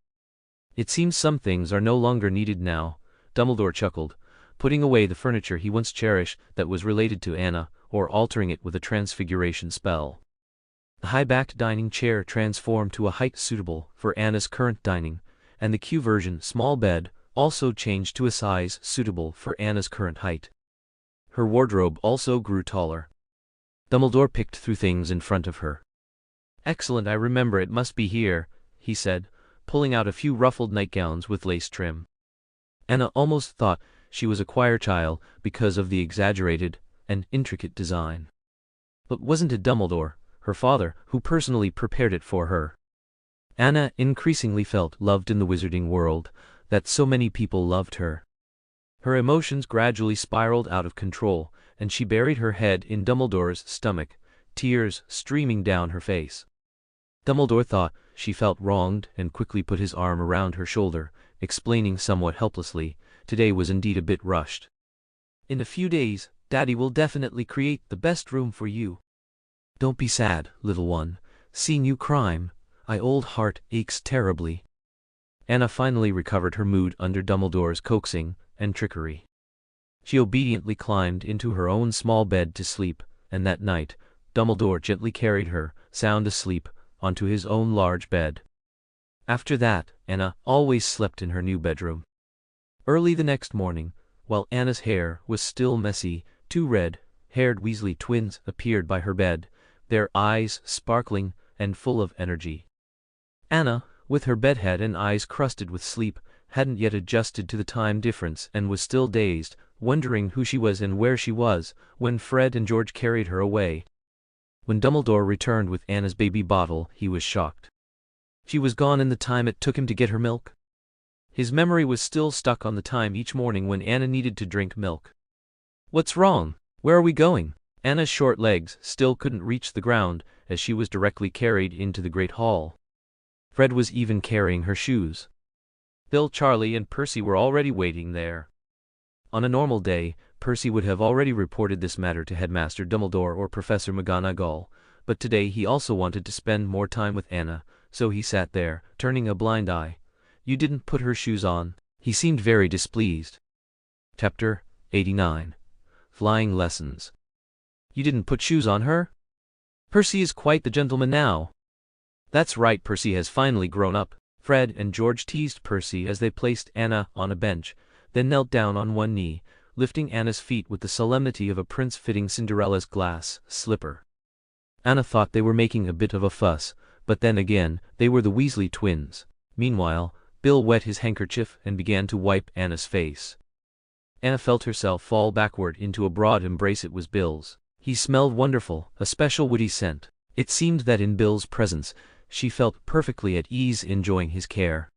It seems some things are no longer needed now, Dumbledore chuckled, putting away the furniture he once cherished that was related to Anna, or altering it with a transfiguration spell. The high-backed dining chair transformed to a height suitable for Anna's current dining, and the Q-version small bed also changed to a size suitable for Anna's current height. Her wardrobe also grew taller. Dumbledore picked through things in front of her. Excellent, I remember, it must be here, he said, pulling out a few ruffled nightgowns with lace trim. Anna almost thought she was a choir child because of the exaggerated and intricate design. But wasn't it Dumbledore, her father, who personally prepared it for her? Anna increasingly felt loved in the wizarding world, that so many people loved her. Her emotions gradually spiraled out of control, and she buried her head in Dumbledore's stomach, tears streaming down her face. Dumbledore thought she felt wronged and quickly put his arm around her shoulder, explaining somewhat helplessly, today was indeed a bit rushed. In a few days, Daddy will definitely create the best room for you. Don't be sad, little one. Seeing you cry, my old heart aches terribly. Anna finally recovered her mood under Dumbledore's coaxing and trickery. She obediently climbed into her own small bed to sleep, and that night, Dumbledore gently carried her, sound asleep, onto his own large bed. After that, Anna always slept in her new bedroom. Early the next morning, while Anna's hair was still messy, two red-haired Weasley twins appeared by her bed, their eyes sparkling and full of energy. Anna, with her bedhead and eyes crusted with sleep, hadn't yet adjusted to the time difference and was still dazed, wondering who she was and where she was, when Fred and George carried her away. When Dumbledore returned with Anna's baby bottle, he was shocked. She was gone in the time it took him to get her milk. His memory was still stuck on the time each morning when Anna needed to drink milk. What's wrong? Where are we going? Anna's short legs still couldn't reach the ground as she was directly carried into the great hall. Fred was even carrying her shoes. Bill, Charlie, and Percy were already waiting there. On a normal day, Percy would have already reported this matter to Headmaster Dumbledore or Professor McGonagall, but today he also wanted to spend more time with Anna, so he sat there, turning a blind eye. You didn't put her shoes on. He seemed very displeased. Chapter 89. Flying Lessons. You didn't put shoes on her? Percy is quite the gentleman now. That's right, Percy has finally grown up. Fred and George teased Percy as they placed Anna on a bench, then knelt down on one knee, lifting Anna's feet with the solemnity of a prince fitting Cinderella's glass slipper. Anna thought they were making a bit of a fuss, but then again, they were the Weasley twins. Meanwhile, Bill wet his handkerchief and began to wipe Anna's face. Anna felt herself fall backward into a broad embrace. It was Bill's. He smelled wonderful, a special woody scent. It seemed that in Bill's presence, she felt perfectly at ease enjoying his care.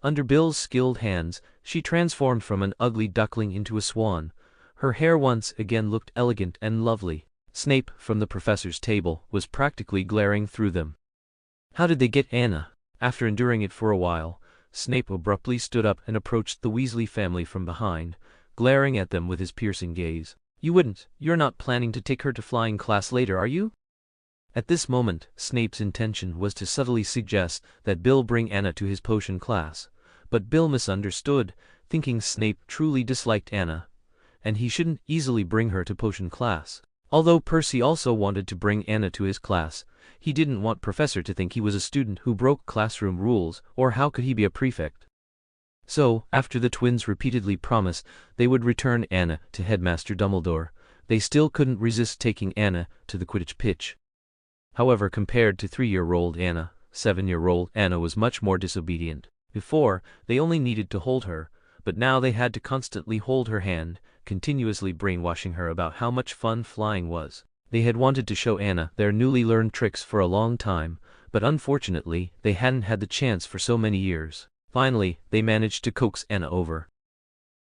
Under Bill's skilled hands, she transformed from an ugly duckling into a swan. Her hair once again looked elegant and lovely. Snape, from the professor's table, was practically glaring through them. How did they get Anna? After enduring it for a while, Snape abruptly stood up and approached the Weasley family from behind, glaring at them with his piercing gaze. You're not planning to take her to flying class later, are you? At this moment, Snape's intention was to subtly suggest that Bill bring Anna to his potion class, but Bill misunderstood, thinking Snape truly disliked Anna, and he shouldn't easily bring her to potion class. Although Percy also wanted to bring Anna to his class, he didn't want Professor to think he was a student who broke classroom rules, or how could he be a prefect? So, after the twins repeatedly promised they would return Anna to Headmaster Dumbledore, they still couldn't resist taking Anna to the Quidditch pitch. However, compared to 3-year-old Anna, 7-year-old Anna was much more disobedient. Before, they only needed to hold her, but now they had to constantly hold her hand, continuously brainwashing her about how much fun flying was. They had wanted to show Anna their newly learned tricks for a long time, but unfortunately, they hadn't had the chance for so many years. Finally, they managed to coax Anna over.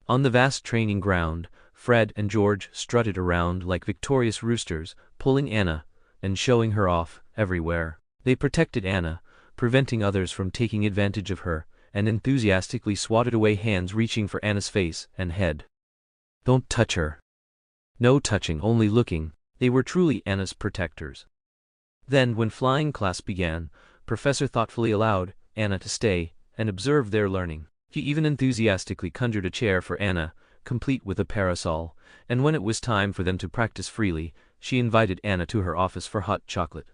On the vast training ground, Fred and George strutted around like victorious roosters, pulling Anna and showing her off everywhere. They protected Anna, preventing others from taking advantage of her, and enthusiastically swatted away hands reaching for Anna's face and head. Don't touch her. No touching, only looking. They were truly Anna's protectors. Then, when flying class began, Professor thoughtfully allowed Anna to stay and observe their learning. He even enthusiastically conjured a chair for Anna, complete with a parasol, and when it was time for them to practice freely, she invited Anna to her office for hot chocolate.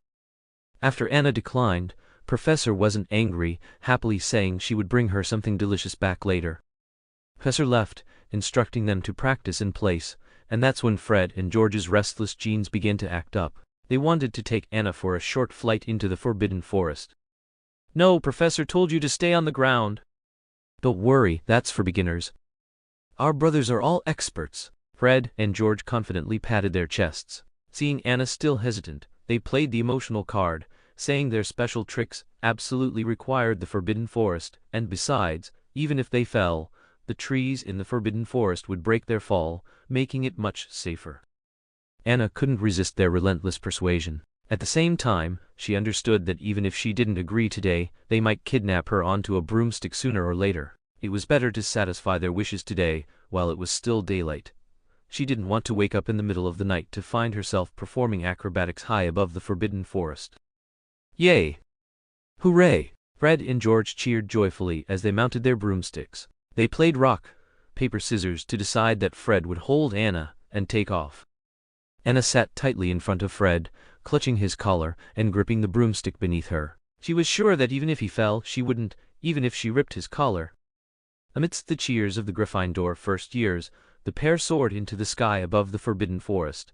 After Anna declined, Professor wasn't angry, happily saying she would bring her something delicious back later. Professor left, instructing them to practice in place, and that's when Fred and George's restless genes began to act up. They wanted to take Anna for a short flight into the Forbidden Forest. No, Professor told you to stay on the ground. Don't worry, that's for beginners. Our brothers are all experts. Fred and George confidently patted their chests. Seeing Anna still hesitant, they played the emotional card, saying their special tricks absolutely required the Forbidden Forest, and besides, even if they fell, the trees in the Forbidden Forest would break their fall, making it much safer. Anna couldn't resist their relentless persuasion. At the same time, she understood that even if she didn't agree today, they might kidnap her onto a broomstick sooner or later. It was better to satisfy their wishes today, while it was still daylight. She didn't want to wake up in the middle of the night to find herself performing acrobatics high above the Forbidden Forest. Yay! Hooray! Fred and George cheered joyfully as they mounted their broomsticks. They played rock, paper, scissors to decide that Fred would hold Anna and take off. Anna sat tightly in front of Fred, clutching his collar and gripping the broomstick beneath her. She was sure that even if he fell, she wouldn't, even if she ripped his collar. Amidst the cheers of the Gryffindor first years, the pair soared into the sky above the Forbidden Forest.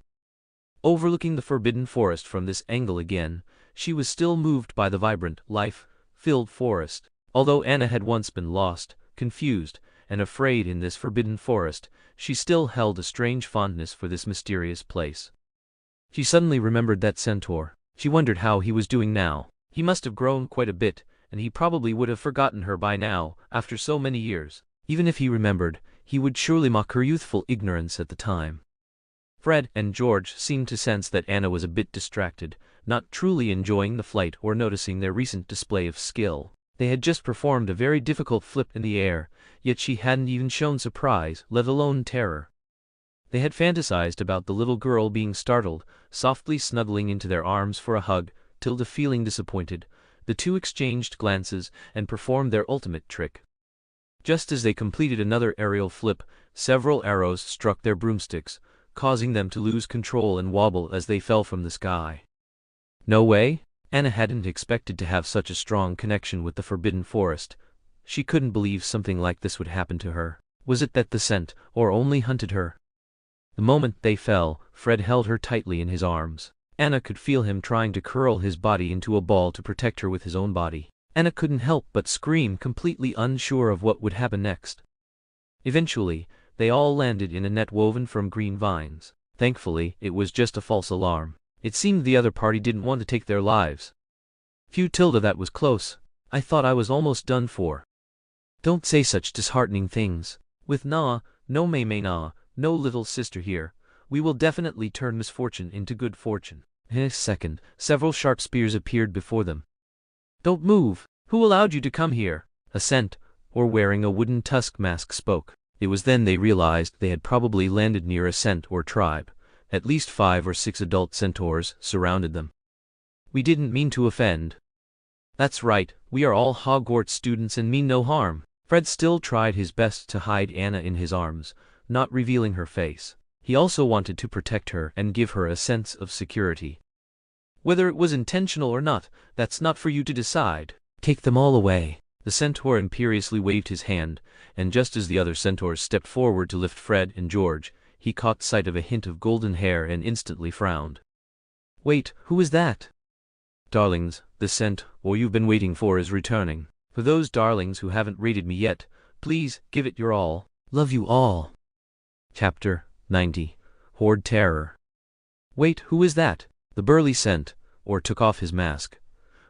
Overlooking the Forbidden Forest from this angle again, she was still moved by the vibrant, life-filled forest. Although Anna had once been lost, confused, and afraid in this Forbidden Forest, she still held a strange fondness for this mysterious place. She suddenly remembered that centaur. She wondered how he was doing now. He must have grown quite a bit, and he probably would have forgotten her by now, after so many years. Even if he remembered, he would surely mock her youthful ignorance at the time. Fred and George seemed to sense that Anna was a bit distracted, not truly enjoying the flight or noticing their recent display of skill. They had just performed a very difficult flip in the air, yet she hadn't even shown surprise, let alone terror. They had fantasized about the little girl being startled, softly snuggling into their arms for a hug, Tilda feeling disappointed. The two exchanged glances and performed their ultimate trick. Just as they completed another aerial flip, several arrows struck their broomsticks, causing them to lose control and wobble as they fell from the sky. No way? Anna hadn't expected to have such a strong connection with the Forbidden Forest. She couldn't believe something like this would happen to her. Was it that the scent, or only hunted her? The moment they fell, Fred held her tightly in his arms. Anna could feel him trying to curl his body into a ball to protect her with his own body. Anna couldn't help but scream, completely unsure of what would happen next. Eventually, they all landed in a net woven from green vines. Thankfully, it was just a false alarm. It seemed the other party didn't want to take their lives. Phew, Tilda, that was close. I thought I was almost done for. Don't say such disheartening things. With no little sister here, we will definitely turn misfortune into good fortune. In a second, several sharp spears appeared before them. Don't move! Who allowed you to come here? A centaur, wearing a wooden tusk mask, spoke. It was then they realized they had probably landed near a centaur tribe. At least 5 or 6 adult centaurs surrounded them. We didn't mean to offend. That's right, we are all Hogwarts students and mean no harm. Fred still tried his best to hide Anna in his arms, not revealing her face. He also wanted to protect her and give her a sense of security. Whether it was intentional or not, that's not for you to decide. Take them all away. The centaur imperiously waved his hand, and just as the other centaurs stepped forward to lift Fred and George, he caught sight of a hint of golden hair and instantly frowned. Wait, who is that? Darlings, the centaur you've been waiting for is returning. For those darlings who haven't rated me yet, please give it your all. Love you all. Chapter 90. Horde Terror. Wait, who is that? The burly centaur took off his mask,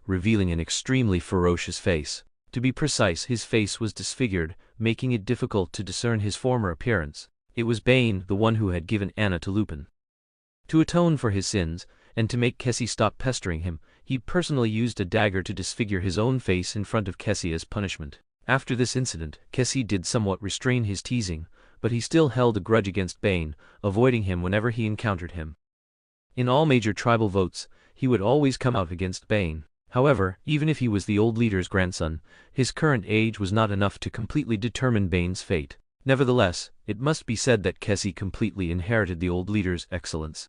revealing an extremely ferocious face. To be precise, his face was disfigured, making it difficult to discern his former appearance. It was Bane, the one who had given Anna to Lupin. To atone for his sins, and to make Kessie stop pestering him, he personally used a dagger to disfigure his own face in front of Kessie as punishment. After this incident, Kessie did somewhat restrain his teasing, but he still held a grudge against Bane, avoiding him whenever he encountered him. In all major tribal votes, he would always come out against Bane. However, even if he was the old leader's grandson, his current age was not enough to completely determine Bane's fate. Nevertheless, it must be said that Kessie completely inherited the old leader's excellence.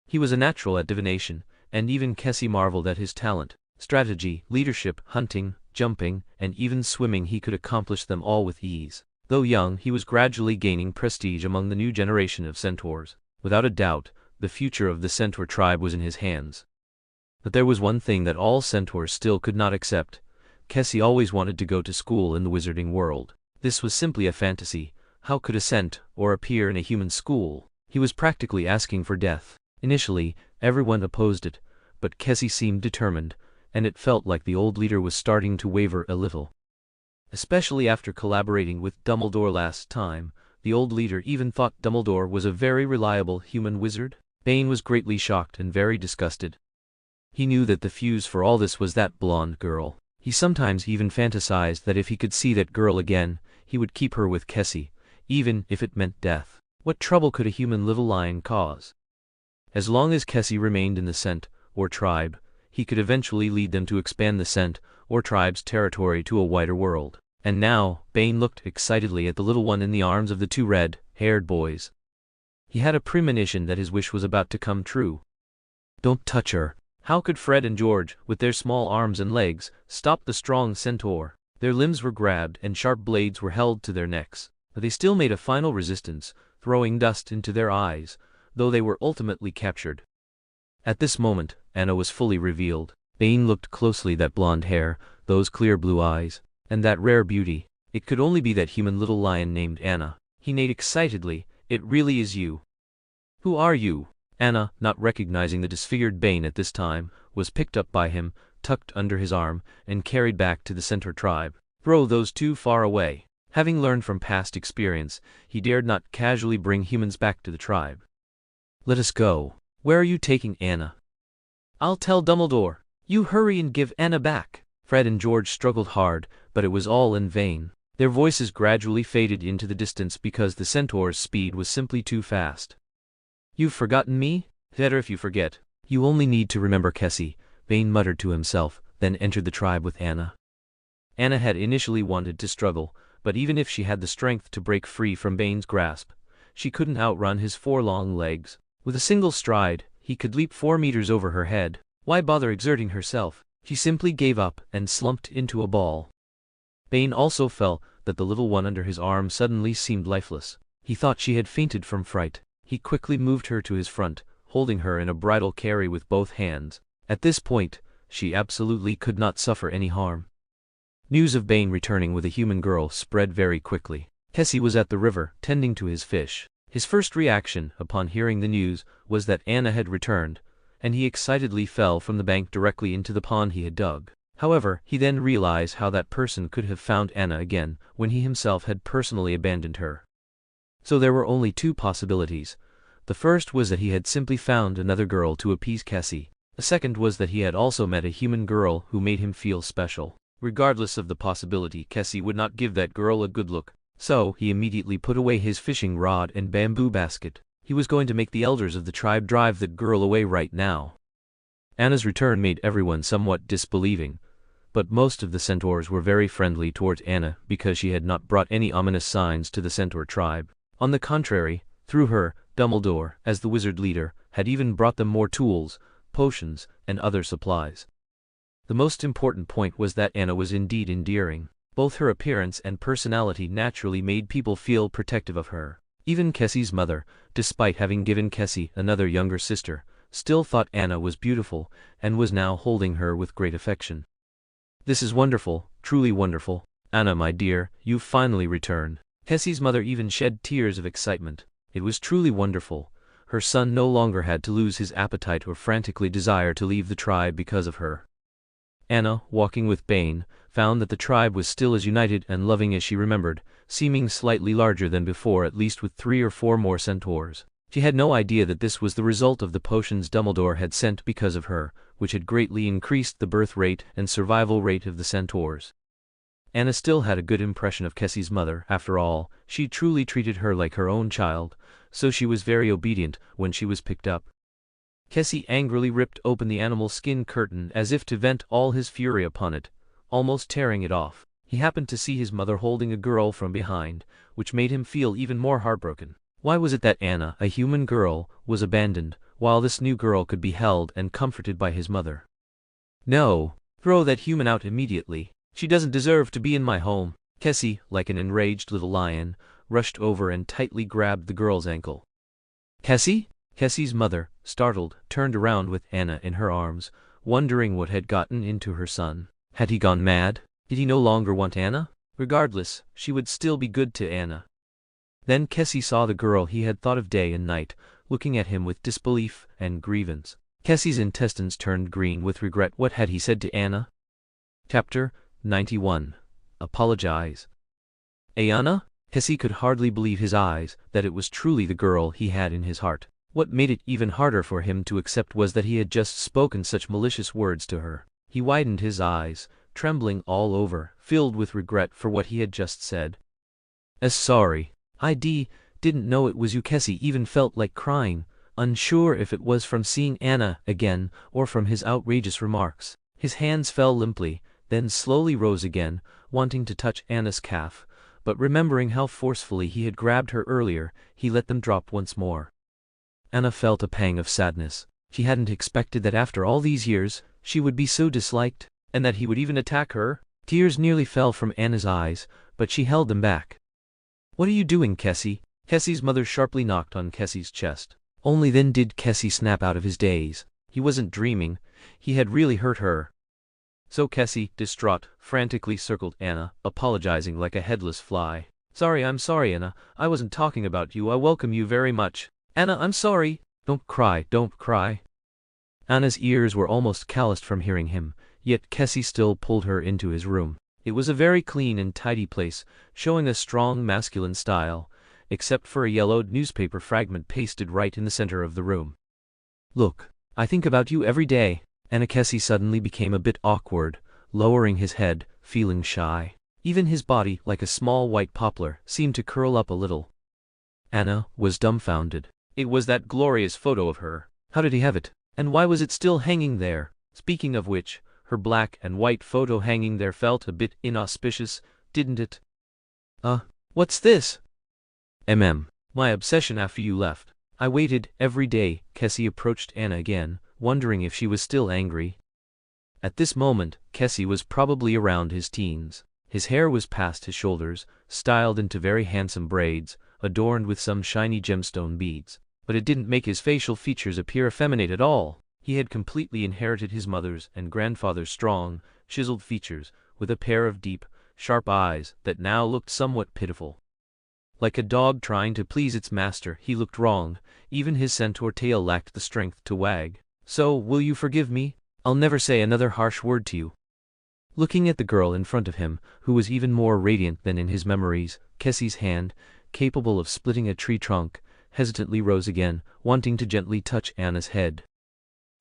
He was a natural at divination, and even Kessie marveled at his talent. Strategy, leadership, hunting, jumping, and even swimming, he could accomplish them all with ease. Though young, he was gradually gaining prestige among the new generation of centaurs. Without a doubt, the future of the centaur tribe was in his hands. But there was one thing that all centaurs still could not accept. Kessie always wanted to go to school in the wizarding world. This was simply a fantasy. How could a centaur appear in a human school? He was practically asking for death. Initially, everyone opposed it, but Kessie seemed determined, and it felt like the old leader was starting to waver a little. Especially after collaborating with Dumbledore last time, the old leader even thought Dumbledore was a very reliable human wizard. Bane was greatly shocked and very disgusted. He knew that the fuse for all this was that blonde girl. He sometimes even fantasized that if he could see that girl again, he would keep her with Kessie, even if it meant death. What trouble could a human little lion cause? As long as Kessie remained in the centaur tribe, he could eventually lead them to expand the centaur tribe's territory to a wider world. And now, Bane looked excitedly at the little one in the arms of the 2 red-haired boys. He had a premonition that his wish was about to come true. Don't touch her. How could Fred and George, with their small arms and legs, stop the strong centaur? Their limbs were grabbed and sharp blades were held to their necks. But they still made a final resistance, throwing dust into their eyes, though they were ultimately captured. At this moment, Anna was fully revealed. Bane looked closely at that blonde hair, those clear blue eyes, and that rare beauty. It could only be that human little lion named Anna. He neighed excitedly. It really is you. Who are you? Anna, not recognizing the disfigured Bane at this time, was picked up by him, tucked under his arm, and carried back to the centaur tribe. Throw those 2 far away. Having learned from past experience, he dared not casually bring humans back to the tribe. Let us go. Where are you taking Anna? I'll tell Dumbledore. You hurry and give Anna back. Fred and George struggled hard, but it was all in vain. Their voices gradually faded into the distance because the centaur's speed was simply too fast. You've forgotten me? Better if you forget. You only need to remember Kessie, Bane muttered to himself, then entered the tribe with Anna. Anna had initially wanted to struggle, but even if she had the strength to break free from Bane's grasp, she couldn't outrun his 4 long legs. With a single stride, he could leap 4 meters over her head. Why bother exerting herself? She simply gave up and slumped into a ball. Bane also felt that the little one under his arm suddenly seemed lifeless. He thought she had fainted from fright. He quickly moved her to his front, holding her in a bridal carry with both hands. At this point, she absolutely could not suffer any harm. News of Bane returning with a human girl spread very quickly. Kessie was at the river, tending to his fish. His first reaction, upon hearing the news, was that Anna had returned, and he excitedly fell from the bank directly into the pond he had dug. However, he then realized how that person could have found Anna again when he himself had personally abandoned her. So there were only two possibilities. The first was that he had simply found another girl to appease Kessie. The second was that he had also met a human girl who made him feel special. Regardless of the possibility, Kessie would not give that girl a good look. So, he immediately put away his fishing rod and bamboo basket. He was going to make the elders of the tribe drive that girl away right now. Anna's return made everyone somewhat disbelieving, but most of the centaurs were very friendly towards Anna because she had not brought any ominous signs to the centaur tribe. On the contrary, through her, Dumbledore, as the wizard leader, had even brought them more tools, potions, and other supplies. The most important point was that Anna was indeed endearing. Both her appearance and personality naturally made people feel protective of her. Even Kessie's mother, despite having given Kessie another younger sister, still thought Anna was beautiful and was now holding her with great affection. "This is wonderful, truly wonderful. Anna, my dear, you've finally returned." Kessie's mother even shed tears of excitement. It was truly wonderful. Her son no longer had to lose his appetite or frantically desire to leave the tribe because of her. Anna, walking with Bane, found that the tribe was still as united and loving as she remembered, seeming slightly larger than before, at least with 3 or 4 more centaurs. She had no idea that this was the result of the potions Dumbledore had sent because of her, which had greatly increased the birth rate and survival rate of the centaurs. Anna still had a good impression of Kessie's mother. After all, she truly treated her like her own child, so she was very obedient when she was picked up. Kessie angrily ripped open the animal skin curtain as if to vent all his fury upon it, almost tearing it off. He happened to see his mother holding a girl from behind, which made him feel even more heartbroken. Why was it that Anna, a human girl, was abandoned, while this new girl could be held and comforted by his mother? "No, throw that human out immediately. She doesn't deserve to be in my home." Kessie, like an enraged little lion, rushed over and tightly grabbed the girl's ankle. "Kessie?" Kessie's mother, startled, turned around with Anna in her arms, wondering what had gotten into her son. Had he gone mad? Did he no longer want Anna? Regardless, she would still be good to Anna. Then Kessie saw the girl he had thought of day and night, looking at him with disbelief and grievance. Kessie's intestines turned green with regret. What had he said to Anna? Chapter 91. Apologize. Anna? Kessie could hardly believe his eyes, that it was truly the girl he had in his heart. What made it even harder for him to accept was that he had just spoken such malicious words to her. He widened his eyes, trembling all over, filled with regret for what he had just said. Sorry. Didn't know it was you." Kessie even felt like crying, unsure if it was from seeing Anna again or from his outrageous remarks. His hands fell limply, then slowly rose again, wanting to touch Anna's calf, but remembering how forcefully he had grabbed her earlier, he let them drop once more. Anna felt a pang of sadness. She hadn't expected that after all these years, she would be so disliked, and that he would even attack her. Tears nearly fell from Anna's eyes, but she held them back. "What are you doing, Kessie?" Kessie's mother sharply knocked on Kessie's chest. Only then did Kessie snap out of his daze. He wasn't dreaming. He had really hurt her. So Kessie, distraught, frantically circled Anna, apologizing like a headless fly. I'm sorry, Anna. I wasn't talking about you. I welcome you very much." "Anna, I'm sorry." Don't cry. Anna's ears were almost calloused from hearing him, yet Kessie still pulled her into his room. It was a very clean and tidy place, showing a strong masculine style, except for a yellowed newspaper fragment pasted right in the center of the room. "Look, I think about you every day." Anna. Kessie suddenly became a bit awkward, lowering his head, feeling shy. Even his body, like a small white poplar, seemed to curl up a little. Anna was dumbfounded. It was that glorious photo of her. How did he have it? And why was it still hanging there? Speaking of which, her black and white photo hanging there felt a bit inauspicious, didn't it? What's this? My obsession after you left. I waited every day." Kessie approached Anna again, wondering if she was still angry. At this moment, Kessie was probably around his teens. His hair was past his shoulders, styled into very handsome braids, adorned with some shiny gemstone beads. but it didn't make his facial features appear effeminate at all. He had completely inherited his mother's and grandfather's strong, chiseled features, with a pair of deep, sharp eyes that now looked somewhat pitiful. Like a dog trying to please its master, he looked wrong. Even his centaur tail lacked the strength to wag. "So, will you forgive me? I'll never say another harsh word to you." Looking at the girl in front of him, who was even more radiant than in his memories, Kessie's hand, capable of splitting a tree trunk, hesitantly rose again, wanting to gently touch Anna's head.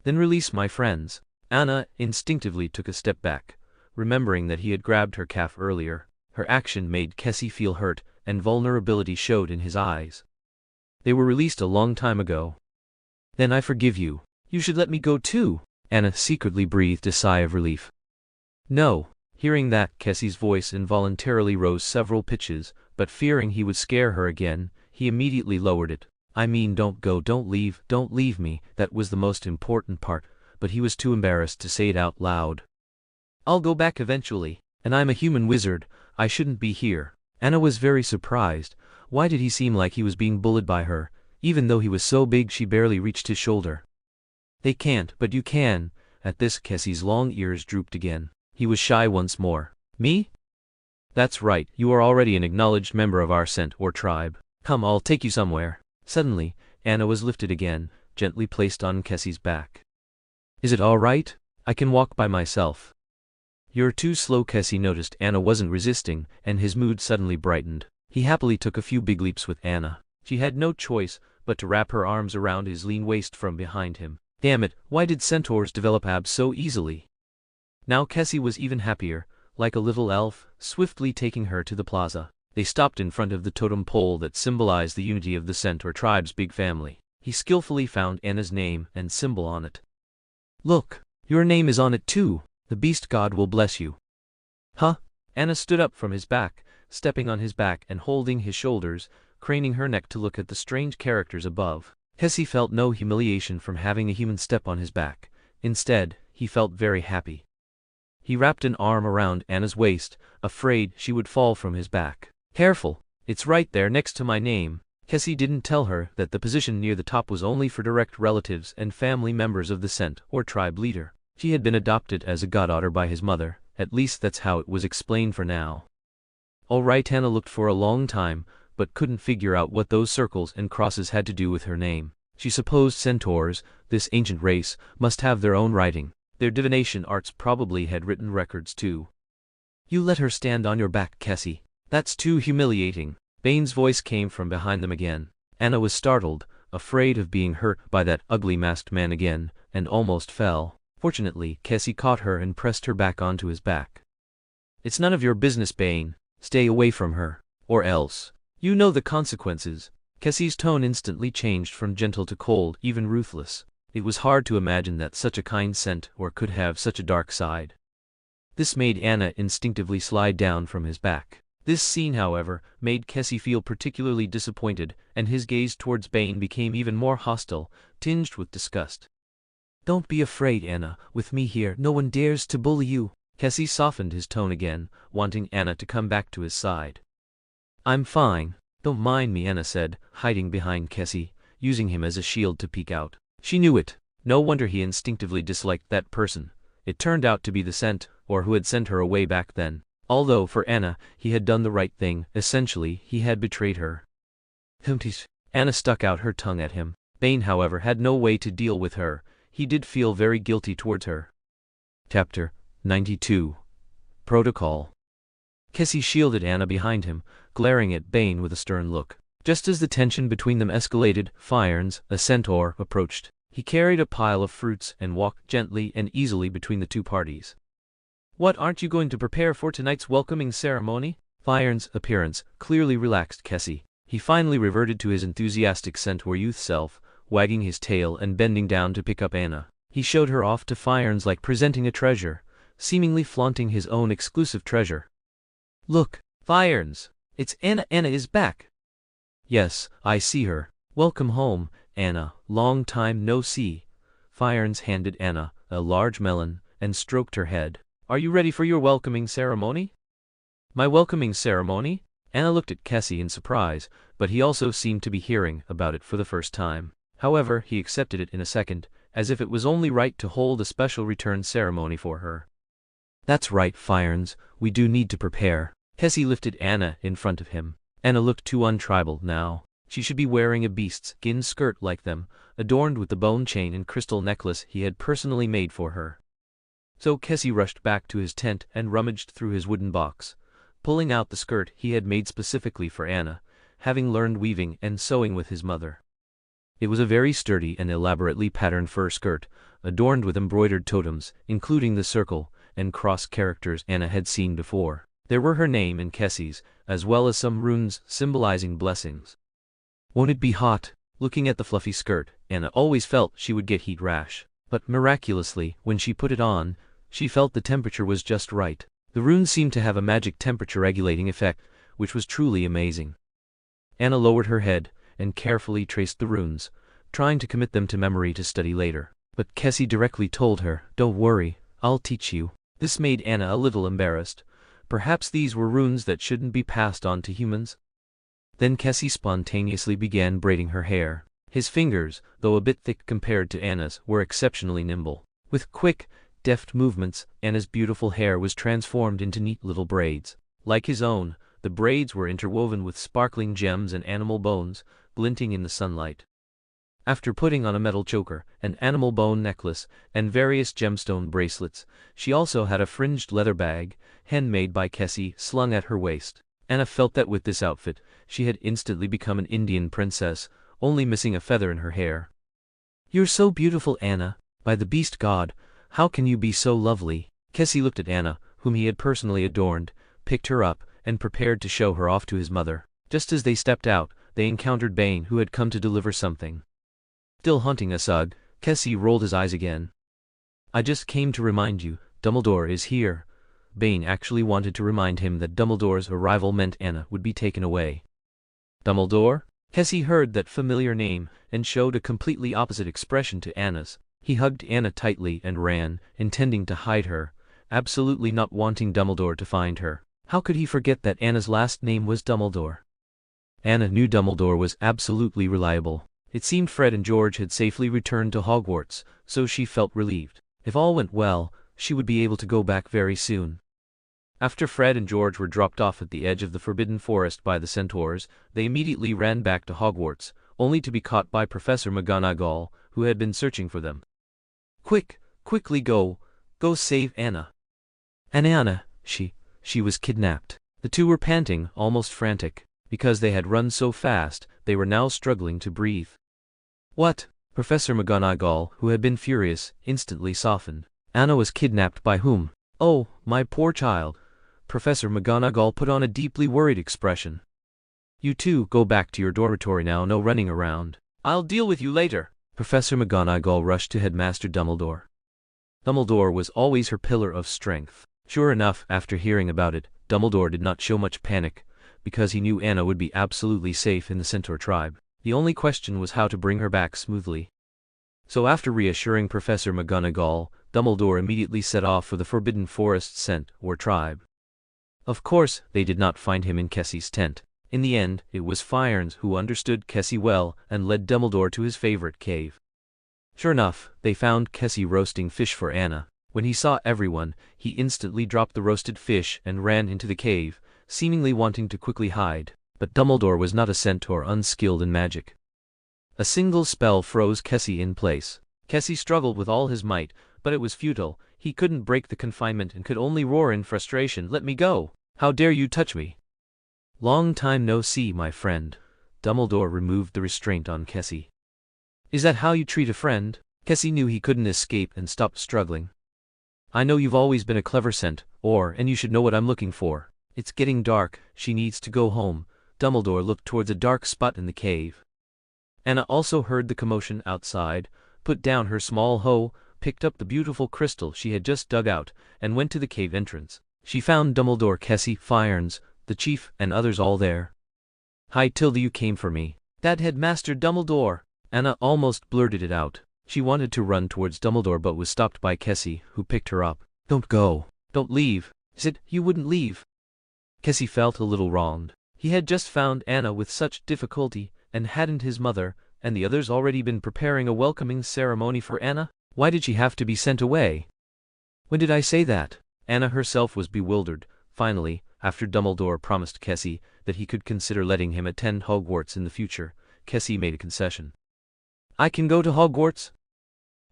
"Then release my friends." Anna instinctively took a step back, remembering that he had grabbed her calf earlier. Her action made Kessie feel hurt, and vulnerability showed in his eyes. "They were released a long time ago." "Then I forgive you. You should let me go too." Anna secretly breathed a sigh of relief. "No." Hearing that, Kessie's voice involuntarily rose several pitches, but fearing he would scare her again, he immediately lowered it. "I mean, don't go, don't leave me." That was the most important part, but he was too embarrassed to say it out loud. "I'll go back eventually, and I'm a human wizard. I shouldn't be here." Anna was very surprised. Why did he seem like he was being bullied by her, even though he was so big she barely reached his shoulder? "They can't, but you can." At this, Kessie's long ears drooped again. He was shy once more. "Me? That's right, you are already an acknowledged member of our centaur tribe. Come, I'll take you somewhere." Suddenly, Anna was lifted again, gently placed on Kessie's back. "Is it all right? I can walk by myself." "You're too slow." Kessie noticed Anna wasn't resisting, and his mood suddenly brightened. He happily took a few big leaps with Anna. She had no choice but to wrap her arms around his lean waist from behind him. Damn it, why did centaurs develop abs so easily? Now Kessie was even happier, like a little elf, swiftly taking her to the plaza. They stopped in front of the totem pole that symbolized the unity of the centaur tribe's big family. He skillfully found Anna's name and symbol on it. "Look, your name is on it too. The beast god will bless you." "Huh?" Anna stood up from his back, stepping on his back and holding his shoulders, craning her neck to look at the strange characters above. Kessie felt no humiliation from having a human step on his back. Instead, he felt very happy. He wrapped an arm around Anna's waist, afraid she would fall from his back. "Careful, it's right there next to my name." Kessie didn't tell her that the position near the top was only for direct relatives and family members of the centaur tribe leader. She had been adopted as a goddaughter by his mother, at least that's how it was explained for now. All right, Anna looked for a long time, but couldn't figure out what those circles and crosses had to do with her name. She supposed centaurs, this ancient race, must have their own writing. Their divination arts probably had written records too. "You let her stand on your back, Kessie. That's too humiliating." Bane's voice came from behind them again. Anna was startled, afraid of being hurt by that ugly masked man again, and almost fell. Fortunately, Kessie caught her and pressed her back onto his back. "It's none of your business, Bane. Stay away from her. Or else. You know the consequences." Kessie's tone instantly changed from gentle to cold, even ruthless. It was hard to imagine that such a kind centaur could have such a dark side. This made Anna instinctively slide down from his back. This scene, however, made Kessie feel particularly disappointed, and his gaze towards Bane became even more hostile, tinged with disgust. "Don't be afraid, Anna. With me here, no one dares to bully you." Kessie softened his tone again, wanting Anna to come back to his side. "I'm fine. Don't mind me," Anna said, hiding behind Kessie, using him as a shield to peek out. She knew it. No wonder he instinctively disliked that person. It turned out to be the centaur who had sent her away back then. Although, for Anna, he had done the right thing, essentially, he had betrayed her. Anna stuck out her tongue at him. Bane, however, had no way to deal with her. He did feel very guilty towards her. Chapter 92. Protocol. Kessie shielded Anna behind him, glaring at Bane with a stern look. Just as the tension between them escalated, Fyarns, a centaur, approached. He carried a pile of fruits and walked gently and easily between the two parties. "What, aren't you going to prepare for tonight's welcoming ceremony?" Fyarns' appearance clearly relaxed Kessie. He finally reverted to his enthusiastic centaur youth self, wagging his tail and bending down to pick up Anna. He showed her off to Fyarns like presenting a treasure, seemingly flaunting his own exclusive treasure. "Look, Fyarns, it's Anna. Anna is back." "Yes, I see her. Welcome home, Anna. Long time no see." Fyarns handed Anna a large melon and stroked her head. "Are you ready for your welcoming ceremony?" "My welcoming ceremony?" Anna looked at Kessie in surprise, but he also seemed to be hearing about it for the first time. However, he accepted it in a second, as if it was only right to hold a special return ceremony for her. That's right, Fyarns, we do need to prepare. Kessie lifted Anna in front of him. Anna looked too untribal now. She should be wearing a beast's skin skirt like them, adorned with the bone chain and crystal necklace he had personally made for her. So Kessie rushed back to his tent and rummaged through his wooden box, pulling out the skirt he had made specifically for Anna, having learned weaving and sewing with his mother. It was a very sturdy and elaborately patterned fur skirt, adorned with embroidered totems, including the circle and cross characters Anna had seen before. There were her name and Kessie's, as well as some runes symbolizing blessings. Won't it be hot? Looking at the fluffy skirt, Anna always felt she would get heat rash. But miraculously, when she put it on, she felt the temperature was just right. The runes seemed to have a magic temperature-regulating effect, which was truly amazing. Anna lowered her head and carefully traced the runes, trying to commit them to memory to study later. But Kessie directly told her, "Don't worry, I'll teach you." This made Anna a little embarrassed. Perhaps these were runes that shouldn't be passed on to humans? Then Kessie spontaneously began braiding her hair. His fingers, though a bit thick compared to Anna's, were exceptionally nimble. With quick, deft movements, Anna's beautiful hair was transformed into neat little braids. Like his own, the braids were interwoven with sparkling gems and animal bones, glinting in the sunlight. After putting on a metal choker, an animal bone necklace, and various gemstone bracelets, she also had a fringed leather bag, handmade by Kessie, slung at her waist. Anna felt that with this outfit, she had instantly become an Indian princess, only missing a feather in her hair. "You're so beautiful, Anna. By the beast god, how can you be so lovely?" Kessie looked at Anna, whom he had personally adorned, picked her up, and prepared to show her off to his mother. Just as they stepped out, they encountered Bane, who had come to deliver something. Still hunting a sug, Kessie rolled his eyes again. "I just came to remind you, Dumbledore is here." Bane actually wanted to remind him that Dumbledore's arrival meant Anna would be taken away. Dumbledore? Kessie heard that familiar name, and showed a completely opposite expression to Anna's. He hugged Anna tightly and ran, intending to hide her, absolutely not wanting Dumbledore to find her. How could he forget that Anna's last name was Dumbledore? Anna knew Dumbledore was absolutely reliable. It seemed Fred and George had safely returned to Hogwarts, so she felt relieved. If all went well, she would be able to go back very soon. After Fred and George were dropped off at the edge of the Forbidden Forest by the centaurs, they immediately ran back to Hogwarts, only to be caught by Professor McGonagall, who had been searching for them. Quickly go save Anna." Anna, she was kidnapped. The two were panting, almost frantic. Because they had run so fast, they were now struggling to breathe. "What?" Professor McGonagall, who had been furious, instantly softened. "Anna was kidnapped by whom?" "Oh, my poor child." Professor McGonagall put on a deeply worried expression. "You two go back to your dormitory now, no running around. I'll deal with you later." Professor McGonagall rushed to Headmaster Dumbledore. Dumbledore was always her pillar of strength. Sure enough, after hearing about it, Dumbledore did not show much panic, because he knew Anna would be absolutely safe in the Centaur tribe. The only question was how to bring her back smoothly. So after reassuring Professor McGonagall, Dumbledore immediately set off for the Forbidden Forest tribe. Of course, they did not find him in Kessie's tent. In the end, it was Fyarns who understood Kessie well and led Dumbledore to his favorite cave. Sure enough, they found Kessie roasting fish for Anna. When he saw everyone, he instantly dropped the roasted fish and ran into the cave, seemingly wanting to quickly hide. But Dumbledore was not a centaur unskilled in magic. A single spell froze Kessie in place. Kessie struggled with all his might, but it was futile. He couldn't break the confinement and could only roar in frustration, "Let me go! How dare you touch me!" "Long time no see, my friend." Dumbledore removed the restraint on Kessie. "Is that how you treat a friend?" Kessie knew he couldn't escape and stopped struggling. "I know you've always been a clever centaur, and you should know what I'm looking for. It's getting dark, she needs to go home." Dumbledore looked towards a dark spot in the cave. Anna also heard the commotion outside, put down her small hoe, picked up the beautiful crystal she had just dug out, and went to the cave entrance. She found Dumbledore, Kessie, Fyarns, the chief, and others all there. "Hi Tilda, you came for me." "That Headmaster Dumbledore." Anna almost blurted it out. She wanted to run towards Dumbledore but was stopped by Kessie, who picked her up. "Don't go. Don't leave." "Said you wouldn't leave." Kessie felt a little wronged. He had just found Anna with such difficulty, and hadn't his mother, and the others already been preparing a welcoming ceremony for Anna? Why did she have to be sent away? When did I say that? Anna herself was bewildered. Finally, after Dumbledore promised Kessie that he could consider letting him attend Hogwarts in the future, Kessie made a concession. I can go to Hogwarts?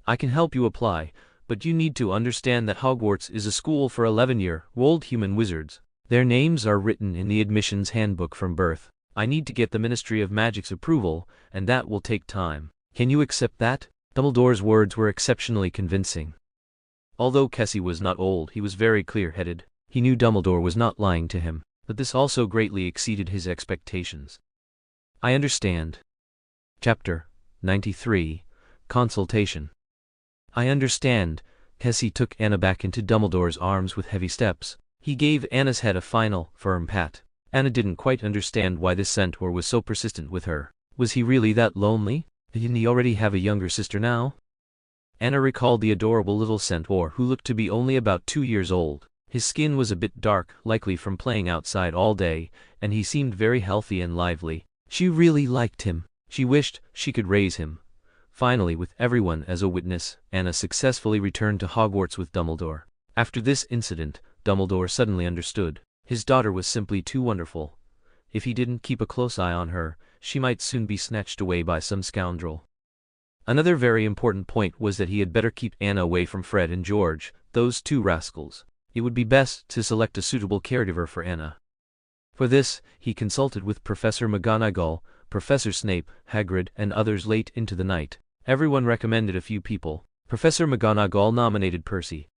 I can help you apply, but you need to understand that Hogwarts is a school for 11-year-old human wizards. Their names are written in the admissions handbook from birth. I need to get the Ministry of Magic's approval, and that will take time. Can you accept that? Dumbledore's words were exceptionally convincing. Although Kessie was not old, he was very clear-headed. He knew Dumbledore was not lying to him, but this also greatly exceeded his expectations. I understand. Chapter 93. Consultation. I understand. Kessie took Anna back into Dumbledore's arms with heavy steps. He gave Anna's head a final, firm pat. Anna didn't quite understand why this centaur was so persistent with her. Was he really that lonely? Didn't he already have a younger sister now? Anna recalled the adorable little centaur who looked to be only about 2 years old. His skin was a bit dark, likely from playing outside all day, and he seemed very healthy and lively. She really liked him. She wished she could raise him. Finally, with everyone as a witness, Anna successfully returned to Hogwarts with Dumbledore. After this incident, Dumbledore suddenly understood. His daughter was simply too wonderful. If he didn't keep a close eye on her, she might soon be snatched away by some scoundrel. Another very important point was that he had better keep Anna away from Fred and George, those two rascals. It would be best to select a suitable caregiver for Anna. For this, he consulted with Professor McGonagall, Professor Snape, Hagrid, and others late into the night. Everyone recommended a few people. Professor McGonagall nominated Percy.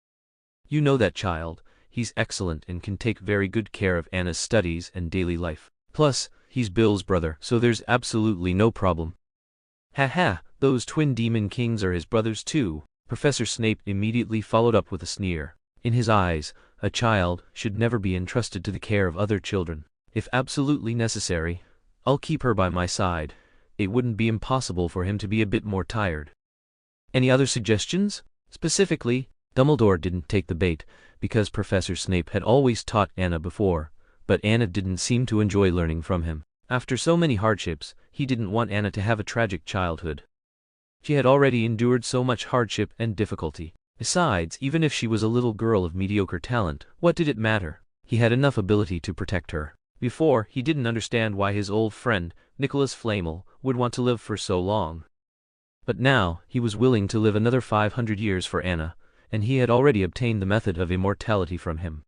You know that child. He's excellent and can take very good care of Anna's studies and daily life. Plus, he's Bill's brother, so there's absolutely no problem. Ha, those twin demon kings are his brothers too. Professor Snape immediately followed up with a sneer. In his eyes, a child should never be entrusted to the care of other children. If absolutely necessary, I'll keep her by my side. It wouldn't be impossible for him to be a bit more tired. Any other suggestions? Specifically, Dumbledore didn't take the bait, because Professor Snape had always taught Anna before, but Anna didn't seem to enjoy learning from him. After so many hardships, he didn't want Anna to have a tragic childhood. She had already endured so much hardship and difficulty. Besides, even if she was a little girl of mediocre talent, what did it matter? He had enough ability to protect her. Before, he didn't understand why his old friend, Nicholas Flamel, would want to live for so long. But now, he was willing to live another 500 years for Anna, and he had already obtained the method of immortality from him.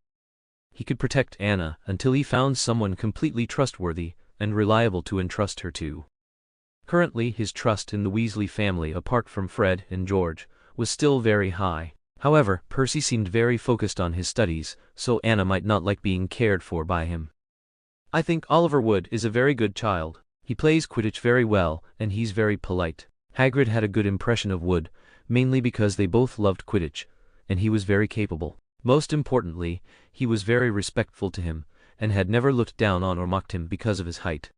He could protect Anna until he found someone completely trustworthy and reliable to entrust her to. Currently, his trust in the Weasley family, apart from Fred and George, was still very high. However, Percy seemed very focused on his studies, so Anna might not like being cared for by him. I think Oliver Wood is a very good child. He plays Quidditch very well, and he's very polite. Hagrid had a good impression of Wood, mainly because they both loved Quidditch, and he was very capable. Most importantly, he was very respectful to him, and had never looked down on or mocked him because of his height.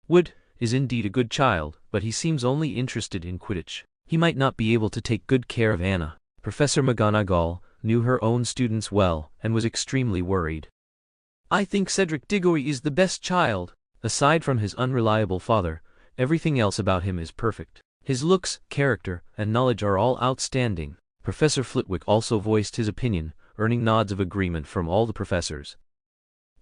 Wood is indeed a good child, but he seems only interested in Quidditch. He might not be able to take good care of Anna. Professor McGonagall knew her own students well, and was extremely worried. I think Cedric Diggory is the best child. Aside from his unreliable father, everything else about him is perfect. His looks, character, and knowledge are all outstanding. Professor Flitwick also voiced his opinion, earning nods of agreement from all the professors.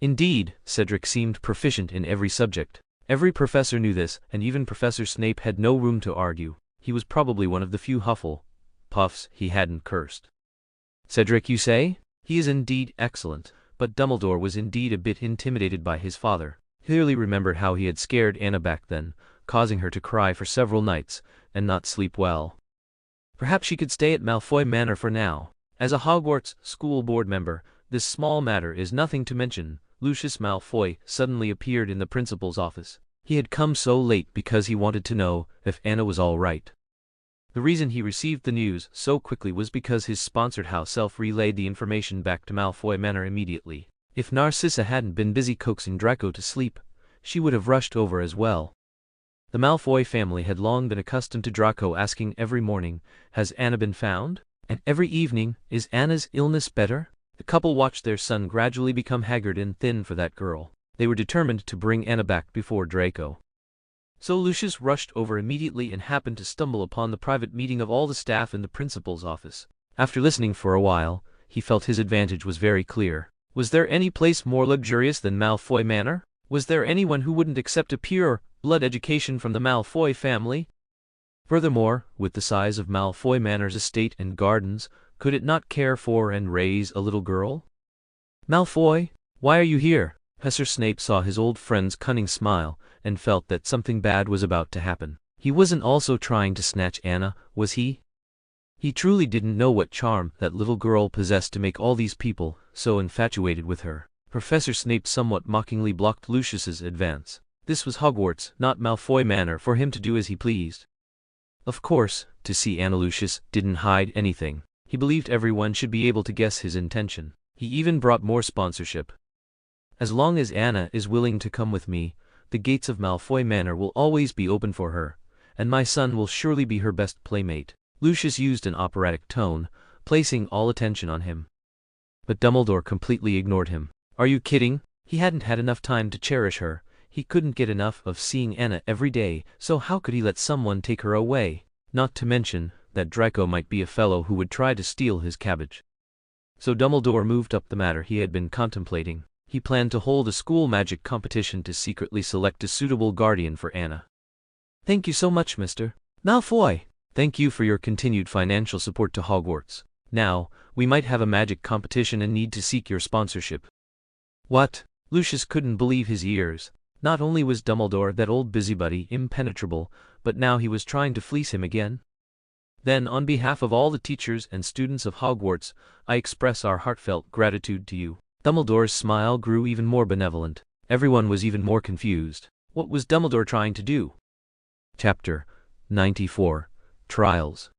Indeed, Cedric seemed proficient in every subject. Every professor knew this, and even Professor Snape had no room to argue. He was probably one of the few Hufflepuffs he hadn't cursed. Cedric, you say? He is indeed excellent, but Dumbledore was indeed a bit intimidated by his father. He clearly remembered how he had scared Anna back then, causing her to cry for several nights, and not sleep well. Perhaps she could stay at Malfoy Manor for now. As a Hogwarts school board member, this small matter is nothing to mention. Lucius Malfoy suddenly appeared in the principal's office. He had come so late because he wanted to know if Anna was all right. The reason he received the news so quickly was because his sponsored house elf relayed the information back to Malfoy Manor immediately. If Narcissa hadn't been busy coaxing Draco to sleep, she would have rushed over as well. The Malfoy family had long been accustomed to Draco asking every morning, "Has Anna been found?" And every evening, "Is Anna's illness better?" The couple watched their son gradually become haggard and thin for that girl. They were determined to bring Anna back before Draco. So Lucius rushed over immediately and happened to stumble upon the private meeting of all the staff in the principal's office. After listening for a while, he felt his advantage was very clear. Was there any place more luxurious than Malfoy Manor? Was there anyone who wouldn't accept a pure blood education from the Malfoy family? Furthermore, with the size of Malfoy Manor's estate and gardens, could it not care for and raise a little girl? Malfoy, why are you here? Professor Snape saw his old friend's cunning smile and felt that something bad was about to happen. He wasn't also trying to snatch Anna, was he? He truly didn't know what charm that little girl possessed to make all these people so infatuated with her. Professor Snape somewhat mockingly blocked Lucius's advance. This was Hogwarts, not Malfoy Manor, for him to do as he pleased. Of course, to see Anna, Lucius didn't hide anything. He believed everyone should be able to guess his intention. He even brought more sponsorship. As long as Anna is willing to come with me, the gates of Malfoy Manor will always be open for her, and my son will surely be her best playmate. Lucius used an operatic tone, placing all attention on him. But Dumbledore completely ignored him. Are you kidding? He hadn't had enough time to cherish her. He couldn't get enough of seeing Anna every day, so how could he let someone take her away? Not to mention that Draco might be a fellow who would try to steal his cabbage. So Dumbledore moved up the matter he had been contemplating. He planned to hold a school magic competition to secretly select a suitable guardian for Anna. Thank you so much, Mr. Malfoy. Thank you for your continued financial support to Hogwarts. Now, we might have a magic competition and need to seek your sponsorship. What? Lucius couldn't believe his ears. Not only was Dumbledore, that old busybody, impenetrable, but now he was trying to fleece him again. Then, on behalf of all the teachers and students of Hogwarts, I express our heartfelt gratitude to you. Dumbledore's smile grew even more benevolent. Everyone was even more confused. What was Dumbledore trying to do? Chapter 94. Trials.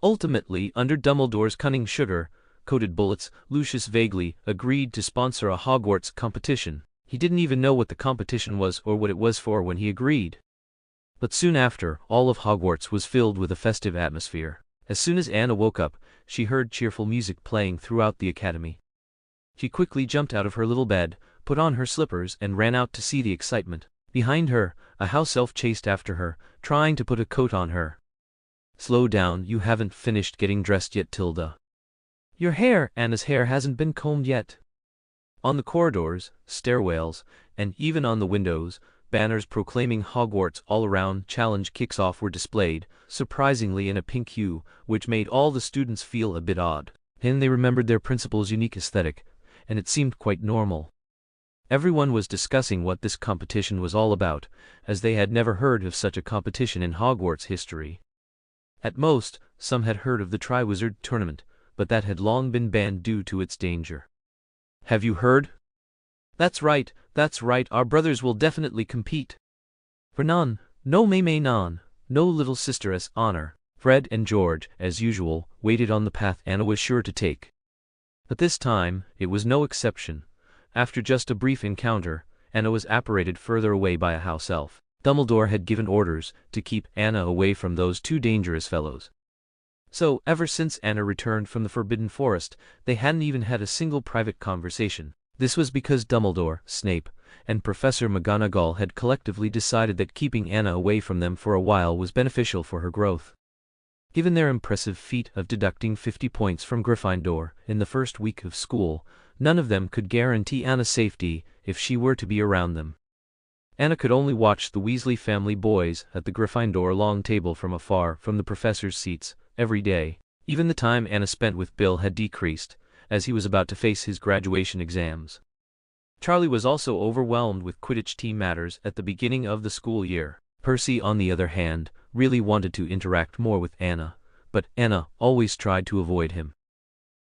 Ultimately, under Dumbledore's cunning sugar-coated bullets, Lucius vaguely agreed to sponsor a Hogwarts competition. He didn't even know what the competition was or what it was for when he agreed. But soon after, all of Hogwarts was filled with a festive atmosphere. As soon as Anna woke up, she heard cheerful music playing throughout the academy. She quickly jumped out of her little bed, put on her slippers, and ran out to see the excitement. Behind her, a house elf chased after her, trying to put a coat on her. Slow down, you haven't finished getting dressed yet, Tilda. Your hair, Anna's hair hasn't been combed yet. On the corridors, stairwells, and even on the windows, banners proclaiming Hogwarts all-around challenge kicks off were displayed, surprisingly in a pink hue, which made all the students feel a bit odd. Then they remembered their principal's unique aesthetic, and it seemed quite normal. Everyone was discussing what this competition was all about, as they had never heard of such a competition in Hogwarts history. At most, some had heard of the Triwizard Tournament, but that had long been banned due to its danger. Have you heard? That's right, our brothers will definitely compete. For none, no may none, no little sister's honor. Fred and George, as usual, waited on the path Anna was sure to take. But this time, it was no exception. After just a brief encounter, Anna was apparated further away by a house elf. Dumbledore had given orders to keep Anna away from those two dangerous fellows. So, ever since Anna returned from the Forbidden Forest, they hadn't even had a single private conversation. This was because Dumbledore, Snape, and Professor McGonagall had collectively decided that keeping Anna away from them for a while was beneficial for her growth. Given their impressive feat of deducting 50 points from Gryffindor in the first week of school, none of them could guarantee Anna's safety if she were to be around them. Anna could only watch the Weasley family boys at the Gryffindor long table from afar from the professor's seats, every day. Even the time Anna spent with Bill had decreased, as he was about to face his graduation exams. Charlie was also overwhelmed with Quidditch team matters at the beginning of the school year. Percy, on the other hand, really wanted to interact more with Anna, but Anna always tried to avoid him.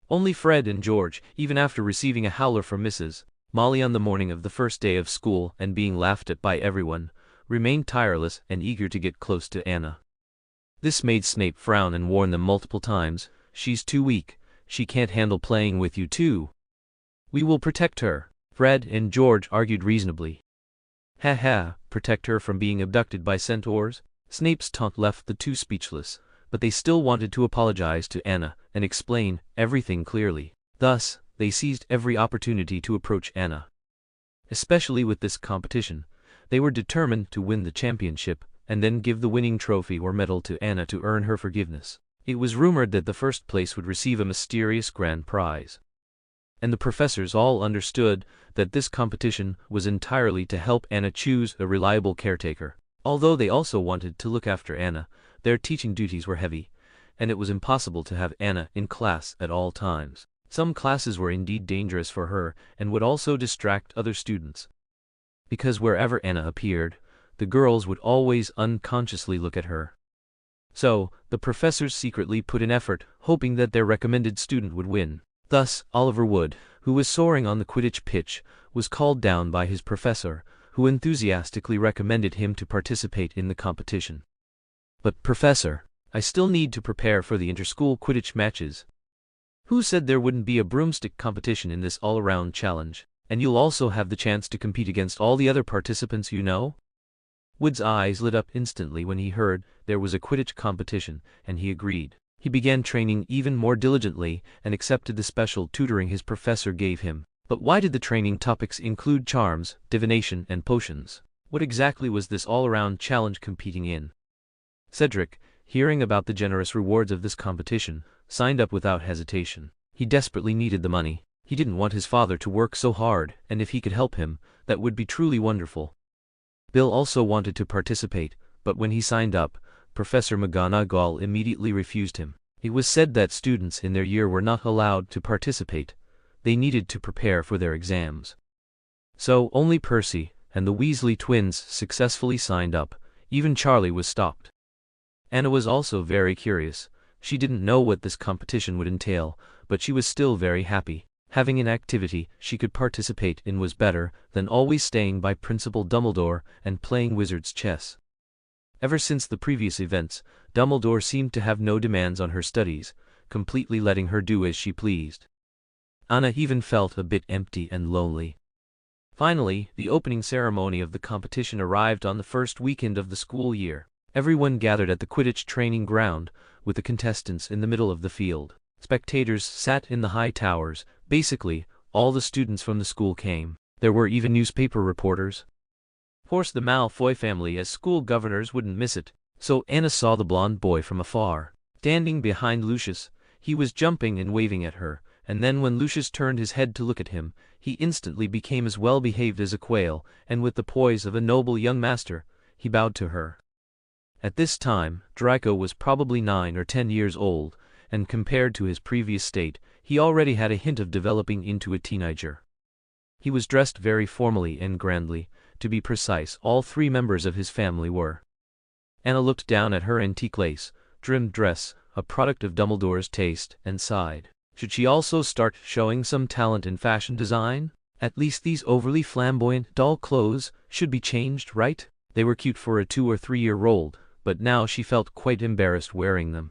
Only Fred and George, even after receiving a howler from Mrs. Molly on the morning of the first day of school and being laughed at by everyone, remained tireless and eager to get close to Anna. This made Snape frown and warn them multiple times, "She's too weak, she can't handle playing with you too. We will protect her," Fred and George argued reasonably. Ha ha, protect her from being abducted by centaurs? Snape's taunt left the two speechless, but they still wanted to apologize to Anna and explain everything clearly. Thus, they seized every opportunity to approach Anna. Especially with this competition, They were determined to win the championship, and then give the winning trophy or medal to Anna to earn her forgiveness. It was rumored that the first place would receive a mysterious grand prize. And the professors all understood that this competition was entirely to help Anna choose a reliable caretaker. Although they also wanted to look after Anna, their teaching duties were heavy, and it was impossible to have Anna in class at all times. Some classes were indeed dangerous for her and would also distract other students. Because wherever Anna appeared, the girls would always unconsciously look at her. So, the professors secretly put in effort, hoping that their recommended student would win. Thus, Oliver Wood, who was soaring on the Quidditch pitch, was called down by his professor, who enthusiastically recommended him to participate in the competition. "But Professor, I still need to prepare for the inter-school Quidditch matches. Who said there wouldn't be a broomstick competition in this all-around challenge? And you'll also have the chance to compete against all the other participants you know?" Wood's eyes lit up instantly when he heard there was a Quidditch competition, and he agreed. He began training even more diligently and accepted the special tutoring his professor gave him. But why did the training topics include charms, divination, and potions? What exactly was this all-around challenge competing in? Cedric, hearing about the generous rewards of this competition, signed up without hesitation. He desperately needed the money. He didn't want his father to work so hard, and if he could help him, that would be truly wonderful. Bill also wanted to participate, but when he signed up, Professor McGonagall immediately refused him. It was said that students in their year were not allowed to participate. They needed to prepare for their exams. So only Percy and the Weasley twins successfully signed up. Even Charlie was stopped. Anna was also very curious. She didn't know what this competition would entail, but she was still very happy. Having an activity she could participate in was better than always staying by Principal Dumbledore and playing wizard's chess. Ever since the previous events, Dumbledore seemed to have no demands on her studies, completely letting her do as she pleased. Anna even felt a bit empty and lonely. Finally, the opening ceremony of the competition arrived on the first weekend of the school year. Everyone gathered at the Quidditch training ground, with the contestants in the middle of the field. Spectators sat in the high towers. Basically, all the students from the school came. There were even newspaper reporters. Of course, the Malfoy family as school governors wouldn't miss it, so Anna saw the blonde boy from afar. Standing behind Lucius, he was jumping and waving at her, and then when Lucius turned his head to look at him, he instantly became as well-behaved as a quail, and with the poise of a noble young master, he bowed to her. At this time, Draco was probably 9 or 10 years old, and compared to his previous state, he already had a hint of developing into a teenager. He was dressed very formally and grandly. To be precise, all 3 members of his family were. Anna looked down at her antique lace-trimmed dress, a product of Dumbledore's taste, and sighed. Should she also start showing some talent in fashion design? At least these overly flamboyant, dull clothes should be changed, right? They were cute for a 2 or 3-year-old, but now she felt quite embarrassed wearing them.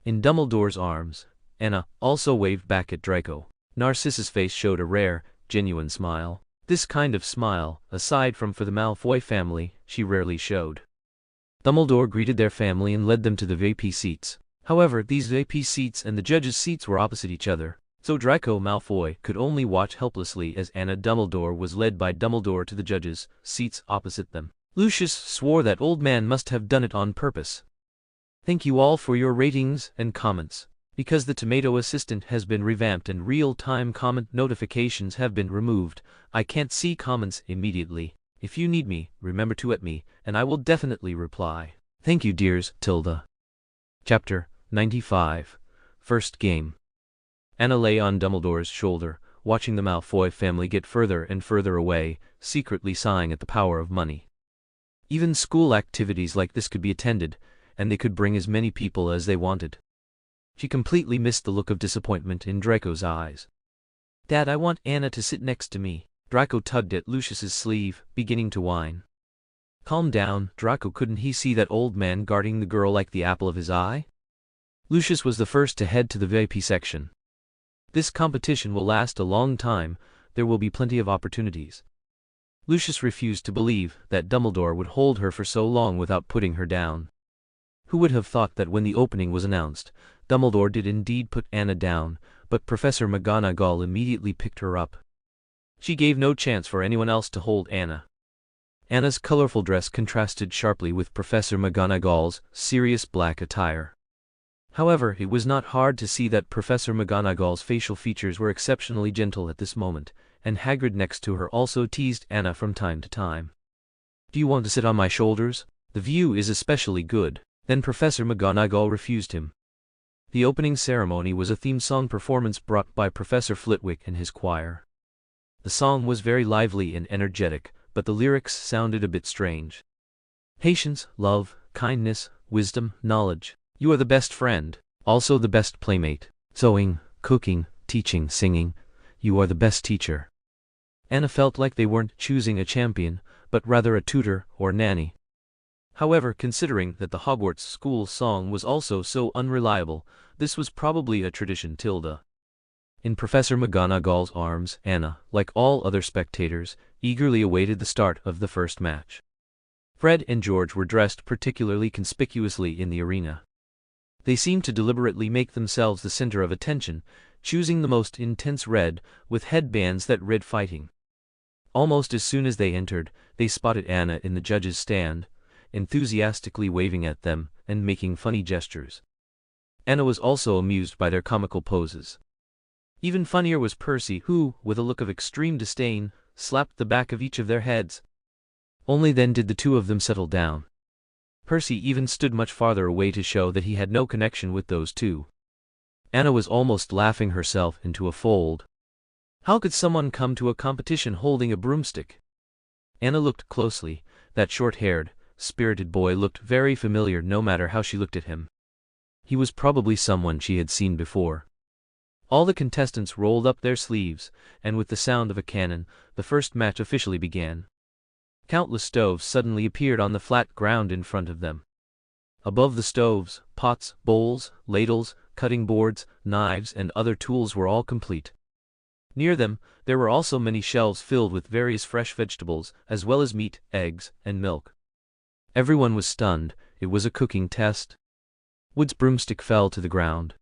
In Dumbledore's arms, Anna also waved back at Draco. Narcissa's face showed a rare, genuine smile. This kind of smile, aside from for the Malfoy family, she rarely showed. Dumbledore greeted their family and led them to the VIP seats. However, these VIP seats and the judges' seats were opposite each other, so Draco Malfoy could only watch helplessly as Anna Dumbledore was led by Dumbledore to the judges' seats opposite them. Lucius swore that old man must have done it on purpose. Thank you all for your ratings and comments. Because the Tomato Assistant has been revamped and real-time comment notifications have been removed, I can't see comments immediately. If you need me, remember to @me, and I will definitely reply. Thank you, dears. Tilda. Chapter 95. First Game. Anna lay on Dumbledore's shoulder, watching the Malfoy family get further and further away, secretly sighing at the power of money. Even school activities like this could be attended, and they could bring as many people as they wanted. She completely missed the look of disappointment in Draco's eyes. Dad, I want Anna to sit next to me. Draco tugged at Lucius's sleeve, beginning to whine. Calm down, Draco. Couldn't he see that old man guarding the girl like the apple of his eye? Lucius was the first to head to the VIP section. This competition will last a long time. There will be plenty of opportunities. Lucius refused to believe that Dumbledore would hold her for so long without putting her down. Who would have thought that when the opening was announced, Dumbledore did indeed put Anna down, but Professor McGonagall immediately picked her up. She gave no chance for anyone else to hold Anna. Anna's colorful dress contrasted sharply with Professor McGonagall's serious black attire. However, it was not hard to see that Professor McGonagall's facial features were exceptionally gentle at this moment, and Hagrid next to her also teased Anna from time to time. "Do you want to sit on my shoulders? The view is especially good." Then Professor McGonagall refused him. The opening ceremony was a theme song performance brought by Professor Flitwick and his choir. The song was very lively and energetic, but the lyrics sounded a bit strange. "Patience, love, kindness, wisdom, knowledge. You are the best friend, also the best playmate. Sewing, cooking, teaching, singing. You are the best teacher." Anna felt like they weren't choosing a champion, but rather a tutor or nanny. However, considering that the Hogwarts school song was also so unreliable, this was probably a tradition. In Professor McGonagall's arms, Anna, like all other spectators, eagerly awaited the start of the first match. Fred and George were dressed particularly conspicuously in the arena. They seemed to deliberately make themselves the center of attention, choosing the most intense red, with headbands that read fighting. Almost as soon as they entered, they spotted Anna in the judges' stand, enthusiastically waving at them and making funny gestures. Anna was also amused by their comical poses. Even funnier was Percy, who, with a look of extreme disdain, slapped the back of each of their heads. Only then did the two of them settle down. Percy even stood much farther away to show that he had no connection with those two. Anna was almost laughing herself into a fold. How could someone come to a competition holding a broomstick? Anna looked closely. That short-haired, spirited boy looked very familiar no matter how she looked at him. He was probably someone she had seen before. All the contestants rolled up their sleeves, and with the sound of a cannon, the first match officially began. Countless stoves suddenly appeared on the flat ground in front of them. Above the stoves, pots, bowls, ladles, cutting boards, knives, and other tools were all complete. Near them, there were also many shelves filled with various fresh vegetables, as well as meat, eggs, and milk. Everyone was stunned. It was a cooking test. Wood's broomstick fell to the ground.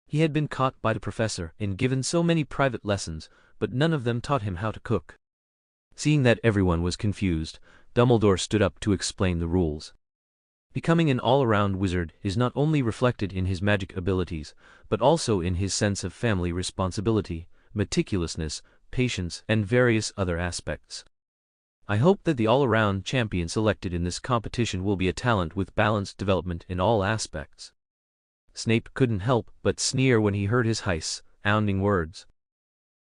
He had been caught by the professor and given so many private lessons, but none of them taught him how to cook. Seeing that everyone was confused, Dumbledore stood up to explain the rules. Becoming an all-around wizard is not only reflected in his magic abilities, but also in his sense of family responsibility, meticulousness, patience, and various other aspects. I hope that the all-around champion selected in this competition will be a talent with balanced development in all aspects. Snape couldn't help but sneer when he heard his high-sounding words.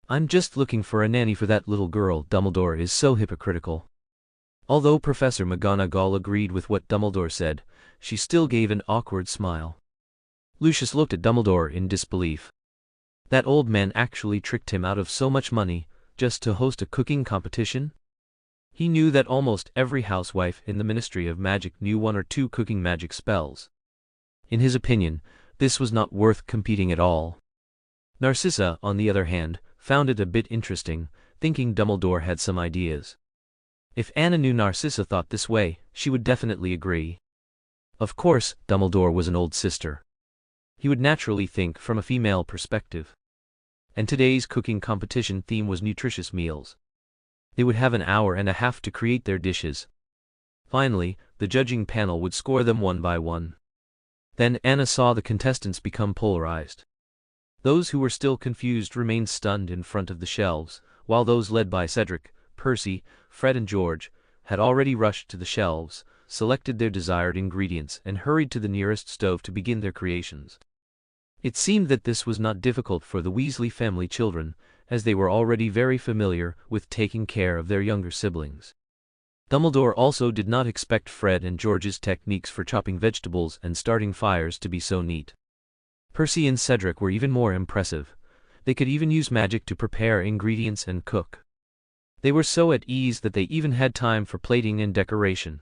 "I'm just looking for a nanny for that little girl. Dumbledore is so hypocritical." Although Professor McGonagall agreed with what Dumbledore said, she still gave an awkward smile. Lucius looked at Dumbledore in disbelief. That old man actually tricked him out of so much money, just to host a cooking competition? He knew that almost every housewife in the Ministry of Magic knew one or two cooking magic spells. In his opinion, this was not worth competing at all. Narcissa, on the other hand, found it a bit interesting, thinking Dumbledore had some ideas. If Anna knew Narcissa thought this way, she would definitely agree. Of course, Dumbledore was an old sister. He would naturally think from a female perspective. And today's cooking competition theme was nutritious meals. They would have an hour and a half to create their dishes. Finally, the judging panel would score them one by one. Then Anna saw the contestants become polarized. Those who were still confused remained stunned in front of the shelves, while those led by Cedric, Percy, Fred and George had already rushed to the shelves, selected their desired ingredients, and hurried to the nearest stove to begin their creations. It seemed that this was not difficult for the Weasley family children, as they were already very familiar with taking care of their younger siblings. Dumbledore also did not expect Fred and George's techniques for chopping vegetables and starting fires to be so neat. Percy and Cedric were even more impressive. They could even use magic to prepare ingredients and cook. They were so at ease that they even had time for plating and decoration.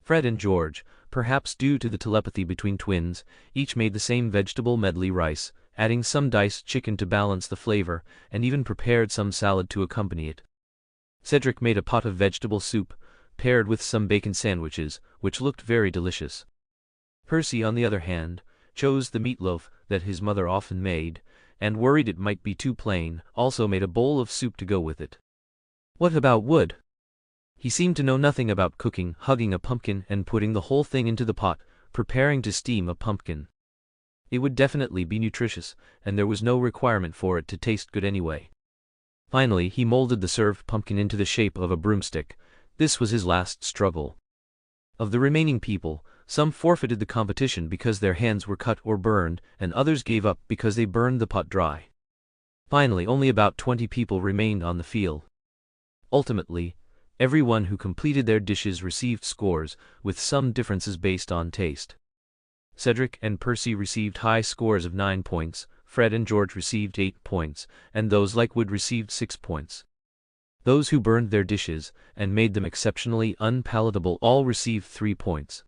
Fred and George, perhaps due to the telepathy between twins, each made the same vegetable medley rice, adding some diced chicken to balance the flavor, and even prepared some salad to accompany it. Cedric made a pot of vegetable soup, paired with some bacon sandwiches, which looked very delicious. Percy, on the other hand, chose the meatloaf that his mother often made, and worried it might be too plain, also made a bowl of soup to go with it. What about Wood? He seemed to know nothing about cooking, hugging a pumpkin and putting the whole thing into the pot, preparing to steam a pumpkin. It would definitely be nutritious, and there was no requirement for it to taste good anyway. Finally, he molded the served pumpkin into the shape of a broomstick. This was his last struggle. Of the remaining people, some forfeited the competition because their hands were cut or burned, and others gave up because they burned the pot dry. Finally, only about 20 people remained on the field. Ultimately, everyone who completed their dishes received scores, with some differences based on taste. Cedric and Percy received high scores of 9 points, Fred and George received 8 points, and those like Wood received 6 points. Those who burned their dishes, and made them exceptionally unpalatable, all received 3 points.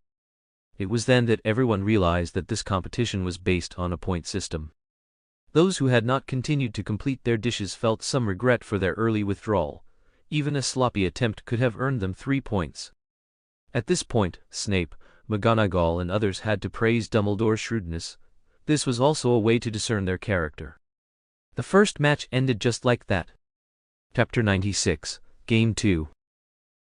It was then that everyone realized that this competition was based on a point system. Those who had not continued to complete their dishes felt some regret for their early withdrawal. Even a sloppy attempt could have earned them 3 points. At this point, Snape, McGonagall and others had to praise Dumbledore's shrewdness. This was also a way to discern their character. The first match ended just like that. Chapter 96, Game 2.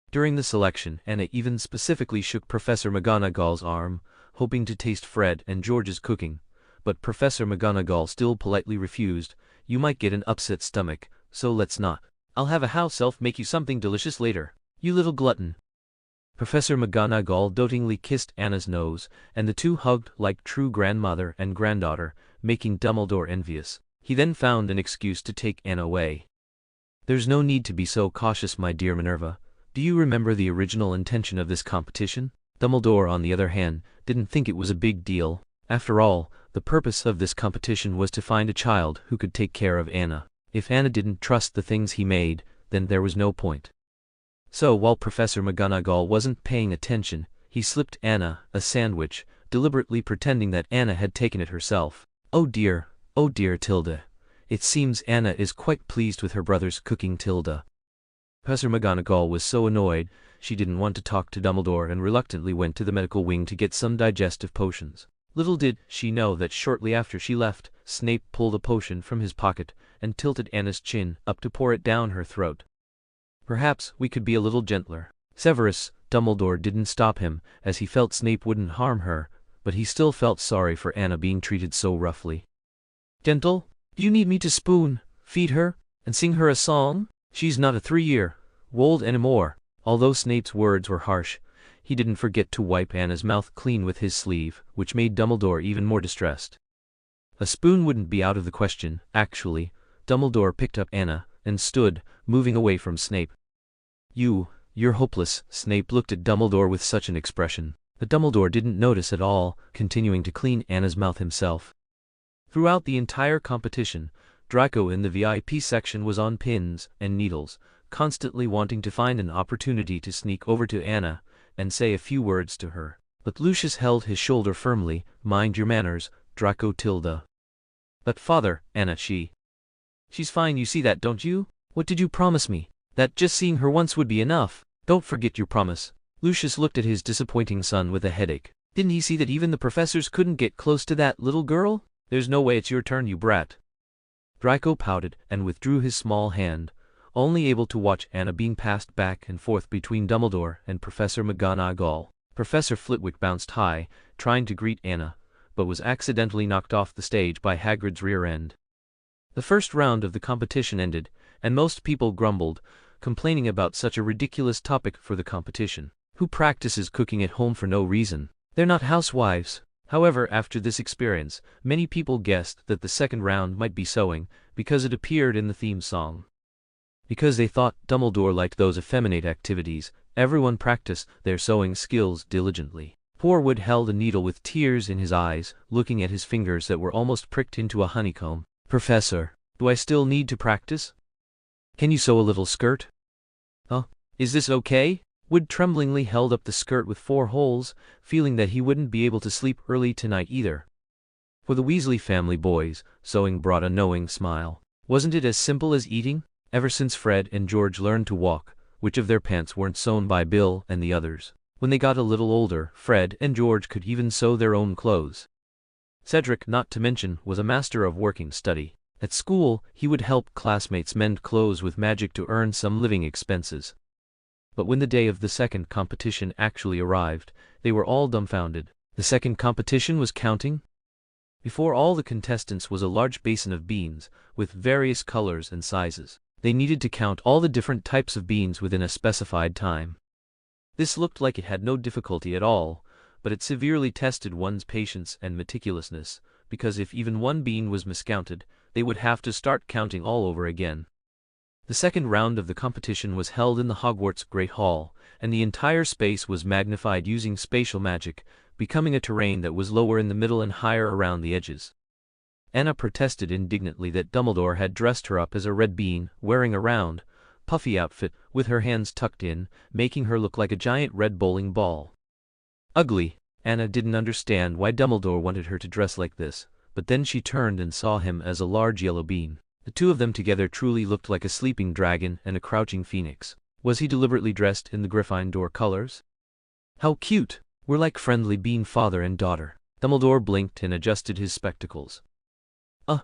During the selection, Anna even specifically shook Professor McGonagall's arm, hoping to taste Fred and George's cooking, but Professor McGonagall still politely refused. "You might get an upset stomach, so let's not. I'll have a house elf make you something delicious later, you little glutton." Professor McGonagall dotingly kissed Anna's nose, and the two hugged like true grandmother and granddaughter, making Dumbledore envious. He then found an excuse to take Anna away. "There's no need to be so cautious, my dear Minerva. Do you remember the original intention of this competition?" Dumbledore, on the other hand, didn't think it was a big deal. After all, the purpose of this competition was to find a child who could take care of Anna. If Anna didn't trust the things he made, then there was no point. So while Professor McGonagall wasn't paying attention, he slipped Anna a sandwich, deliberately pretending that Anna had taken it herself. Oh dear, Tilda. It seems Anna is quite pleased with her brother's cooking, Tilda." Professor McGonagall was so annoyed, she didn't want to talk to Dumbledore and reluctantly went to the medical wing to get some digestive potions. Little did she know that shortly after she left, Snape pulled a potion from his pocket and tilted Anna's chin up to pour it down her throat. "Perhaps we could be a little gentler, Severus." Dumbledore didn't stop him, as he felt Snape wouldn't harm her, but he still felt sorry for Anna being treated so roughly. "Gentle? Do you need me to spoon, feed her, and sing her a song? She's not a 3-year-old anymore." Although Snape's words were harsh, he didn't forget to wipe Anna's mouth clean with his sleeve, which made Dumbledore even more distressed. A spoon wouldn't be out of the question, actually. Dumbledore picked up Anna and stood, moving away from Snape. You're hopeless." Snape looked at Dumbledore with such an expression that Dumbledore didn't notice at all, continuing to clean Anna's mouth himself. Throughout the entire competition, Draco in the VIP section was on pins and needles, constantly wanting to find an opportunity to sneak over to Anna and say a few words to her. But Lucius held his shoulder firmly. "Mind your manners, Draco, Tilda." "But father, Anna, she's fine, you see that, don't you? What did you promise me? That just seeing her once would be enough. Don't forget your promise." Lucius looked at his disappointing son with a headache. Didn't he see that even the professors couldn't get close to that little girl? "There's no way, it's your turn, you brat." Draco pouted and withdrew his small hand, only able to watch Anna being passed back and forth between Dumbledore and Professor McGonagall. Professor Flitwick bounced high, trying to greet Anna, but was accidentally knocked off the stage by Hagrid's rear end. The first round of the competition ended, and most people grumbled, complaining about such a ridiculous topic for the competition. Who practices cooking at home for no reason? They're not housewives. However, after this experience, many people guessed that the second round might be sewing, because it appeared in the theme song. Because they thought Dumbledore liked those effeminate activities, everyone practiced their sewing skills diligently. Poor Wood held a needle with tears in his eyes, looking at his fingers that were almost pricked into a honeycomb. "Professor, do I still need to practice? Can you sew a little skirt?" Is this okay?" Wood tremblingly held up the skirt with 4 holes, feeling that he wouldn't be able to sleep early tonight either. For the Weasley family boys, sewing brought a knowing smile. Wasn't it as simple as eating? Ever since Fred and George learned to walk, which of their pants weren't sewn by Bill and the others? When they got a little older, Fred and George could even sew their own clothes. Cedric, not to mention, was a master of working study. At school, he would help classmates mend clothes with magic to earn some living expenses. But when the day of the second competition actually arrived, they were all dumbfounded. The second competition was counting? Before all the contestants was a large basin of beans, with various colors and sizes. They needed to count all the different types of beans within a specified time. This looked like it had no difficulty at all, but it severely tested one's patience and meticulousness, because if even one bean was miscounted, they would have to start counting all over again. The second round of the competition was held in the Hogwarts Great Hall, and the entire space was magnified using spatial magic, becoming a terrain that was lower in the middle and higher around the edges. Anna protested indignantly that Dumbledore had dressed her up as a red bean, wearing a round, puffy outfit, with her hands tucked in, making her look like a giant red bowling ball. Ugly. Anna didn't understand why Dumbledore wanted her to dress like this, but then she turned and saw him as a large yellow bean. The two of them together truly looked like a sleeping dragon and a crouching phoenix. Was he deliberately dressed in the Gryffindor colors? How cute! We're like friendly bean father and daughter. Dumbledore blinked and adjusted his spectacles.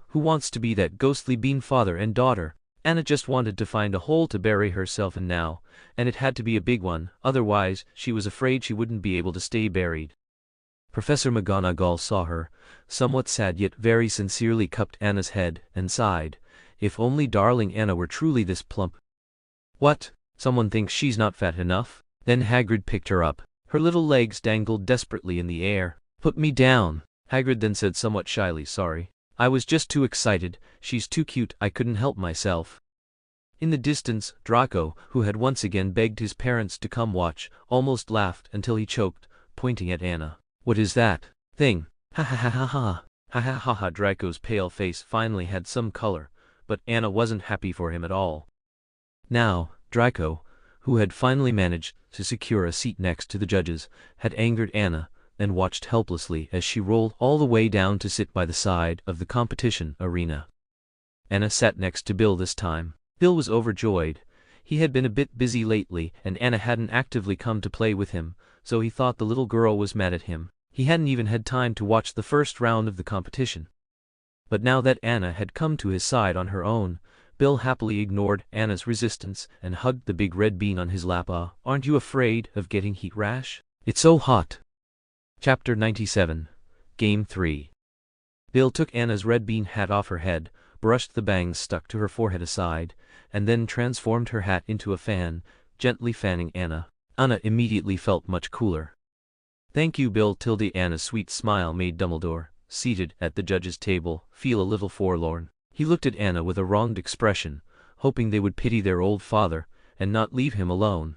Who wants to be that ghostly bean father and daughter? Anna just wanted to find a hole to bury herself in now, and it had to be a big one, otherwise she was afraid she wouldn't be able to stay buried. Professor McGonagall saw her, somewhat sad yet very sincerely cupped Anna's head, and sighed. If only darling Anna were truly this plump. What? Someone thinks she's not fat enough? Then Hagrid picked her up. Her little legs dangled desperately in the air. Put me down. Hagrid then said somewhat shyly, sorry. I was just too excited, she's too cute, I couldn't help myself. In the distance, Draco, who had once again begged his parents to come watch, almost laughed until he choked, pointing at Anna. What is that thing? Ha ha ha ha ha. Ha ha ha ha. Draco's pale face finally had some color, but Anna wasn't happy for him at all. Now, Draco, who had finally managed to secure a seat next to the judges, had angered Anna, and watched helplessly as she rolled all the way down to sit by the side of the competition arena. Anna sat next to Bill this time. Bill was overjoyed. He had been a bit busy lately, and Anna hadn't actively come to play with him, so he thought the little girl was mad at him. He hadn't even had time to watch the first round of the competition. But now that Anna had come to his side on her own, Bill happily ignored Anna's resistance and hugged the big red bean on his lap. Aren't you afraid of getting heat rash? It's so hot. Chapter 97. Game 3. Bill took Anna's red bean hat off her head, brushed the bangs stuck to her forehead aside, and then transformed her hat into a fan, gently fanning Anna. Anna immediately felt much cooler. Thank you, Bill. Anna's sweet smile made Dumbledore, seated at the judges' table, feel a little forlorn. He looked at Anna with a wronged expression, hoping they would pity their old father, and not leave him alone.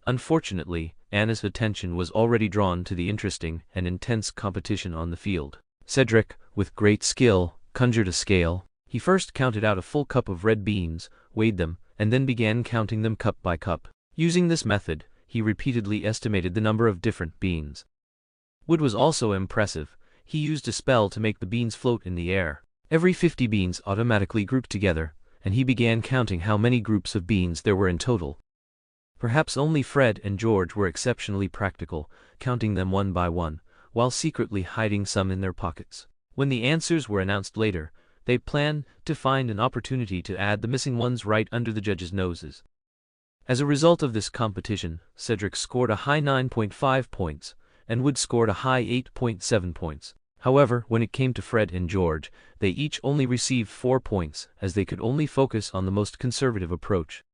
Unfortunately, Anna's attention was already drawn to the interesting and intense competition on the field. Cedric, with great skill, conjured a scale. He first counted out a full cup of red beans, weighed them, and then began counting them cup by cup. Using this method, he repeatedly estimated the number of different beans. Wood was also impressive. He used a spell to make the beans float in the air. Every 50 beans automatically grouped together, and he began counting how many groups of beans there were in total. Perhaps only Fred and George were exceptionally practical, counting them one by one, while secretly hiding some in their pockets. When the answers were announced later, they planned to find an opportunity to add the missing ones right under the judges' noses. As a result of this competition, Cedric scored a high 9.5 points, and Wood scored a high 8.7 points. However, when it came to Fred and George, they each only received 4 points, as they could only focus on the most conservative approach.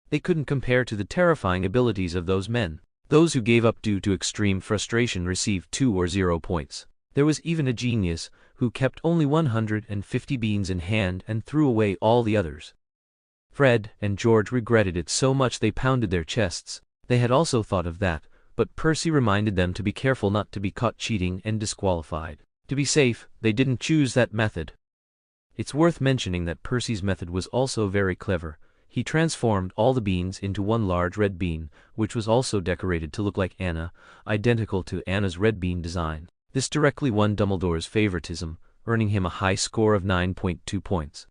They couldn't compare to the terrifying abilities of those men. Those who gave up due to extreme frustration received 2 or 0 points. There was even a genius, who kept only 150 beans in hand and threw away all the others. Fred and George regretted it so much they pounded their chests. They had also thought of that, but Percy reminded them to be careful not to be caught cheating and disqualified. To be safe, they didn't choose that method. It's worth mentioning that Percy's method was also very clever. He transformed all the beans into one large red bean, which was also decorated to look like Anna, identical to Anna's red bean design. This directly won Dumbledore's favoritism, earning him a high score of 9.2 points.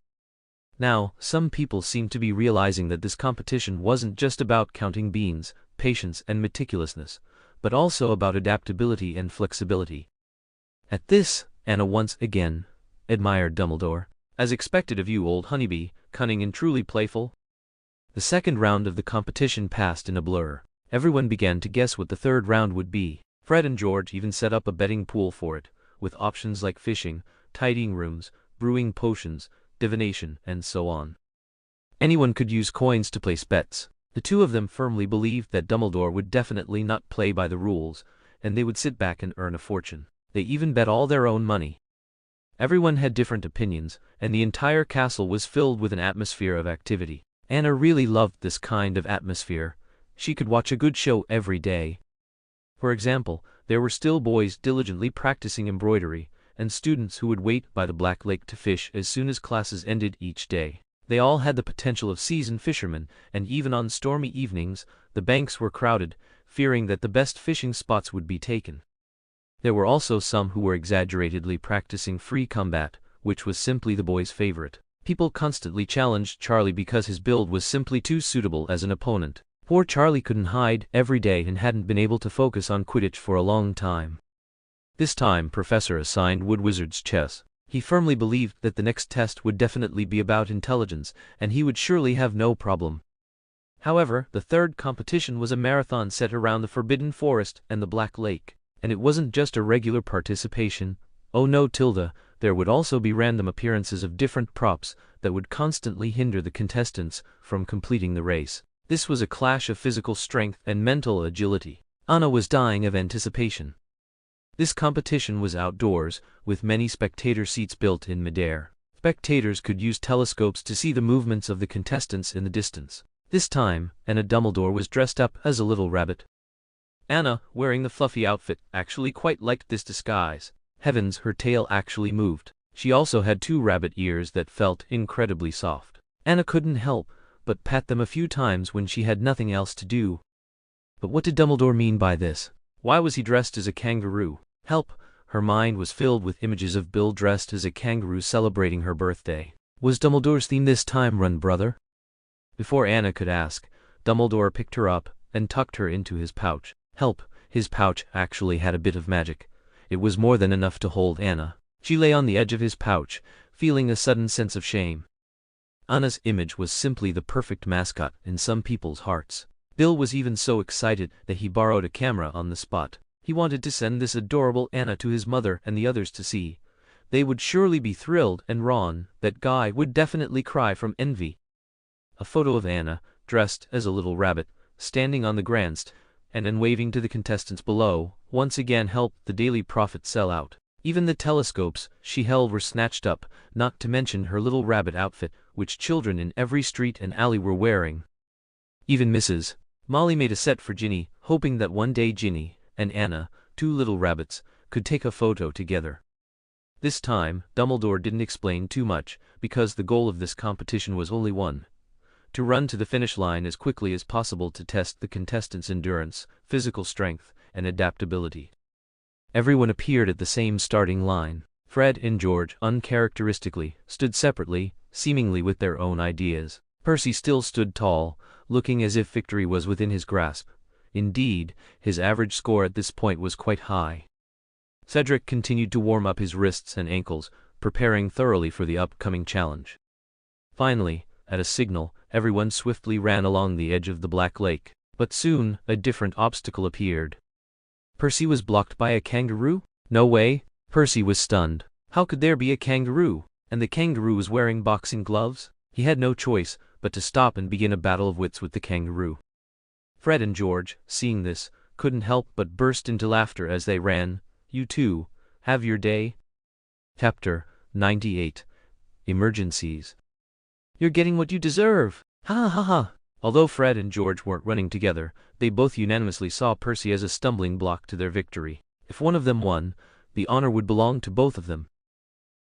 Now, some people seem to be realizing that this competition wasn't just about counting beans, patience and meticulousness, but also about adaptability and flexibility. At this, Anna once again admired Dumbledore. As expected of you, old honeybee, cunning and truly playful. The second round of the competition passed in a blur. Everyone began to guess what the third round would be. Fred and George even set up a betting pool for it, with options like fishing, tidying rooms, brewing potions, divination, and so on. Anyone could use coins to place bets. The two of them firmly believed that Dumbledore would definitely not play by the rules, and they would sit back and earn a fortune. They even bet all their own money. Everyone had different opinions, and the entire castle was filled with an atmosphere of activity. Anna really loved this kind of atmosphere. She could watch a good show every day. For example, there were still boys diligently practicing embroidery, and students who would wait by the Black Lake to fish as soon as classes ended each day. They all had the potential of seasoned fishermen, and even on stormy evenings, the banks were crowded, fearing that the best fishing spots would be taken. There were also some who were exaggeratedly practicing free combat, which was simply the boys' favorite. People constantly challenged Charlie because his build was simply too suitable as an opponent. Poor Charlie couldn't hide every day and hadn't been able to focus on Quidditch for a long time. This time, Professor assigned Wood Wizards chess. He firmly believed that the next test would definitely be about intelligence, and he would surely have no problem. However, the third competition was a marathon set around the Forbidden Forest and the Black Lake. And it wasn't just a regular participation. Oh no, Tilda, there would also be random appearances of different props that would constantly hinder the contestants from completing the race. This was a clash of physical strength and mental agility. Anna was dying of anticipation. This competition was outdoors, with many spectator seats built in midair. Spectators could use telescopes to see the movements of the contestants in the distance. This time, Anna Dumbledore was dressed up as a little rabbit. Anna, wearing the fluffy outfit, actually quite liked this disguise. Heavens, her tail actually moved. She also had 2 rabbit ears that felt incredibly soft. Anna couldn't help but pat them a few times when she had nothing else to do. But what did Dumbledore mean by this? Why was he dressed as a kangaroo? Help! Her mind was filled with images of Bill dressed as a kangaroo celebrating her birthday. Was Dumbledore's theme this time run, brother? Before Anna could ask, Dumbledore picked her up and tucked her into his pouch. Help! His pouch actually had a bit of magic. It was more than enough to hold Anna. She lay on the edge of his pouch, feeling a sudden sense of shame. Anna's image was simply the perfect mascot in some people's hearts. Bill was even so excited that he borrowed a camera on the spot. He wanted to send this adorable Anna to his mother and the others to see. They would surely be thrilled, and Ron, that guy, would definitely cry from envy. A photo of Anna, dressed as a little rabbit, standing on the grandstand, and then waving to the contestants below, once again helped the Daily Prophet sell out. Even the telescopes she held were snatched up, not to mention her little rabbit outfit, which children in every street and alley were wearing. Even Mrs. Molly made a set for Ginny, hoping that one day Ginny and Anna, 2 little rabbits, could take a photo together. This time, Dumbledore didn't explain too much, because the goal of this competition was only one: to run to the finish line as quickly as possible to test the contestants' endurance, physical strength, and adaptability. Everyone appeared at the same starting line. Fred and George, uncharacteristically, stood separately, seemingly with their own ideas. Percy still stood tall, looking as if victory was within his grasp. Indeed, his average score at this point was quite high. Cedric continued to warm up his wrists and ankles, preparing thoroughly for the upcoming challenge. Finally, at a signal, everyone swiftly ran along the edge of the Black Lake. But soon, a different obstacle appeared. Percy was blocked by a kangaroo? No way! Percy was stunned. How could there be a kangaroo? And the kangaroo was wearing boxing gloves? He had no choice but to stop and begin a battle of wits with the kangaroo. Fred and George, seeing this, couldn't help but burst into laughter as they ran. You too, have your day? Chapter 98. Emergencies. You're getting what you deserve! Ha ha ha! Although Fred and George weren't running together, they both unanimously saw Percy as a stumbling block to their victory. If one of them won, the honor would belong to both of them.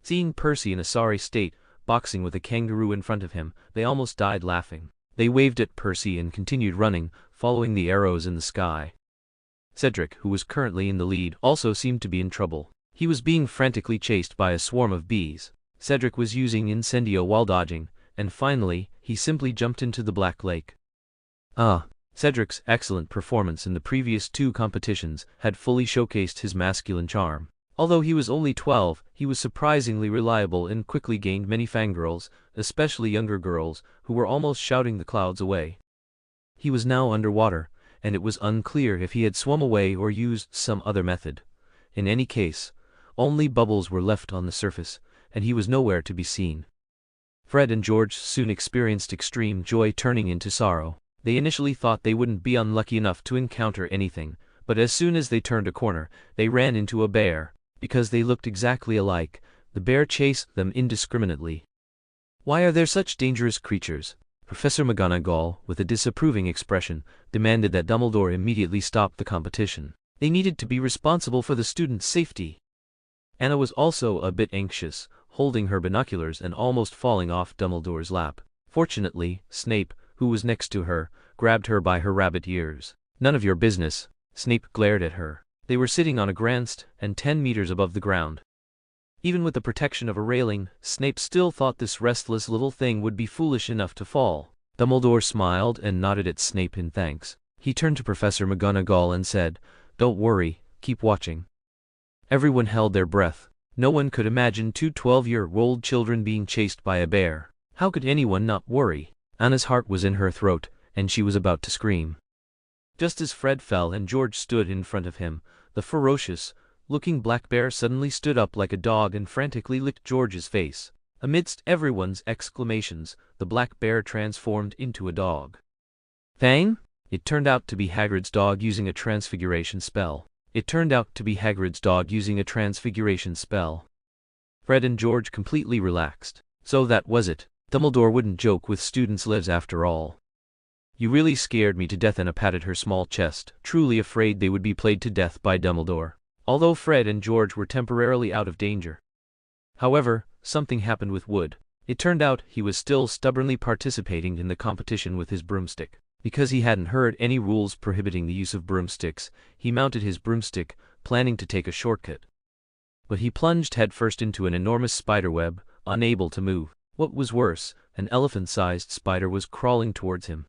Seeing Percy in a sorry state, boxing with a kangaroo in front of him, they almost died laughing. They waved at Percy and continued running, following the arrows in the sky. Cedric, who was currently in the lead, also seemed to be in trouble. He was being frantically chased by a swarm of bees. Cedric was using Incendio while dodging, and finally, he simply jumped into the Black Lake. Cedric's excellent performance in the previous 2 competitions had fully showcased his masculine charm. Although he was only 12, he was surprisingly reliable and quickly gained many fangirls, especially younger girls, who were almost shouting the clouds away. He was now underwater, and it was unclear if he had swum away or used some other method. In any case, only bubbles were left on the surface, and he was nowhere to be seen. Fred and George soon experienced extreme joy turning into sorrow. They initially thought they wouldn't be unlucky enough to encounter anything, but as soon as they turned a corner, they ran into a bear. Because they looked exactly alike, the bear chased them indiscriminately. "Why are there such dangerous creatures?" Professor McGonagall, with a disapproving expression, demanded that Dumbledore immediately stop the competition. They needed to be responsible for the students' safety. Anna was also a bit anxious, holding her binoculars and almost falling off Dumbledore's lap. Fortunately, Snape, who was next to her, grabbed her by her rabbit ears. "None of your business." Snape glared at her. They were sitting on a grandstand and 10 meters above the ground. Even with the protection of a railing, Snape still thought this restless little thing would be foolish enough to fall. Dumbledore smiled and nodded at Snape in thanks. He turned to Professor McGonagall and said, "Don't worry, keep watching." Everyone held their breath. No one could imagine two 12-year-old children being chased by a bear. How could anyone not worry? Anna's heart was in her throat, and she was about to scream. Just as Fred fell and George stood in front of him, the ferocious-looking black bear suddenly stood up like a dog and frantically licked George's face. Amidst everyone's exclamations, the black bear transformed into a dog. Fang? It turned out to be Hagrid's dog using a transfiguration spell. Fred and George completely relaxed. So that was it. Dumbledore wouldn't joke with students' lives after all. "You really scared me to death." Anna patted her small chest, truly afraid they would be played to death by Dumbledore. Although Fred and George were temporarily out of danger. However, something happened with Wood. It turned out he was still stubbornly participating in the competition with his broomstick. Because he hadn't heard any rules prohibiting the use of broomsticks, he mounted his broomstick, planning to take a shortcut. But he plunged headfirst into an enormous spiderweb, unable to move. What was worse, an elephant-sized spider was crawling towards him.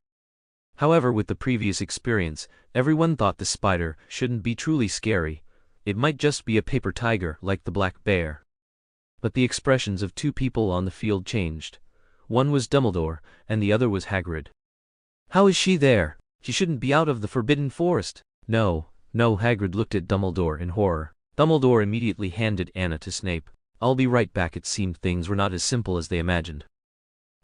However, with the previous experience, everyone thought the spider shouldn't be truly scary. It might just be a paper tiger like the black bear. But the expressions of two people on the field changed. One was Dumbledore, and the other was Hagrid. "How is she there? She shouldn't be out of the Forbidden Forest." No, Hagrid looked at Dumbledore in horror. Dumbledore immediately handed Anna to Snape. "I'll be right back." It seemed things were not as simple as they imagined.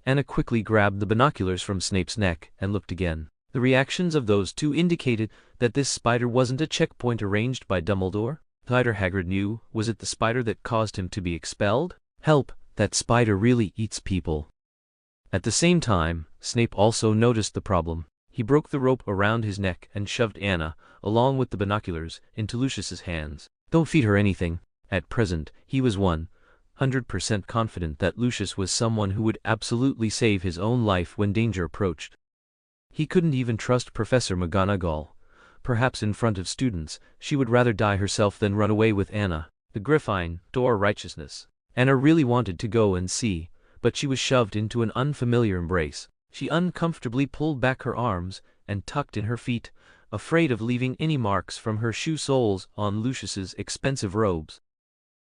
Anna quickly grabbed the binoculars from Snape's neck and looked again. The reactions of those two indicated that this spider wasn't a checkpoint arranged by Dumbledore. Spider, Hagrid knew. Was it the spider that caused him to be expelled? Help, that spider really eats people. At the same time, Snape also noticed the problem. He broke the rope around his neck and shoved Anna, along with the binoculars, into Lucius's hands. "Don't feed her anything." At present, he was 100% confident that Lucius was someone who would absolutely save his own life when danger approached. He couldn't even trust Professor McGonagall. Perhaps in front of students, she would rather die herself than run away with Anna. The Griffin door righteousness. Anna really wanted to go and see, but she was shoved into an unfamiliar embrace. She uncomfortably pulled back her arms and tucked in her feet, afraid of leaving any marks from her shoe soles on Lucius's expensive robes.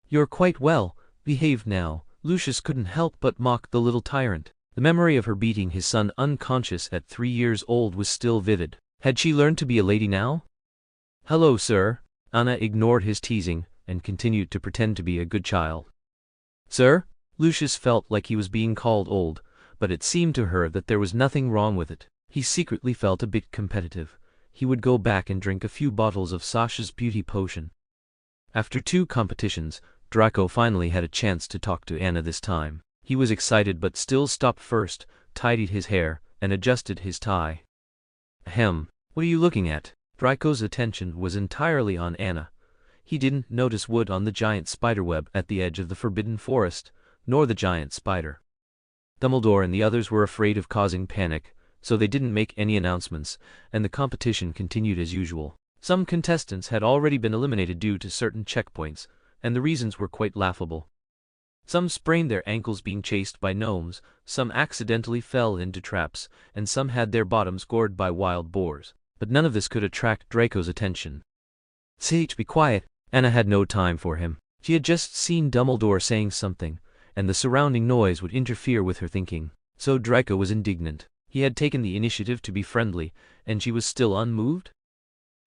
"You're quite well behaved now." Lucius couldn't help but mock the little tyrant. The memory of her beating his son unconscious at 3 years old was still vivid. Had she learned to be a lady now? "Hello, sir." Anna ignored his teasing and continued to pretend to be a good child. "Sir?" Lucius felt like he was being called old, but it seemed to her that there was nothing wrong with it. He secretly felt a bit competitive. He would go back and drink a few bottles of Sasha's beauty potion. After 2 competitions, Draco finally had a chance to talk to Anna this time. He was excited but still stopped first, tidied his hair, and adjusted his tie. "Ahem, what are you looking at?" Draco's attention was entirely on Anna. He didn't notice Wood on the giant spiderweb at the edge of the Forbidden Forest, nor the giant spider. Dumbledore and the others were afraid of causing panic, so they didn't make any announcements, and the competition continued as usual. Some contestants had already been eliminated due to certain checkpoints, and the reasons were quite laughable. Some sprained their ankles being chased by gnomes, some accidentally fell into traps, and some had their bottoms gored by wild boars. But none of this could attract Draco's attention. "Sage, be quiet." Anna had no time for him. She had just seen Dumbledore saying something, and the surrounding noise would interfere with her thinking. So Draco was indignant. He had taken the initiative to be friendly, and she was still unmoved?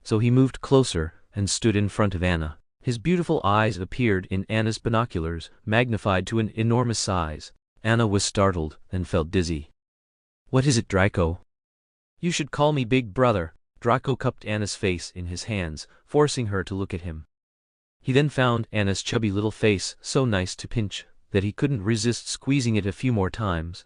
So he moved closer and stood in front of Anna. His beautiful eyes appeared in Anna's binoculars, magnified to an enormous size. Anna was startled and felt dizzy. "What is it, Draco?" "You should call me Big Brother." Draco cupped Anna's face in his hands, forcing her to look at him. He then found Anna's chubby little face so nice to pinch that he couldn't resist squeezing it a few more times.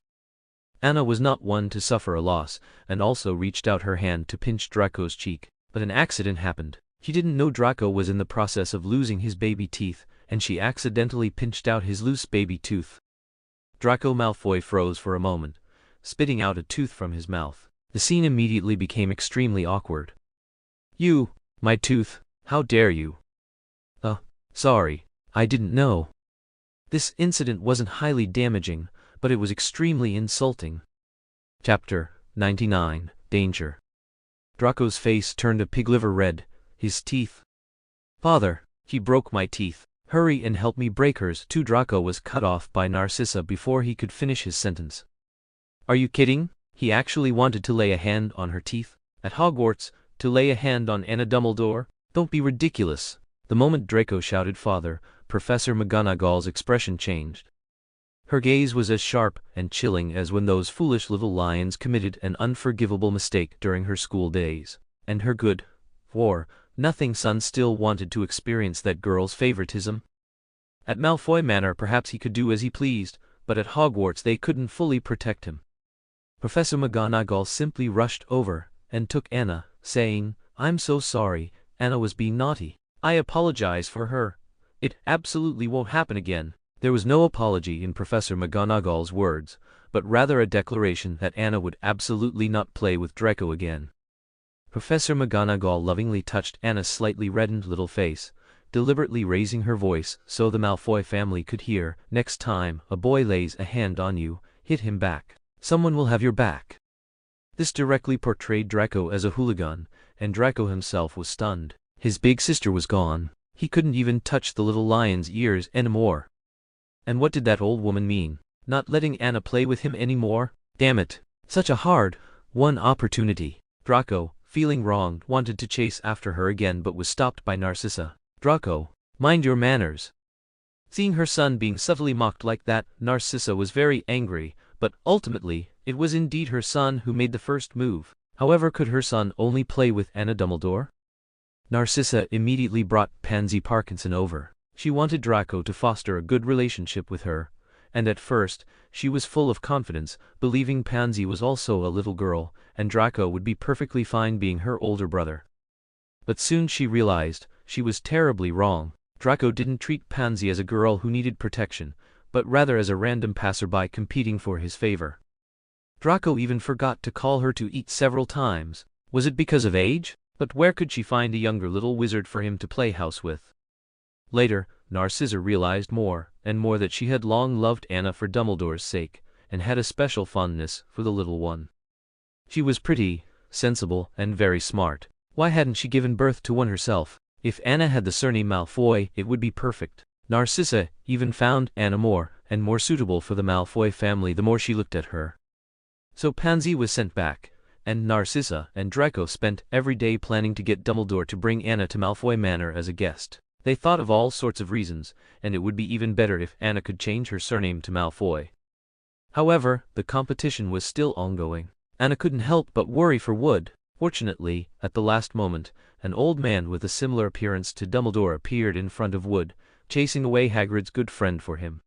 Anna was not one to suffer a loss, and also reached out her hand to pinch Draco's cheek. But an accident happened. She didn't know Draco was in the process of losing his baby teeth, and she accidentally pinched out his loose baby tooth. Draco Malfoy froze for a moment, spitting out a tooth from his mouth. The scene immediately became extremely awkward. "You, my tooth, how dare you?" Sorry, I didn't know." This incident wasn't highly damaging, but it was extremely insulting. Chapter 99, Danger. Draco's face turned a pig liver red. His teeth. "Father, he broke my teeth. Hurry and help me break hers too." Draco was cut off by Narcissa before he could finish his sentence. "Are you kidding? He actually wanted to lay a hand on her teeth? At Hogwarts, to lay a hand on Anna Dumbledore? Don't be ridiculous." The moment Draco shouted "Father," Professor McGonagall's expression changed. Her gaze was as sharp and chilling as when those foolish little lions committed an unforgivable mistake during her school days. And her good, for nothing son still wanted to experience that girl's favoritism. At Malfoy Manor perhaps he could do as he pleased, but at Hogwarts they couldn't fully protect him. Professor McGonagall simply rushed over and took Anna, saying, "I'm so sorry, Anna was being naughty. I apologize for her. It absolutely won't happen again." There was no apology in Professor McGonagall's words, but rather a declaration that Anna would absolutely not play with Draco again. Professor McGonagall lovingly touched Anna's slightly reddened little face, deliberately raising her voice so the Malfoy family could hear. "Next time a boy lays a hand on you, hit him back. Someone will have your back." This directly portrayed Draco as a hooligan, and Draco himself was stunned. His big sister was gone. He couldn't even touch the little lion's ears anymore. And what did that old woman mean? Not letting Anna play with him anymore? Damn it. Such a hard-won opportunity. Draco, feeling wronged, wanted to chase after her again but was stopped by Narcissa. "Draco, mind your manners." Seeing her son being subtly mocked like that, Narcissa was very angry, but ultimately, it was indeed her son who made the first move. However, could her son only play with Anna Dumbledore? Narcissa immediately brought Pansy Parkinson over. She wanted Draco to foster a good relationship with her, and at first, she was full of confidence, believing Pansy was also a little girl, and Draco would be perfectly fine being her older brother. But soon she realized she was terribly wrong. Draco didn't treat Pansy as a girl who needed protection, but rather as a random passerby competing for his favor. Draco even forgot to call her to eat several times. Was it because of age? But where could she find a younger little wizard for him to play house with? Later, Narcissa realized more and more that she had long loved Anna for Dumbledore's sake, and had a special fondness for the little one. She was pretty, sensible, and very smart. Why hadn't she given birth to one herself? If Anna had the surname Malfoy, it would be perfect. Narcissa even found Anna more and more suitable for the Malfoy family the more she looked at her. So Pansy was sent back, and Narcissa and Draco spent every day planning to get Dumbledore to bring Anna to Malfoy Manor as a guest. They thought of all sorts of reasons, and it would be even better if Anna could change her surname to Malfoy. However, the competition was still ongoing. Anna couldn't help but worry for Wood. Fortunately, at the last moment, an old man with a similar appearance to Dumbledore appeared in front of Wood, chasing away Hagrid's good friend for him.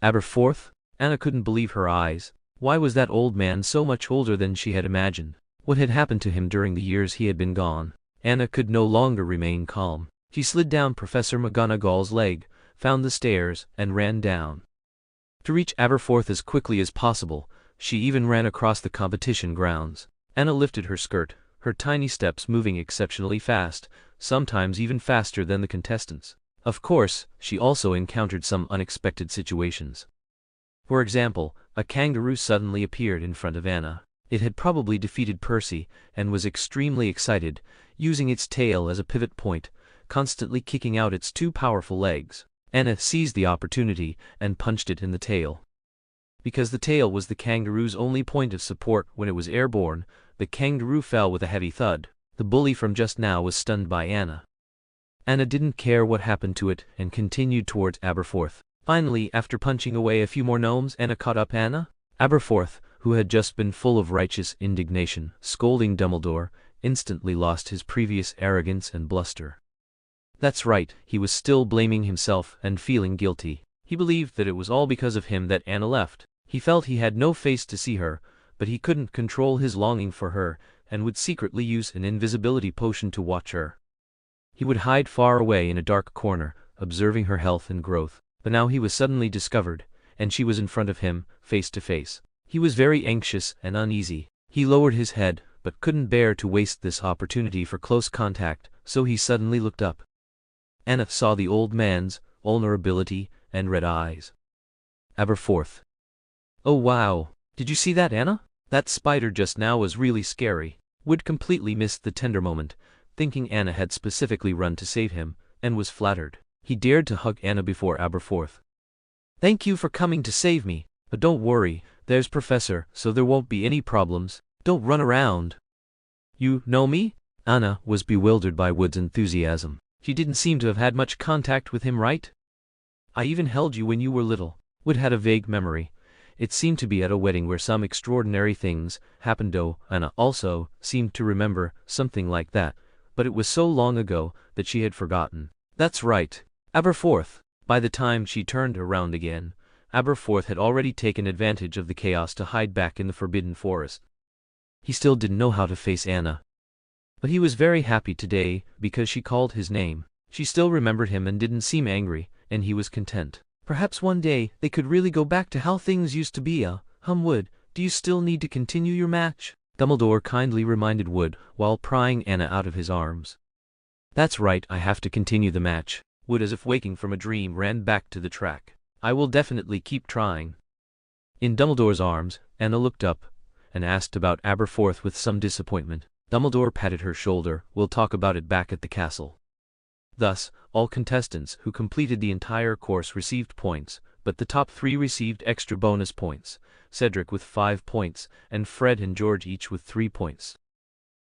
Aberforth? Anna couldn't believe her eyes. Why was that old man so much older than she had imagined? What had happened to him during the years he had been gone? Anna could no longer remain calm. She slid down Professor McGonagall's leg, found the stairs, and ran down. To reach Aberforth as quickly as possible, she even ran across the competition grounds. Anna lifted her skirt, her tiny steps moving exceptionally fast, sometimes even faster than the contestants. Of course, she also encountered some unexpected situations. For example, a kangaroo suddenly appeared in front of Anna. It had probably defeated Percy, and was extremely excited, using its tail as a pivot point, constantly kicking out its two powerful legs. Anna seized the opportunity and punched it in the tail. Because the tail was the kangaroo's only point of support when it was airborne, the kangaroo fell with a heavy thud. The bully from just now was stunned by Anna. Anna didn't care what happened to it and continued towards Aberforth. Finally, after punching away a few more gnomes, Anna caught up Anna. Aberforth, who had just been full of righteous indignation, scolding Dumbledore, instantly lost his previous arrogance and bluster. That's right, he was still blaming himself and feeling guilty. He believed that it was all because of him that Anna left. He felt he had no face to see her, but he couldn't control his longing for her, and would secretly use an invisibility potion to watch her. He would hide far away in a dark corner, observing her health and growth. But now he was suddenly discovered, and she was in front of him, face to face. He was very anxious and uneasy. He lowered his head, but couldn't bear to waste this opportunity for close contact, so he suddenly looked up. Anna saw the old man's vulnerability and red eyes. Aberforth. Oh wow, did you see that, Anna? That spider just now was really scary. Wood completely missed the tender moment, thinking Anna had specifically run to save him, and was flattered. He dared to hug Anna before Aberforth. Thank you for coming to save me, but don't worry, there's Professor, so there won't be any problems. Don't run around. You know me? Anna was bewildered by Wood's enthusiasm. She didn't seem to have had much contact with him, right? I even held you when you were little. Wood had a vague memory. It seemed to be at a wedding where some extraordinary things happened, though Anna also seemed to remember something like that, but it was so long ago that she had forgotten. That's right. Aberforth. By the time she turned around again, Aberforth had already taken advantage of the chaos to hide back in the Forbidden Forest. He still didn't know how to face Anna. But he was very happy today because she called his name. She still remembered him and didn't seem angry, and he was content. Perhaps one day they could really go back to how things used to be. Wood, do you still need to continue your match? Dumbledore kindly reminded Wood while prying Anna out of his arms. That's right, I have to continue the match. Wood, as if waking from a dream, ran back to the track. I will definitely keep trying. In Dumbledore's arms, Anna looked up and asked about Aberforth with some disappointment. Dumbledore patted her shoulder. We'll talk about it back at the castle. Thus, all contestants who completed the entire course received points, but the top 3 received extra bonus points, Cedric with 5 points, and Fred and George each with 3 points.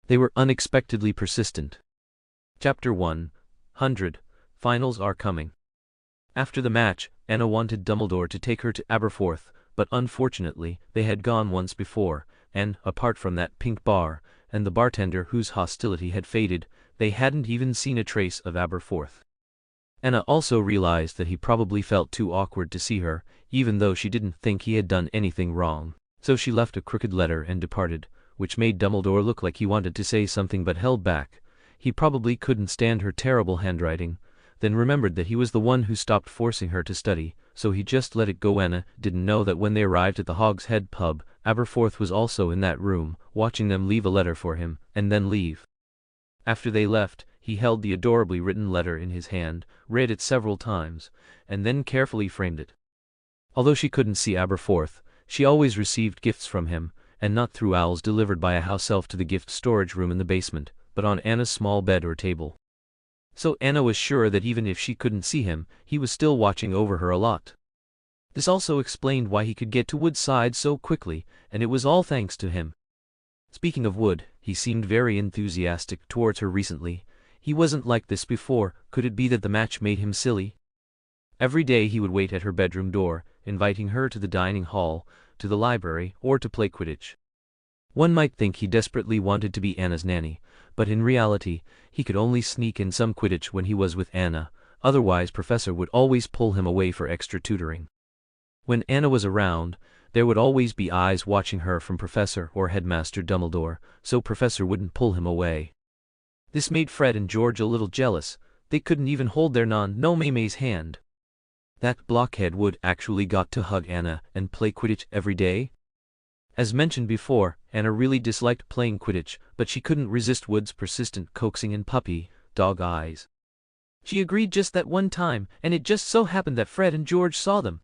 They were unexpectedly persistent. Chapter 100. Finals are coming. After the match, Anna wanted Dumbledore to take her to Aberforth, but unfortunately, they had gone once before, and, apart from that pink bar, and the bartender whose hostility had faded, they hadn't even seen a trace of Aberforth. Anna also realized that he probably felt too awkward to see her, even though she didn't think he had done anything wrong. So she left a crooked letter and departed, which made Dumbledore look like he wanted to say something but held back. He probably couldn't stand her terrible handwriting, then remembered that he was the one who stopped forcing her to study, so he just let it go. Anna didn't know that when they arrived at the Hog's Head pub, Aberforth was also in that room, watching them leave a letter for him, and then leave. After they left, he held the adorably written letter in his hand, read it several times, and then carefully framed it. Although she couldn't see Aberforth, she always received gifts from him, and not through owls delivered by a house elf to the gift storage room in the basement, but on Anna's small bed or table. So Anna was sure that even if she couldn't see him, he was still watching over her a lot. This also explained why he could get to Wood's side so quickly, and it was all thanks to him. Speaking of Wood, he seemed very enthusiastic towards her recently. He wasn't like this before. Could it be that the match made him silly? Every day he would wait at her bedroom door, inviting her to the dining hall, to the library, or to play Quidditch. One might think he desperately wanted to be Anna's nanny, but in reality, he could only sneak in some Quidditch when he was with Anna, otherwise Professor would always pull him away for extra tutoring. When Anna was around, there would always be eyes watching her from Professor or Headmaster Dumbledore, so Professor wouldn't pull him away. This made Fred and George a little jealous. They couldn't even hold their non-May's hand. That blockhead Wood actually got to hug Anna and play Quidditch every day? As mentioned before, Anna really disliked playing Quidditch, but she couldn't resist Wood's persistent coaxing and puppy dog eyes. She agreed just that one time, and it just so happened that Fred and George saw them.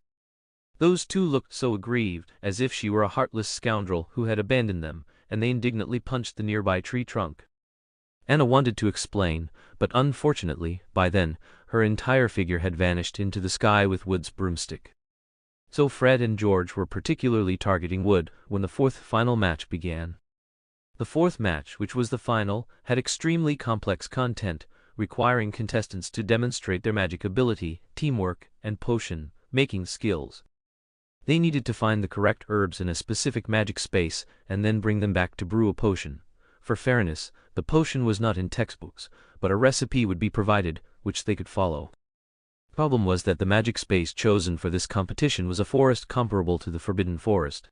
Those two looked so aggrieved, as if she were a heartless scoundrel who had abandoned them, and they indignantly punched the nearby tree trunk. Anna wanted to explain, but unfortunately, by then, her entire figure had vanished into the sky with Wood's broomstick. So Fred and George were particularly targeting Wood when the fourth final match began. The fourth match, which was the final, had extremely complex content, requiring contestants to demonstrate their magic ability, teamwork, and potion-making skills. They needed to find the correct herbs in a specific magic space and then bring them back to brew a potion. For fairness, the potion was not in textbooks, but a recipe would be provided, which they could follow. The problem was that the magic space chosen for this competition was a forest comparable to the Forbidden Forest.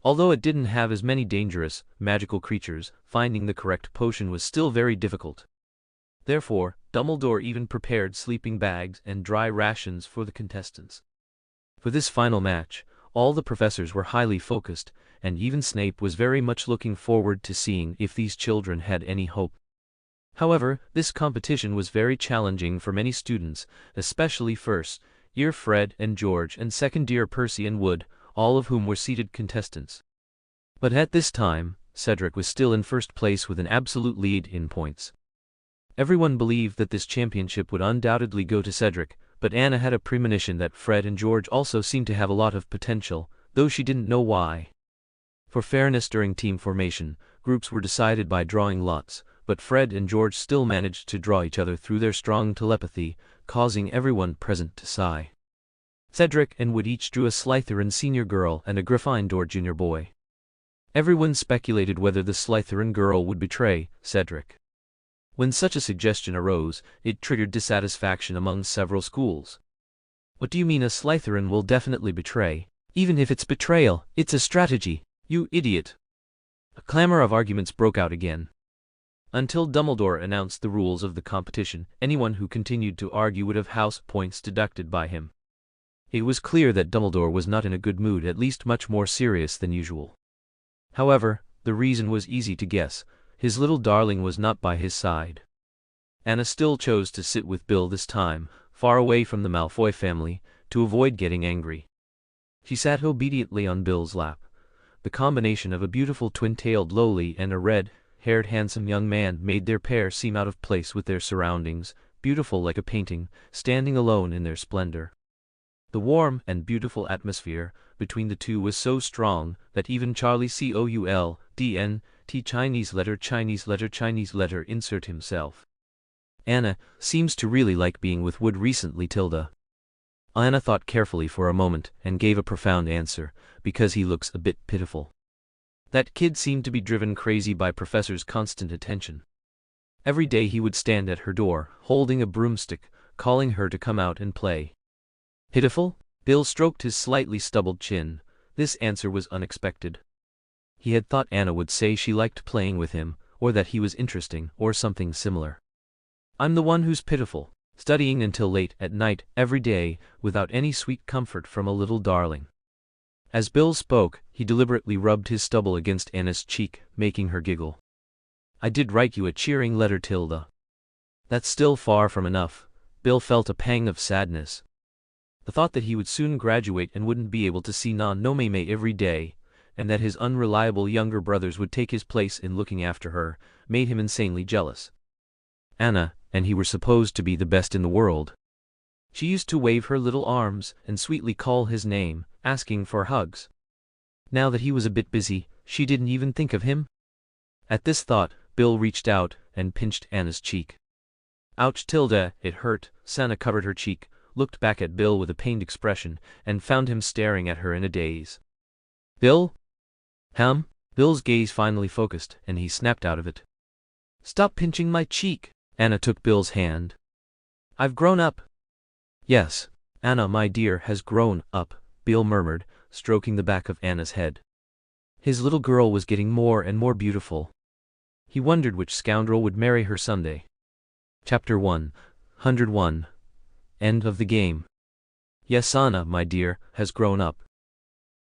Although it didn't have as many dangerous, magical creatures, finding the correct potion was still very difficult. Therefore, Dumbledore even prepared sleeping bags and dry rations for the contestants. For this final match, all the professors were highly focused, and even Snape was very much looking forward to seeing if these children had any hope. However, this competition was very challenging for many students, especially first-year Fred and George and second-year Percy and Wood, all of whom were seeded contestants. But at this time, Cedric was still in first place with an absolute lead in points. Everyone believed that this championship would undoubtedly go to Cedric, but Anna had a premonition that Fred and George also seemed to have a lot of potential, though she didn't know why. For fairness during team formation, groups were decided by drawing lots, but Fred and George still managed to draw each other through their strong telepathy, causing everyone present to sigh. Cedric and Wood each drew a Slytherin senior girl and a Gryffindor junior boy. Everyone speculated whether the Slytherin girl would betray Cedric. When such a suggestion arose, it triggered dissatisfaction among several schools. What do you mean a Slytherin will definitely betray? Even if it's betrayal, it's a strategy, you idiot! A clamor of arguments broke out again. Until Dumbledore announced the rules of the competition, anyone who continued to argue would have house points deducted by him. It was clear that Dumbledore was not in a good mood, at least much more serious than usual. However, the reason was easy to guess. His little darling was not by his side. Anna still chose to sit with Bill this time, far away from the Malfoy family, to avoid getting angry. She sat obediently on Bill's lap. The combination of a beautiful twin-tailed lowly and a red-haired handsome young man made their pair seem out of place with their surroundings, beautiful like a painting, standing alone in their splendor. The warm and beautiful atmosphere between the two was so strong that even Charlie Couldn't Chinese letter insert himself. Anna seems to really like being with Wood recently, Tilda. Anna thought carefully for a moment and gave a profound answer, because he looks a bit pitiful. That kid seemed to be driven crazy by Professor's constant attention. Every day he would stand at her door, holding a broomstick, calling her to come out and play. Pitiful? Bill stroked his slightly stubbled chin. This answer was unexpected. He had thought Anna would say she liked playing with him, or that he was interesting, or something similar. I'm the one who's pitiful, studying until late at night every day, without any sweet comfort from a little darling. As Bill spoke, he deliberately rubbed his stubble against Anna's cheek, making her giggle. I did write you a cheering letter, Tilda. That's still far from enough. Bill felt a pang of sadness. The thought that he would soon graduate and wouldn't be able to see Non-Nomeme every day, and that his unreliable younger brothers would take his place in looking after her, made him insanely jealous. Anna and he were supposed to be the best in the world. She used to wave her little arms and sweetly call his name, asking for hugs. Now that he was a bit busy, she didn't even think of him. At this thought, Bill reached out and pinched Anna's cheek. Ouch, Tilda, it hurt. Anna covered her cheek, looked back at Bill with a pained expression, and found him staring at her in a daze. Bill? Bill's gaze finally focused, and he snapped out of it. Stop pinching my cheek. Anna took Bill's hand. I've grown up. Yes, Anna, my dear, has grown up, Bill murmured, stroking the back of Anna's head. His little girl was getting more and more beautiful. He wondered which scoundrel would marry her someday. Chapter 101. End of the game. Yes, Anna, my dear, has grown up.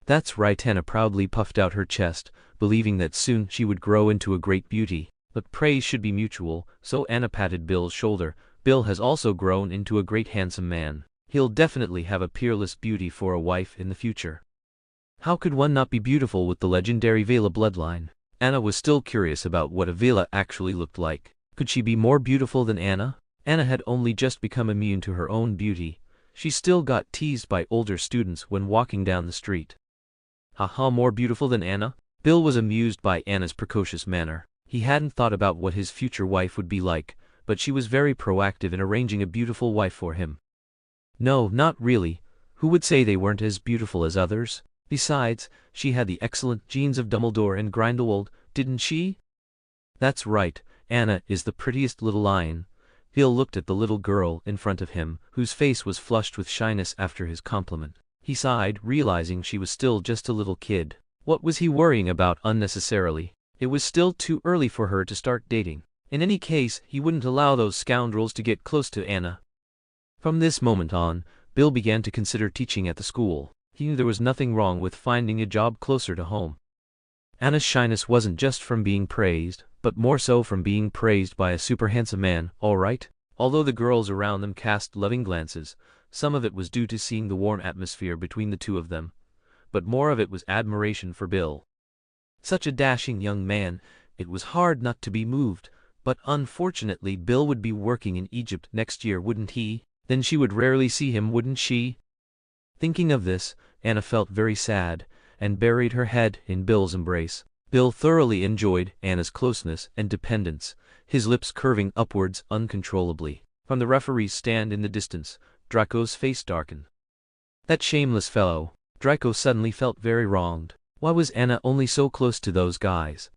That's right. Anna proudly puffed out her chest, believing that soon she would grow into a great beauty. But praise should be mutual, so Anna patted Bill's shoulder. Bill has also grown into a great handsome man. He'll definitely have a peerless beauty for a wife in the future. How could one not be beautiful with the legendary Vela bloodline? Anna was still curious about what a Vela actually looked like. Could she be more beautiful than Anna? Anna had only just become immune to her own beauty. She still got teased by older students when walking down the street. Haha, more beautiful than Anna? Bill was amused by Anna's precocious manner. He hadn't thought about what his future wife would be like, but she was very proactive in arranging a beautiful wife for him. No, not really. Who would say they weren't as beautiful as others? Besides, she had the excellent genes of Dumbledore and Grindelwald, didn't she? That's right, Anna is the prettiest little lion. Bill looked at the little girl in front of him, whose face was flushed with shyness after his compliment. He sighed, realizing she was still just a little kid. What was he worrying about unnecessarily? It was still too early for her to start dating. In any case, he wouldn't allow those scoundrels to get close to Anna. From this moment on, Bill began to consider teaching at the school. He knew there was nothing wrong with finding a job closer to home. Anna's shyness wasn't just from being praised, but more so from being praised by a super handsome man, all right? Although the girls around them cast loving glances, some of it was due to seeing the warm atmosphere between the two of them, but more of it was admiration for Bill. Such a dashing young man, it was hard not to be moved, but unfortunately Bill would be working in Egypt next year, wouldn't he? Then she would rarely see him, wouldn't she? Thinking of this, Anna felt very sad, and buried her head in Bill's embrace. Bill thoroughly enjoyed Anna's closeness and dependence, his lips curving upwards uncontrollably. From the referee's stand in the distance, Draco's face darkened. That shameless fellow. Draco suddenly felt very wronged. Why was Anna only so close to those guys?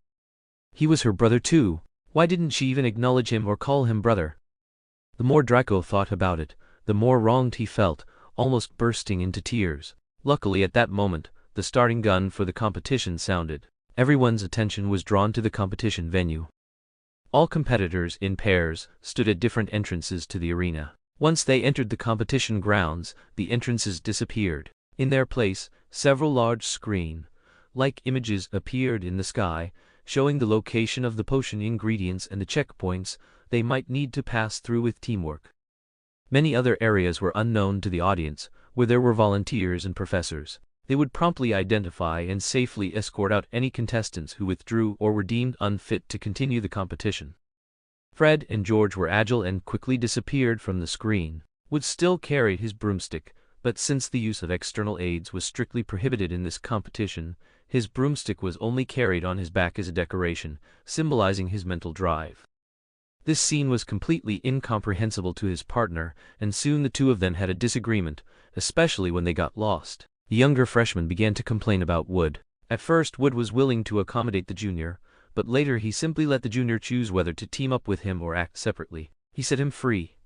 He was her brother too. Why didn't she even acknowledge him or call him brother? The more Draco thought about it, the more wronged he felt, almost bursting into tears. Luckily at that moment, the starting gun for the competition sounded. Everyone's attention was drawn to the competition venue. All competitors in pairs stood at different entrances to the arena. Once they entered the competition grounds, the entrances disappeared. In their place, several large screen-like images appeared in the sky, showing the location of the potion ingredients and the checkpoints they might need to pass through with teamwork. Many other areas were unknown to the audience, where there were volunteers and professors. They would promptly identify and safely escort out any contestants who withdrew or were deemed unfit to continue the competition. Fred and George were agile and quickly disappeared from the screen. Wood still carried his broomstick, but since the use of external aids was strictly prohibited in this competition, his broomstick was only carried on his back as a decoration, symbolizing his mental drive. This scene was completely incomprehensible to his partner, and soon the two of them had a disagreement, especially when they got lost. The younger freshman began to complain about Wood. At first Wood was willing to accommodate the junior, but later he simply let the junior choose whether to team up with him or act separately. He set him free.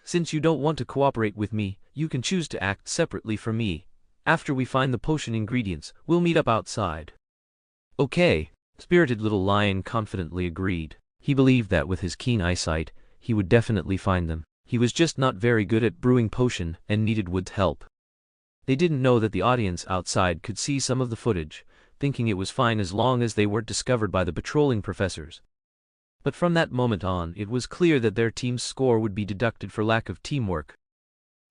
Since you don't want to cooperate with me, you can choose to act separately from me. After we find the potion ingredients, we'll meet up outside. Okay, Spirited Little Lion confidently agreed. He believed that with his keen eyesight, he would definitely find them. He was just not very good at brewing potion and needed Wood's help. They didn't know that the audience outside could see some of the footage, thinking it was fine as long as they weren't discovered by the patrolling professors. But from that moment on, it was clear that their team's score would be deducted for lack of teamwork.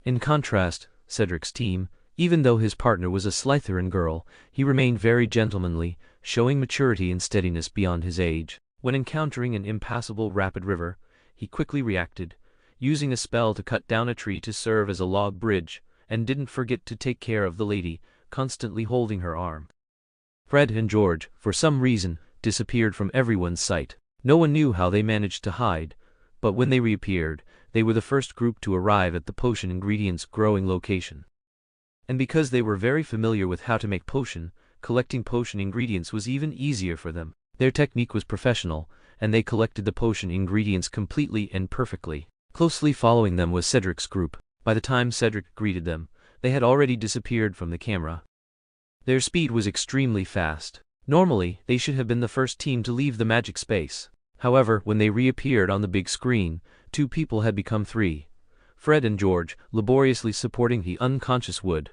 In contrast, Cedric's team, even though his partner was a Slytherin girl, he remained very gentlemanly, showing maturity and steadiness beyond his age. When encountering an impassable rapid river, he quickly reacted, using a spell to cut down a tree to serve as a log bridge, and didn't forget to take care of the lady, constantly holding her arm. Fred and George, for some reason, disappeared from everyone's sight. No one knew how they managed to hide, but when they reappeared, they were the first group to arrive at the potion ingredients growing location. And because they were very familiar with how to make potion, collecting potion ingredients was even easier for them. Their technique was professional, and they collected the potion ingredients completely and perfectly. Closely following them was Cedric's group. By the time Cedric greeted them, they had already disappeared from the camera. Their speed was extremely fast. Normally, they should have been the first team to leave the magic space. However, when they reappeared on the big screen, two people had become three. Fred and George, laboriously supporting the unconscious Wood.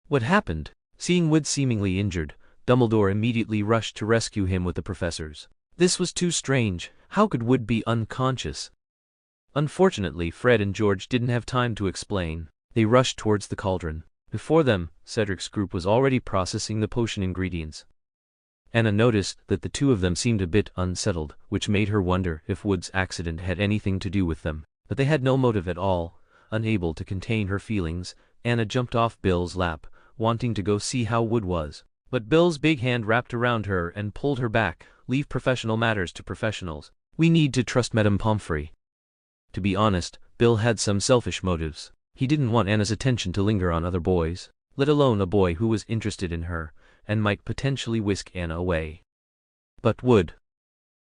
What happened? Seeing Wood seemingly injured, Dumbledore immediately rushed to rescue him with the professors. This was too strange. How could Wood be unconscious? Unfortunately, Fred and George didn't have time to explain. They rushed towards the cauldron. Before them, Cedric's group was already processing the potion ingredients. Anna noticed that the two of them seemed a bit unsettled, which made her wonder if Wood's accident had anything to do with them. But they had no motive at all. Unable to contain her feelings, Anna jumped off Bill's lap, wanting to go see how Wood was. But Bill's big hand wrapped around her and pulled her back. Leave professional matters to professionals. We need to trust Madame Pomfrey. To be honest, Bill had some selfish motives. He didn't want Anna's attention to linger on other boys, let alone a boy who was interested in her, and might potentially whisk Anna away. But Wood.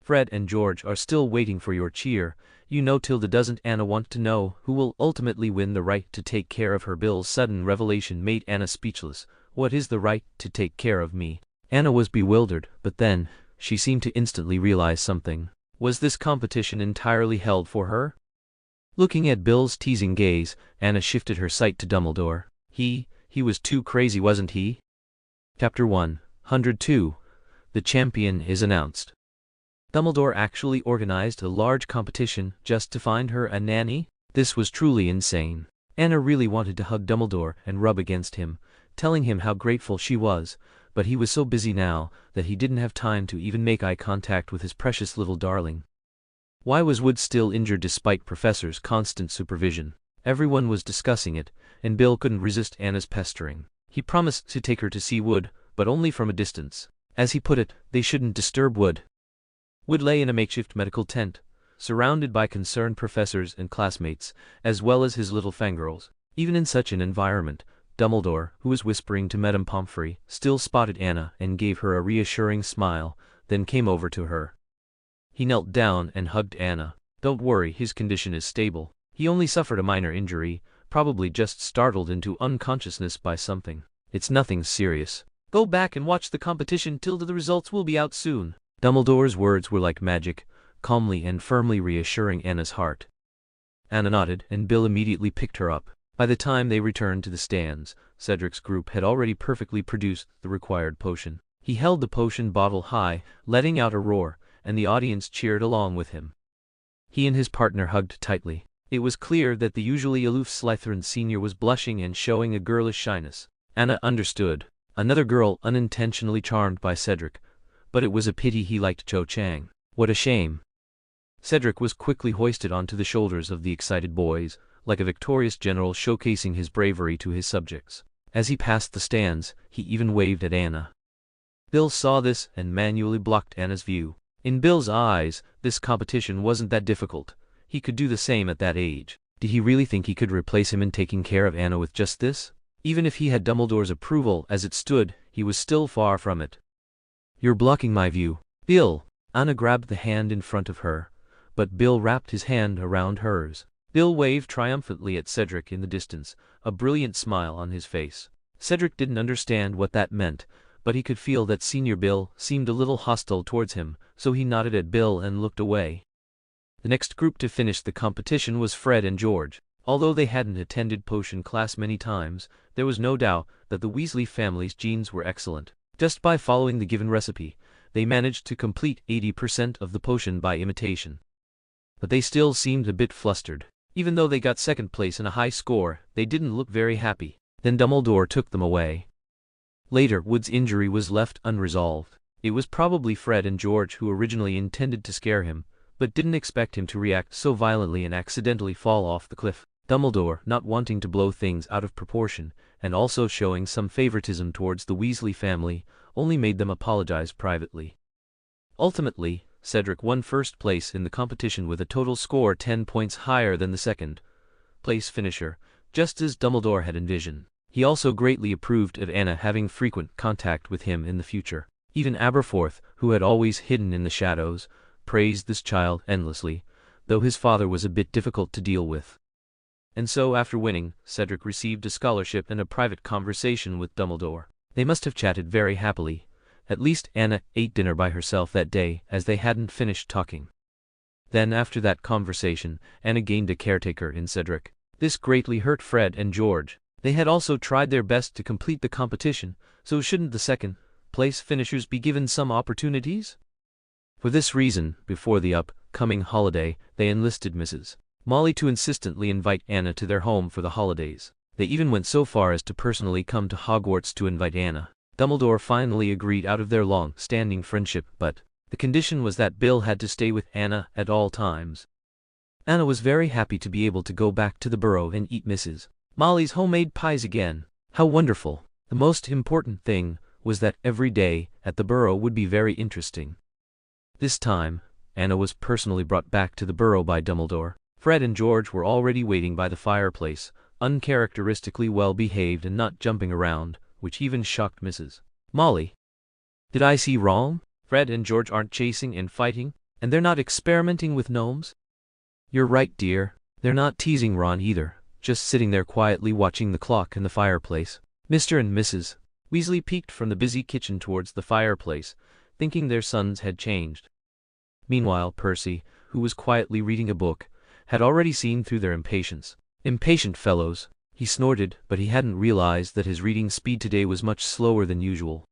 Fred and George are still waiting for your cheer. You know Tilda doesn't. Anna want to know who will ultimately win the right to take care of her. Bill's sudden revelation made Anna speechless. What is the right to take care of me? Anna was bewildered, but then, she seemed to instantly realize something. Was this competition entirely held for her? Looking at Bill's teasing gaze, Anna shifted her sight to Dumbledore. He was too crazy, wasn't he? Chapter 102. The champion is announced. Dumbledore actually organized a large competition just to find her a nanny? This was truly insane. Anna really wanted to hug Dumbledore and rub against him, telling him how grateful she was, but he was so busy now that he didn't have time to even make eye contact with his precious little darling. Why was Wood still injured despite Professor's constant supervision? Everyone was discussing it, and Bill couldn't resist Anna's pestering. He promised to take her to see Wood, but only from a distance. As he put it, they shouldn't disturb Wood. Wood lay in a makeshift medical tent, surrounded by concerned professors and classmates, as well as his little fangirls. Even in such an environment, Dumbledore, who was whispering to Madame Pomfrey, still spotted Anna and gave her a reassuring smile, then came over to her. He knelt down and hugged Anna. Don't worry, his condition is stable. He only suffered a minor injury, probably just startled into unconsciousness by something. It's nothing serious. Go back and watch the competition till the results will be out soon. Dumbledore's words were like magic, calmly and firmly reassuring Anna's heart. Anna nodded, and Bill immediately picked her up. By the time they returned to the stands, Cedric's group had already perfectly produced the required potion. He held the potion bottle high, letting out a roar, and the audience cheered along with him. He and his partner hugged tightly. It was clear that the usually aloof Slytherin senior was blushing and showing a girlish shyness. Anna understood. Another girl unintentionally charmed by Cedric, but it was a pity he liked Cho Chang. What a shame. Cedric was quickly hoisted onto the shoulders of the excited boys, like a victorious general showcasing his bravery to his subjects. As he passed the stands, he even waved at Anna. Bill saw this and manually blocked Anna's view. In Bill's eyes, this competition wasn't that difficult. He could do the same at that age. Did he really think he could replace him in taking care of Anna with just this? Even if he had Dumbledore's approval as it stood, he was still far from it. You're blocking my view. Bill! Anna grabbed the hand in front of her, but Bill wrapped his hand around hers. Bill waved triumphantly at Cedric in the distance, a brilliant smile on his face. Cedric didn't understand what that meant, but he could feel that Senior Bill seemed a little hostile towards him, so he nodded at Bill and looked away. The next group to finish the competition was Fred and George. Although they hadn't attended potion class many times, there was no doubt that the Weasley family's genes were excellent. Just by following the given recipe, they managed to complete 80% of the potion by imitation. But they still seemed a bit flustered. Even though they got second place and a high score, they didn't look very happy. Then Dumbledore took them away. Later, Wood's injury was left unresolved. It was probably Fred and George who originally intended to scare him, but didn't expect him to react so violently and accidentally fall off the cliff. Dumbledore, not wanting to blow things out of proportion, and also showing some favoritism towards the Weasley family, only made them apologize privately. Ultimately, Cedric won first place in the competition with a total score 10 points higher than the second place finisher, just as Dumbledore had envisioned. He also greatly approved of Anna having frequent contact with him in the future. Even Aberforth, who had always hidden in the shadows, praised this child endlessly, though his father was a bit difficult to deal with. And so after winning, Cedric received a scholarship and a private conversation with Dumbledore. They must have chatted very happily. At least Anna ate dinner by herself that day, as they hadn't finished talking. Then after that conversation, Anna gained a caretaker in Cedric. This greatly hurt Fred and George. They had also tried their best to complete the competition, so shouldn't the second-place finishers be given some opportunities? For this reason, before the upcoming holiday, they enlisted Mrs. Molly to insistently invite Anna to their home for the holidays. They even went so far as to personally come to Hogwarts to invite Anna. Dumbledore finally agreed out of their long-standing friendship, but the condition was that Bill had to stay with Anna at all times. Anna was very happy to be able to go back to the burrow and eat Mrs. Molly's homemade pies again. How wonderful! The most important thing was that every day at the burrow would be very interesting. This time, Anna was personally brought back to the burrow by Dumbledore. Fred and George were already waiting by the fireplace, uncharacteristically well behaved and not jumping around, which even shocked Mrs. Molly. Did I see wrong? Fred and George aren't chasing and fighting, and they're not experimenting with gnomes? You're right, dear. They're not teasing Ron either, just sitting there quietly watching the clock in the fireplace. Mr. and Mrs. Weasley peeked from the busy kitchen towards the fireplace, thinking their sons had changed. Meanwhile, Percy, who was quietly reading a book, had already seen through their impatience. Impatient fellows, he snorted, but he hadn't realized that his reading speed today was much slower than usual.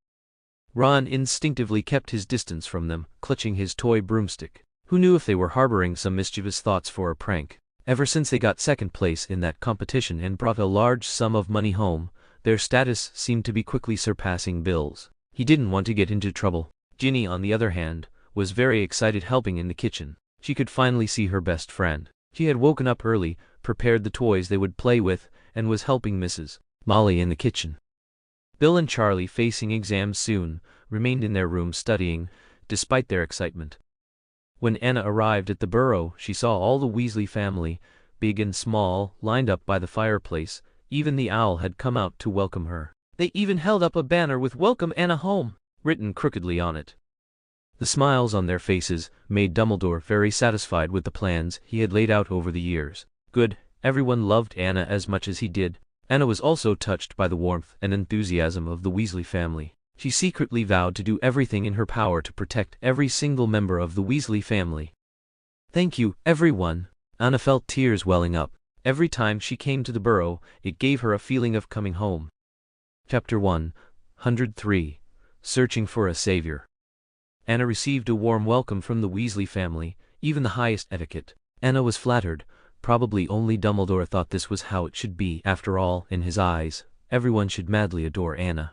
Ron instinctively kept his distance from them, clutching his toy broomstick. Who knew if they were harboring some mischievous thoughts for a prank? Ever since they got second place in that competition and brought a large sum of money home, their status seemed to be quickly surpassing Bill's. He didn't want to get into trouble. Ginny, on the other hand, was very excited helping in the kitchen. She could finally see her best friend. She had woken up early, prepared the toys they would play with, and was helping Mrs. Molly in the kitchen. Bill and Charlie, facing exams soon, remained in their room studying, despite their excitement. When Anna arrived at the burrow, she saw all the Weasley family, big and small, lined up by the fireplace. Even the owl had come out to welcome her. They even held up a banner with "Welcome Anna Home" written crookedly on it. The smiles on their faces made Dumbledore very satisfied with the plans he had laid out over the years. Good, everyone loved Anna as much as he did. Anna was also touched by the warmth and enthusiasm of the Weasley family. She secretly vowed to do everything in her power to protect every single member of the Weasley family. Thank you, everyone. Anna felt tears welling up. Every time she came to the burrow, it gave her a feeling of coming home. Chapter 103. Searching for a Savior. Anna received a warm welcome from the Weasley family, even the highest etiquette. Anna was flattered. Probably only Dumbledore thought this was how it should be. After all, in his eyes, everyone should madly adore Anna.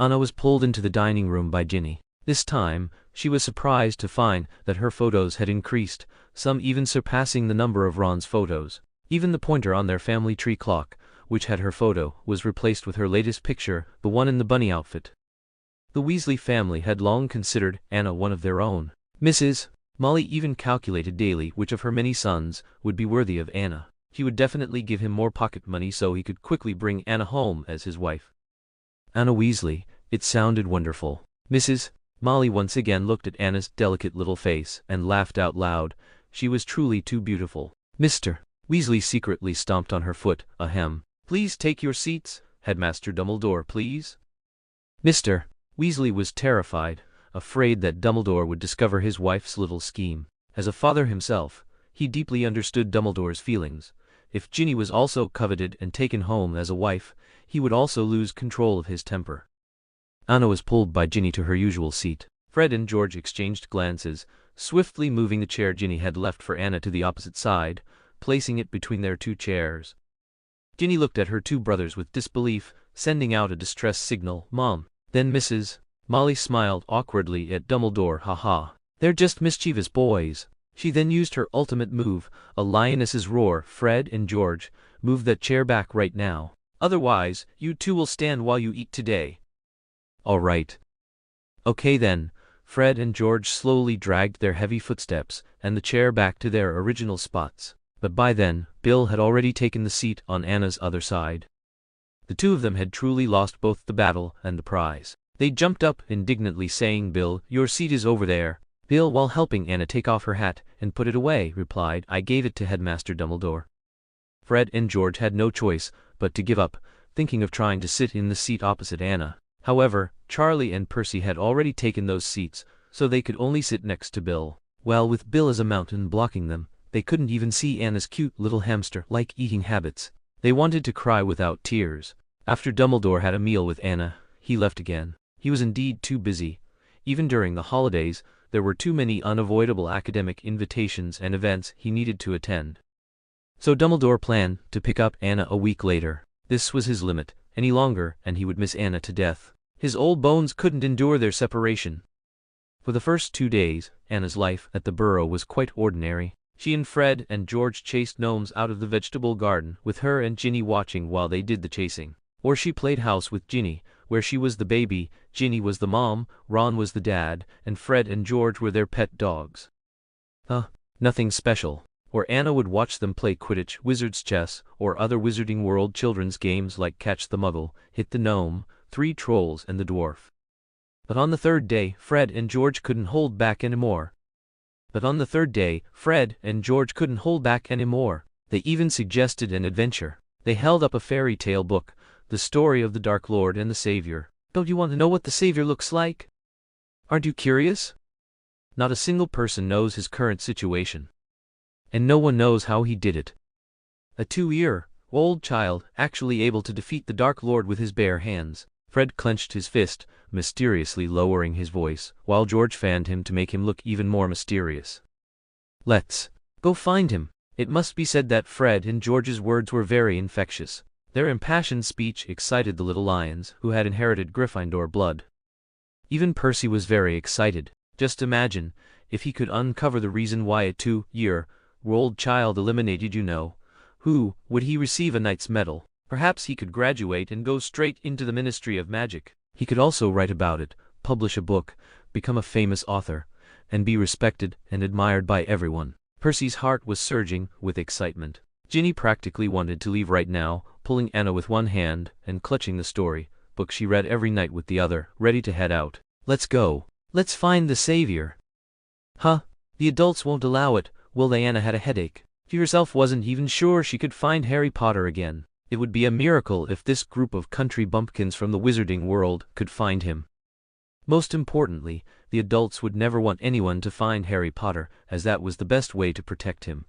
Anna was pulled into the dining room by Ginny. This time, she was surprised to find that her photos had increased, some even surpassing the number of Ron's photos. Even the pointer on their family tree clock, which had her photo, was replaced with her latest picture, the one in the bunny outfit. The Weasley family had long considered Anna one of their own. Mrs. Molly even calculated daily which of her many sons would be worthy of Anna. He would definitely give him more pocket money so he could quickly bring Anna home as his wife. Anna Weasley, it sounded wonderful. Mrs. Molly once again looked at Anna's delicate little face and laughed out loud. She was truly too beautiful. Mr. Weasley secretly stomped on her foot. Ahem. Please take your seats, Headmaster Dumbledore, please. Mr. Weasley was terrified, afraid that Dumbledore would discover his wife's little scheme. As a father himself, he deeply understood Dumbledore's feelings. If Ginny was also coveted and taken home as a wife, he would also lose control of his temper. Anna was pulled by Ginny to her usual seat. Fred and George exchanged glances, swiftly moving the chair Ginny had left for Anna to the opposite side, placing it between their two chairs. Ginny looked at her two brothers with disbelief, sending out a distress signal, "Mom." Then Mrs. Molly smiled awkwardly at Dumbledore. "Haha. They're just mischievous boys." She then used her ultimate move, a lioness's roar. "Fred and George, move that chair back right now. Otherwise, you two will stand while you eat today." "All right." "Okay then." Fred and George slowly dragged their heavy footsteps and the chair back to their original spots. But by then, Bill had already taken the seat on Anna's other side. The two of them had truly lost both the battle and the prize. They jumped up indignantly saying, "Bill, your seat is over there." Bill, while helping Anna take off her hat and put it away, replied, "I gave it to Headmaster Dumbledore." Fred and George had no choice but to give up, thinking of trying to sit in the seat opposite Anna. However, Charlie and Percy had already taken those seats, so they could only sit next to Bill. Well, with Bill as a mountain blocking them, they couldn't even see Anna's cute little hamster-like eating habits. They wanted to cry without tears. After Dumbledore had a meal with Anna, he left again. He was indeed too busy. Even during the holidays, there were too many unavoidable academic invitations and events he needed to attend. So Dumbledore planned to pick up Anna a week later. This was his limit. Any longer, and he would miss Anna to death. His old bones couldn't endure their separation. For the first 2 days, Anna's life at the burrow was quite ordinary. She and Fred and George chased gnomes out of the vegetable garden, with her and Ginny watching while they did the chasing. Or she played house with Ginny, where she was the baby, Ginny was the mom, Ron was the dad, and Fred and George were their pet dogs. Nothing special. Or Anna would watch them play Quidditch, Wizard's Chess, or other Wizarding World children's games like Catch the Muggle, Hit the Gnome, Three Trolls and the Dwarf. But on the third day, Fred and George couldn't hold back anymore. They even suggested an adventure. They held up a fairy tale book, the story of the Dark Lord and the Savior. Don't you want to know what the Savior looks like? Aren't you curious? Not a single person knows his current situation. And no one knows how he did it. A 2-year-old child, actually able to defeat the Dark Lord with his bare hands. Fred clenched his fist, mysteriously lowering his voice, while George fanned him to make him look even more mysterious. Let's go find him. It must be said that Fred and George's words were very infectious. Their impassioned speech excited the little lions, who had inherited Gryffindor blood. Even Percy was very excited. Just imagine, if he could uncover the reason why a 2-year-old child eliminated who would he receive a knight's medal? Perhaps he could graduate and go straight into the Ministry of Magic. He could also write about it, publish a book, become a famous author, and be respected and admired by everyone. Percy's heart was surging with excitement. Ginny practically wanted to leave right now, pulling Anna with one hand and clutching the story book she read every night with the other, ready to head out. Let's go. Let's find the Savior. The adults won't allow it, will they? Anna had a headache. She herself wasn't even sure she could find Harry Potter again. It would be a miracle if this group of country bumpkins from the Wizarding World could find him. Most importantly, the adults would never want anyone to find Harry Potter, as that was the best way to protect him.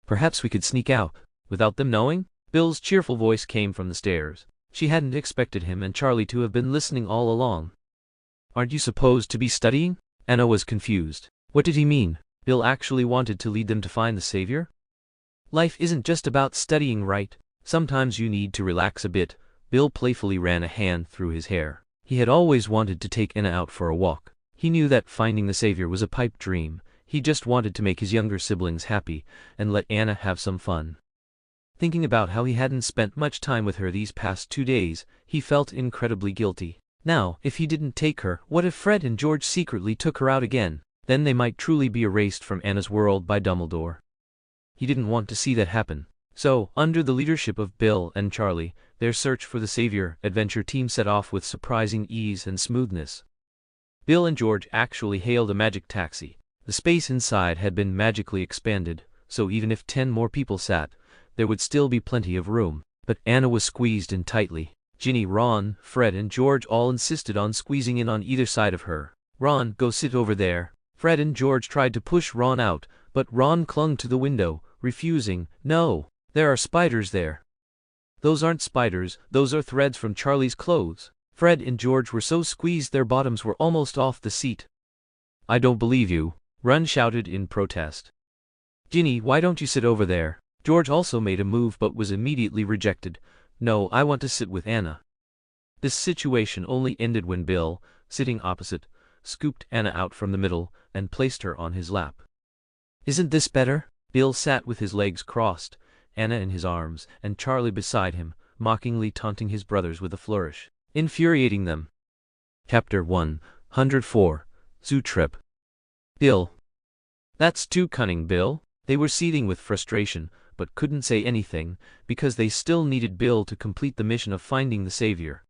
Perhaps we could sneak out, without them knowing? Bill's cheerful voice came from the stairs. She hadn't expected him and Charlie to have been listening all along. Aren't you supposed to be studying? Anna was confused. What did he mean? Bill actually wanted to lead them to find the Savior? Life isn't just about studying, right? Sometimes you need to relax a bit. Bill playfully ran a hand through his hair. He had always wanted to take Anna out for a walk. He knew that finding the Savior was a pipe dream. He just wanted to make his younger siblings happy and let Anna have some fun. Thinking about how he hadn't spent much time with her these past 2 days, he felt incredibly guilty. Now, if he didn't take her, what if Fred and George secretly took her out again? Then they might truly be erased from Anna's world by Dumbledore. He didn't want to see that happen. So, under the leadership of Bill and Charlie, their search for the Savior adventure team set off with surprising ease and smoothness. Bill and George actually hailed a magic taxi. The space inside had been magically expanded, so even if 10 more people sat, there would still be plenty of room. But Anna was squeezed in tightly. Ginny, Ron, Fred and George all insisted on squeezing in on either side of her. Ron, go sit over there. Fred and George tried to push Ron out, but Ron clung to the window, refusing. No, there are spiders there. Those aren't spiders, those are threads from Charlie's clothes. Fred and George were so squeezed their bottoms were almost off the seat. I don't believe you, Ron shouted in protest. Ginny, why don't you sit over there? George also made a move but was immediately rejected. No, I want to sit with Anna. This situation only ended when Bill, sitting opposite, scooped Anna out from the middle and placed her on his lap. Isn't this better? Bill sat with his legs crossed, Anna in his arms, and Charlie beside him, mockingly taunting his brothers with a flourish, infuriating them. Chapter 104, Zoo Trip. Bill. That's too cunning, Bill. They were seething with frustration, but couldn't say anything, because they still needed Bill to complete the mission of finding the Savior.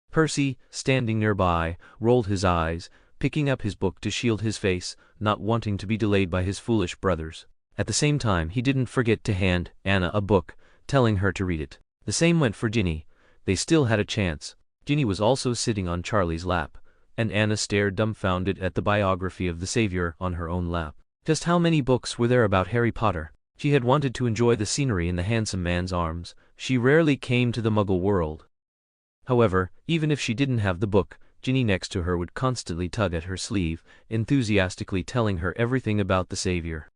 Percy, standing nearby, rolled his eyes, picking up his book to shield his face, not wanting to be delayed by his foolish brothers. At the same time, he didn't forget to hand Anna a book, telling her to read it. The same went for Ginny. They still had a chance. Ginny was also sitting on Charlie's lap, and Anna stared dumbfounded at the biography of the Savior on her own lap. Just how many books were there about Harry Potter? She had wanted to enjoy the scenery in the handsome man's arms. She rarely came to the Muggle world. However, even if she didn't have the book, Ginny next to her would constantly tug at her sleeve, enthusiastically telling her everything about the Savior.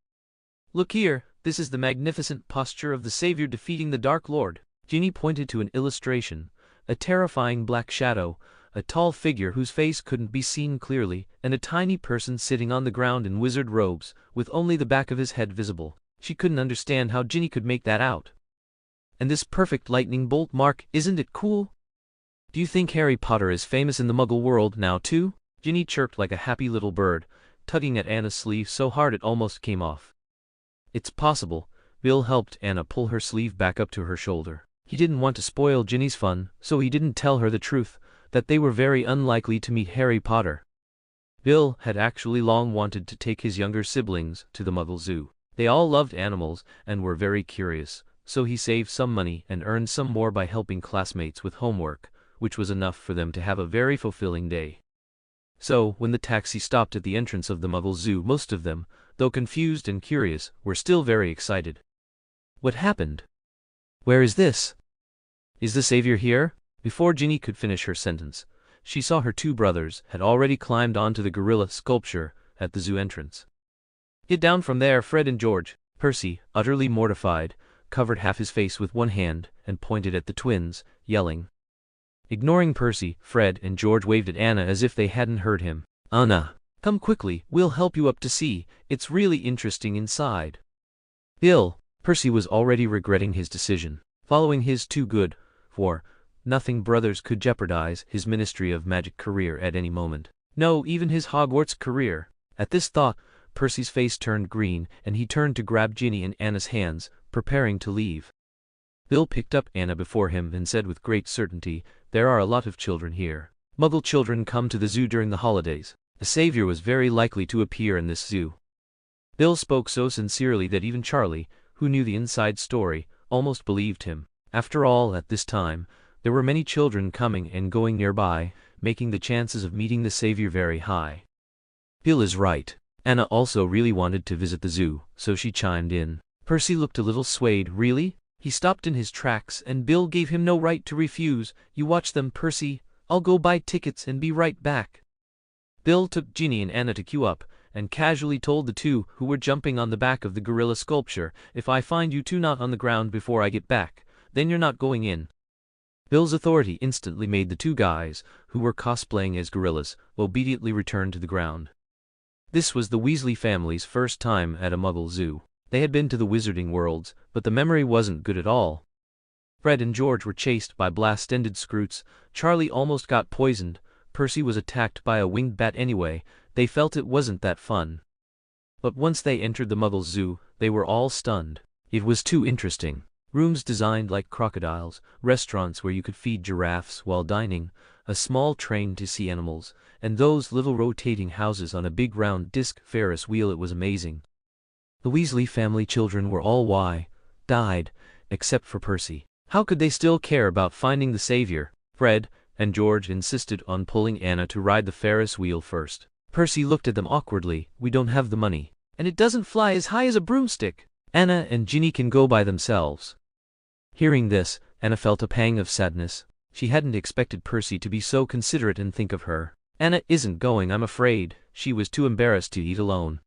Look here, this is the magnificent posture of the Savior defeating the Dark Lord. Ginny pointed to an illustration, a terrifying black shadow, a tall figure whose face couldn't be seen clearly, and a tiny person sitting on the ground in wizard robes, with only the back of his head visible. She couldn't understand how Ginny could make that out. And this perfect lightning bolt mark, isn't it cool? Do you think Harry Potter is famous in the Muggle world now too? Ginny chirped like a happy little bird, tugging at Anna's sleeve so hard it almost came off. It's possible. Bill helped Anna pull her sleeve back up to her shoulder. He didn't want to spoil Ginny's fun, so he didn't tell her the truth, that they were very unlikely to meet Harry Potter. Bill had actually long wanted to take his younger siblings to the Muggle Zoo. They all loved animals and were very curious, so he saved some money and earned some more by helping classmates with homework, which was enough for them to have a very fulfilling day. So, when the taxi stopped at the entrance of the Muggle Zoo, most of them, though confused and curious, were still very excited. What happened? Where is this? Is the savior here? Before Ginny could finish her sentence, she saw her two brothers had already climbed onto the gorilla sculpture at the zoo entrance. Get down from there, Fred and George. Percy, utterly mortified, covered half his face with one hand and pointed at the twins, yelling. Ignoring Percy, Fred and George waved at Anna as if they hadn't heard him. Anna, come quickly, we'll help you up to see, it's really interesting inside. Bill. Percy was already regretting his decision. Following his too good for nothing brothers could jeopardize his Ministry of Magic career at any moment. No, even his Hogwarts career. At this thought, Percy's face turned green and he turned to grab Ginny and Anna's hands, preparing to leave. Bill picked up Anna before him and said with great certainty, there are a lot of children here. Muggle children come to the zoo during the holidays. A savior was very likely to appear in this zoo. Bill spoke so sincerely that even Charlie, who knew the inside story, almost believed him. After all, at this time, there were many children coming and going nearby, making the chances of meeting the savior very high. Bill is right. Anna also really wanted to visit the zoo, so she chimed in. Percy looked a little swayed. Really? He stopped in his tracks and Bill gave him no right to refuse. You watch them, Percy. I'll go buy tickets and be right back. Bill took Ginny and Anna to queue up, and casually told the two who were jumping on the back of the gorilla sculpture, if I find you two not on the ground before I get back, then you're not going in. Bill's authority instantly made the two guys, who were cosplaying as gorillas, obediently return to the ground. This was the Weasley family's first time at a Muggle zoo. They had been to the Wizarding Worlds, but the memory wasn't good at all. Fred and George were chased by blast-ended Skrewts, Charlie almost got poisoned, Percy was attacked by a winged bat anyway. They felt it wasn't that fun. But once they entered the Muggle Zoo, they were all stunned. It was too interesting. Rooms designed like crocodiles, restaurants where you could feed giraffes while dining, a small train to see animals, and those little rotating houses on a big round disc Ferris wheel. It was amazing. The Weasley family children were all died, except for Percy. How could they still care about finding the savior? Fred and George insisted on pulling Anna to ride the Ferris wheel first. Percy looked at them awkwardly. We don't have the money. And it doesn't fly as high as a broomstick. Anna and Ginny can go by themselves. Hearing this, Anna felt a pang of sadness. She hadn't expected Percy to be so considerate and think of her. Anna isn't going, I'm afraid. She was too embarrassed to eat alone.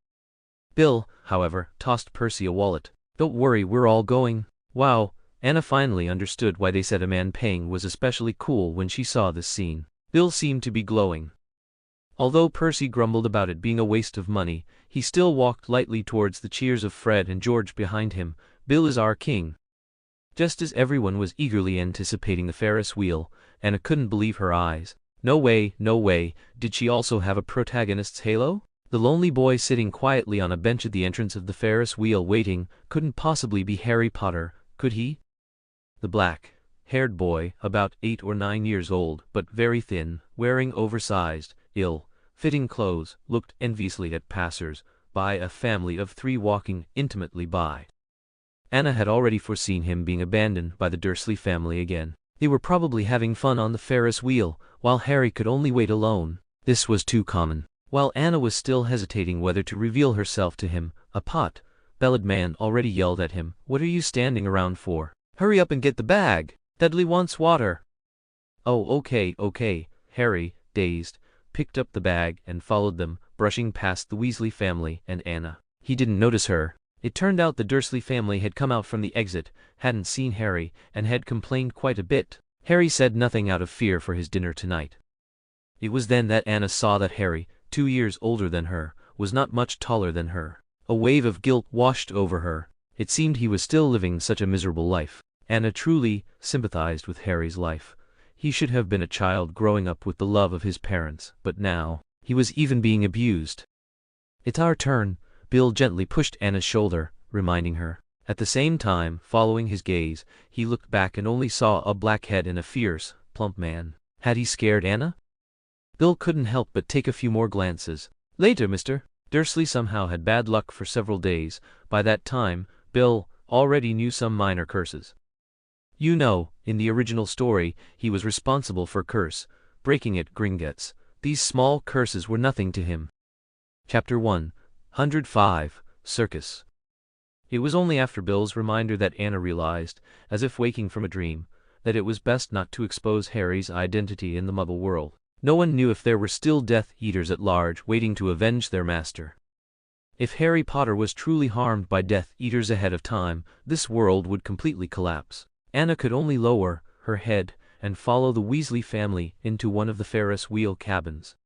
Bill, however, tossed Percy a wallet. Don't worry, we're all going. Wow, Anna finally understood why they said a man paying was especially cool when she saw this scene. Bill seemed to be glowing. Although Percy grumbled about it being a waste of money, he still walked lightly towards the cheers of Fred and George behind him. Bill is our king. Just as everyone was eagerly anticipating the Ferris wheel, Anna couldn't believe her eyes. No way, did she also have a protagonist's halo? The lonely boy sitting quietly on a bench at the entrance of the Ferris wheel waiting couldn't possibly be Harry Potter, could he? The black-haired boy, about 8 or 9 years old, but very thin, wearing oversized, ill-fitting clothes, looked enviously at passers-by, a family of 3 walking intimately by. Anna had already foreseen him being abandoned by the Dursley family again. They were probably having fun on the Ferris wheel, while Harry could only wait alone. This was too common. While Anna was still hesitating whether to reveal herself to him, a pot-bellied man already yelled at him, "What are you standing around for? Hurry up and get the bag! Dudley wants water!" "Oh, okay," Harry, dazed, picked up the bag and followed them, brushing past the Weasley family and Anna. He didn't notice her. It turned out the Dursley family had come out from the exit, hadn't seen Harry, and had complained quite a bit. Harry said nothing out of fear for his dinner tonight. It was then that Anna saw that Harry, 2 years older than her, was not much taller than her. A wave of guilt washed over her. It seemed he was still living such a miserable life. Anna truly sympathized with Harry's life. He should have been a child growing up with the love of his parents, but now, he was even being abused. "It's our turn," Bill gently pushed Anna's shoulder, reminding her. At the same time, following his gaze, he looked back and only saw a black head and a fierce, plump man. Had he scared Anna? Bill couldn't help but take a few more glances. Later, Mr. Dursley somehow had bad luck for several days. By that time, Bill already knew some minor curses. You know, in the original story, he was responsible for curse, breaking it Gringotts. These small curses were nothing to him. Chapter 105, Circus. It was only after Bill's reminder that Anna realized, as if waking from a dream, that it was best not to expose Harry's identity in the Muggle world. No one knew if there were still Death Eaters at large waiting to avenge their master. If Harry Potter was truly harmed by Death Eaters ahead of time, this world would completely collapse. Anna could only lower her head and follow the Weasley family into one of the Ferris wheel cabins.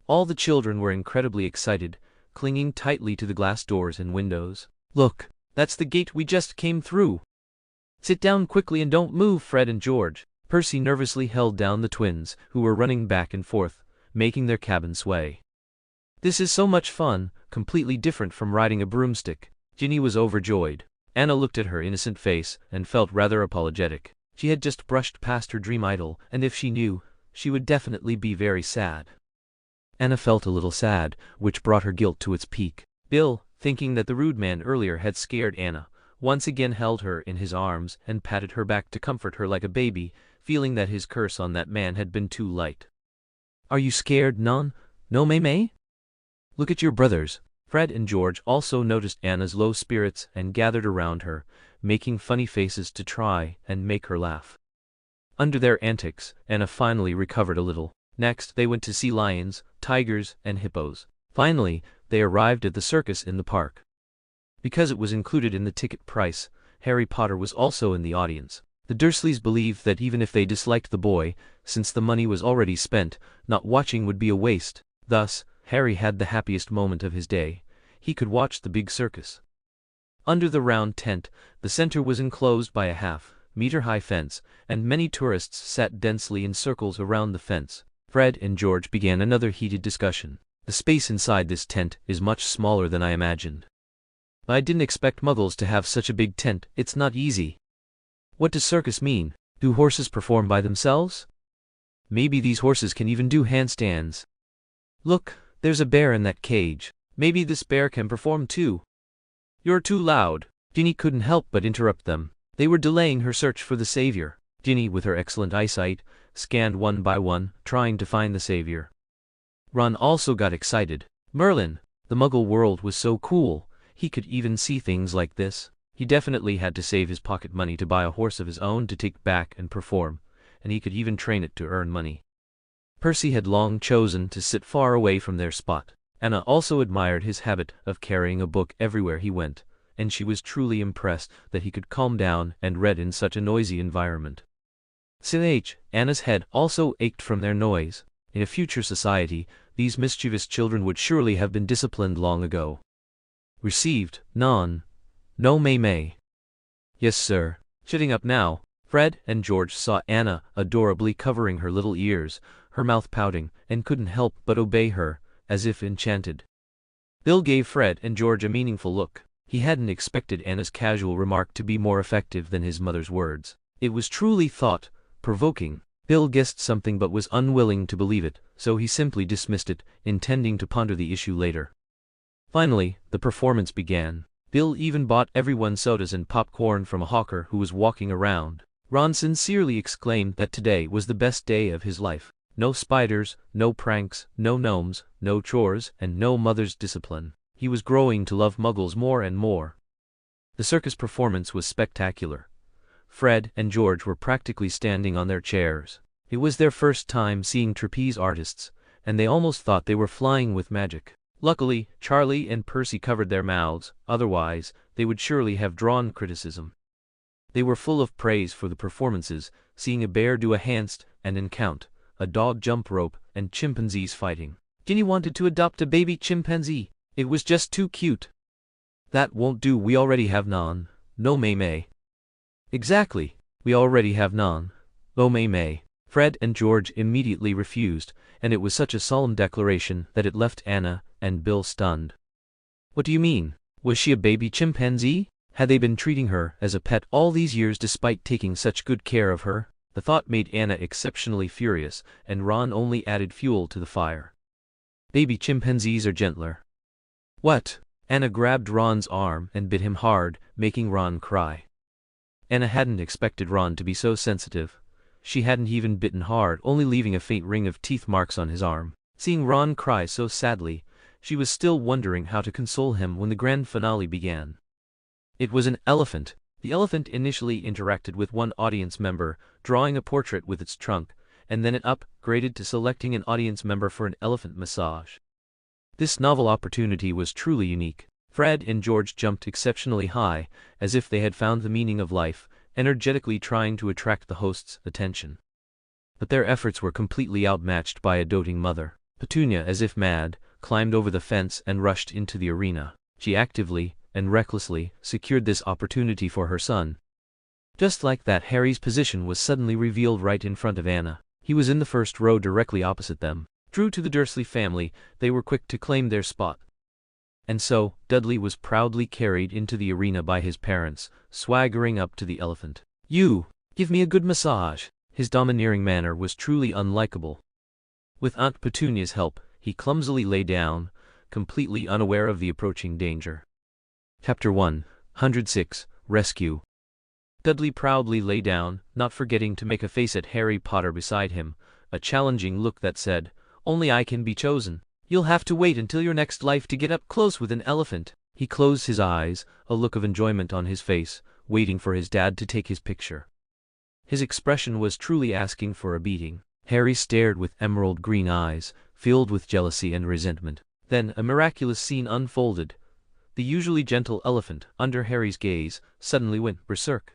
All the children were incredibly excited, clinging tightly to the glass doors and windows. "Look, that's the gate we just came through." "Sit down quickly and don't move, Fred and George." Percy nervously held down the twins, who were running back and forth, making their cabin sway. "This is so much fun, completely different from riding a broomstick." Ginny was overjoyed. Anna looked at her innocent face and felt rather apologetic. She had just brushed past her dream idol, and if she knew, she would definitely be very sad. Anna felt a little sad, which brought her guilt to its peak. Bill, thinking that the rude man earlier had scared Anna, once again held her in his arms and patted her back to comfort her like a baby, feeling that his curse on that man had been too light. "Are you scared, No, May? Look at your brothers." Fred and George also noticed Anna's low spirits and gathered around her, making funny faces to try and make her laugh. Under their antics, Anna finally recovered a little. Next, they went to see lions, tigers, and hippos. Finally, they arrived at the circus in the park. Because it was included in the ticket price, Harry Potter was also in the audience. The Dursleys believed that even if they disliked the boy, since the money was already spent, not watching would be a waste. Thus, Harry had the happiest moment of his day. He could watch the big circus. Under the round tent, the center was enclosed by a half-meter-high fence, and many tourists sat densely in circles around the fence. Fred and George began another heated discussion. "The space inside this tent is much smaller than I imagined. I didn't expect Muggles to have such a big tent. It's not easy. What does circus mean? Do horses perform by themselves? Maybe these horses can even do handstands. Look, there's a bear in that cage. Maybe this bear can perform too." "You're too loud." Ginny couldn't help but interrupt them. They were delaying her search for the savior. Ginny, with her excellent eyesight, scanned one by one, trying to find the savior. Ron also got excited. Merlin, the Muggle world was so cool. He could even see things like this. He definitely had to save his pocket money to buy a horse of his own to take back and perform, and he could even train it to earn money. Percy had long chosen to sit far away from their spot. Anna also admired his habit of carrying a book everywhere he went, and she was truly impressed that he could calm down and read in such a noisy environment. Anna's head also ached from their noise. In a future society, these mischievous children would surely have been disciplined long ago. "Received, No, May." "Yes, sir." Sitting up now, Fred and George saw Anna adorably covering her little ears, her mouth pouting, and couldn't help but obey her, as if enchanted. Bill gave Fred and George a meaningful look. He hadn't expected Anna's casual remark to be more effective than his mother's words. It was truly thought-provoking. Bill guessed something but was unwilling to believe it, so he simply dismissed it, intending to ponder the issue later. Finally, the performance began. Bill even bought everyone sodas and popcorn from a hawker who was walking around. Ron sincerely exclaimed that today was the best day of his life. No spiders, no pranks, no gnomes, no chores, and no mother's discipline. He was growing to love Muggles more and more. The circus performance was spectacular. Fred and George were practically standing on their chairs. It was their first time seeing trapeze artists, and they almost thought they were flying with magic. Luckily, Charlie and Percy covered their mouths, otherwise, they would surely have drawn criticism. They were full of praise for the performances, seeing a bear do a handstand and encount, a dog jump rope, and chimpanzees fighting. Ginny wanted to adopt a baby chimpanzee. It was just too cute. That won't do, we already have none. No Mei Mei. Exactly, we already have none. Oh Mei Mei. Fred and George immediately refused, and it was such a solemn declaration that it left Anna and Bill stunned. What do you mean? Was she a baby chimpanzee? Had they been treating her as a pet all these years despite taking such good care of her? The thought made Anna exceptionally furious, and Ron only added fuel to the fire. Baby chimpanzees are gentler. What? Anna grabbed Ron's arm and bit him hard, making Ron cry. Anna hadn't expected Ron to be so sensitive. She hadn't even bitten hard, only leaving a faint ring of teeth marks on his arm. Seeing Ron cry so sadly, she was still wondering how to console him when the grand finale began. It was an elephant. The elephant initially interacted with one audience member, drawing a portrait with its trunk, and then it upgraded to selecting an audience member for an elephant massage. This novel opportunity was truly unique. Fred and George jumped exceptionally high, as if they had found the meaning of life, energetically trying to attract the host's attention. But their efforts were completely outmatched by a doting mother. Petunia, as if mad, climbed over the fence and rushed into the arena. She actively and recklessly secured this opportunity for her son. Just like that, Harry's position was suddenly revealed right in front of Anna. He was in the first row directly opposite them. True to the Dursley family, they were quick to claim their spot. And so, Dudley was proudly carried into the arena by his parents, swaggering up to the elephant. "You, give me a good massage." His domineering manner was truly unlikable. With Aunt Petunia's help, he clumsily lay down, completely unaware of the approaching danger. Chapter 106, Rescue. Dudley proudly lay down, not forgetting to make a face at Harry Potter beside him, a challenging look that said, "Only I can be chosen. You'll have to wait until your next life to get up close with an elephant." He closed his eyes, a look of enjoyment on his face, waiting for his dad to take his picture. His expression was truly asking for a beating. Harry stared with emerald green eyes, filled with jealousy and resentment. Then a miraculous scene unfolded. The usually gentle elephant, under Harry's gaze, suddenly went berserk.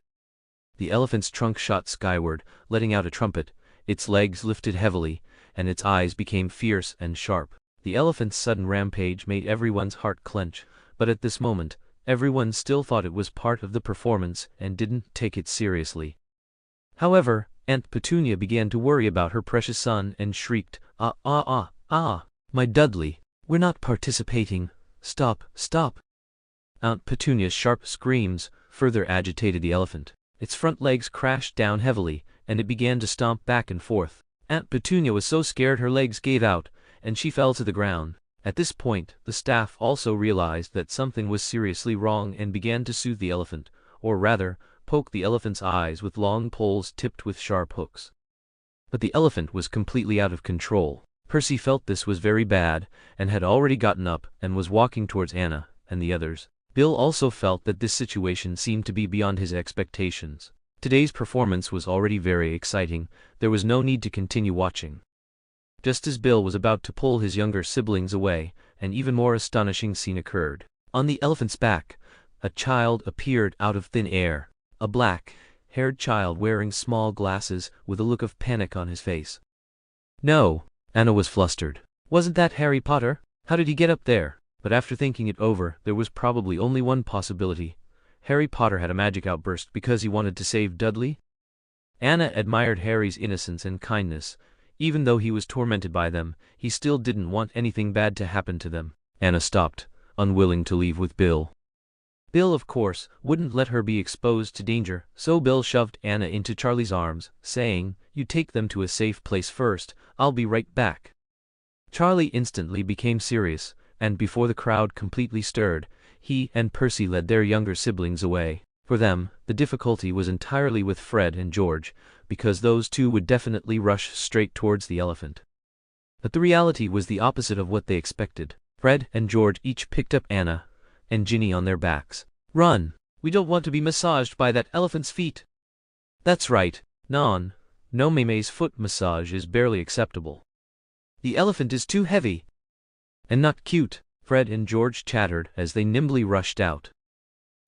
The elephant's trunk shot skyward, letting out a trumpet, its legs lifted heavily, and its eyes became fierce and sharp. The elephant's sudden rampage made everyone's heart clench, but at this moment, everyone still thought it was part of the performance and didn't take it seriously. However, Aunt Petunia began to worry about her precious son and shrieked, my Dudley, we're not participating. Stop, stop." Aunt Petunia's sharp screams further agitated the elephant. Its front legs crashed down heavily, and it began to stomp back and forth. Aunt Petunia was so scared her legs gave out, and she fell to the ground. At this point, the staff also realized that something was seriously wrong and began to soothe the elephant, or rather, poke the elephant's eyes with long poles tipped with sharp hooks. But the elephant was completely out of control. Percy felt this was very bad, and had already gotten up and was walking towards Anna and the others. Bill also felt that this situation seemed to be beyond his expectations. Today's performance was already very exciting, there was no need to continue watching. Just as Bill was about to pull his younger siblings away, an even more astonishing scene occurred. On the elephant's back, a child appeared out of thin air, a black-haired child wearing small glasses with a look of panic on his face. "No," Anna was flustered. "Wasn't that Harry Potter? How did he get up there?" But after thinking it over, there was probably only one possibility. Harry Potter had a magic outburst because he wanted to save Dudley? Anna admired Harry's innocence and kindness. Even though he was tormented by them, he still didn't want anything bad to happen to them. Anna stopped, unwilling to leave with Bill. Bill, of course, wouldn't let her be exposed to danger, so Bill shoved Anna into Charlie's arms, saying, "You take them to a safe place first, I'll be right back." Charlie instantly became serious, and before the crowd completely stirred, he and Percy led their younger siblings away. For them, the difficulty was entirely with Fred and George, because those two would definitely rush straight towards the elephant. But the reality was the opposite of what they expected. Fred and George each picked up Anna and Ginny on their backs. "Run! We don't want to be massaged by that elephant's feet." "That's right, No Mei Mei's foot massage is barely acceptable. The elephant is too heavy. And not cute," Fred and George chattered as they nimbly rushed out.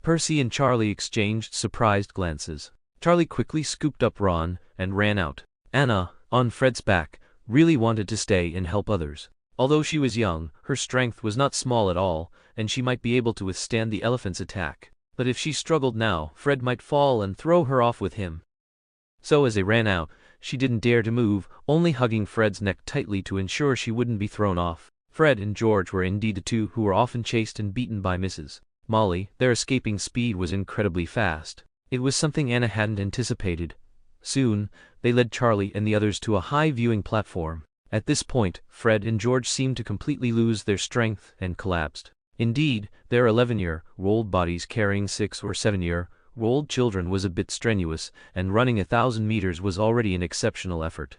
Percy and Charlie exchanged surprised glances. Charlie quickly scooped up Ron and ran out. Anna, on Fred's back, really wanted to stay and help others. Although she was young, her strength was not small at all, and she might be able to withstand the elephant's attack. But if she struggled now, Fred might fall and throw her off with him. So as they ran out, she didn't dare to move, only hugging Fred's neck tightly to ensure she wouldn't be thrown off. Fred and George were indeed the two who were often chased and beaten by Mrs. Molly. Their escaping speed was incredibly fast. It was something Anna hadn't anticipated. Soon, they led Charlie and the others to a high viewing platform. At this point, Fred and George seemed to completely lose their strength and collapsed. Indeed, their 11-year-old bodies carrying 6 or 7-year-old children was a bit strenuous, and running 1,000 meters was already an exceptional effort.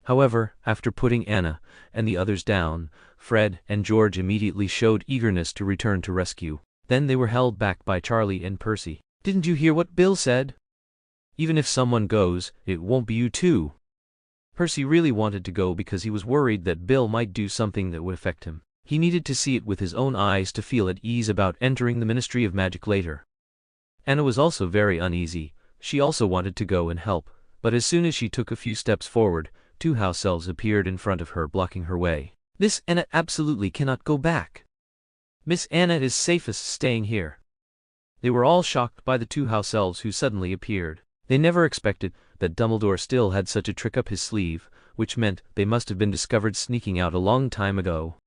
However, after putting Anna and the others down, Fred and George immediately showed eagerness to return to rescue. Then they were held back by Charlie and Percy. "Didn't you hear what Bill said? Even if someone goes, it won't be you too." Percy really wanted to go because he was worried that Bill might do something that would affect him. He needed to see it with his own eyes to feel at ease about entering the Ministry of Magic later. Anna was also very uneasy. She also wanted to go and help, but as soon as she took a few steps forward, 2 house elves appeared in front of her, blocking her way. "Miss Anna absolutely cannot go back. Miss Anna is safest staying here." They were all shocked by the 2 house elves who suddenly appeared. They never expected that Dumbledore still had such a trick up his sleeve, which meant they must have been discovered sneaking out a long time ago.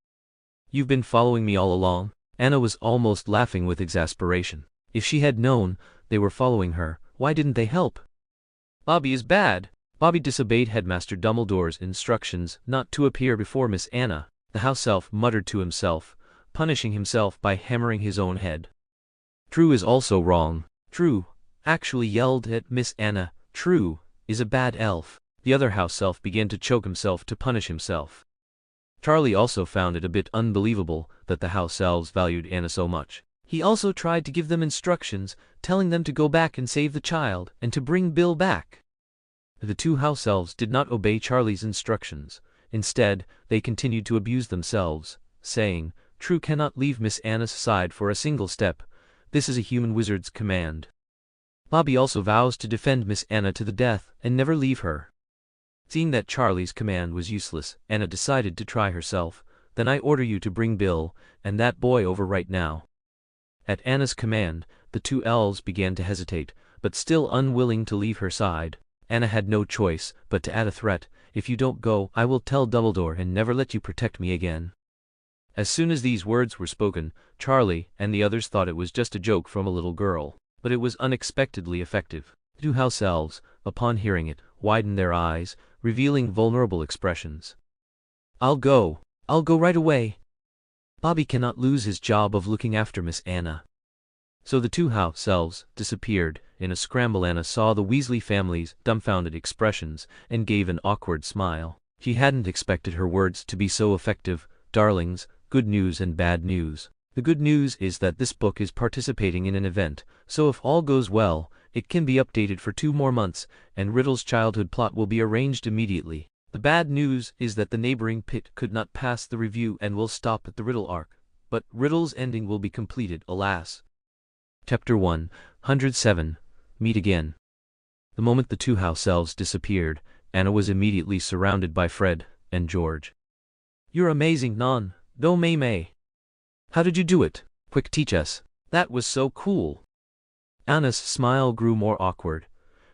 "You've been following me all along?" Anna was almost laughing with exasperation. If she had known they were following her, why didn't they help? "Bobby is bad." Bobby disobeyed Headmaster Dumbledore's instructions not to appear before Miss Anna. The house elf muttered to himself, punishing himself by hammering his own head. "True is also wrong." True actually yelled at Miss Anna. "True is a bad elf." The other house elf began to choke himself to punish himself. Charlie also found it a bit unbelievable that the house elves valued Anna so much. He also tried to give them instructions, telling them to go back and save the child, and to bring Bill back. The 2 house elves did not obey Charlie's instructions. Instead, they continued to abuse themselves, saying, "True cannot leave Miss Anna's side for a single step. This is a human wizard's command." Bobby also vows to defend Miss Anna to the death and never leave her. Seeing that Charlie's command was useless, Anna decided to try herself. "Then I order you to bring Bill and that boy over right now." At Anna's command, the 2 elves began to hesitate, but still unwilling to leave her side. Anna had no choice but to add a threat: "If you don't go, I will tell Dumbledore and never let you protect me again." As soon as these words were spoken, Charlie and the others thought it was just a joke from a little girl, but it was unexpectedly effective. The 2 house elves, upon hearing it, widened their eyes, revealing vulnerable expressions. I'll go right away. Bobby cannot lose his job of looking after Miss Anna." So the 2 house elves disappeared. In a scramble, Anna saw the Weasley family's dumbfounded expressions and gave an awkward smile. She hadn't expected her words to be so effective. "Darlings, good news and bad news. The good news is that this book is participating in an event, so if all goes well, it can be updated for 2 more months, and Riddle's childhood plot will be arranged immediately. The bad news is that the neighboring pit could not pass the review and will stop at the Riddle arc, but Riddle's ending will be completed, alas." Chapter 107. Meet Again. The moment the 2 house elves disappeared, Anna was immediately surrounded by Fred and George. "You're amazing, Non. Do May May. How did you do it? Quick, teach us. That was so cool." Anna's smile grew more awkward.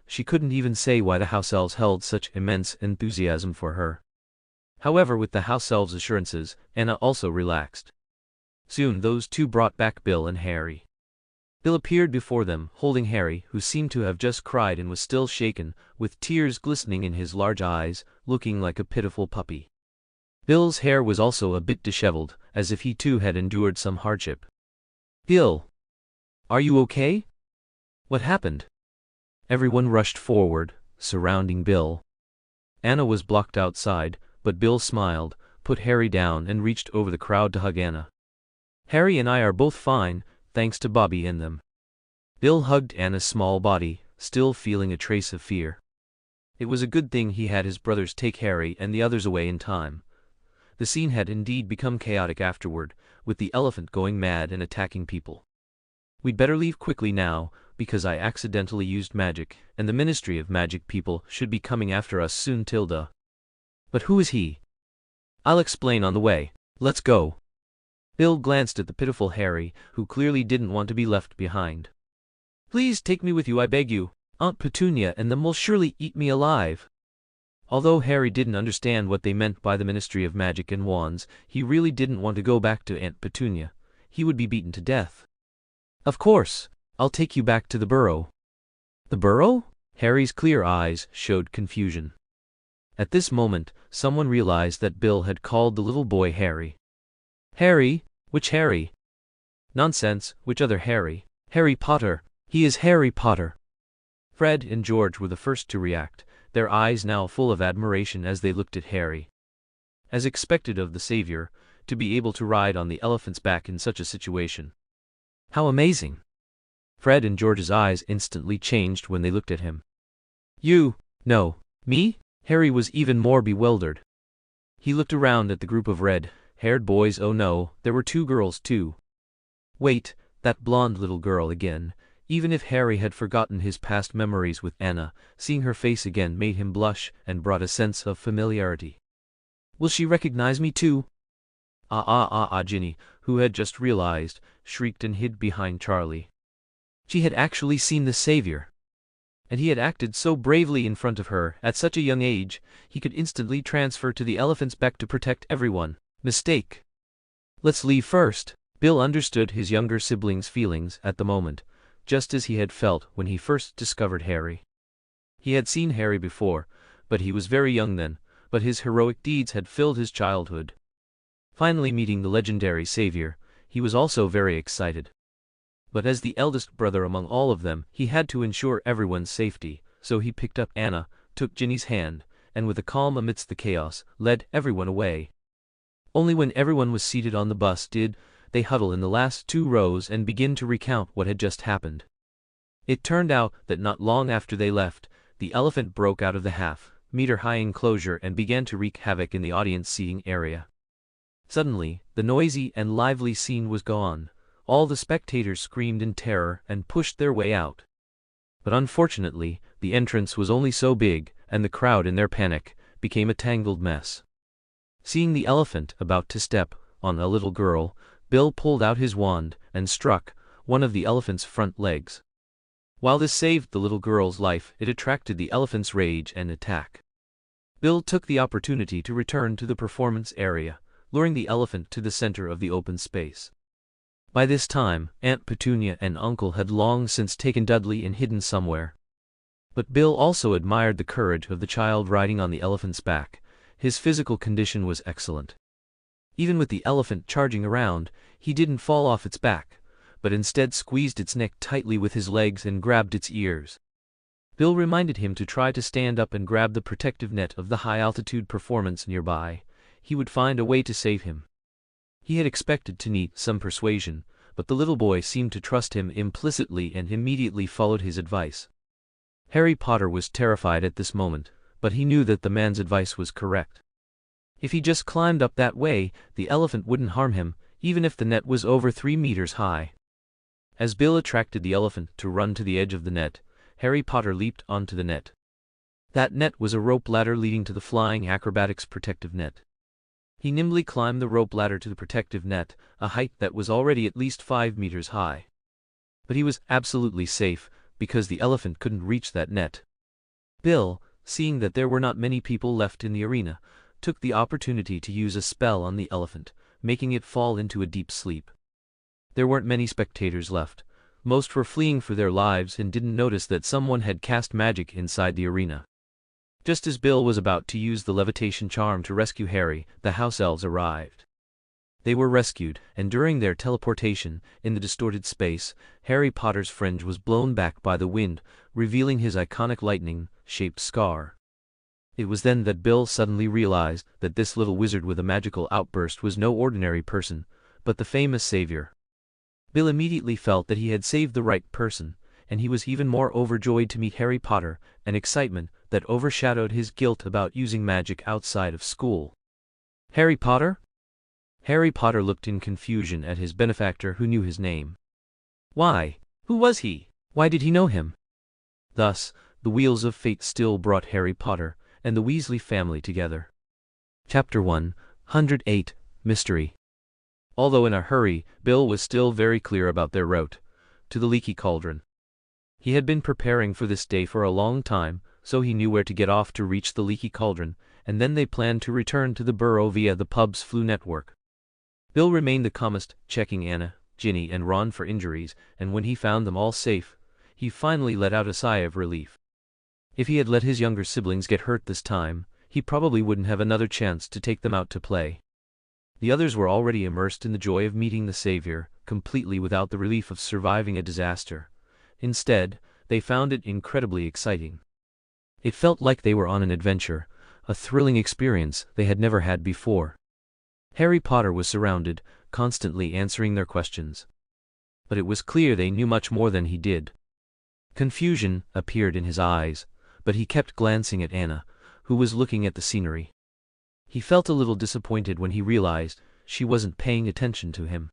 She couldn't even say why the house elves held such immense enthusiasm for her. However, with the house elves' assurances, Anna also relaxed. Soon those 2 brought back Bill and Harry. Bill appeared before them, holding Harry, who seemed to have just cried and was still shaken, with tears glistening in his large eyes, looking like a pitiful puppy. Bill's hair was also a bit disheveled, as if he too had endured some hardship. "Bill, are you okay? What happened?" Everyone rushed forward, surrounding Bill. Anna was blocked outside, but Bill smiled, put Harry down and reached over the crowd to hug Anna. "Harry and I are both fine, thanks to Bobby and them." Bill hugged Anna's small body, still feeling a trace of fear. It was a good thing he had his brothers take Harry and the others away in time. The scene had indeed become chaotic afterward, with the elephant going mad and attacking people. "We'd better leave quickly now, because I accidentally used magic, and the Ministry of Magic people should be coming after us soon, Tilda." But who is he? I'll explain on the way. Let's go. Bill glanced at the pitiful Harry, who clearly didn't want to be left behind. Please take me with you, I beg you. Aunt Petunia and them will surely eat me alive. Although Harry didn't understand what they meant by the Ministry of Magic and Wands, he really didn't want to go back to Aunt Petunia. He would be beaten to death. Of course, I'll take you back to the burrow. The burrow? Harry's clear eyes showed confusion. At this moment, someone realized that Bill had called the little boy Harry. Harry? Which Harry? Nonsense, which other Harry? Harry Potter. He is Harry Potter. Fred and George were the first to react, their eyes now full of admiration as they looked at Harry. As expected of the savior, to be able to ride on the elephant's back in such a situation. How amazing! Fred and George's eyes instantly changed when they looked at him. You? No. Me? Harry was even more bewildered. He looked around at the group of red-haired boys. Oh no, there were two girls too. Wait, that blonde little girl again. Even if Harry had forgotten his past memories with Anna, seeing her face again made him blush and brought a sense of familiarity. Will she recognize me too? Ginny, who had just realized, shrieked and hid behind Charlie. She had actually seen the savior. And he had acted so bravely in front of her at such a young age, he could instantly transfer to the elephant's back to protect everyone. Mistake. Let's leave first. Bill understood his younger sibling's feelings at the moment, just as he had felt when he first discovered Harry. He had seen Harry before, but he was very young then, but his heroic deeds had filled his childhood. Finally meeting the legendary savior, he was also very excited. But as the eldest brother among all of them, he had to ensure everyone's safety, so he picked up Anna, took Ginny's hand, and with a calm amidst the chaos, led everyone away. Only when everyone was seated on the bus did they huddle in the last two rows and begin to recount what had just happened. It turned out that not long after they left, the elephant broke out of the half-meter-high enclosure and began to wreak havoc in the audience seating area. Suddenly, the noisy and lively scene was gone. All the spectators screamed in terror and pushed their way out. But unfortunately, the entrance was only so big, and the crowd in their panic became a tangled mess. Seeing the elephant about to step on a little girl, Bill pulled out his wand and struck one of the elephant's front legs. While this saved the little girl's life, it attracted the elephant's rage and attack. Bill took the opportunity to return to the performance area, luring the elephant to the center of the open space. By this time, Aunt Petunia and Uncle had long since taken Dudley and hidden somewhere. But Bill also admired the courage of the child riding on the elephant's back. His physical condition was excellent. Even with the elephant charging around, he didn't fall off its back, but instead squeezed its neck tightly with his legs and grabbed its ears. Bill reminded him to try to stand up and grab the protective net of the high-altitude performance nearby. He would find a way to save him. He had expected to need some persuasion, but the little boy seemed to trust him implicitly and immediately followed his advice. Harry Potter was terrified at this moment, but he knew that the man's advice was correct. If he just climbed up that way, the elephant wouldn't harm him, even if the net was over 3 meters high. As Bill attracted the elephant to run to the edge of the net, Harry Potter leaped onto the net. That net was a rope ladder leading to the flying acrobatics protective net. He nimbly climbed the rope ladder to the protective net, a height that was already at least 5 meters high. But he was absolutely safe, because the elephant couldn't reach that net. Bill, seeing that there were not many people left in the arena, took the opportunity to use a spell on the elephant, making it fall into a deep sleep. There weren't many spectators left. Most were fleeing for their lives and didn't notice that someone had cast magic inside the arena. Just as Bill was about to use the levitation charm to rescue Harry, the house elves arrived. They were rescued, and during their teleportation, in the distorted space, Harry Potter's fringe was blown back by the wind, revealing his iconic lightning-shaped scar. It was then that Bill suddenly realized that this little wizard with a magical outburst was no ordinary person, but the famous savior. Bill immediately felt that he had saved the right person, and he was even more overjoyed to meet Harry Potter, an excitement that overshadowed his guilt about using magic outside of school. Harry Potter? Harry Potter looked in confusion at his benefactor who knew his name. Why? Who was he? Why did he know him? Thus, the wheels of fate still brought Harry Potter and the Weasley family together. Chapter 108, Mystery. Although in a hurry, Bill was still very clear about their route to the leaky cauldron. He had been preparing for this day for a long time, so he knew where to get off to reach the leaky cauldron, and then they planned to return to the burrow via the pub's flu network. Bill remained the calmest, checking Anna, Ginny, and Ron for injuries, and when he found them all safe, he finally let out a sigh of relief. If he had let his younger siblings get hurt this time, he probably wouldn't have another chance to take them out to play. The others were already immersed in the joy of meeting the Savior, completely without the relief of surviving a disaster. Instead, they found it incredibly exciting. It felt like they were on an adventure, a thrilling experience they had never had before. Harry Potter was surrounded, constantly answering their questions. But it was clear they knew much more than he did. Confusion appeared in his eyes, but he kept glancing at Anna, who was looking at the scenery. He felt a little disappointed when he realized she wasn't paying attention to him.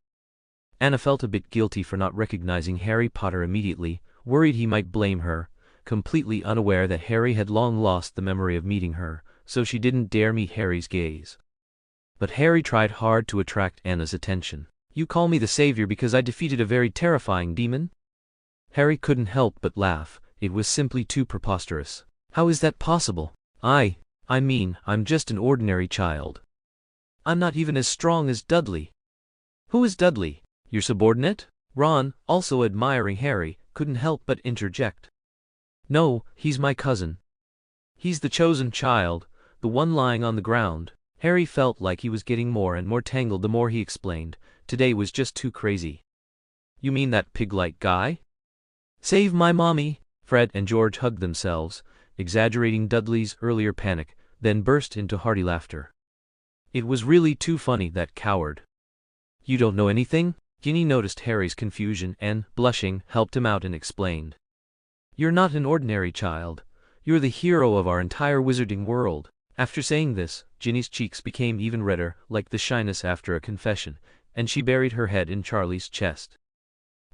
Anna felt a bit guilty for not recognizing Harry Potter immediately, worried he might blame her, completely unaware that Harry had long lost the memory of meeting her, so she didn't dare meet Harry's gaze. But Harry tried hard to attract Anna's attention. "You call me the Savior because I defeated a very terrifying demon?" Harry couldn't help but laugh. It was simply too preposterous. "How is that possible? I mean, I'm just an ordinary child. I'm not even as strong as Dudley." "Who is Dudley? Your subordinate?" Ron, also admiring Harry, couldn't help but interject. "No, he's my cousin. He's the chosen child, the one lying on the ground." Harry felt like he was getting more and more tangled the more he explained. Today was just too crazy. "You mean that pig-like guy?" "Save my mommy!" Fred and George hugged themselves, exaggerating Dudley's earlier panic, then burst into hearty laughter. It was really too funny, that coward. "You don't know anything?" Ginny noticed Harry's confusion and, blushing, helped him out and explained. "You're not an ordinary child. You're the hero of our entire wizarding world." After saying this, Ginny's cheeks became even redder, like the shyness after a confession, and she buried her head in Charlie's chest.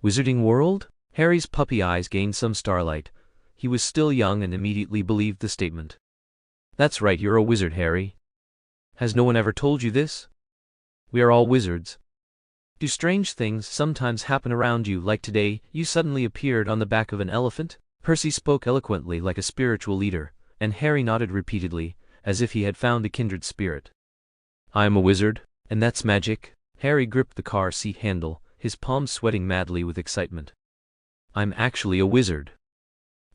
"Wizarding world?" Harry's puppy eyes gained some starlight. He was still young and immediately believed the statement. "That's right, you're a wizard, Harry. Has no one ever told you this? We are all wizards. Do strange things sometimes happen around you, like today, you suddenly appeared on the back of an elephant?" Percy spoke eloquently like a spiritual leader, and Harry nodded repeatedly, as if he had found a kindred spirit. "I am a wizard, and that's magic." Harry gripped the car seat handle, his palms sweating madly with excitement. "I'm actually a wizard."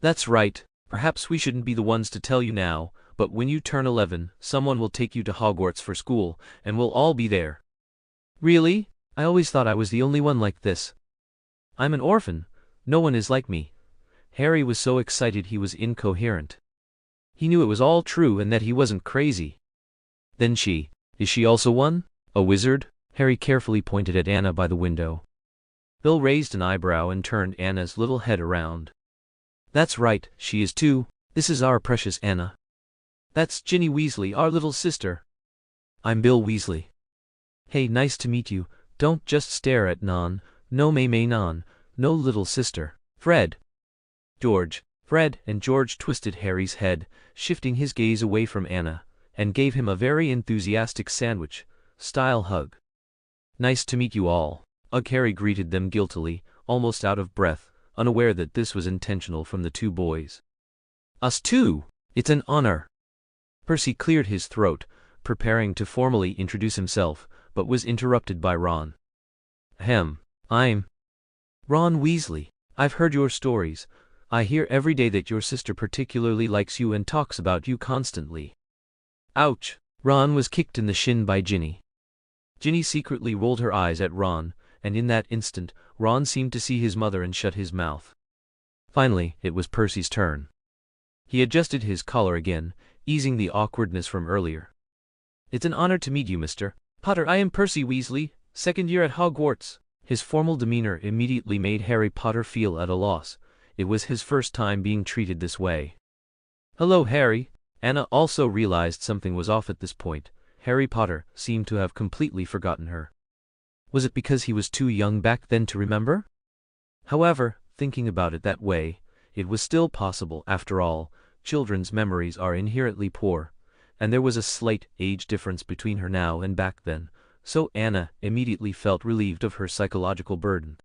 "That's right. Perhaps we shouldn't be the ones to tell you now, but when you turn 11, someone will take you to Hogwarts for school, and we'll all be there." "Really? I always thought I was the only one like this. I'm an orphan. No one is like me." Harry was so excited he was incoherent. He knew it was all true and that he wasn't crazy. "Then is she also one? A wizard?" Harry carefully pointed at Anna by the window. Bill raised an eyebrow and turned Anna's little head around. "That's right, she is too. This is our precious Anna. That's Ginny Weasley, our little sister. I'm Bill Weasley. Hey, nice to meet you. Don't just stare at Non. No May Non. No little sister. Fred." Fred and George twisted Harry's head, shifting his gaze away from Anna, and gave him a very enthusiastic sandwich-style hug. "Nice to meet you all." Harry greeted them guiltily, almost out of breath, unaware that this was intentional from the two boys. "Us too! It's an honor." Percy cleared his throat, preparing to formally introduce himself, but was interrupted by Ron. "Ahem. I'm Ron Weasley. I've heard your stories. I hear every day that your sister particularly likes you and talks about you constantly." "Ouch!" Ron was kicked in the shin by Ginny. Ginny secretly rolled her eyes at Ron, and in that instant, Ron seemed to see his mother and shut his mouth. Finally, it was Percy's turn. He adjusted his collar again, easing the awkwardness from earlier. "It's an honor to meet you, Mr. Potter. I am Percy Weasley, second year at Hogwarts." His formal demeanor immediately made Harry Potter feel at a loss. It was his first time being treated this way. "Hello, Harry." Anna also realized something was off at this point. Harry Potter seemed to have completely forgotten her. Was it because he was too young back then to remember? However, thinking about it that way, it was still possible. After all, children's memories are inherently poor. and there was a slight age difference between her now and back then, so Anna immediately felt relieved of her psychological burden.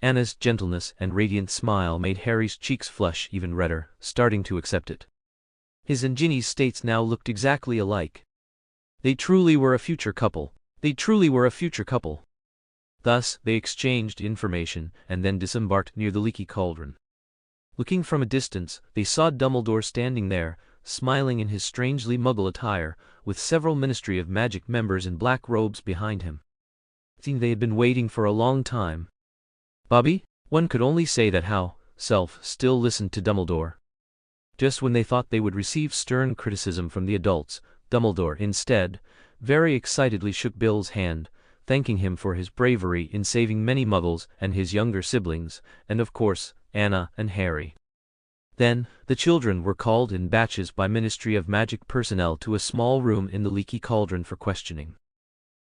Anna's gentleness and radiant smile made Harry's cheeks flush even redder, starting to accept it. His and Ginny's states now looked exactly alike. They truly were a future couple. Thus, they exchanged information and then disembarked near the leaky cauldron. Looking from a distance, they saw Dumbledore standing there, smiling in his strangely Muggle attire, with several Ministry of Magic members in black robes behind him. They had been waiting for a long time. Bobby? One could only say that Self still listened to Dumbledore. Just when they thought they would receive stern criticism from the adults, Dumbledore, instead, very excitedly shook Bill's hand, thanking him for his bravery in saving many Muggles and his younger siblings, and of course, Anna and Harry. Then, the children were called in batches by Ministry of Magic personnel to a small room in the leaky cauldron for questioning.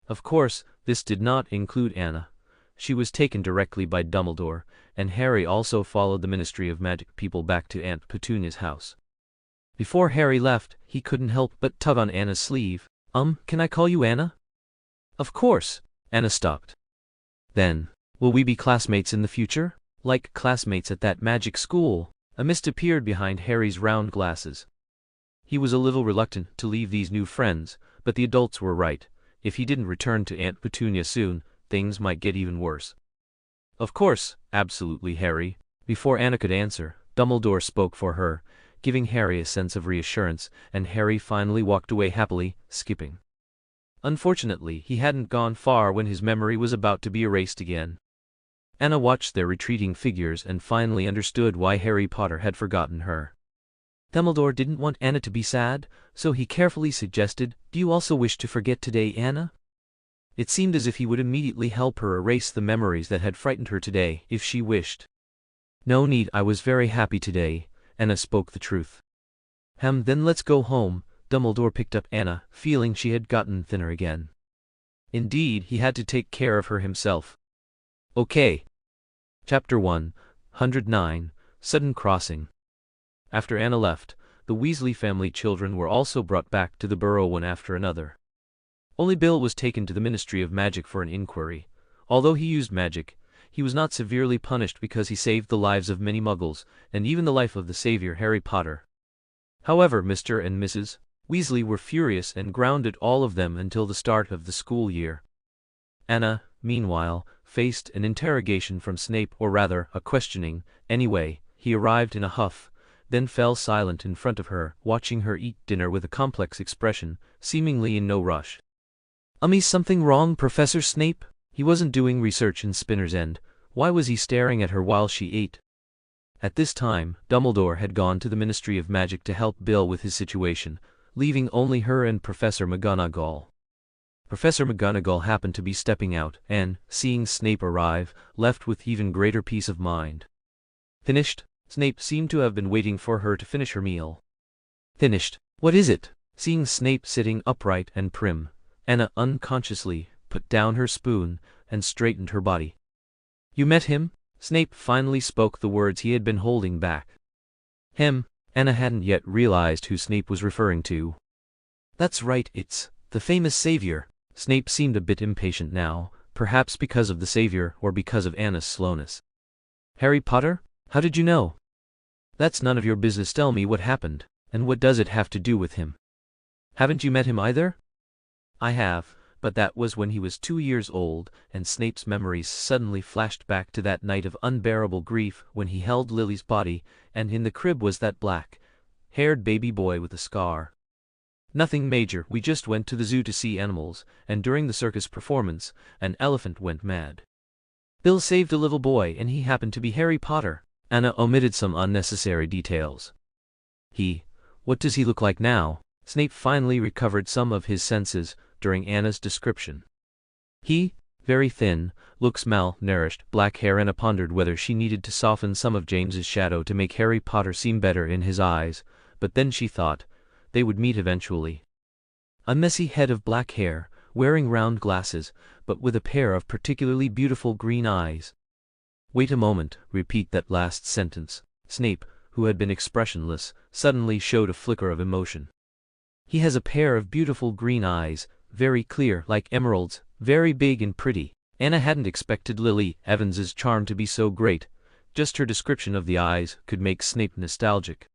Of course, this did not include Anna. She was taken directly by Dumbledore, and Harry also followed the Ministry of Magic people back to Aunt Petunia's house. Before Harry left, he couldn't help but tug on Anna's sleeve. Can I call you Anna? Of course. Anna stopped. Then, will we be classmates in the future? Like classmates at that magic school? A mist appeared behind Harry's round glasses. He was a little reluctant to leave these new friends, but the adults were right. If he didn't return to Aunt Petunia soon, things might get even worse. Of course, absolutely, Harry. Before Anna could answer, Dumbledore spoke for her, giving Harry a sense of reassurance, and Harry finally walked away happily, skipping. Unfortunately, he hadn't gone far when his memory was about to be erased again. Anna watched their retreating figures and finally understood why Harry Potter had forgotten her. Dumbledore didn't want Anna to be sad, so he carefully suggested, "Do you also wish to forget today, Anna?" It seemed as if he would immediately help her erase the memories that had frightened her today, if she wished. "No need, I was very happy today," Anna spoke the truth. Then let's go home." Dumbledore picked up Anna, feeling she had gotten thinner again. Indeed, he had to take care of her himself. Okay. Chapter 109, Sudden Crossing. After Anna left, the Weasley family children were also brought back to the burrow one after another. Only Bill was taken to the Ministry of Magic for an inquiry. Although he used magic, he was not severely punished because he saved the lives of many Muggles, and even the life of the savior Harry Potter. However, Mr. and Mrs. Weasley were furious and grounded all of them until the start of the school year. Anna, meanwhile, faced an interrogation from Snape, or rather, a questioning. Anyway, he arrived in a huff, then fell silent in front of her, watching her eat dinner with a complex expression, seemingly in no rush. Is something wrong, Professor Snape?" He wasn't doing research in Spinner's End. Why was he staring at her while she ate? At this time, Dumbledore had gone to the Ministry of Magic to help Bill with his situation, leaving only her and Professor McGonagall. Professor McGonagall happened to be stepping out, and, seeing Snape arrive, left with even greater peace of mind. "Finished?" Snape seemed to have been waiting for her to finish her meal. "Finished. What is it?" Seeing Snape sitting upright and prim, Anna unconsciously put down her spoon and straightened her body. "You met him?" Snape finally spoke the words he had been holding back. Him? Anna hadn't yet realized who Snape was referring to. "That's right, it's the famous savior." Snape seemed a bit impatient now, perhaps because of the savior or because of Anna's slowness. "Harry Potter? How did you know?" "That's none of your business. Tell me what happened, and what does it have to do with him?" "Haven't you met him either?" "I have, but that was when he was 2 years old," and Snape's memories suddenly flashed back to that night of unbearable grief when he held Lily's body, and in the crib was that black-haired baby boy with a scar. "Nothing major, we just went to the zoo to see animals, and during the circus performance, an elephant went mad. Bill saved a little boy and he happened to be Harry Potter." Anna omitted some unnecessary details. What does he look like now?" Snape finally recovered some of his senses during Anna's description. Very thin, looks malnourished, black hair." Anna pondered whether she needed to soften some of James's shadow to make Harry Potter seem better in his eyes, but then she thought, they would meet eventually. "A messy head of black hair, wearing round glasses, but with a pair of particularly beautiful green eyes." "Wait a moment, repeat that last sentence." Snape, who had been expressionless, suddenly showed a flicker of emotion. He has a pair of beautiful green eyes, very clear like emeralds, very big and pretty. Anna hadn't expected Lily Evans's charm to be so great. Just her description of the eyes could make Snape nostalgic.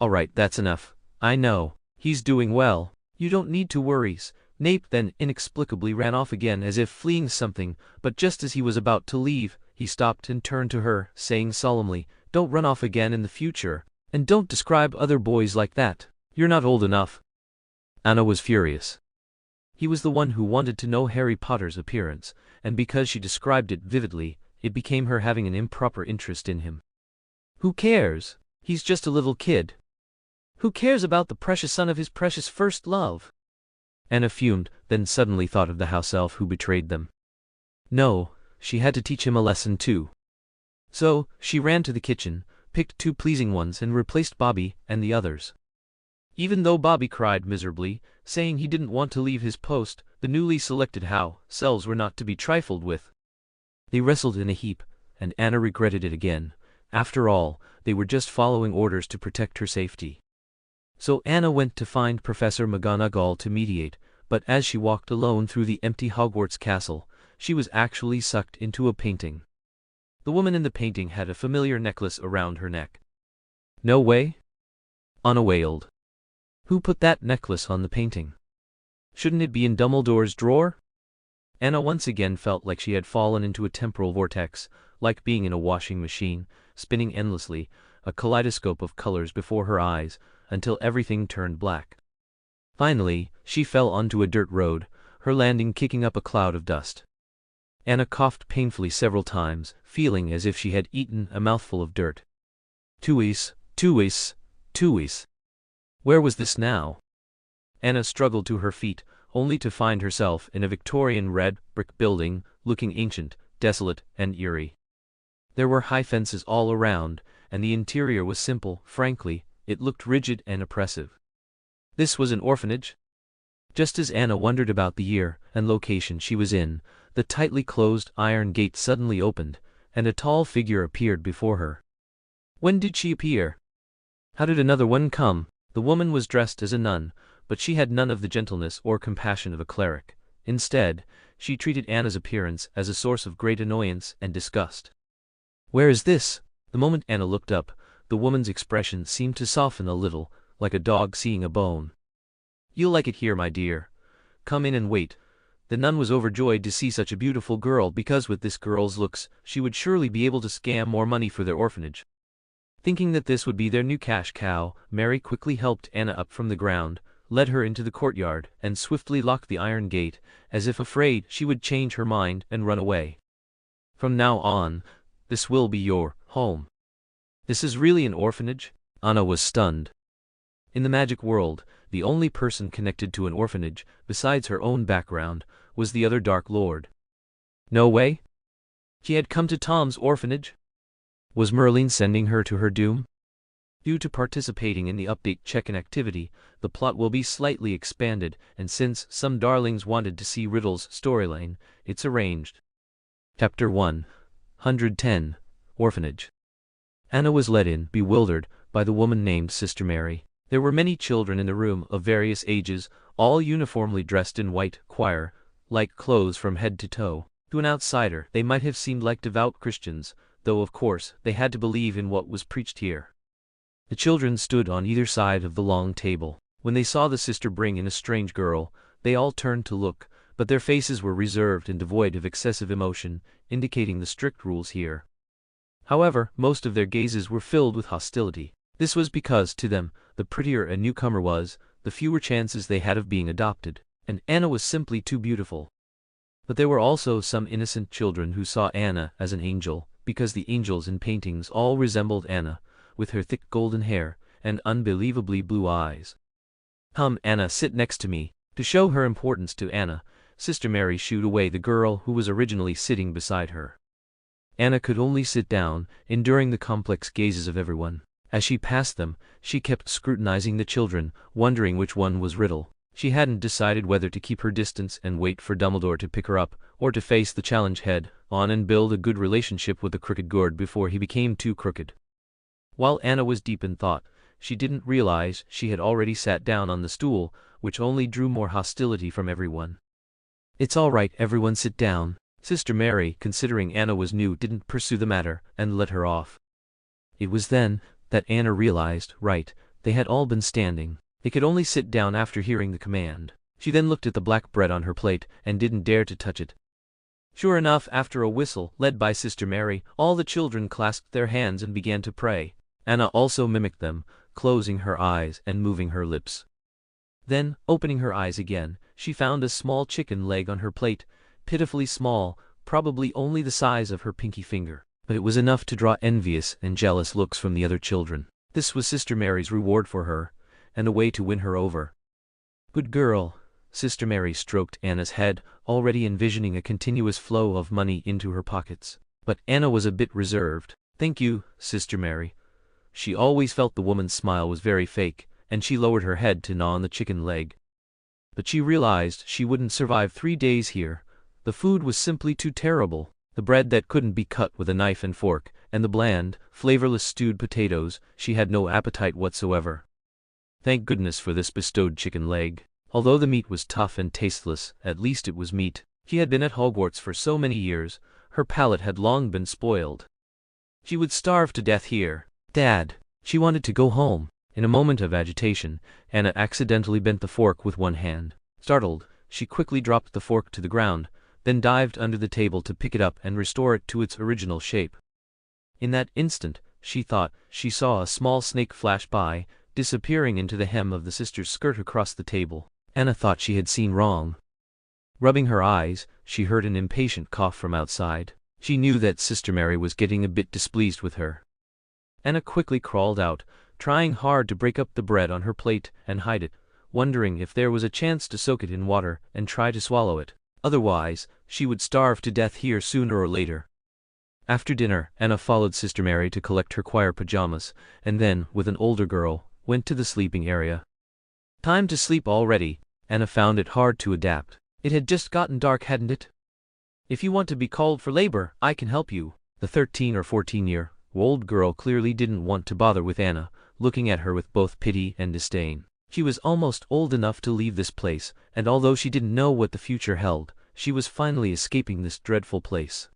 Alright, that's enough. I know. He's doing well. You don't need to worry. Snape then inexplicably ran off again as if fleeing something, but just as he was about to leave, he stopped and turned to her, saying solemnly, "Don't run off again in the future. And don't describe other boys like that. You're not old enough." Anna was furious. He was the one who wanted to know Harry Potter's appearance, and because she described it vividly, it became her having an improper interest in him. Who cares? He's just a little kid. Who cares about the precious son of his precious first love? Anna fumed, then suddenly thought of the house elf who betrayed them. No, she had to teach him a lesson too. So, she ran to the kitchen, picked 2 pleasing ones and replaced Bobby and the others. Even though Bobby cried miserably, saying he didn't want to leave his post, the newly selected house elves were not to be trifled with. They wrestled in a heap, and Anna regretted it again. After all, they were just following orders to protect her safety. So Anna went to find Professor McGonagall to mediate, but as she walked alone through the empty Hogwarts castle, she was actually sucked into a painting. The woman in the painting had a familiar necklace around her neck. "No way?" Anna wailed. "Who put that necklace on the painting? Shouldn't it be in Dumbledore's drawer?" Anna once again felt like she had fallen into a temporal vortex, like being in a washing machine, spinning endlessly, a kaleidoscope of colors before her eyes, until everything turned black. Finally, she fell onto a dirt road, her landing kicking up a cloud of dust. Anna coughed painfully several times, feeling as if she had eaten a mouthful of dirt. Tuis, tuis, tuis. Where was this now? Anna struggled to her feet, only to find herself in a Victorian red brick building, looking ancient, desolate, and eerie. There were high fences all around, and the interior was simple. Frankly, it looked rigid and oppressive. This was an orphanage? Just as Anna wondered about the year and location she was in, the tightly closed iron gate suddenly opened, and a tall figure appeared before her. When did she appear? How did another one come? The woman was dressed as a nun, but she had none of the gentleness or compassion of a cleric. Instead, she treated Anna's appearance as a source of great annoyance and disgust. "Where is this?" The moment Anna looked up, the woman's expression seemed to soften a little, like a dog seeing a bone. "You'll like it here, my dear. Come in and wait." The nun was overjoyed to see such a beautiful girl because with this girl's looks, she would surely be able to scam more money for their orphanage. Thinking that this would be their new cash cow, Mary quickly helped Anna up from the ground, led her into the courtyard, and swiftly locked the iron gate, as if afraid she would change her mind and run away. "From now on, this will be your home." "This is really an orphanage?" Anna was stunned. In the magic world, the only person connected to an orphanage, besides her own background, was the other Dark Lord. No way? She had come to Tom's orphanage? Was Merlin sending her to her doom? Due to participating in the update check-in activity, the plot will be slightly expanded, and since some darlings wanted to see Riddle's storyline, it's arranged. Chapter 110, Orphanage. Anna was led in, bewildered, by the woman named Sister Mary. There were many children in the room of various ages, all uniformly dressed in white, choir-like clothes from head to toe. To an outsider, they might have seemed like devout Christians, though of course, they had to believe in what was preached here. The children stood on either side of the long table. When they saw the sister bring in a strange girl, they all turned to look, but their faces were reserved and devoid of excessive emotion, indicating the strict rules here. However, most of their gazes were filled with hostility. This was because, to them, the prettier a newcomer was, the fewer chances they had of being adopted, and Anna was simply too beautiful. But there were also some innocent children who saw Anna as an angel, because the angels in paintings all resembled Anna, with her thick golden hair and unbelievably blue eyes. "Come, Anna, sit next to me." To show her importance to Anna, Sister Mary shooed away the girl who was originally sitting beside her. Anna could only sit down, enduring the complex gazes of everyone. As she passed them, she kept scrutinizing the children, wondering which one was Riddle. She hadn't decided whether to keep her distance and wait for Dumbledore to pick her up, or to face the challenge head-on and build a good relationship with the crooked gourd before he became too crooked. While Anna was deep in thought, she didn't realize she had already sat down on the stool, which only drew more hostility from everyone. "It's all right, everyone sit down." Sister Mary, considering Anna was new, didn't pursue the matter and let her off. It was then that Anna realized, right, they had all been standing. They could only sit down after hearing the command. She then looked at the black bread on her plate and didn't dare to touch it. Sure enough, after a whistle, led by Sister Mary, all the children clasped their hands and began to pray. Anna also mimicked them, closing her eyes and moving her lips. Then, opening her eyes again, she found a small chicken leg on her plate, pitifully small, probably only the size of her pinky finger. But it was enough to draw envious and jealous looks from the other children. This was Sister Mary's reward for her, and a way to win her over. "Good girl." Sister Mary stroked Anna's head, already envisioning a continuous flow of money into her pockets. But Anna was a bit reserved. "Thank you, Sister Mary." She always felt the woman's smile was very fake, and she lowered her head to gnaw on the chicken leg. But she realized she wouldn't survive 3 days here. The food was simply too terrible. The bread that couldn't be cut with a knife and fork, and the bland, flavorless stewed potatoes, she had no appetite whatsoever. Thank goodness for this bestowed chicken leg. Although the meat was tough and tasteless, at least it was meat. She had been at Hogwarts for so many years, her palate had long been spoiled. She would starve to death here. Dad! She wanted to go home. In a moment of agitation, Anna accidentally bent the fork with one hand. Startled, she quickly dropped the fork to the ground, then dived under the table to pick it up and restore it to its original shape. In that instant, she thought she saw a small snake flash by, disappearing into the hem of the sister's skirt across the table. Anna thought she had seen wrong. Rubbing her eyes, she heard an impatient cough from outside. She knew that Sister Mary was getting a bit displeased with her. Anna quickly crawled out, trying hard to break up the bread on her plate and hide it, wondering if there was a chance to soak it in water and try to swallow it. Otherwise, she would starve to death here sooner or later. After dinner, Anna followed Sister Mary to collect her choir pajamas, and then, with an older girl, went to the sleeping area. Time to sleep already. Anna found it hard to adapt. It had just gotten dark, hadn't it? "If you want to be called for labor, I can help you." The 13 or 14-year-old girl clearly didn't want to bother with Anna, looking at her with both pity and disdain. She was almost old enough to leave this place, and although she didn't know what the future held, she was finally escaping this dreadful place.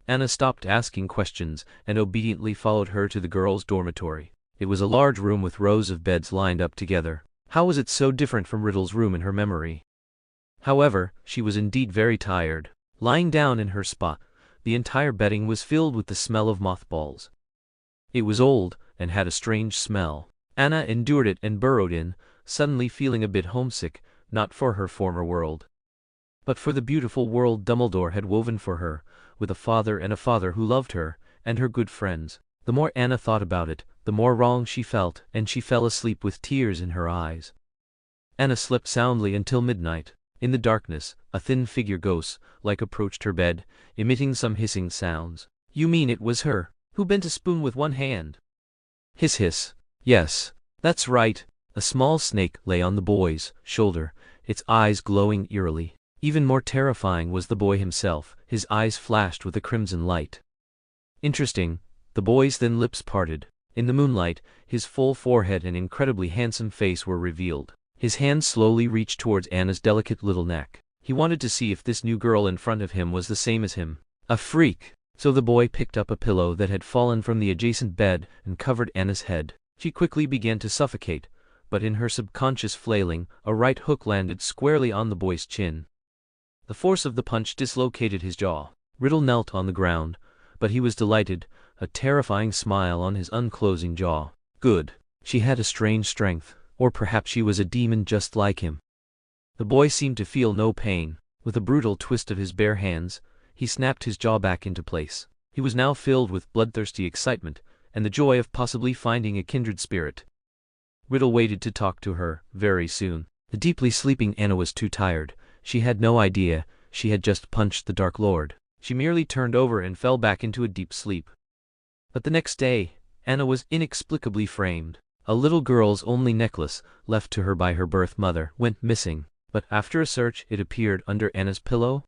Anna stopped asking questions and obediently followed her to the girls' dormitory. It was a large room with rows of beds lined up together. How was it so different from Riddle's room in her memory? However, she was indeed very tired. Lying down in her spot, the entire bedding was filled with the smell of mothballs. It was old, and had a strange smell. Anna endured it and burrowed in, suddenly feeling a bit homesick, not for her former world, but for the beautiful world Dumbledore had woven for her, with a father who loved her, and her good friends. The more Anna thought about it, the more wrong she felt, and she fell asleep with tears in her eyes. Anna slept soundly until midnight. In the darkness, a thin figure ghost-like approached her bed, emitting some hissing sounds. "You mean it was her who bent a spoon with one hand?" Hiss hiss. "Yes, that's right." A small snake lay on the boy's shoulder, its eyes glowing eerily. Even more terrifying was the boy himself, his eyes flashed with a crimson light. Interesting, the boy's thin lips parted. In the moonlight, his full forehead and incredibly handsome face were revealed. His hand slowly reached towards Anna's delicate little neck. He wanted to see if this new girl in front of him was the same as him. A freak! So the boy picked up a pillow that had fallen from the adjacent bed and covered Anna's head. She quickly began to suffocate, but in her subconscious flailing, a right hook landed squarely on the boy's chin. The force of the punch dislocated his jaw. Riddle knelt on the ground, but he was delighted, a terrifying smile on his unclosing jaw. Good. She had a strange strength, or perhaps she was a demon just like him. The boy seemed to feel no pain. With a brutal twist of his bare hands, he snapped his jaw back into place. He was now filled with bloodthirsty excitement, and the joy of possibly finding a kindred spirit. Riddle waited to talk to her, very soon. The deeply sleeping Anna was too tired. She had no idea she had just punched the Dark Lord. She merely turned over and fell back into a deep sleep. But the next day, Anna was inexplicably framed. A little girl's only necklace, left to her by her birth mother, went missing, but after a search it appeared under Anna's pillow.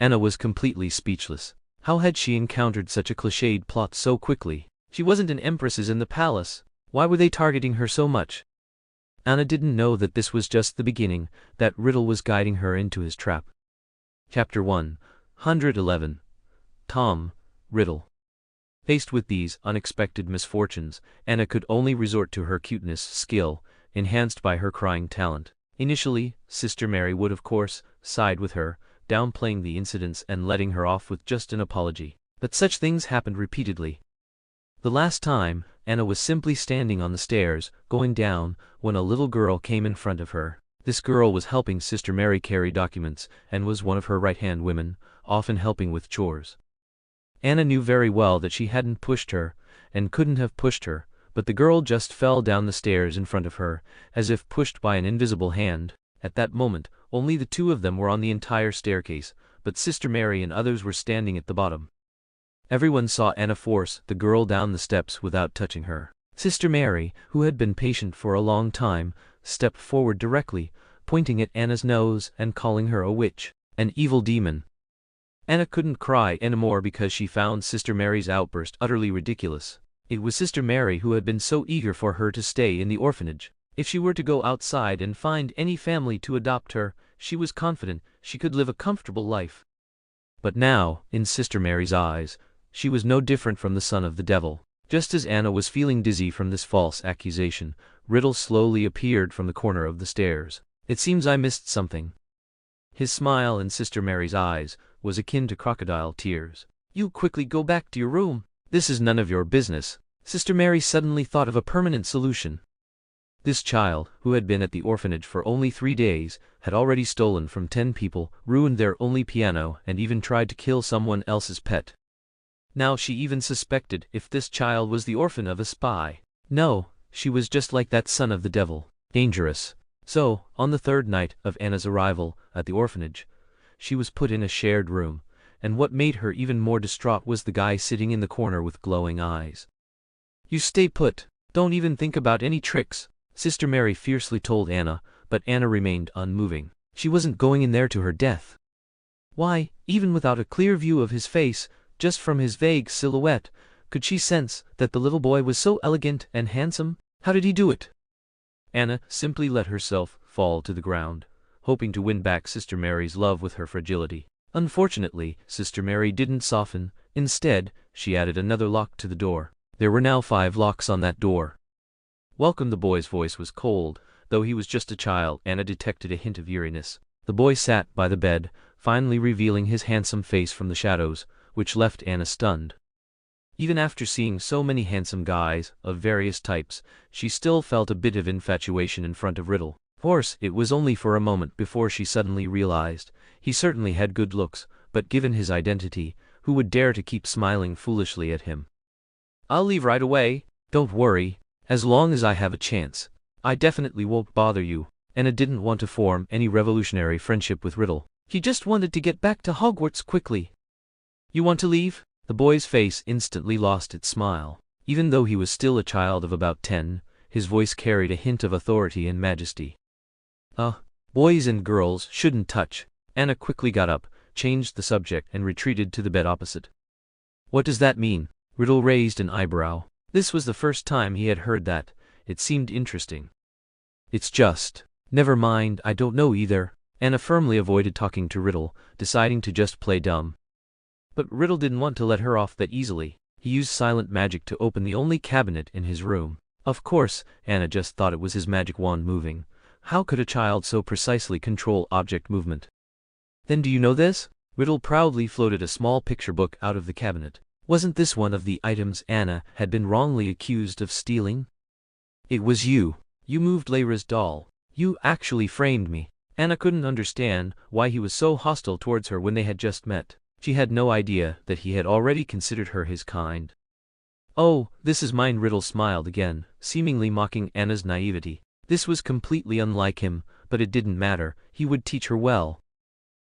Anna was completely speechless. How had she encountered such a cliched plot so quickly? She wasn't an empress in the palace. Why were they targeting her so much? Anna didn't know that this was just the beginning, that Riddle was guiding her into his trap. Chapter 111. Tom, Riddle. Faced with these unexpected misfortunes, Anna could only resort to her cuteness skill, enhanced by her crying talent. Initially, Sister Mary would of course side with her, downplaying the incidents and letting her off with just an apology. But such things happened repeatedly. The last time, Anna was simply standing on the stairs, going down, when a little girl came in front of her. This girl was helping Sister Mary carry documents, and was one of her right-hand women, often helping with chores. Anna knew very well that she hadn't pushed her, and couldn't have pushed her, but the girl just fell down the stairs in front of her, as if pushed by an invisible hand. At that moment, only the two of them were on the entire staircase, but Sister Mary and others were standing at the bottom. Everyone saw Anna force the girl down the steps without touching her. Sister Mary, who had been patient for a long time, stepped forward directly, pointing at Anna's nose and calling her a witch, an evil demon. Anna couldn't cry anymore because she found Sister Mary's outburst utterly ridiculous. It was Sister Mary who had been so eager for her to stay in the orphanage. If she were to go outside and find any family to adopt her, she was confident she could live a comfortable life. But now, in Sister Mary's eyes, she was no different from the son of the devil. Just as Anna was feeling dizzy from this false accusation, Riddle slowly appeared from the corner of the stairs. It seems I missed something. His smile in Sister Mary's eyes was akin to crocodile tears. You quickly go back to your room. This is none of your business. Sister Mary suddenly thought of a permanent solution. This child, who had been at the orphanage for only 3 days, had already stolen from 10 people, ruined their only piano, and even tried to kill someone else's pet. Now she even suspected if this child was the orphan of a spy. No, she was just like that son of the devil, dangerous. So, on the 3rd night of Anna's arrival at the orphanage, she was put in a shared room, and what made her even more distraught was the guy sitting in the corner with glowing eyes. You stay put. Don't even think about any tricks, Sister Mary fiercely told Anna, but Anna remained unmoving. She wasn't going in there to her death. Why, even without a clear view of his face, just from his vague silhouette, could she sense that the little boy was so elegant and handsome? How did he do it? Anna simply let herself fall to the ground, hoping to win back Sister Mary's love with her fragility. Unfortunately, Sister Mary didn't soften. Instead, she added another lock to the door. There were now 5 locks on that door. Welcome. The boy's voice was cold. Though he was just a child, Anna detected a hint of eeriness. The boy sat by the bed, finally revealing his handsome face from the shadows, which left Anna stunned. Even after seeing so many handsome guys, of various types, she still felt a bit of infatuation in front of Riddle. Of course, it was only for a moment before she suddenly realized, he certainly had good looks, but given his identity, who would dare to keep smiling foolishly at him? I'll leave right away. Don't worry, as long as I have a chance. I definitely won't bother you. Anna didn't want to form any revolutionary friendship with Riddle. He just wanted to get back to Hogwarts quickly. You want to leave? The boy's face instantly lost its smile. Even though he was still a child of about 10, his voice carried a hint of authority and majesty. Boys and girls shouldn't touch. Anna quickly got up, changed the subject and retreated to the bed opposite. What does that mean? Riddle raised an eyebrow. This was the first time he had heard that. It seemed interesting. It's just. Never mind, I don't know either. Anna firmly avoided talking to Riddle, deciding to just play dumb. But Riddle didn't want to let her off that easily. He used silent magic to open the only cabinet in his room. Of course, Anna just thought it was his magic wand moving. How could a child so precisely control object movement? Then do you know this? Riddle proudly floated a small picture book out of the cabinet. Wasn't this one of the items Anna had been wrongly accused of stealing? It was you. You moved Lyra's doll. You actually framed me. Anna couldn't understand why he was so hostile towards her when they had just met. She had no idea that he had already considered her his kind. Oh, this is mine. Riddle smiled again, seemingly mocking Anna's naivety. This was completely unlike him, but it didn't matter. He would teach her well.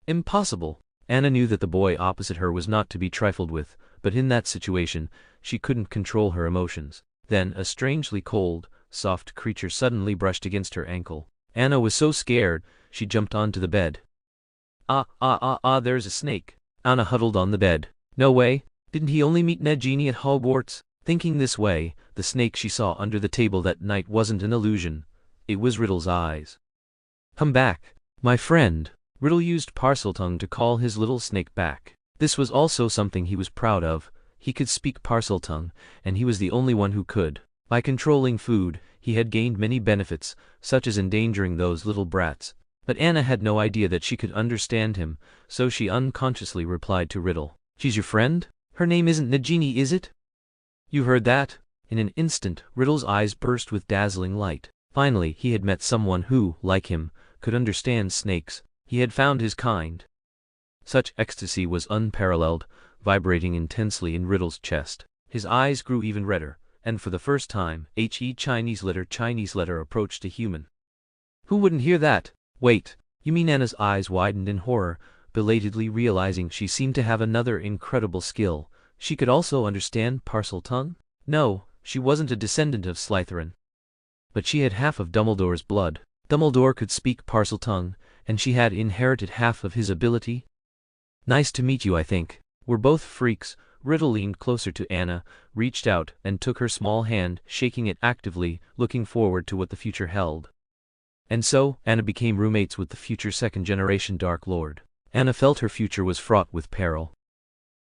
Impossible. Anna knew that the boy opposite her was not to be trifled with, but in that situation, she couldn't control her emotions. Then a strangely cold, soft creature suddenly brushed against her ankle. Anna was so scared, she jumped onto the bed. There's a snake. Anna huddled on the bed. No way. Didn't he only meet Nagini at Hogwarts? Thinking this way, the snake she saw under the table that night wasn't an illusion. It was Riddle's eyes. "Come back, my friend." Riddle used Parseltongue to call his little snake back. This was also something he was proud of. He could speak Parseltongue, and he was the only one who could. By controlling food, he had gained many benefits, such as endangering those little brats. But Anna had no idea that she could understand him, so she unconsciously replied to Riddle. "She's your friend? Her name isn't Nagini, is it?" "You heard that?" In an instant, Riddle's eyes burst with dazzling light. Finally, he had met someone who, like him, could understand snakes. He had found his kind. Such ecstasy was unparalleled, vibrating intensely in Riddle's chest. His eyes grew even redder, and for the first time, Chinese letter approached a human. "Who wouldn't hear that?" "Wait, you mean?" Anna's eyes widened in horror, belatedly realizing she seemed to have another incredible skill. She could also understand Parseltongue? No, she wasn't a descendant of Slytherin. But she had half of Dumbledore's blood. Dumbledore could speak Parseltongue, and she had inherited half of his ability. "Nice to meet you, I think. We're both freaks." Riddle leaned closer to Anna, reached out, and took her small hand, shaking it actively, looking forward to what the future held. And so, Anna became roommates with the future second-generation Dark Lord. Anna felt her future was fraught with peril.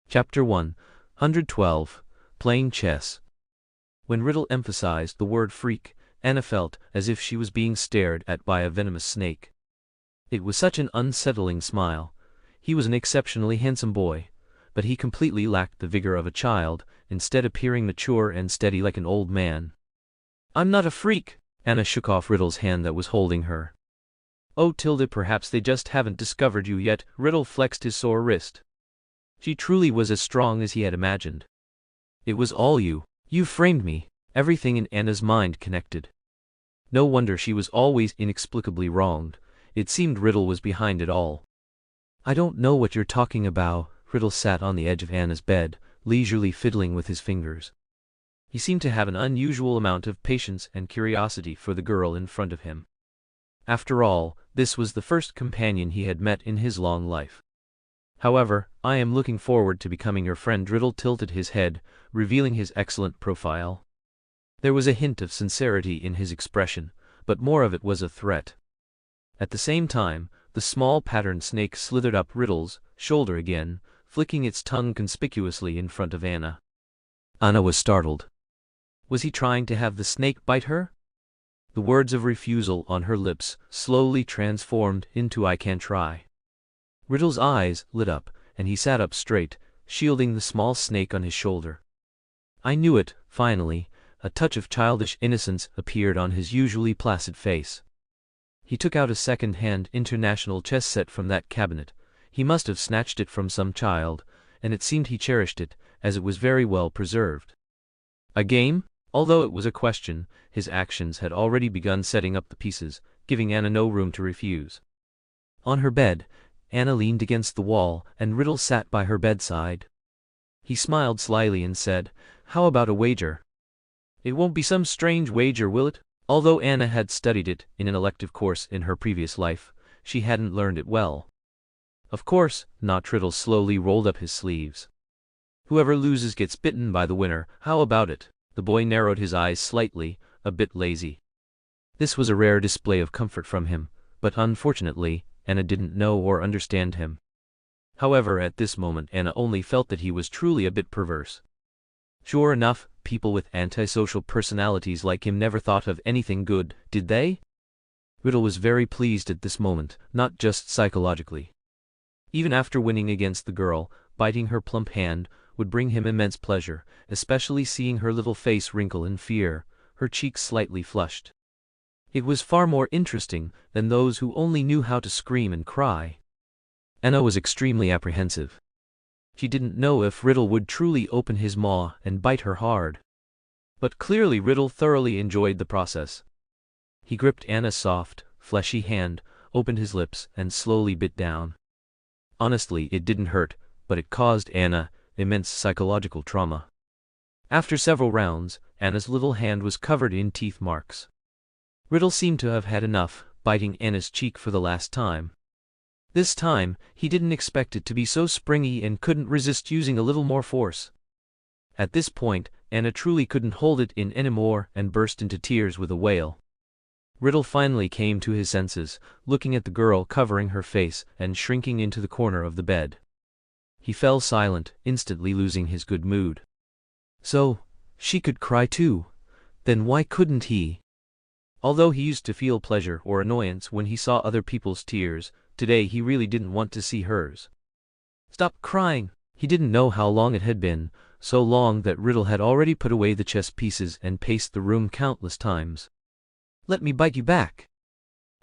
Chapter 112. Playing Chess. When Riddle emphasized the word freak, Anna felt as if she was being stared at by a venomous snake. It was such an unsettling smile. He was an exceptionally handsome boy, but he completely lacked the vigor of a child, instead appearing mature and steady like an old man. "I'm not a freak." Anna shook off Riddle's hand that was holding her. "Oh, Tilda, perhaps they just haven't discovered you yet." Riddle flexed his sore wrist. She truly was as strong as he had imagined. "It was all you. You framed me." Everything in Anna's mind connected. No wonder she was always inexplicably wronged. It seemed Riddle was behind it all. "I don't know what you're talking about." Riddle sat on the edge of Anna's bed, leisurely fiddling with his fingers. He seemed to have an unusual amount of patience and curiosity for the girl in front of him. After all, this was the first companion he had met in his long life. "However, I am looking forward to becoming your friend." Riddle tilted his head, revealing his excellent profile. There was a hint of sincerity in his expression, but more of it was a threat. At the same time, the small patterned snake slithered up Riddle's shoulder again, flicking its tongue conspicuously in front of Anna. Anna was startled. Was he trying to have the snake bite her? The words of refusal on her lips slowly transformed into "I can't try." Riddle's eyes lit up, and he sat up straight, shielding the small snake on his shoulder. "I knew it," finally. A touch of childish innocence appeared on his usually placid face. He took out a second-hand international chess set from that cabinet. He must have snatched it from some child, and it seemed he cherished it, as it was very well preserved. A game? Although it was a question, his actions had already begun setting up the pieces, giving Anna no room to refuse. On her bed, Anna leaned against the wall, and Riddle sat by her bedside. He smiled slyly and said, "How about a wager?" "It won't be some strange wager, will it?" Although Anna had studied it in an elective course in her previous life, she hadn't learned it well. "Of course not." Riddle slowly rolled up his sleeves. "Whoever loses gets bitten by the winner. How about it?" The boy narrowed his eyes slightly, a bit lazy. This was a rare display of comfort from him, but unfortunately, Anna didn't know or understand him. However, at this moment Anna only felt that he was truly a bit perverse. Sure enough, people with antisocial personalities like him never thought of anything good, did they? Riddle was very pleased at this moment, not just psychologically. Even after winning against the girl, biting her plump hand would bring him immense pleasure, especially seeing her little face wrinkle in fear, her cheeks slightly flushed. It was far more interesting than those who only knew how to scream and cry. Anna was extremely apprehensive. She didn't know if Riddle would truly open his maw and bite her hard. But clearly Riddle thoroughly enjoyed the process. He gripped Anna's soft, fleshy hand, opened his lips, and slowly bit down. Honestly, it didn't hurt, but it caused Anna immense psychological trauma. After several rounds, Anna's little hand was covered in teeth marks. Riddle seemed to have had enough, biting Anna's cheek for the last time. This time, he didn't expect it to be so springy and couldn't resist using a little more force. At this point, Anna truly couldn't hold it in anymore and burst into tears with a wail. Riddle finally came to his senses, looking at the girl covering her face and shrinking into the corner of the bed. He fell silent, instantly losing his good mood. So, she could cry too. Then why couldn't he? Although he used to feel pleasure or annoyance when he saw other people's tears, today he really didn't want to see hers. Stop crying! He didn't know how long it had been, so long that Riddle had already put away the chess pieces and paced the room countless times. Let me bite you back!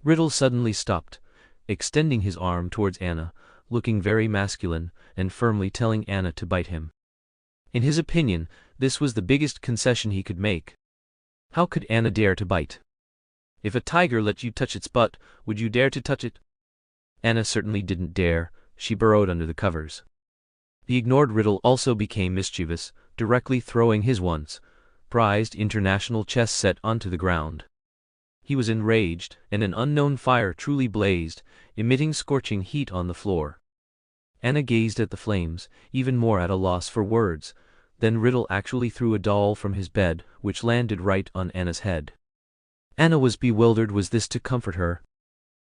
Riddle suddenly stopped, extending his arm towards Anna, looking very masculine, and firmly telling Anna to bite him. In his opinion, this was the biggest concession he could make. How could Anna dare to bite? If a tiger let you touch its butt, would you dare to touch it? Anna certainly didn't dare. She burrowed under the covers. The ignored Riddle also became mischievous, directly throwing his once prized international chess set onto the ground. He was enraged, and an unknown fire truly blazed, emitting scorching heat on the floor. Anna gazed at the flames, even more at a loss for words. Then Riddle actually threw a doll from his bed, which landed right on Anna's head. Anna was bewildered. Was this to comfort her?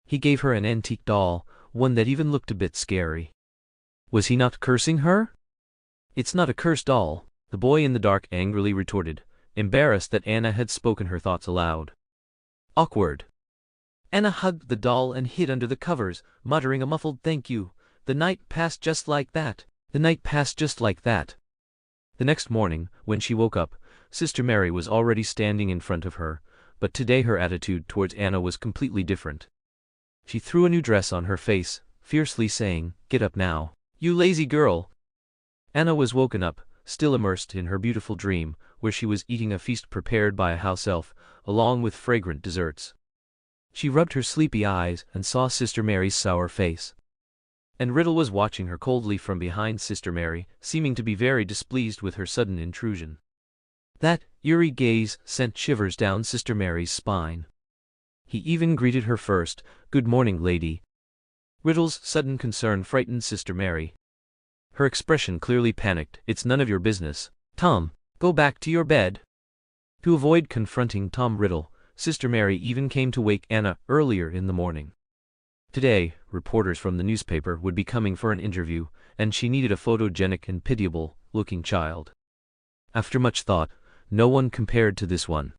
He gave her an antique doll, one that even looked a bit scary. Was he not cursing her? It's not a cursed doll, the boy in the dark angrily retorted, embarrassed that Anna had spoken her thoughts aloud. Awkward. Anna hugged the doll and hid under the covers, muttering a muffled thank you. The night passed just like that. The night passed just like that. The next morning, when she woke up, Sister Mary was already standing in front of her, but today her attitude towards Anna was completely different. She threw a new dress on her face, fiercely saying, "Get up now, you lazy girl." Anna was woken up, still immersed in her beautiful dream, where she was eating a feast prepared by a house elf, along with fragrant desserts. She rubbed her sleepy eyes and saw Sister Mary's sour face. And Riddle was watching her coldly from behind Sister Mary, seeming to be very displeased with her sudden intrusion. That eerie gaze sent shivers down Sister Mary's spine. He even greeted her first, "Good morning, lady." Riddle's sudden concern frightened Sister Mary. Her expression clearly panicked. "It's none of your business. Tom, go back to your bed." To avoid confronting Tom Riddle, Sister Mary even came to wake Anna earlier in the morning. Today, reporters from the newspaper would be coming for an interview, and she needed a photogenic and pitiable-looking child. After much thought, no one compared to this one.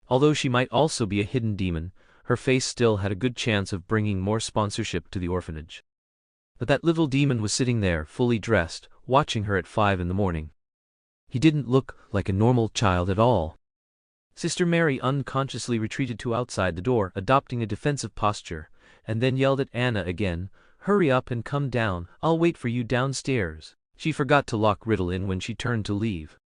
Although she might also be a hidden demon, her face still had a good chance of bringing more sponsorship to the orphanage. But that little demon was sitting there, fully dressed, watching her at 5 in the morning. He didn't look like a normal child at all. Sister Mary unconsciously retreated to outside the door, adopting a defensive posture, and then yelled at Anna again, "Hurry up and come down, I'll wait for you downstairs." She forgot to lock Riddle in when she turned to leave.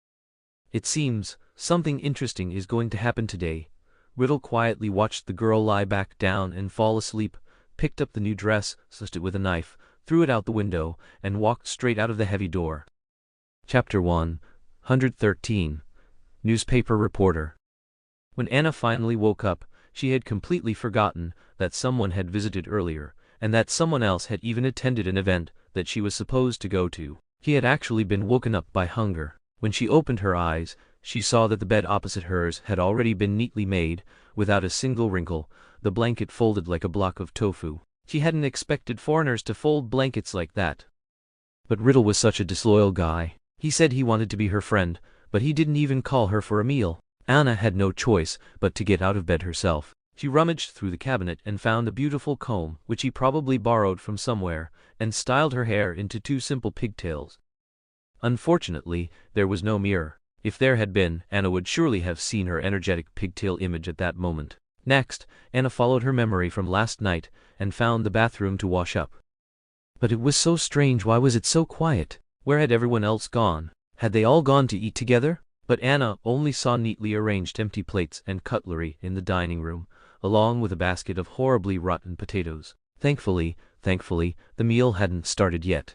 It seems something interesting is going to happen today. Riddle quietly watched the girl lie back down and fall asleep, picked up the new dress, sliced it with a knife, threw it out the window, and walked straight out of the heavy door. Chapter 113. Newspaper Reporter. When Anna finally woke up, she had completely forgotten that someone had visited earlier, and that someone else had even attended an event that she was supposed to go to. He had actually been woken up by hunger. When she opened her eyes, she saw that the bed opposite hers had already been neatly made, without a single wrinkle, the blanket folded like a block of tofu. She hadn't expected foreigners to fold blankets like that. But Riddle was such a disloyal guy. He said he wanted to be her friend, but he didn't even call her for a meal. Anna had no choice but to get out of bed herself. She rummaged through the cabinet and found a beautiful comb, which he probably borrowed from somewhere, and styled her hair into 2 simple pigtails. Unfortunately, there was no mirror. If there had been, Anna would surely have seen her energetic pigtail image at that moment. Next, Anna followed her memory from last night, and found the bathroom to wash up. But it was so strange. Why was it so quiet? Where had everyone else gone? Had they all gone to eat together? But Anna only saw neatly arranged empty plates and cutlery in the dining room, along with a basket of horribly rotten potatoes. Thankfully, the meal hadn't started yet.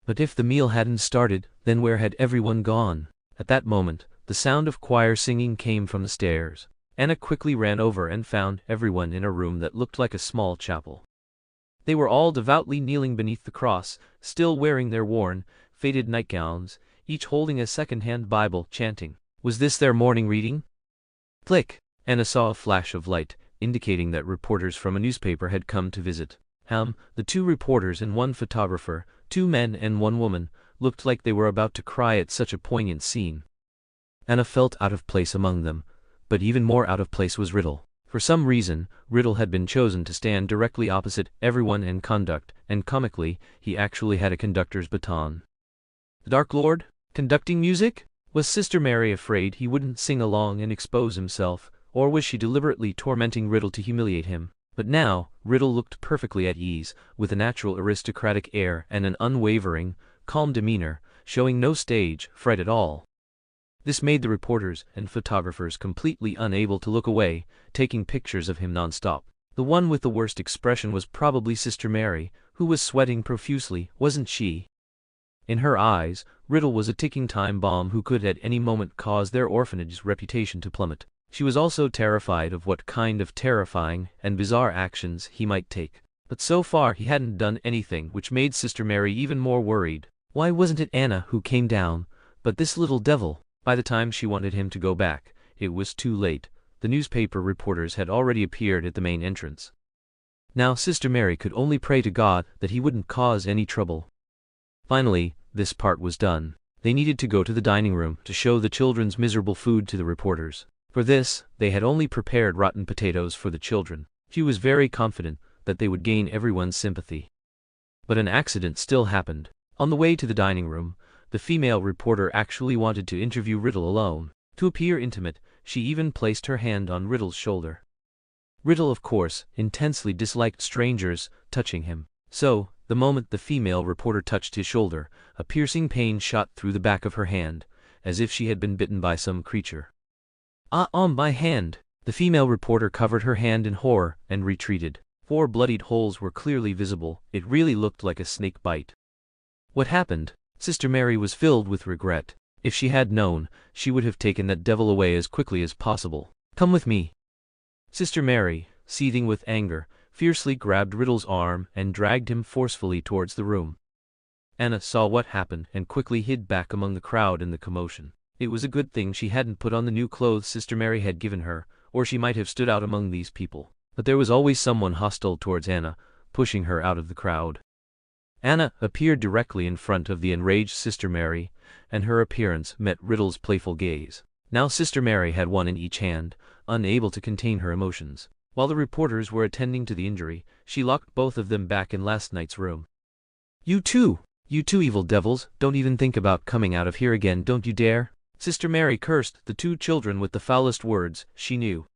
But if the meal hadn't started, then where had everyone gone? At that moment, the sound of choir singing came from the stairs. Anna quickly ran over and found everyone in a room that looked like a small chapel. They were all devoutly kneeling beneath the cross, still wearing their worn, faded nightgowns, each holding a second-hand Bible, chanting. Was this their morning reading? Click! Anna saw a flash of light, indicating that reporters from a newspaper had come to visit. The 2 reporters and 1 photographer, 2 men and 1 woman, looked like they were about to cry at such a poignant scene. Anna felt out of place among them, but even more out of place was Riddle. For some reason, Riddle had been chosen to stand directly opposite everyone and conduct, and comically, he actually had a conductor's baton. The Dark Lord? Conducting music? Was Sister Mary afraid he wouldn't sing along and expose himself, or was she deliberately tormenting Riddle to humiliate him? But now, Riddle looked perfectly at ease, with a natural aristocratic air and an unwavering, calm demeanor, showing no stage fright at all. This made the reporters and photographers completely unable to look away, taking pictures of him non-stop. The one with the worst expression was probably Sister Mary, who was sweating profusely, wasn't she? In her eyes, Riddle was a ticking time bomb who could at any moment cause their orphanage's reputation to plummet. She was also terrified of what kind of terrifying and bizarre actions he might take. But so far he hadn't done anything, which made Sister Mary even more worried. Why wasn't it Anna who came down, but this little devil? By the time she wanted him to go back, it was too late. The newspaper reporters had already appeared at the main entrance. Now Sister Mary could only pray to God that he wouldn't cause any trouble. Finally, this part was done. They needed to go to the dining room to show the children's miserable food to the reporters. For this, they had only prepared rotten potatoes for the children. She was very confident that they would gain everyone's sympathy. But an accident still happened. On the way to the dining room, the female reporter actually wanted to interview Riddle alone. To appear intimate, she even placed her hand on Riddle's shoulder. Riddle, of course, intensely disliked strangers touching him. So, the moment the female reporter touched his shoulder, a piercing pain shot through the back of her hand, as if she had been bitten by some creature. My hand! The female reporter covered her hand in horror and retreated. 4 bloodied holes were clearly visible. It really looked like a snake bite. What happened? Sister Mary was filled with regret. If she had known, she would have taken that devil away as quickly as possible. Come with me. Sister Mary, seething with anger, fiercely grabbed Riddle's arm and dragged him forcefully towards the room. Anna saw what happened and quickly hid back among the crowd in the commotion. It was a good thing she hadn't put on the new clothes Sister Mary had given her, or she might have stood out among these people. But there was always someone hostile towards Anna, pushing her out of the crowd. Anna appeared directly in front of the enraged Sister Mary, and her appearance met Riddle's playful gaze. Now Sister Mary had one in each hand, unable to contain her emotions. While the reporters were attending to the injury, she locked both of them back in last night's room. You two evil devils, don't even think about coming out of here again, don't you dare! Sister Mary cursed the 2 children with the foulest words she knew.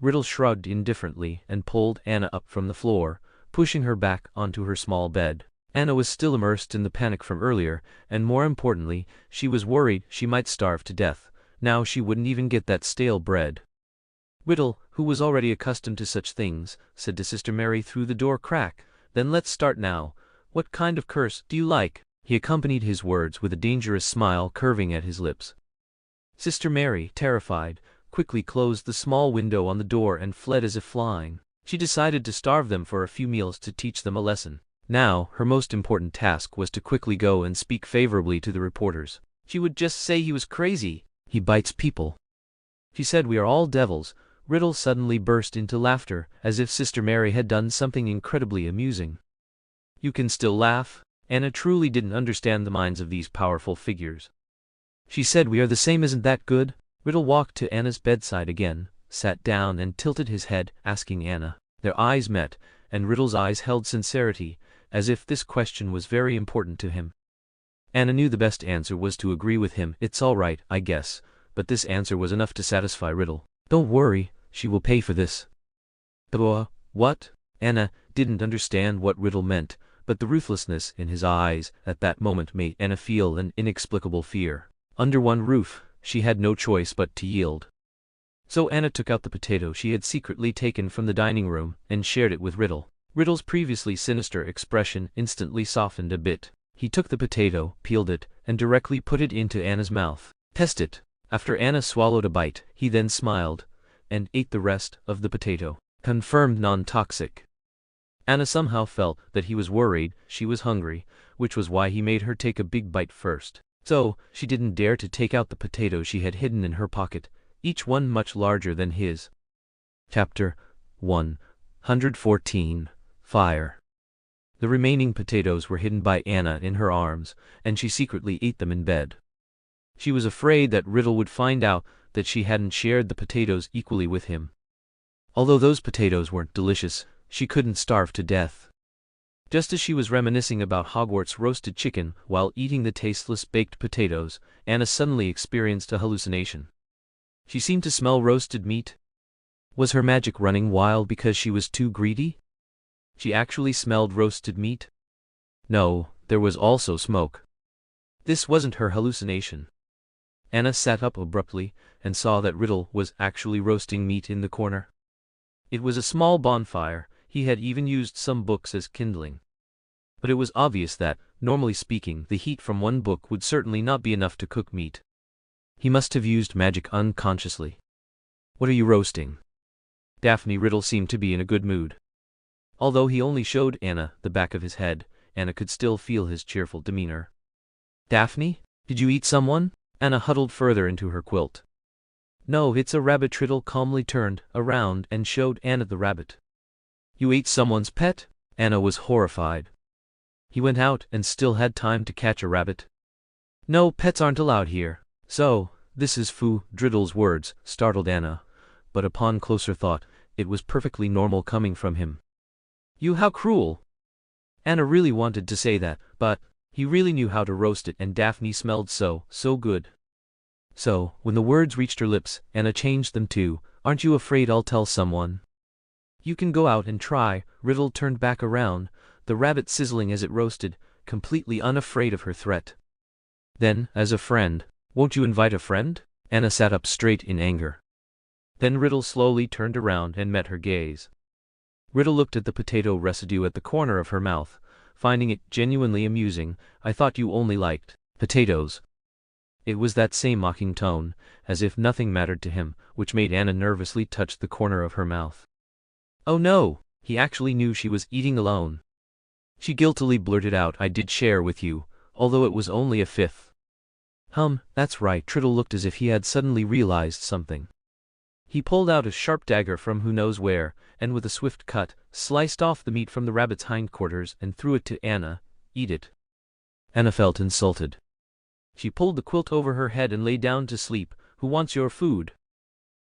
Riddle shrugged indifferently and pulled Anna up from the floor, pushing her back onto her small bed. Anna was still immersed in the panic from earlier, and more importantly, she was worried she might starve to death. Now she wouldn't even get that stale bread. Riddle, who was already accustomed to such things, said to Sister Mary through the door crack, "Then let's start now. What kind of curse do you like?" He accompanied his words with a dangerous smile curving at his lips. Sister Mary, terrified, quickly closed the small window on the door and fled as if flying. She decided to starve them for a few meals to teach them a lesson. Now, her most important task was to quickly go and speak favorably to the reporters. She would just say he was crazy. He bites people. She said we are all devils. Riddle suddenly burst into laughter, as if Sister Mary had done something incredibly amusing. You can still laugh? Anna truly didn't understand the minds of these powerful figures. She said we are the same, isn't that good? Riddle walked to Anna's bedside again, sat down and tilted his head, asking Anna. Their eyes met, and Riddle's eyes held sincerity, as if this question was very important to him. Anna knew the best answer was to agree with him. It's all right, I guess, but this answer was enough to satisfy Riddle. Don't worry, she will pay for this. What? Anna didn't understand what Riddle meant, but the ruthlessness in his eyes at that moment made Anna feel an inexplicable fear. Under one roof, she had no choice but to yield. So Anna took out the potato she had secretly taken from the dining room and shared it with Riddle. Riddle's previously sinister expression instantly softened a bit. He took the potato, peeled it, and directly put it into Anna's mouth. Test it. After Anna swallowed a bite, he then smiled, and ate the rest of the potato. Confirmed non-toxic. Anna somehow felt that he was worried she was hungry, which was why he made her take a big bite first. So, she didn't dare to take out the potatoes she had hidden in her pocket, each one much larger than his. Chapter 114 Fire. The remaining potatoes were hidden by Anna in her arms, and she secretly ate them in bed. She was afraid that Riddle would find out that she hadn't shared the potatoes equally with him. Although those potatoes weren't delicious, she couldn't starve to death. Just as she was reminiscing about Hogwarts roasted chicken while eating the tasteless baked potatoes, Anna suddenly experienced a hallucination. She seemed to smell roasted meat. Was her magic running wild because she was too greedy? She actually smelled roasted meat? No, there was also smoke. This wasn't her hallucination. Anna sat up abruptly and saw that Riddle was actually roasting meat in the corner. It was a small bonfire. He had even used some books as kindling. But it was obvious that, normally speaking, the heat from one book would certainly not be enough to cook meat. He must have used magic unconsciously. What are you roasting? Daphne Riddle seemed to be in a good mood. Although he only showed Anna the back of his head, Anna could still feel his cheerful demeanor. Daphne, did you eat someone? Anna huddled further into her quilt. No, it's a rabbit. Riddle calmly turned around and showed Anna the rabbit. You ate someone's pet? Anna was horrified. He went out and still had time to catch a rabbit. No, pets aren't allowed here. So, this is Fu. Riddle's words startled Anna, but upon closer thought, it was perfectly normal coming from him. You, how cruel! Anna really wanted to say that, but he really knew how to roast it, and Daphne smelled so good. So, when the words reached her lips, Anna changed them to, aren't you afraid I'll tell someone? You can go out and try. Riddle turned back around, the rabbit sizzling as it roasted, completely unafraid of her threat. Then, as a friend, won't you invite a friend? Anna sat up straight in anger. Then Riddle slowly turned around and met her gaze. Riddle looked at the potato residue at the corner of her mouth, finding it genuinely amusing. I thought you only liked potatoes. It was that same mocking tone, as if nothing mattered to him, which made Anna nervously touch the corner of her mouth. Oh no, he actually knew she was eating alone. She guiltily blurted out, I did share with you, although it was only a fifth. That's right. Riddle looked as if he had suddenly realized something. He pulled out a sharp dagger from who knows where, and with a swift cut, sliced off the meat from the rabbit's hindquarters and threw it to Anna. Eat it. Anna felt insulted. She pulled the quilt over her head and lay down to sleep. Who wants your food?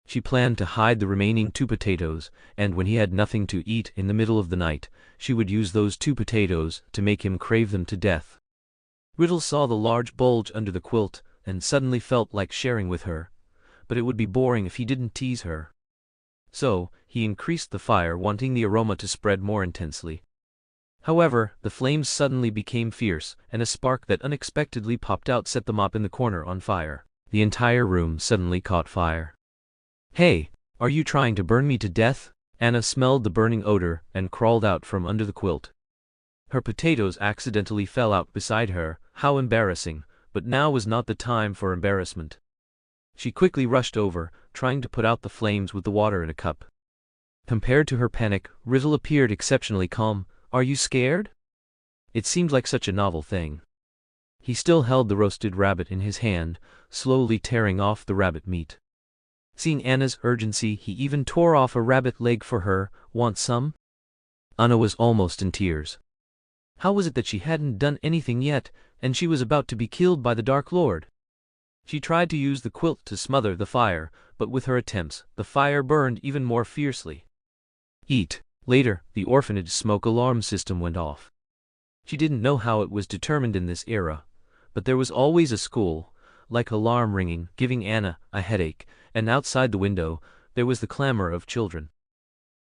She planned to hide the remaining 2 potatoes, and when he had nothing to eat in the middle of the night, she would use those 2 potatoes to make him crave them to death. Riddle saw the large bulge under the quilt, and suddenly felt like sharing with her, but it would be boring if he didn't tease her. So, he increased the fire, wanting the aroma to spread more intensely. However, the flames suddenly became fierce, and a spark that unexpectedly popped out set the mop in the corner on fire. The entire room suddenly caught fire. Hey, are you trying to burn me to death? Anna smelled the burning odor and crawled out from under the quilt. Her potatoes accidentally fell out beside her. How embarrassing, but now was not the time for embarrassment. She quickly rushed over, trying to put out the flames with the water in a cup. Compared to her panic, Riddle appeared exceptionally calm. Are you scared? It seemed like such a novel thing. He still held the roasted rabbit in his hand, slowly tearing off the rabbit meat. Seeing Anna's urgency, he even tore off a rabbit leg for her. Want some? Anna was almost in tears. How was it that she hadn't done anything yet, and she was about to be killed by the Dark Lord? She tried to use the quilt to smother the fire, but with her attempts, the fire burned even more fiercely. Eat. Later, the orphanage smoke alarm system went off. She didn't know how it was determined in this era, but there was always a school-like alarm ringing, giving Anna a headache, and outside the window, there was the clamor of children.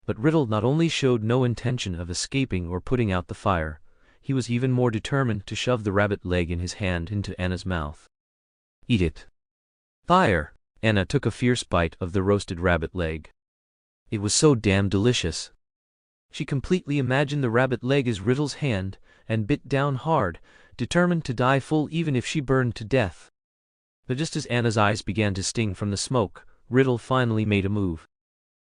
But Riddle not only showed no intention of escaping or putting out the fire, he was even more determined to shove the rabbit leg in his hand into Anna's mouth. Eat it. Fire! Anna took a fierce bite of the roasted rabbit leg. It was so damn delicious. She completely imagined the rabbit leg as Riddle's hand, and bit down hard, determined to die full even if she burned to death. But just as Anna's eyes began to sting from the smoke, Riddle finally made a move.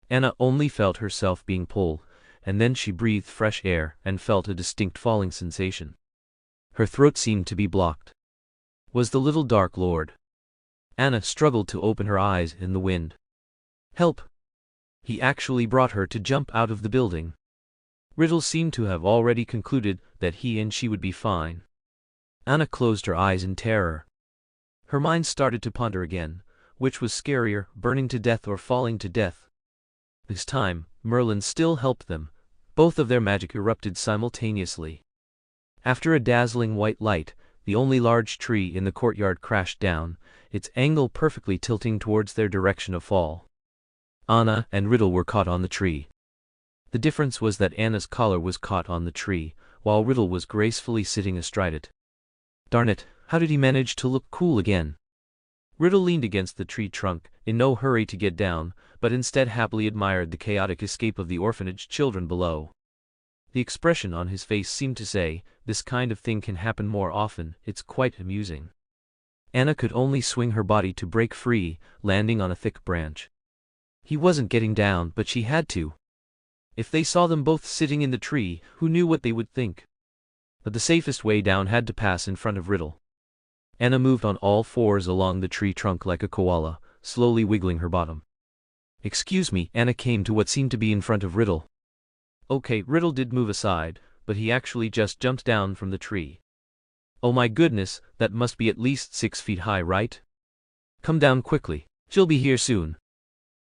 Anna only felt herself being pulled, and then she breathed fresh air and felt a distinct falling sensation. Her throat seemed to be blocked. Was the little Dark Lord. Anna struggled to open her eyes in the wind. Help! He actually brought her to jump out of the building. Riddle seemed to have already concluded that he and she would be fine. Anna closed her eyes in terror. Her mind started to ponder again, which was scarier, burning to death or falling to death. This time, Merlin still helped them. Both of their magic erupted simultaneously. After a dazzling white light, the only large tree in the courtyard crashed down, its angle perfectly tilting towards their direction of fall. Anna and Riddle were caught on the tree. The difference was that Anna's collar was caught on the tree, while Riddle was gracefully sitting astride it. Darn it, how did he manage to look cool again? Riddle leaned against the tree trunk, in no hurry to get down, but instead happily admired the chaotic escape of the orphanage children below. The expression on his face seemed to say, this kind of thing can happen more often, it's quite amusing. Anna could only swing her body to break free, landing on a thick branch. He wasn't getting down, but she had to. If they saw them both sitting in the tree, who knew what they would think? But the safest way down had to pass in front of Riddle. Anna moved on all fours along the tree trunk like a koala, slowly wiggling her bottom. Excuse me, Anna came to what seemed to be in front of Riddle. Okay, Riddle did move aside, but he actually just jumped down from the tree. Oh my goodness, that must be at least 6 feet high, right? Come down quickly, she'll be here soon.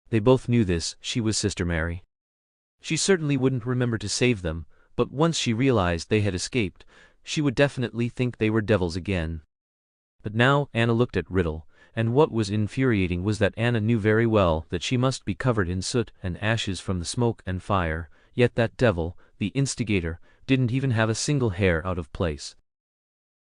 They both knew this, she was Sister Mary. She certainly wouldn't remember to save them, but once she realized they had escaped, she would definitely think they were devils again. But now Anna looked at Riddle, and what was infuriating was that Anna knew very well that she must be covered in soot and ashes from the smoke and fire, yet that devil, the instigator, didn't even have a single hair out of place.